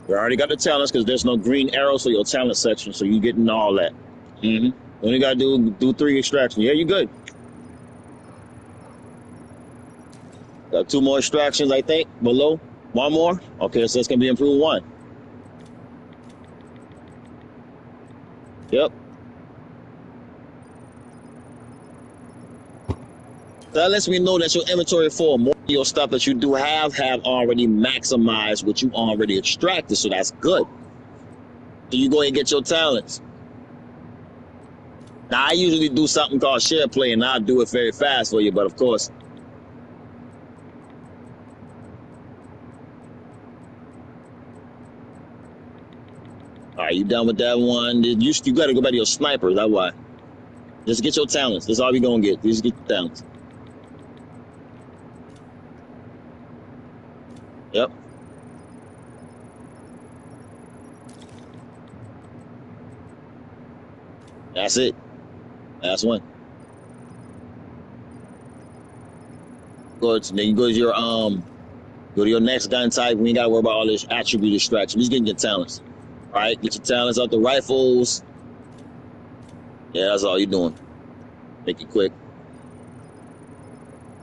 You already got the talents, because there's no green arrows for your talent section, so you're getting all that. Only gotta do 3 extractions. Yeah, you're good. Got 2 more extractions, I think, below. 1 more? Okay, so it's gonna be improved 1. Yep. That lets me know that your inventory full. More of your stuff that you do have already maximized what you already extracted, so that's good. So you go ahead and get your talents. Now, I usually do something called share play, and I'll do it very fast for you, but of course. All right, you done with that one? You got to go back to your sniper. That's why. Just get your talents. That's all we gonna get. Just get your talents. Yep. That's it. That's one. Then you go to your next gun type. We ain't gotta worry about all this attribute distraction. Just getting your talents. All right, get your talents out the rifles. Yeah, that's all you're doing. Make it quick.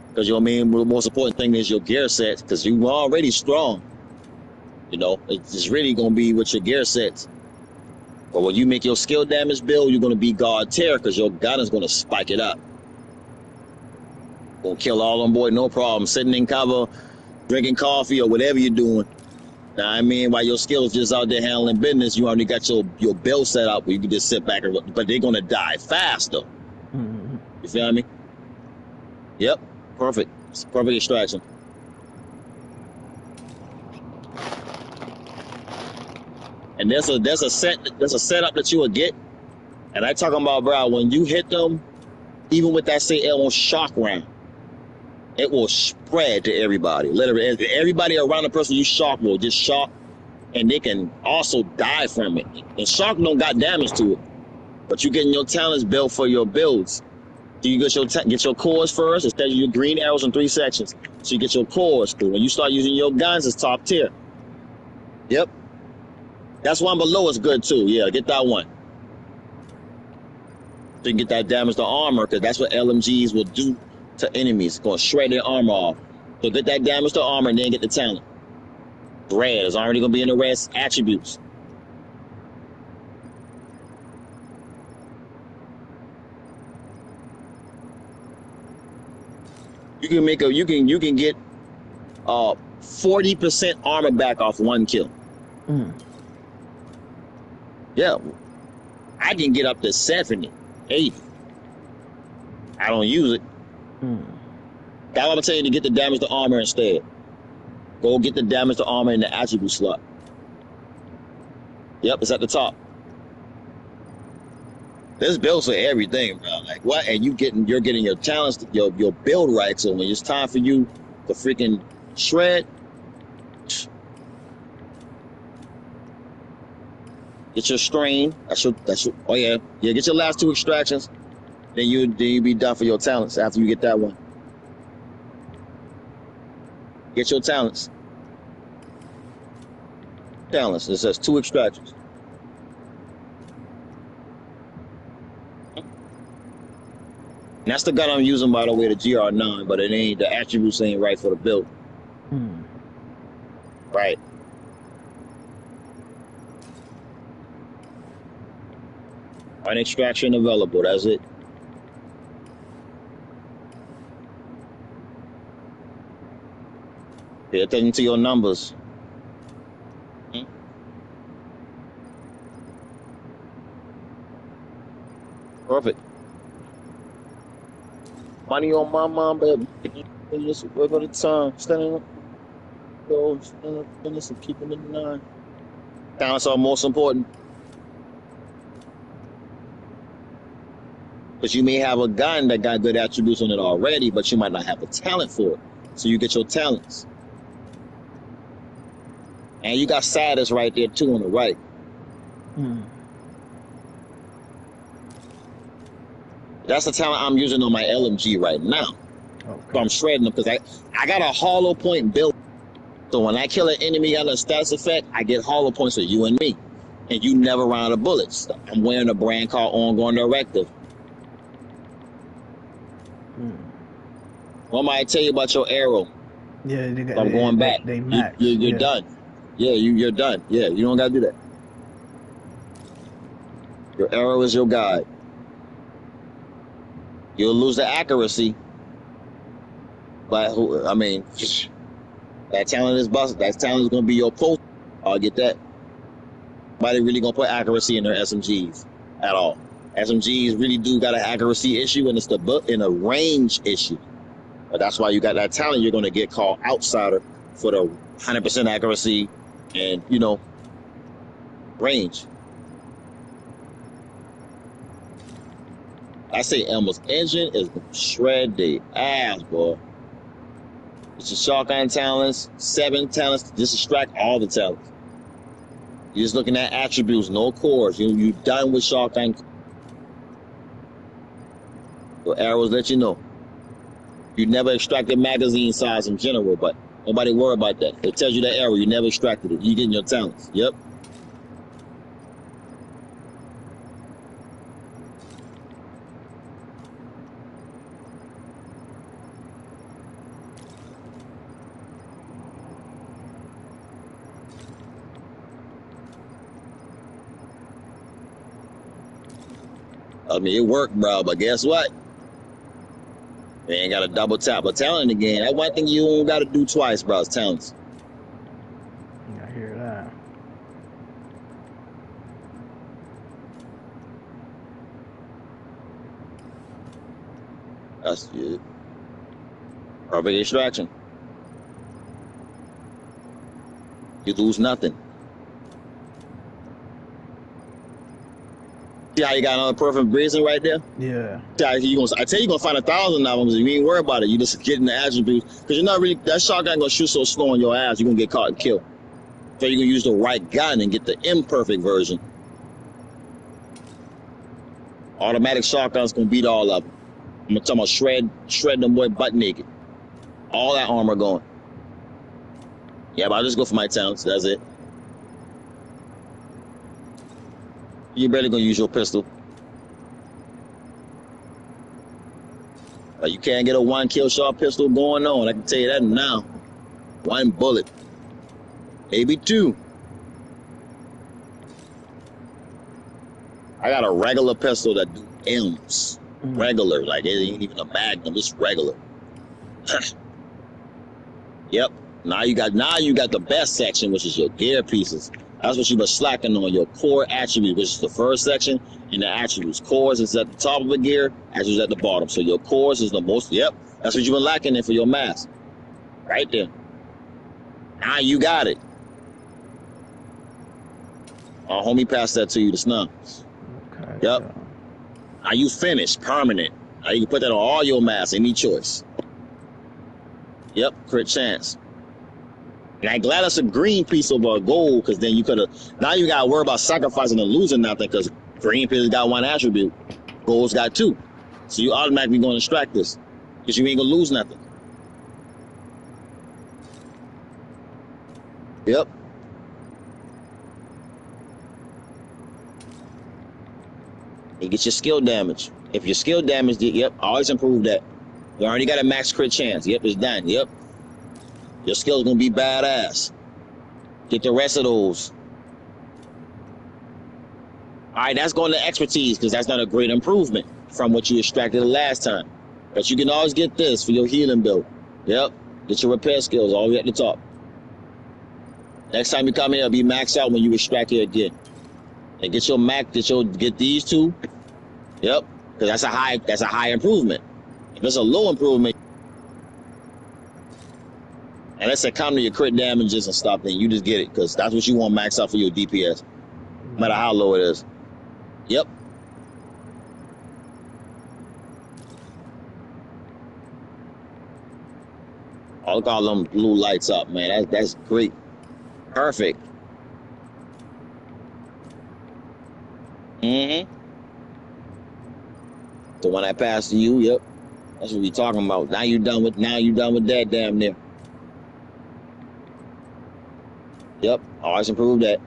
Because the most important thing is your gear sets, because you're already strong. You know, it's really going to be with your gear sets. But when you make your skill damage build, you're going to be guard tier, because your gun is going to spike it up. Gonna kill all them boy, no problem. Sitting in cover, drinking coffee, or whatever you're doing. Now, I mean, while your skills just out there handling business, you already got your build set up where you can just sit back, but they're going to die fast, though. Mm-hmm. You feel me? Yep. Perfect. It's perfect extraction. And there's a setup that you will get. And I talking about, bro, when you hit them, even with that L1 shock round, it will spread to everybody. Literally, everybody around the person you shock will just shock, and they can also die from it. And shock don't got damage to it, but you getting your talents built for your builds. So you get your cores first instead of your green arrows in 3 sections. So you get your cores through. When you start using your guns, it's top tier. Yep. That's one below is good too. Yeah, get that one. So you can get that damage to armor, because that's what LMGs will do to enemies. It's going to shred their armor off. So get that damage to armor and then get the talent. Red is already going to be in the red attributes. You can get 40% armor back off 1 kill. Yeah, I can get up to 70, 80. I don't use it. That's what I'm telling you to get the damage to armor instead. Go get the damage to armor in the attribute slot. Yep, it's at the top. There's builds for everything, bro. Like what? And you're getting your talents, your build right. So when it's time for you to freaking shred, get your strain. That's your. Oh yeah. Get your last 2 extractions. Then you be done for your talents after you get that one. Get your talents. Talents. It says 2 extractions. And that's the gun I'm using, by the way, the GR9, but it ain't, the attributes ain't right for the build. Right. One extraction available, that's it. Pay attention to your numbers. Perfect. Money on my mom, baby. Just work on the time. Standing up. Go, stand up, finish, and keeping it in 9. Talents are most important. Because you may have a gun that got good attributes on it already, but you might not have a talent for it. So you get your talents. And you got Sadist right there, too, on the right. That's the talent I'm using on my LMG right now. Okay. So I'm shredding them because I got a hollow point built. So when I kill an enemy on a status effect, I get hollow points for you and me. And you never run out of bullets. I'm wearing a brand called Ongoing Directive. What might I tell you about your arrow? Yeah, I'm going back. They max. You're done. Yeah, you're done. Yeah, you don't got to do that. Your arrow is your guide. You'll lose the accuracy. But, I mean, that talent is busted. That talent is going to be your post. I'll get that. Nobody really going to put accuracy in their SMGs at all. SMGs really do got an accuracy issue, and it's in a range issue. But that's why you got that talent. You're going to get called outsider for the 100% accuracy and, range. I say Elmer's engine is going to shred the ass, boy. It's your shotgun talents, 7 talents to just extract all the talents. You're just looking at attributes, no cores. You done with shotgun. The arrows let you know. You never extracted magazine size in general, but nobody worry about that. It tells you the arrow, you never extracted it. You getting your talents. Yep. I mean, it worked, bro, but guess what? You ain't got to double tap a talent again. That's one thing you don't got to do twice, bro, is talents. I hear that. That's it. Perfect extraction. You lose nothing. See how you got another perfect brazen right there? Yeah. I tell you, you're gonna find 1,000 of them. So you ain't worry about it. You just getting the attributes because you're not really. That shotgun gonna shoot so slow on your ass. You're gonna get caught and killed. So you can use the right gun and get the imperfect version. Automatic shotgun's gonna beat all of them. I'm talking about shred them boy butt naked. All that armor going. Yeah, but I'll just go for my talents. That's it. You're barely gonna use your pistol. You can't get a 1-kill shot pistol going on. I can tell you that now. 1 bullet, maybe 2. I got a regular pistol that do M's. Regular, like it ain't even a Magnum. It's regular. Yep. Now you got the best section, which is your gear pieces. That's what you been slacking on, your core attribute, which is the first section, and the attributes. Cores is at the top of the gear, attributes at the bottom. So your cores is the most, yep, that's what you've been lacking in for your mask. Right there. Now you got it. Homie passed that to you just now. Okay. Yep. Now you finished, permanent. Now you can put that on all your masks, any choice. Yep, crit chance. And I'm glad it's a green piece over a gold, because then you could have, now you got to worry about sacrificing and losing nothing, because green piece got one attribute, gold's got two. So you automatically going to extract this, because you ain't going to lose nothing. Yep. You get your skill damage. If your skill damage, yep, always improve that. You already got a max crit chance. Yep, it's done. Yep. Your skill's gonna be badass. Get the rest of those. All right, that's going to expertise, because that's not a great improvement from what you extracted the last time. But you can always get this for your healing build. Yep. Get your repair skills all the way at the top. Next time you come here, it'll be maxed out when you extract it again. And get your get these two. Yep. Because that's a high improvement. If it's a low improvement, and let's say come to your crit damages and stuff, then you just get it, because that's what you want max out for your DPS, no matter how low it is. Yep. Oh, look all them blue lights up, man. That's great. Perfect. Mm-hmm. The one I passed to you, yep. That's what we talking about. Now you done with that damn near. Yep, always improve that.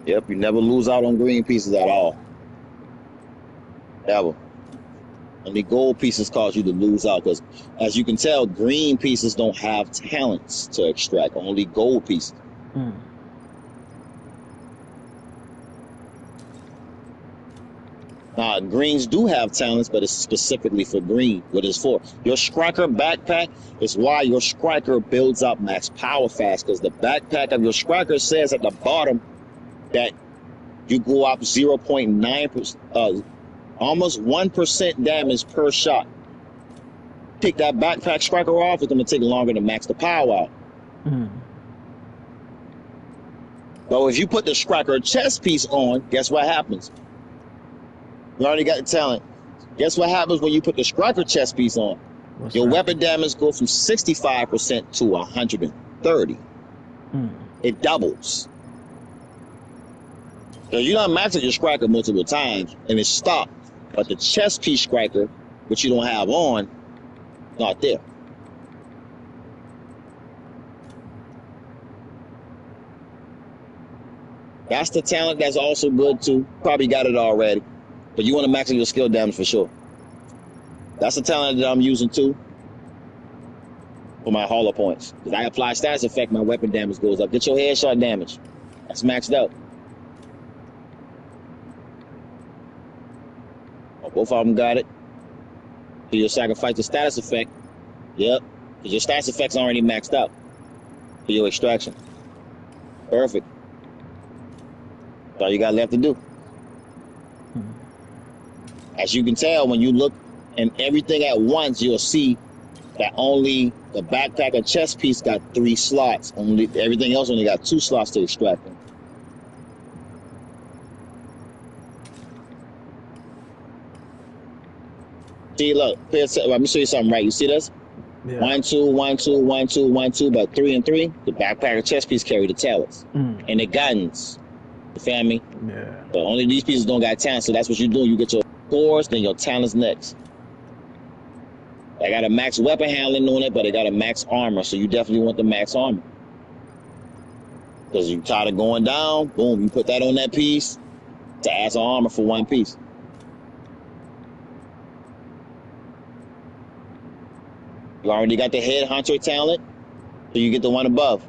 Yep, you never lose out on green pieces at all. Never. Only gold pieces cause you to lose out, because as you can tell, green pieces don't have talents to extract, only gold pieces. Greens do have talents, but it's specifically for green. What it's for? Your Striker backpack is why your Striker builds up max power fast, because the backpack of your Striker says at the bottom that you go up 0.9%, almost 1% damage per shot. Take that backpack Striker off, it's going to take longer to max the power out. So if you put the Striker chest piece on, guess what happens? You already got the talent. Guess what happens when you put the Striker chest piece on? Your weapon damage goes from 65% to 130. It doubles. So you're not maxing your Striker multiple times and it's stopped. But the chest piece Striker, which you don't have on, not there. That's the talent that's also good too. Probably got it already. But you want to max your skill damage for sure. That's the talent that I'm using too for my hauler points. Because I apply status effect, my weapon damage goes up. Get your headshot damage. That's maxed out. Oh, both of them got it. So you'll sacrifice the status effect. Yep. Because your status effect's already maxed out for your extraction. Perfect. That's all you got left to do. As you can tell, when you look and everything at once, you'll see that only the backpack and chest piece got 3 slots. Only everything else only got 2 slots to extract them. See, look, let me show you something right. You see this? Yeah. 1, 2, 1, 2, 1, 2, 1, 2, but 3 and 3. The backpack and chest piece carry the talents and the guns. You feel me? Yeah. But only these pieces don't got talents, so that's what you do. You get your cores, then your talents next. I got a max weapon handling on it, but it got a max armor, so you definitely want the max armor. Because you tired of going down, boom, you put that on that piece to add some armor for 1 piece. You already got the head hunter talent, so you get the one above.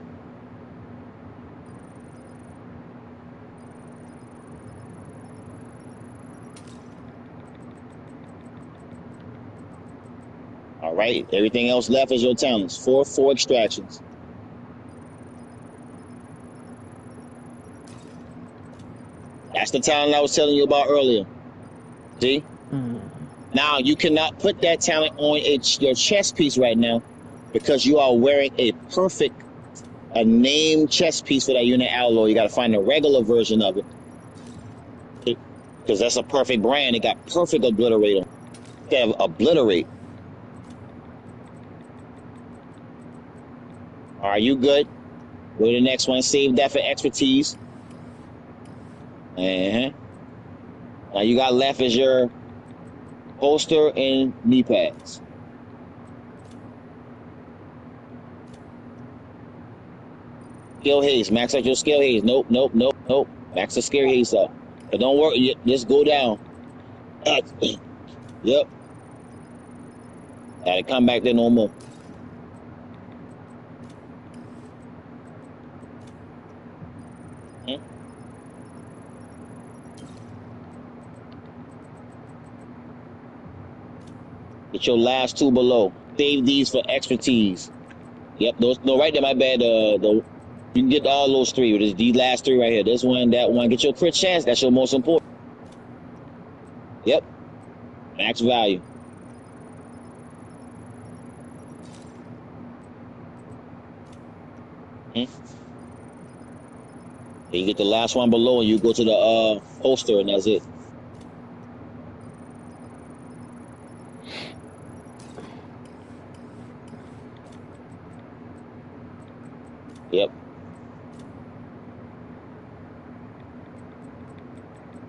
All right. Everything else left is your talents. Four extractions. That's the talent I was telling you about earlier. See? Now, you cannot put that talent on your chest piece right now because you are wearing a named chest piece for that unit alloy. You got to find a regular version of it. Because that's a perfect brand. It got perfect obliterator. They have obliterate. All right, you good? Go to the next one. Save that for expertise. Now you got left is your holster and knee pads. Skill haze. Max out your skill haze. Nope. Max the skill haze up. But don't worry. Just go down. Yep. Gotta come back there no more. Get your last two below. Save these for expertise. Yep, those. No, right there, my bad. You can get all those three. There's these last three right here. This one, that one. Get your crit chance. That's your most important. Yep. Max value. Then you get the last one below, and you go to the holster, and that's it. Yep.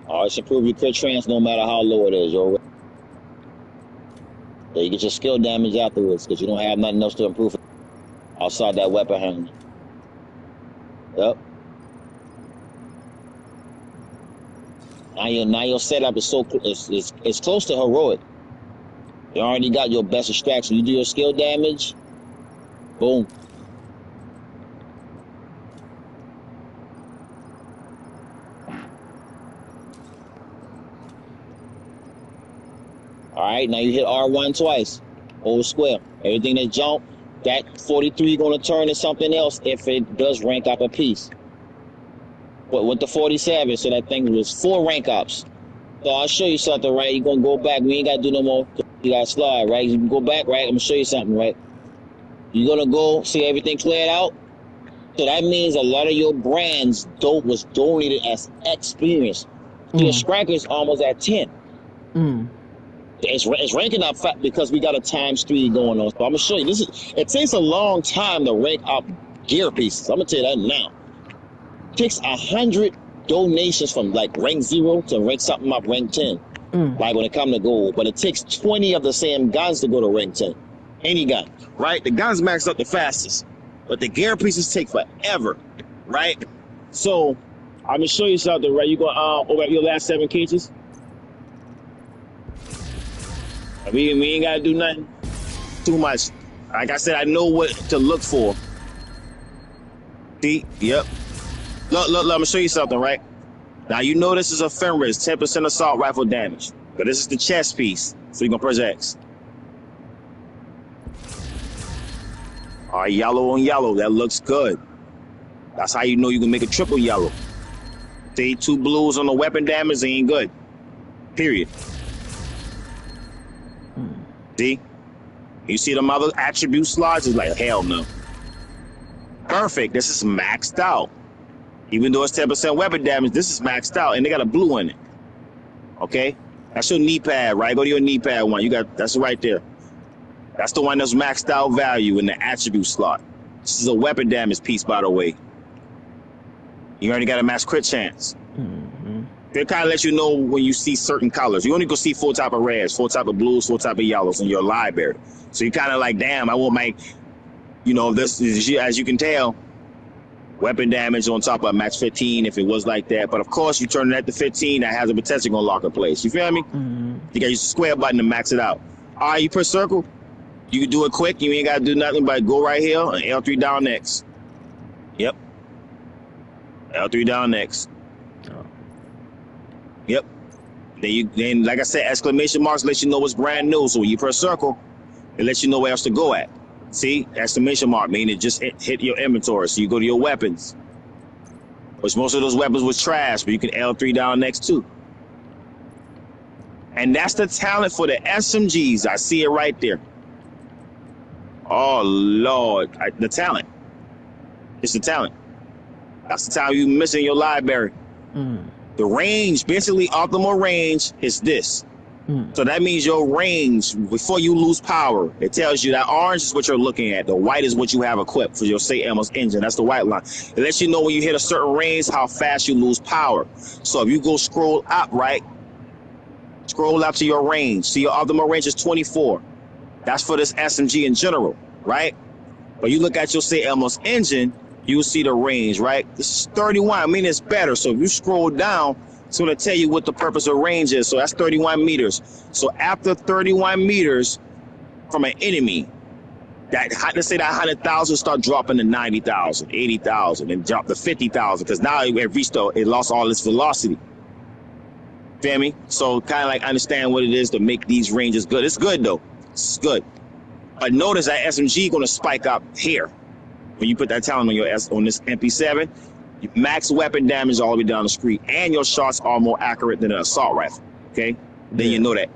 Always improve your crit chance no matter how low it is, yo. So you get your skill damage afterwards because you don't have nothing else to improve outside that weapon handling. Yep. Now your setup is it's close to heroic. You already got your best extraction. You do your skill damage, boom. All right, now you hit R1 twice. Hold square. Everything that jump, that 43 going to turn to something else if it does rank up a piece. But with the 47, so that thing was 4 rank ups. So I'll show you something, right? You're going to go back. We ain't got to do no more. You got to slide, right? You can go back, right? I'm going to show you something, right? You're going to go see everything cleared out. So that means a lot of your brands was donated as experience. Your Scranker's almost at 10. It's ranking up because we got a ×3 going on. So I'm gonna show you. It takes a long time to rank up gear pieces. I'm gonna tell you that now. It takes 100 donations from like rank 0 to rank something up rank 10. Like when it comes to gold, but it takes 20 of the same guns to go to rank 10. Any gun, right? The guns max up the fastest, but the gear pieces take forever, right? So I'm gonna show you something, right? You go over your last 7 cages. We ain't gotta do nothing too much. Like I said, I know what to look for. See? Yep. Look, I'm gonna show you something, right? Now you know this is a Fenris, 10% assault rifle damage. But this is the chest piece. So you're gonna press X. Alright, yellow on yellow. That looks good. That's how you know you can make a triple yellow. See, 2 blues on the weapon damage ain't good. Period. See? You see them other attribute slots? It's like, hell no. Perfect. This is maxed out. Even though it's 10% weapon damage, this is maxed out. And they got a blue in it. Okay? That's your knee pad, right? Go to your knee pad one. That's right there. That's the one that's maxed out value in the attribute slot. This is a weapon damage piece, by the way. You already got a max crit chance. They kind of let you know when you see certain colors. You only go see 4 type of reds, 4 type of blues, 4 type of yellows in your library. So you kind of like, damn, I want my, this is, as you can tell, weapon damage on top of max 15 if it was like that. But of course, you turn it at the 15, that has a potential gonna lock in place. You feel me? You got your square button to max it out. All right, you press circle. You can do it quick. You ain't got to do nothing but go right here and L3 down next. Yep. L3 down next. Yep. Then like I said, exclamation marks let you know it's brand new. So when you press circle, It lets you know where else to go at. See, exclamation mark, meaning it just hit your inventory. So you go to your weapons, which most of those weapons was trash, but you can L3 down next too. And that's the talent for the SMGs. I see it right there. Oh, Lord. The talent. It's the talent. That's the talent you miss in your library. The range, basically optimal range is this. So that means your range, before you lose power, it tells you that orange is what you're looking at. The white is what you have equipped for your St. Elmo's engine. That's the white line. It lets you know when you hit a certain range how fast you lose power. So if you go scroll up, right? Scroll up to your range. See, your optimal range is 24. That's for this SMG in general, right? But you look at your St. Elmo's engine, you'll see the range, right? This is 31. I mean, it's better. So if you scroll down, it's going to tell you what the purpose of range is. So that's 31 meters. So after 31 meters from an enemy, that, let's say that 100,000 start dropping to 90,000, 80,000, and drop to 50,000, because now it reached, it lost all its velocity. Feel me? So kind of like understand what it is to make these ranges good. It's good though. It's good. But notice that SMG going to spike up here when you put that talent on on this MP7. Max weapon damage all the way down the street, and your shots are more accurate than an assault rifle. Okay, then you know that.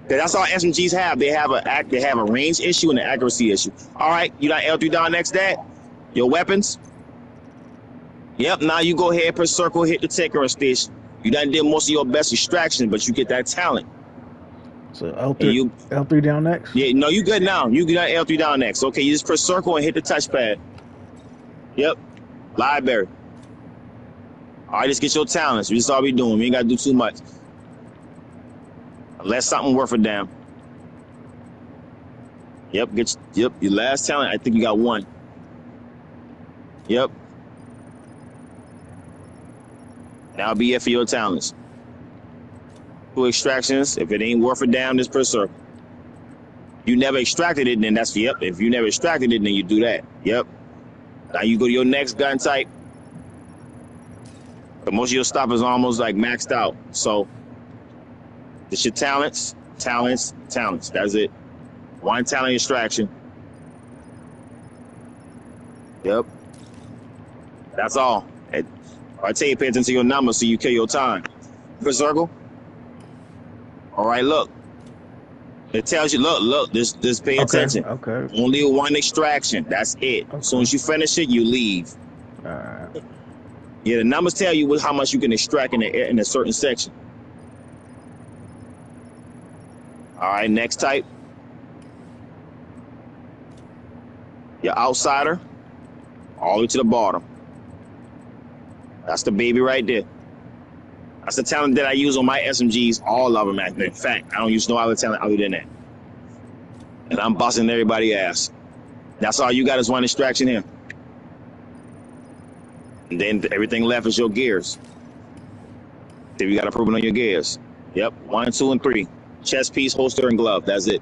That's all SMGs have. They have a range issue and an accuracy issue. All right, you got L3 down next to that. Your weapons. Yep. Now you go ahead, press circle, hit the tinkering station. You done did most of your best extraction, but you get that talent. So L3 down next. Yeah, no, you good now. You got L3 down next. Okay, you just press circle and hit the touchpad. Yep. Library. All right, just get your talents. That's all we doing. We ain't got to do too much. Unless something worth a damn. Yep, your last talent. I think you got one. Yep. That'll be it for your talents. 2 extractions. If it ain't worth a damn, just press circle. You never extracted it, then that's, yep. If you never extracted it, then you do that. Yep. Now you go to your next gun type. But most of your stuff is almost like maxed out. So it's your talents, talents, talents. That's it. 1 talent extraction. Yep. That's all. I tell you, pay attention to your numbers so you kill your time. Press circle. All right, look. It tells you, look, this pay attention. Okay. Only 1 extraction. That's it. Okay. As soon as you finish it, you leave. All right. Yeah, the numbers tell you how much you can extract in a certain section. All right, next type. Your outsider, all the way to the bottom. That's the baby right there. That's the talent that I use on my SMGs, all of them. In fact, I don't use no other talent other than that. And I'm busting everybody's ass. That's all you got is 1 extraction here. And then everything left is your gears. Then you got improvement on your gears. Yep, 1, 2, and 3. Chest piece, holster, and glove. That's it.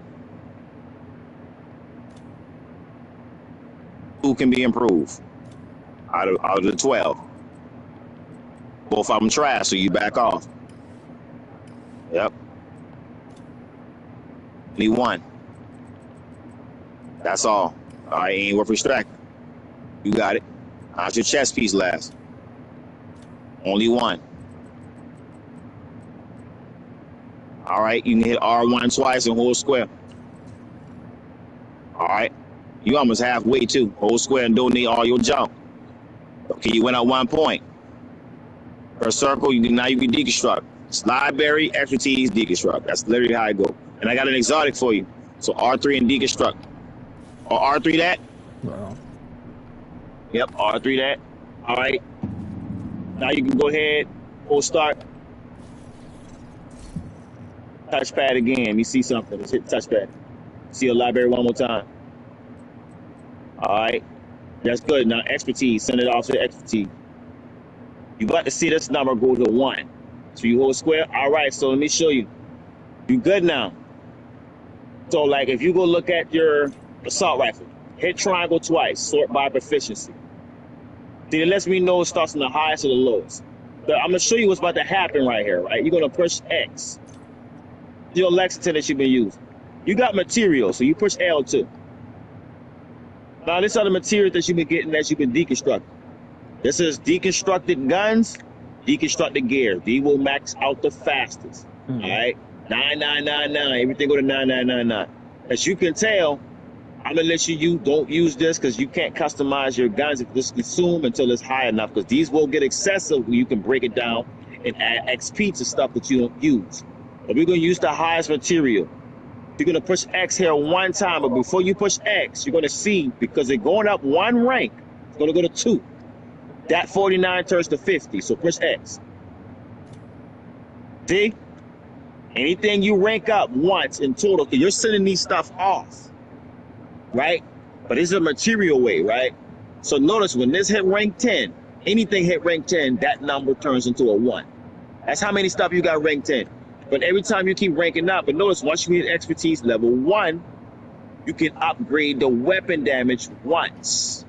2 can be improved out of the 12. Both of them trash, so you back off. Yep. Need 1. That's all. All right, ain't worth extracting. You got it. How's your chest piece last? Only 1. All right, you can hit R1 twice and hold square. All right, you almost halfway too. Hold square and donate all your junk. Okay, you went up 1 point. Per circle, now you can deconstruct. Library, expertise, deconstruct. That's literally how I go. And I got an exotic for you. So R3 and deconstruct. Or R3 that. Wow. Yep, R3 that. All right. Now you can go ahead, full start. Touchpad again. You see something. Let's hit touchpad. See a library one more time. All right. That's good. Now expertise. Send it off to expertise. You got to see this number go to 1. So you hold square. All right. So let me show you. You good now. So like if you go look at your assault rifle, hit triangle twice, sort by proficiency. See, it lets me know it starts from the highest or the lowest. But I'm going to show you what's about to happen right here, right? You're going to push X. Your Lexington that you've been using. You got material, so you push L2. Now, this are the materials that you've been getting that you've been deconstructing. This is deconstructed guns, deconstructed gear. These will max out the fastest. All right? 9999. Everything go to 9999. As you can tell, I'm going to let you don't use this because you can't customize your guns if this consume until it's high enough, because these will get excessive when you can break it down and add XP to stuff that you don't use. But we're going to use the highest material. You're going to push X here one time, but before you push X, you're going to see, because they're going up one rank, it's going to go to 2. That 49 turns to 50, so push X. See? Anything you rank up once in total, you're sending these stuff off, right? But it's a material way, right? So notice when this hit rank 10, anything hit rank 10, that number turns into a 1. That's how many stuff you got rank 10. But every time you keep ranking up, but notice once you hit expertise level 1, you can upgrade the weapon damage once.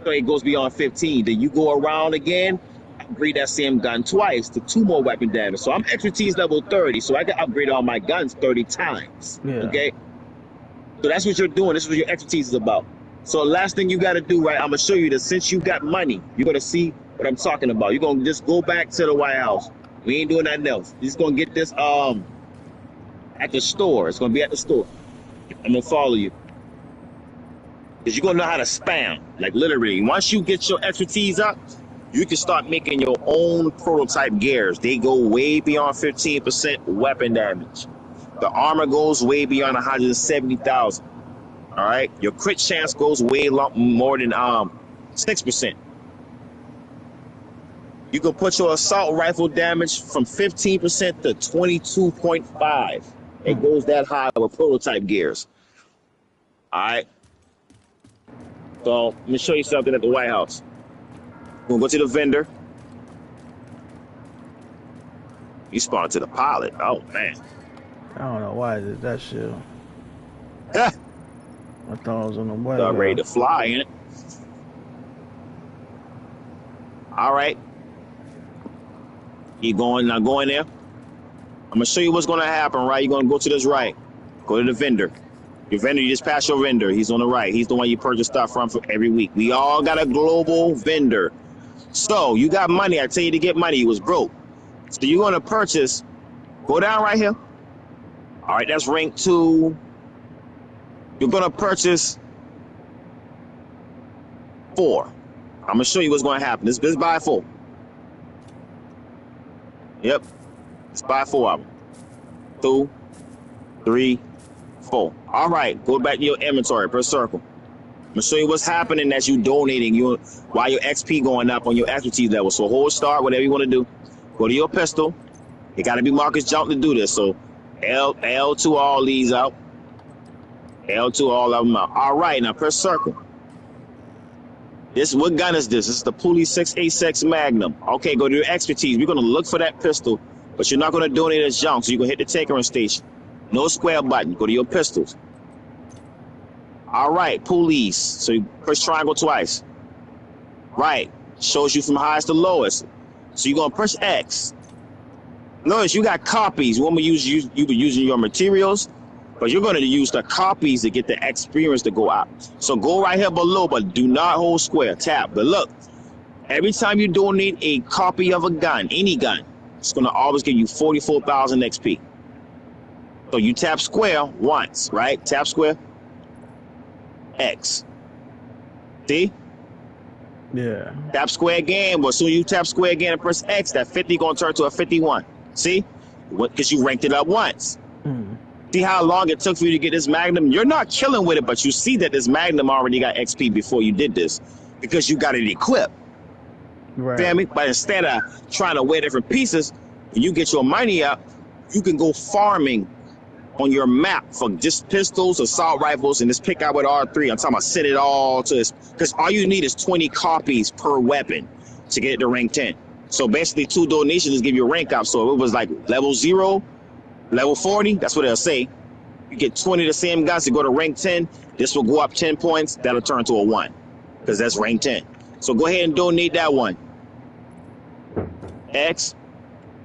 So it goes beyond 15. Then you go around again, upgrade that same gun twice to 2 more weapon damage. So I'm expertise level 30, so I can upgrade all my guns 30 times. Yeah. Okay? So that's what you're doing. This is what your expertise is about. So last thing you got to do, right, I'm going to show you that since you got money, you're going to see what I'm talking about. You're going to just go back to the White House. We ain't doing nothing else. You're just going to get this at the store. It's going to be at the store. I'm going to follow you. Because you're going to know how to spam. Like, literally, once you get your expertise up, you can start making your own prototype gears. They go way beyond 15% weapon damage. The armor goes way beyond 170,000. All right? Your crit chance goes way more than 6%. You can put your assault rifle damage from 15% to 22.5. It goes that high with prototype gears. All right. So let me show you something at the White House. We're going to go to the vendor. You spawned to the pilot. Oh, man. I don't know why I did that shit. I thought I was on the way. Start ready to fly, ain't it? All right. You going now? Go in there. I'm gonna show you what's gonna happen. Right, you're gonna go to this right. Go to the vendor. Your vendor, you just pass your vendor. He's on the right. He's the one you purchase stuff from for every week. We all got a global vendor. So you got money. I tell you to get money. You was broke. So you're gonna purchase. Go down right here. All right, that's rank 2. You're gonna purchase 4. I'm gonna show you what's gonna happen. This buy 4. Yep. Let's buy 4 of them. 2, 3, 4. All right. Go back to your inventory per circle. I'm going to show you what's happening as you donating while your XP going up on your expertise level. So hold start, whatever you want to do. Go to your pistol. It got to be Marcus Jump to do this. So L2 all these out. L2 all of them out. All right. Now per circle. What gun is this? This is the Pulley 686 Magnum. Okay, go to your expertise. We're going to look for that pistol, but you're not going to donate as junk, so you're going to hit the tinkering station. No square button. Go to your pistols. All right, Pulleys. So you push triangle twice. Right. Shows you from highest to lowest. So you're going to push X. Notice you got copies. You be using your materials, but you're going to use the copies to get the experience to go out. So go right here below, but do not hold square. Tap. But look, every time you donate a copy of a gun, any gun, it's going to always give you 44,000 XP. So you tap square once, right? Tap square. X. See? Yeah. Tap square again, but as soon as you tap square again and press X, that 50 going to turn to a 51. See? Because you ranked it up once. See how long it took for you to get this Magnum? You're not killing with it, but you see that this Magnum already got XP before you did this because you got it equipped. Right. Feel me? But instead of trying to wear different pieces, when you get your money up, you can go farming on your map for just pistols, assault rifles, and just pick out with R3. I'm talking about set it all to this, because all you need is 20 copies per weapon to get it to rank 10. So basically 2 donations give you a rank up. So if it was like level 0, level 40, that's what they'll say. You get 20 of the same guns to go to rank 10. This will go up 10 points. That'll turn to a 1 because that's rank 10. So go ahead and donate that one. X.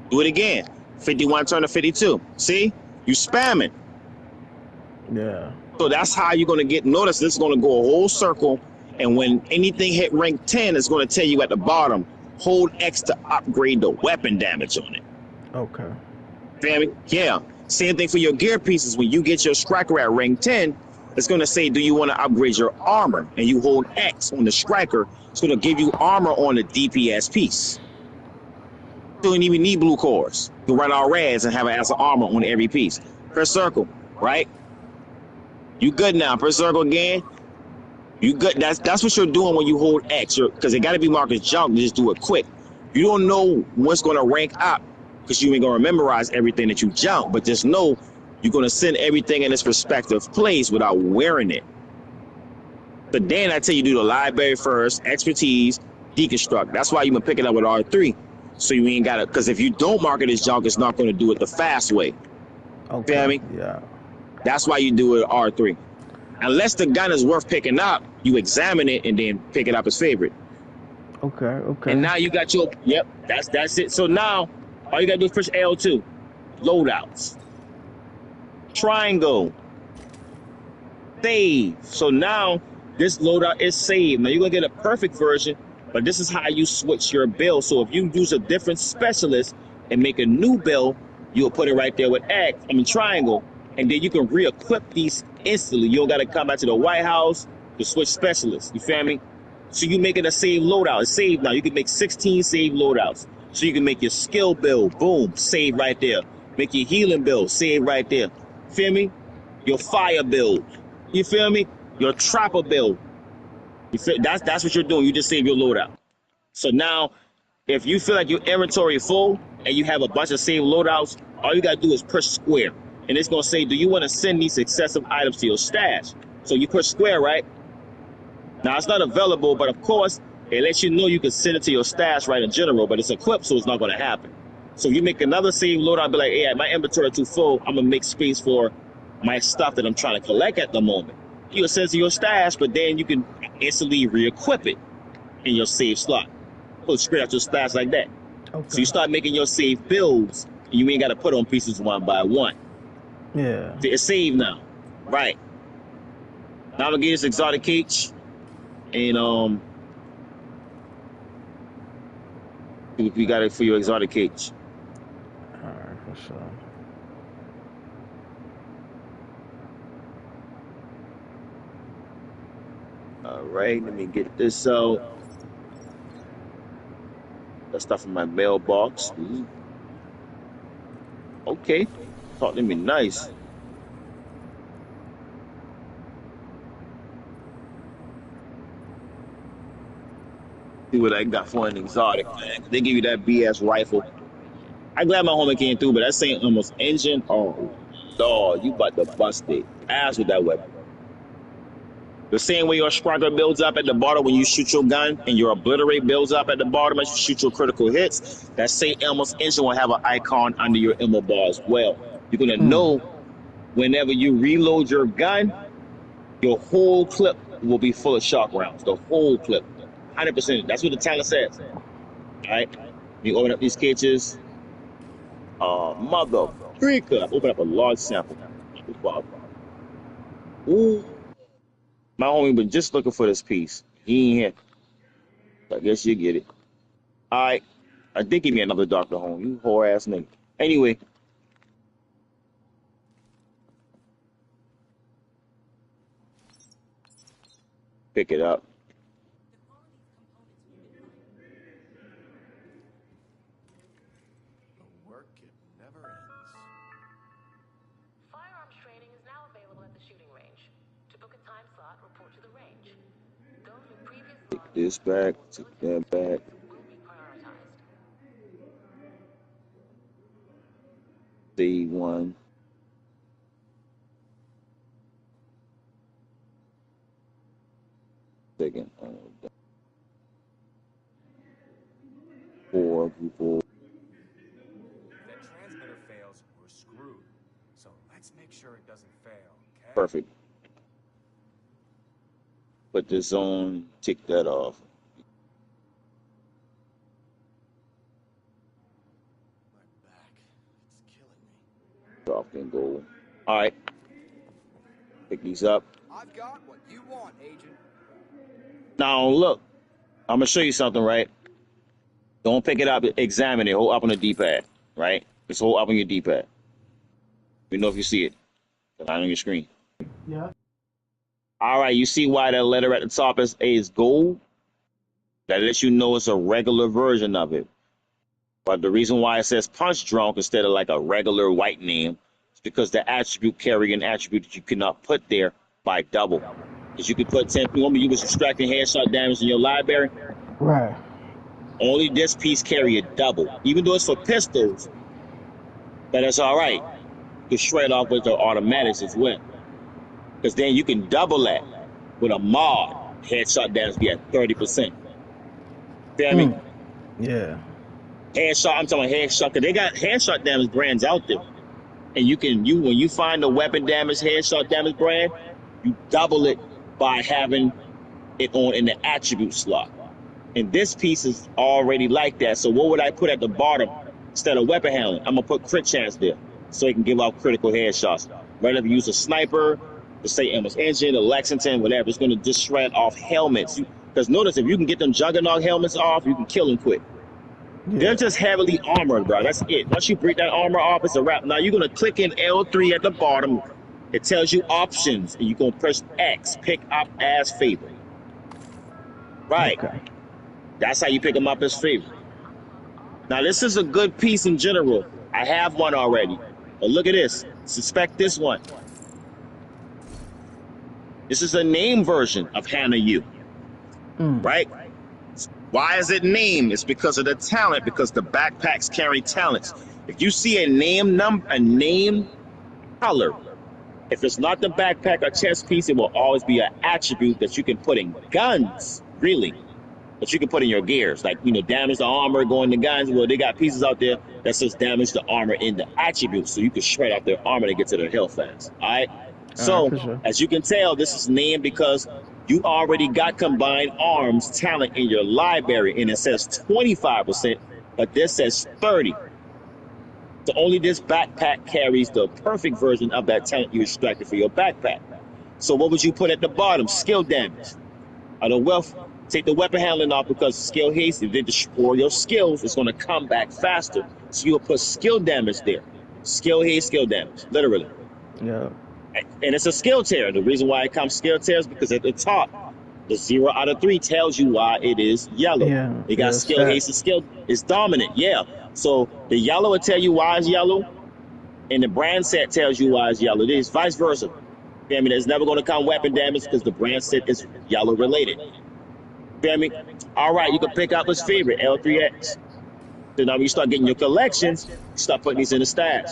Do it again. 51 turn to 52. See? You spamming. Yeah. So that's how you're going to get. Notice this is going to go a whole circle, and when anything hit rank 10, it's going to tell you at the bottom, hold X to upgrade the weapon damage on it. Okay. Feel me? Yeah. Same thing for your gear pieces. When you get your striker at rank 10, it's going to say, do you want to upgrade your armor? And you hold X on the striker. It's going to give you armor on the DPS piece. You don't even need blue cores. You can run all reds and have an ass of armor on every piece. Press circle, right? You good now. Press circle again. You good. That's what you're doing when you hold X. Because it got to be marked as junk. Just do it quick. You don't know what's going to rank up because you ain't going to memorize everything that you jump. But just know you're going to send everything in its respective place without wearing it. So then I tell you do the library first, expertise, deconstruct. That's why you've been picking up with R3. So you ain't got to, because if you don't mark it as junk, it's not going to do it the fast way. Okay. Feel me? Yeah. That's why you do it R3. Unless the gun is worth picking up, you examine it and then pick it up as favorite. Okay. Okay. And now you got your, yep, that's it. So now all you got to do is push L2. Loadouts. Triangle. Save. So now this loadout is saved. Now you're going to get a perfect version, but this is how you switch your build. So if you use a different specialist and make a new build, you'll put it right there with triangle, and then you can re-equip these instantly. You don't got to come back to the White House to switch specialists. You feel me? So you make it a save loadout. It's saved now. You can make 16 save loadouts. So you can make your skill build, boom, save right there. Make your healing build, save right there. Feel me? Your fire build. You feel me? Your trapper build. You feel, that's what you're doing. You just save your loadout. So now, if you feel like your inventory is full and you have a bunch of saved loadouts, all you gotta do is push square. And it's gonna say, do you want to send these excessive items to your stash? So you push square, right? Now it's not available, but of course, it lets you know you can send it to your stash right in general, but it's equipped, so it's not gonna happen. So if you make another save loadout, be like, hey, my inventory is too full, I'm gonna make space for my stuff that I'm trying to collect at the moment. You'll send it to your stash, but then you can instantly re-equip it in your save slot. Put it straight out your stash like that. Okay. So you start making your save builds, and you ain't got to put on pieces one by one. Yeah. It's saved now. Right. Now I'm going to get this exotic cage. And we got it for your exotic cage. Alright, for sure. All right, let me get this out. That stuff in my mailbox. Ooh. Okay, talk to me nice. See what I got for an exotic, man. They give you that BS rifle. I'm glad my homie came through, but that St. Elmo's engine, oh, Lord, you about to bust it. Ass with that weapon. The same way your striker builds up at the bottom when you shoot your gun, and your obliterate builds up at the bottom as you shoot your critical hits, that St. Elmo's engine will have an icon under your ammo bar as well. You're going to know whenever you reload your gun, your whole clip will be full of shock rounds. The whole clip. 100%. That's what the talent says. All right? You open up these cages. Mother freaker. Open up a large sample. Ooh. My homie was just looking for this piece. He ain't here. I guess you get it. All right. I did give me another Dr. Home. You whore ass nigga. Anyway. Pick it up. The work, it never ends. Firearms training is now available at the shooting range. To book a time slot, report to the range. Those with previous Take this back. Take that back. will be prioritized. Save one. Second. 4. If that transmitter fails, we're screwed. So let's make sure it doesn't fail, okay? Perfect. Put this on. Tick that off. My back, it's killing me. Off and go. All right. Pick these up. I've got what you want, Agent. Now look, I'm gonna show you something, right? Don't pick it up. Examine it. Hold up on the D-pad, right? Just hold up on your D-pad. Let me know if you see it. It's not on your screen. Yeah. All right. You see why that letter at the top is gold? That lets you know it's a regular version of it. But the reason why it says punch drunk instead of like a regular white name is because the attribute carry an attribute that you cannot put there by double. Because you could put 10. Remember, you was extracting headshot damage in your library. Right. Only this piece carry a double, even though it's for pistols. But that's all right. You can shred off with the automatics as well. Because then you can double that with a mod. Headshot damage be at 30%. Feel me? Yeah. Headshot, I'm talking headshot, because they got headshot damage brands out there. And when you find the weapon damage, headshot damage brand, you double it by having it on in the attribute slot. And this piece is already like that. So what would I put at the bottom instead of weapon handling? I'm going to put crit chance there so it can give out critical headshots. Rather than use a sniper, the St. Elmo's Engine, the Lexington, whatever, it's going to just shred off helmets. Because notice, if you can get them Juggernaut helmets off, you can kill them quick. Yeah. They're just heavily armored, bro. That's it. Once you break that armor off, it's a wrap. Now you're going to click in L3 at the bottom. It tells you options, and you're going to press X, pick up as favorite. Right. Okay. That's how you pick them up as favorite. Now, this is a good piece in general. I have one already. But look at this. Suspect this one. This is a name version of Hannah U. Right? Why is it named? It's because of the talent, because the backpacks carry talents. If you see a name color, if it's not the backpack or chest piece, it will always be an attribute that you can put in guns, really. That you can put in your gears, like, damage the armor, going to guns. Well, they got pieces out there that says damage the armor in the attributes, so you can shred off their armor to get to their health fast. All right. So, sure. As you can tell, this is named because you already got combined arms talent in your library, and it says 25%, but this says 30%. So only this backpack carries the perfect version of that talent you extracted for your backpack. So what would you put at the bottom? Skill damage. Take the weapon handling off because skill haste, if they destroy your skills, it's going to come back faster. So you'll put skill damage there. Skill haste, skill damage, literally. Yeah. And it's a skill tier. The reason why it comes skill tier is because at the top, the 0 out of 3 tells you why it is yellow. Yeah. It got skill haste and skill. It's dominant, yeah. So the yellow will tell you why it's yellow, and the brand set tells you why it's yellow. It is vice versa. I mean, there's never going to come weapon damage because the brand set is yellow related. Feel me? All right, you can pick out his favorite, L3X. So now when you start getting your collections, you start putting these in the stash.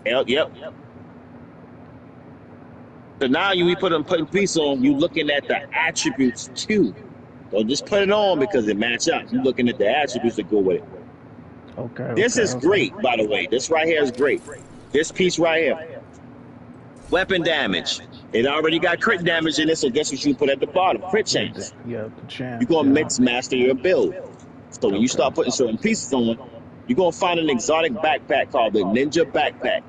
Yep. So now you be putting piece on, you looking at the attributes too. Don't just put it on because it match up. You're looking at the attributes that go with it. Okay. This is great, by the way. This right here is great. This piece right here. Weapon damage. It already got crit damage in it, so guess what you put at the bottom? Crit chance. Yeah, the chance. You're going to mix master your build. So when you start putting certain pieces on, you're going to find an exotic backpack called the Ninja Backpack.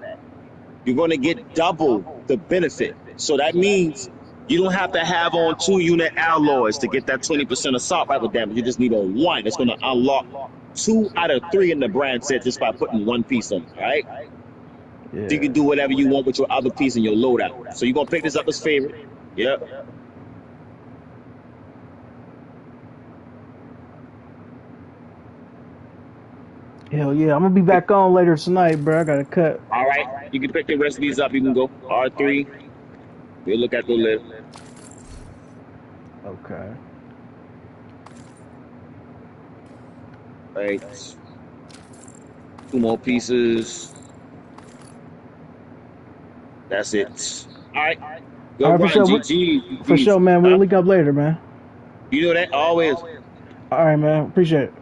You're going to get double the benefit. So that means you don't have to have on 2 unit alloys to get that 20% assault rifle damage. You just need on 1. It's going to unlock 2 out of 3 in the brand set just by putting 1 piece on, all right? Yeah. So you can do whatever you want with your other piece in your loadout. So you're going to pick this up as favorite. Yep. Hell yeah, I'm going to be back on later tonight, bro. I got to cut. All right. You can pick the rest of these up. You can go R3. We'll look at the list. Okay. Right. 2 more pieces. That's it. All right. Go all right, run, GG. For sure, man. We'll link up later, man. You know that? Always. All right, man. Appreciate it.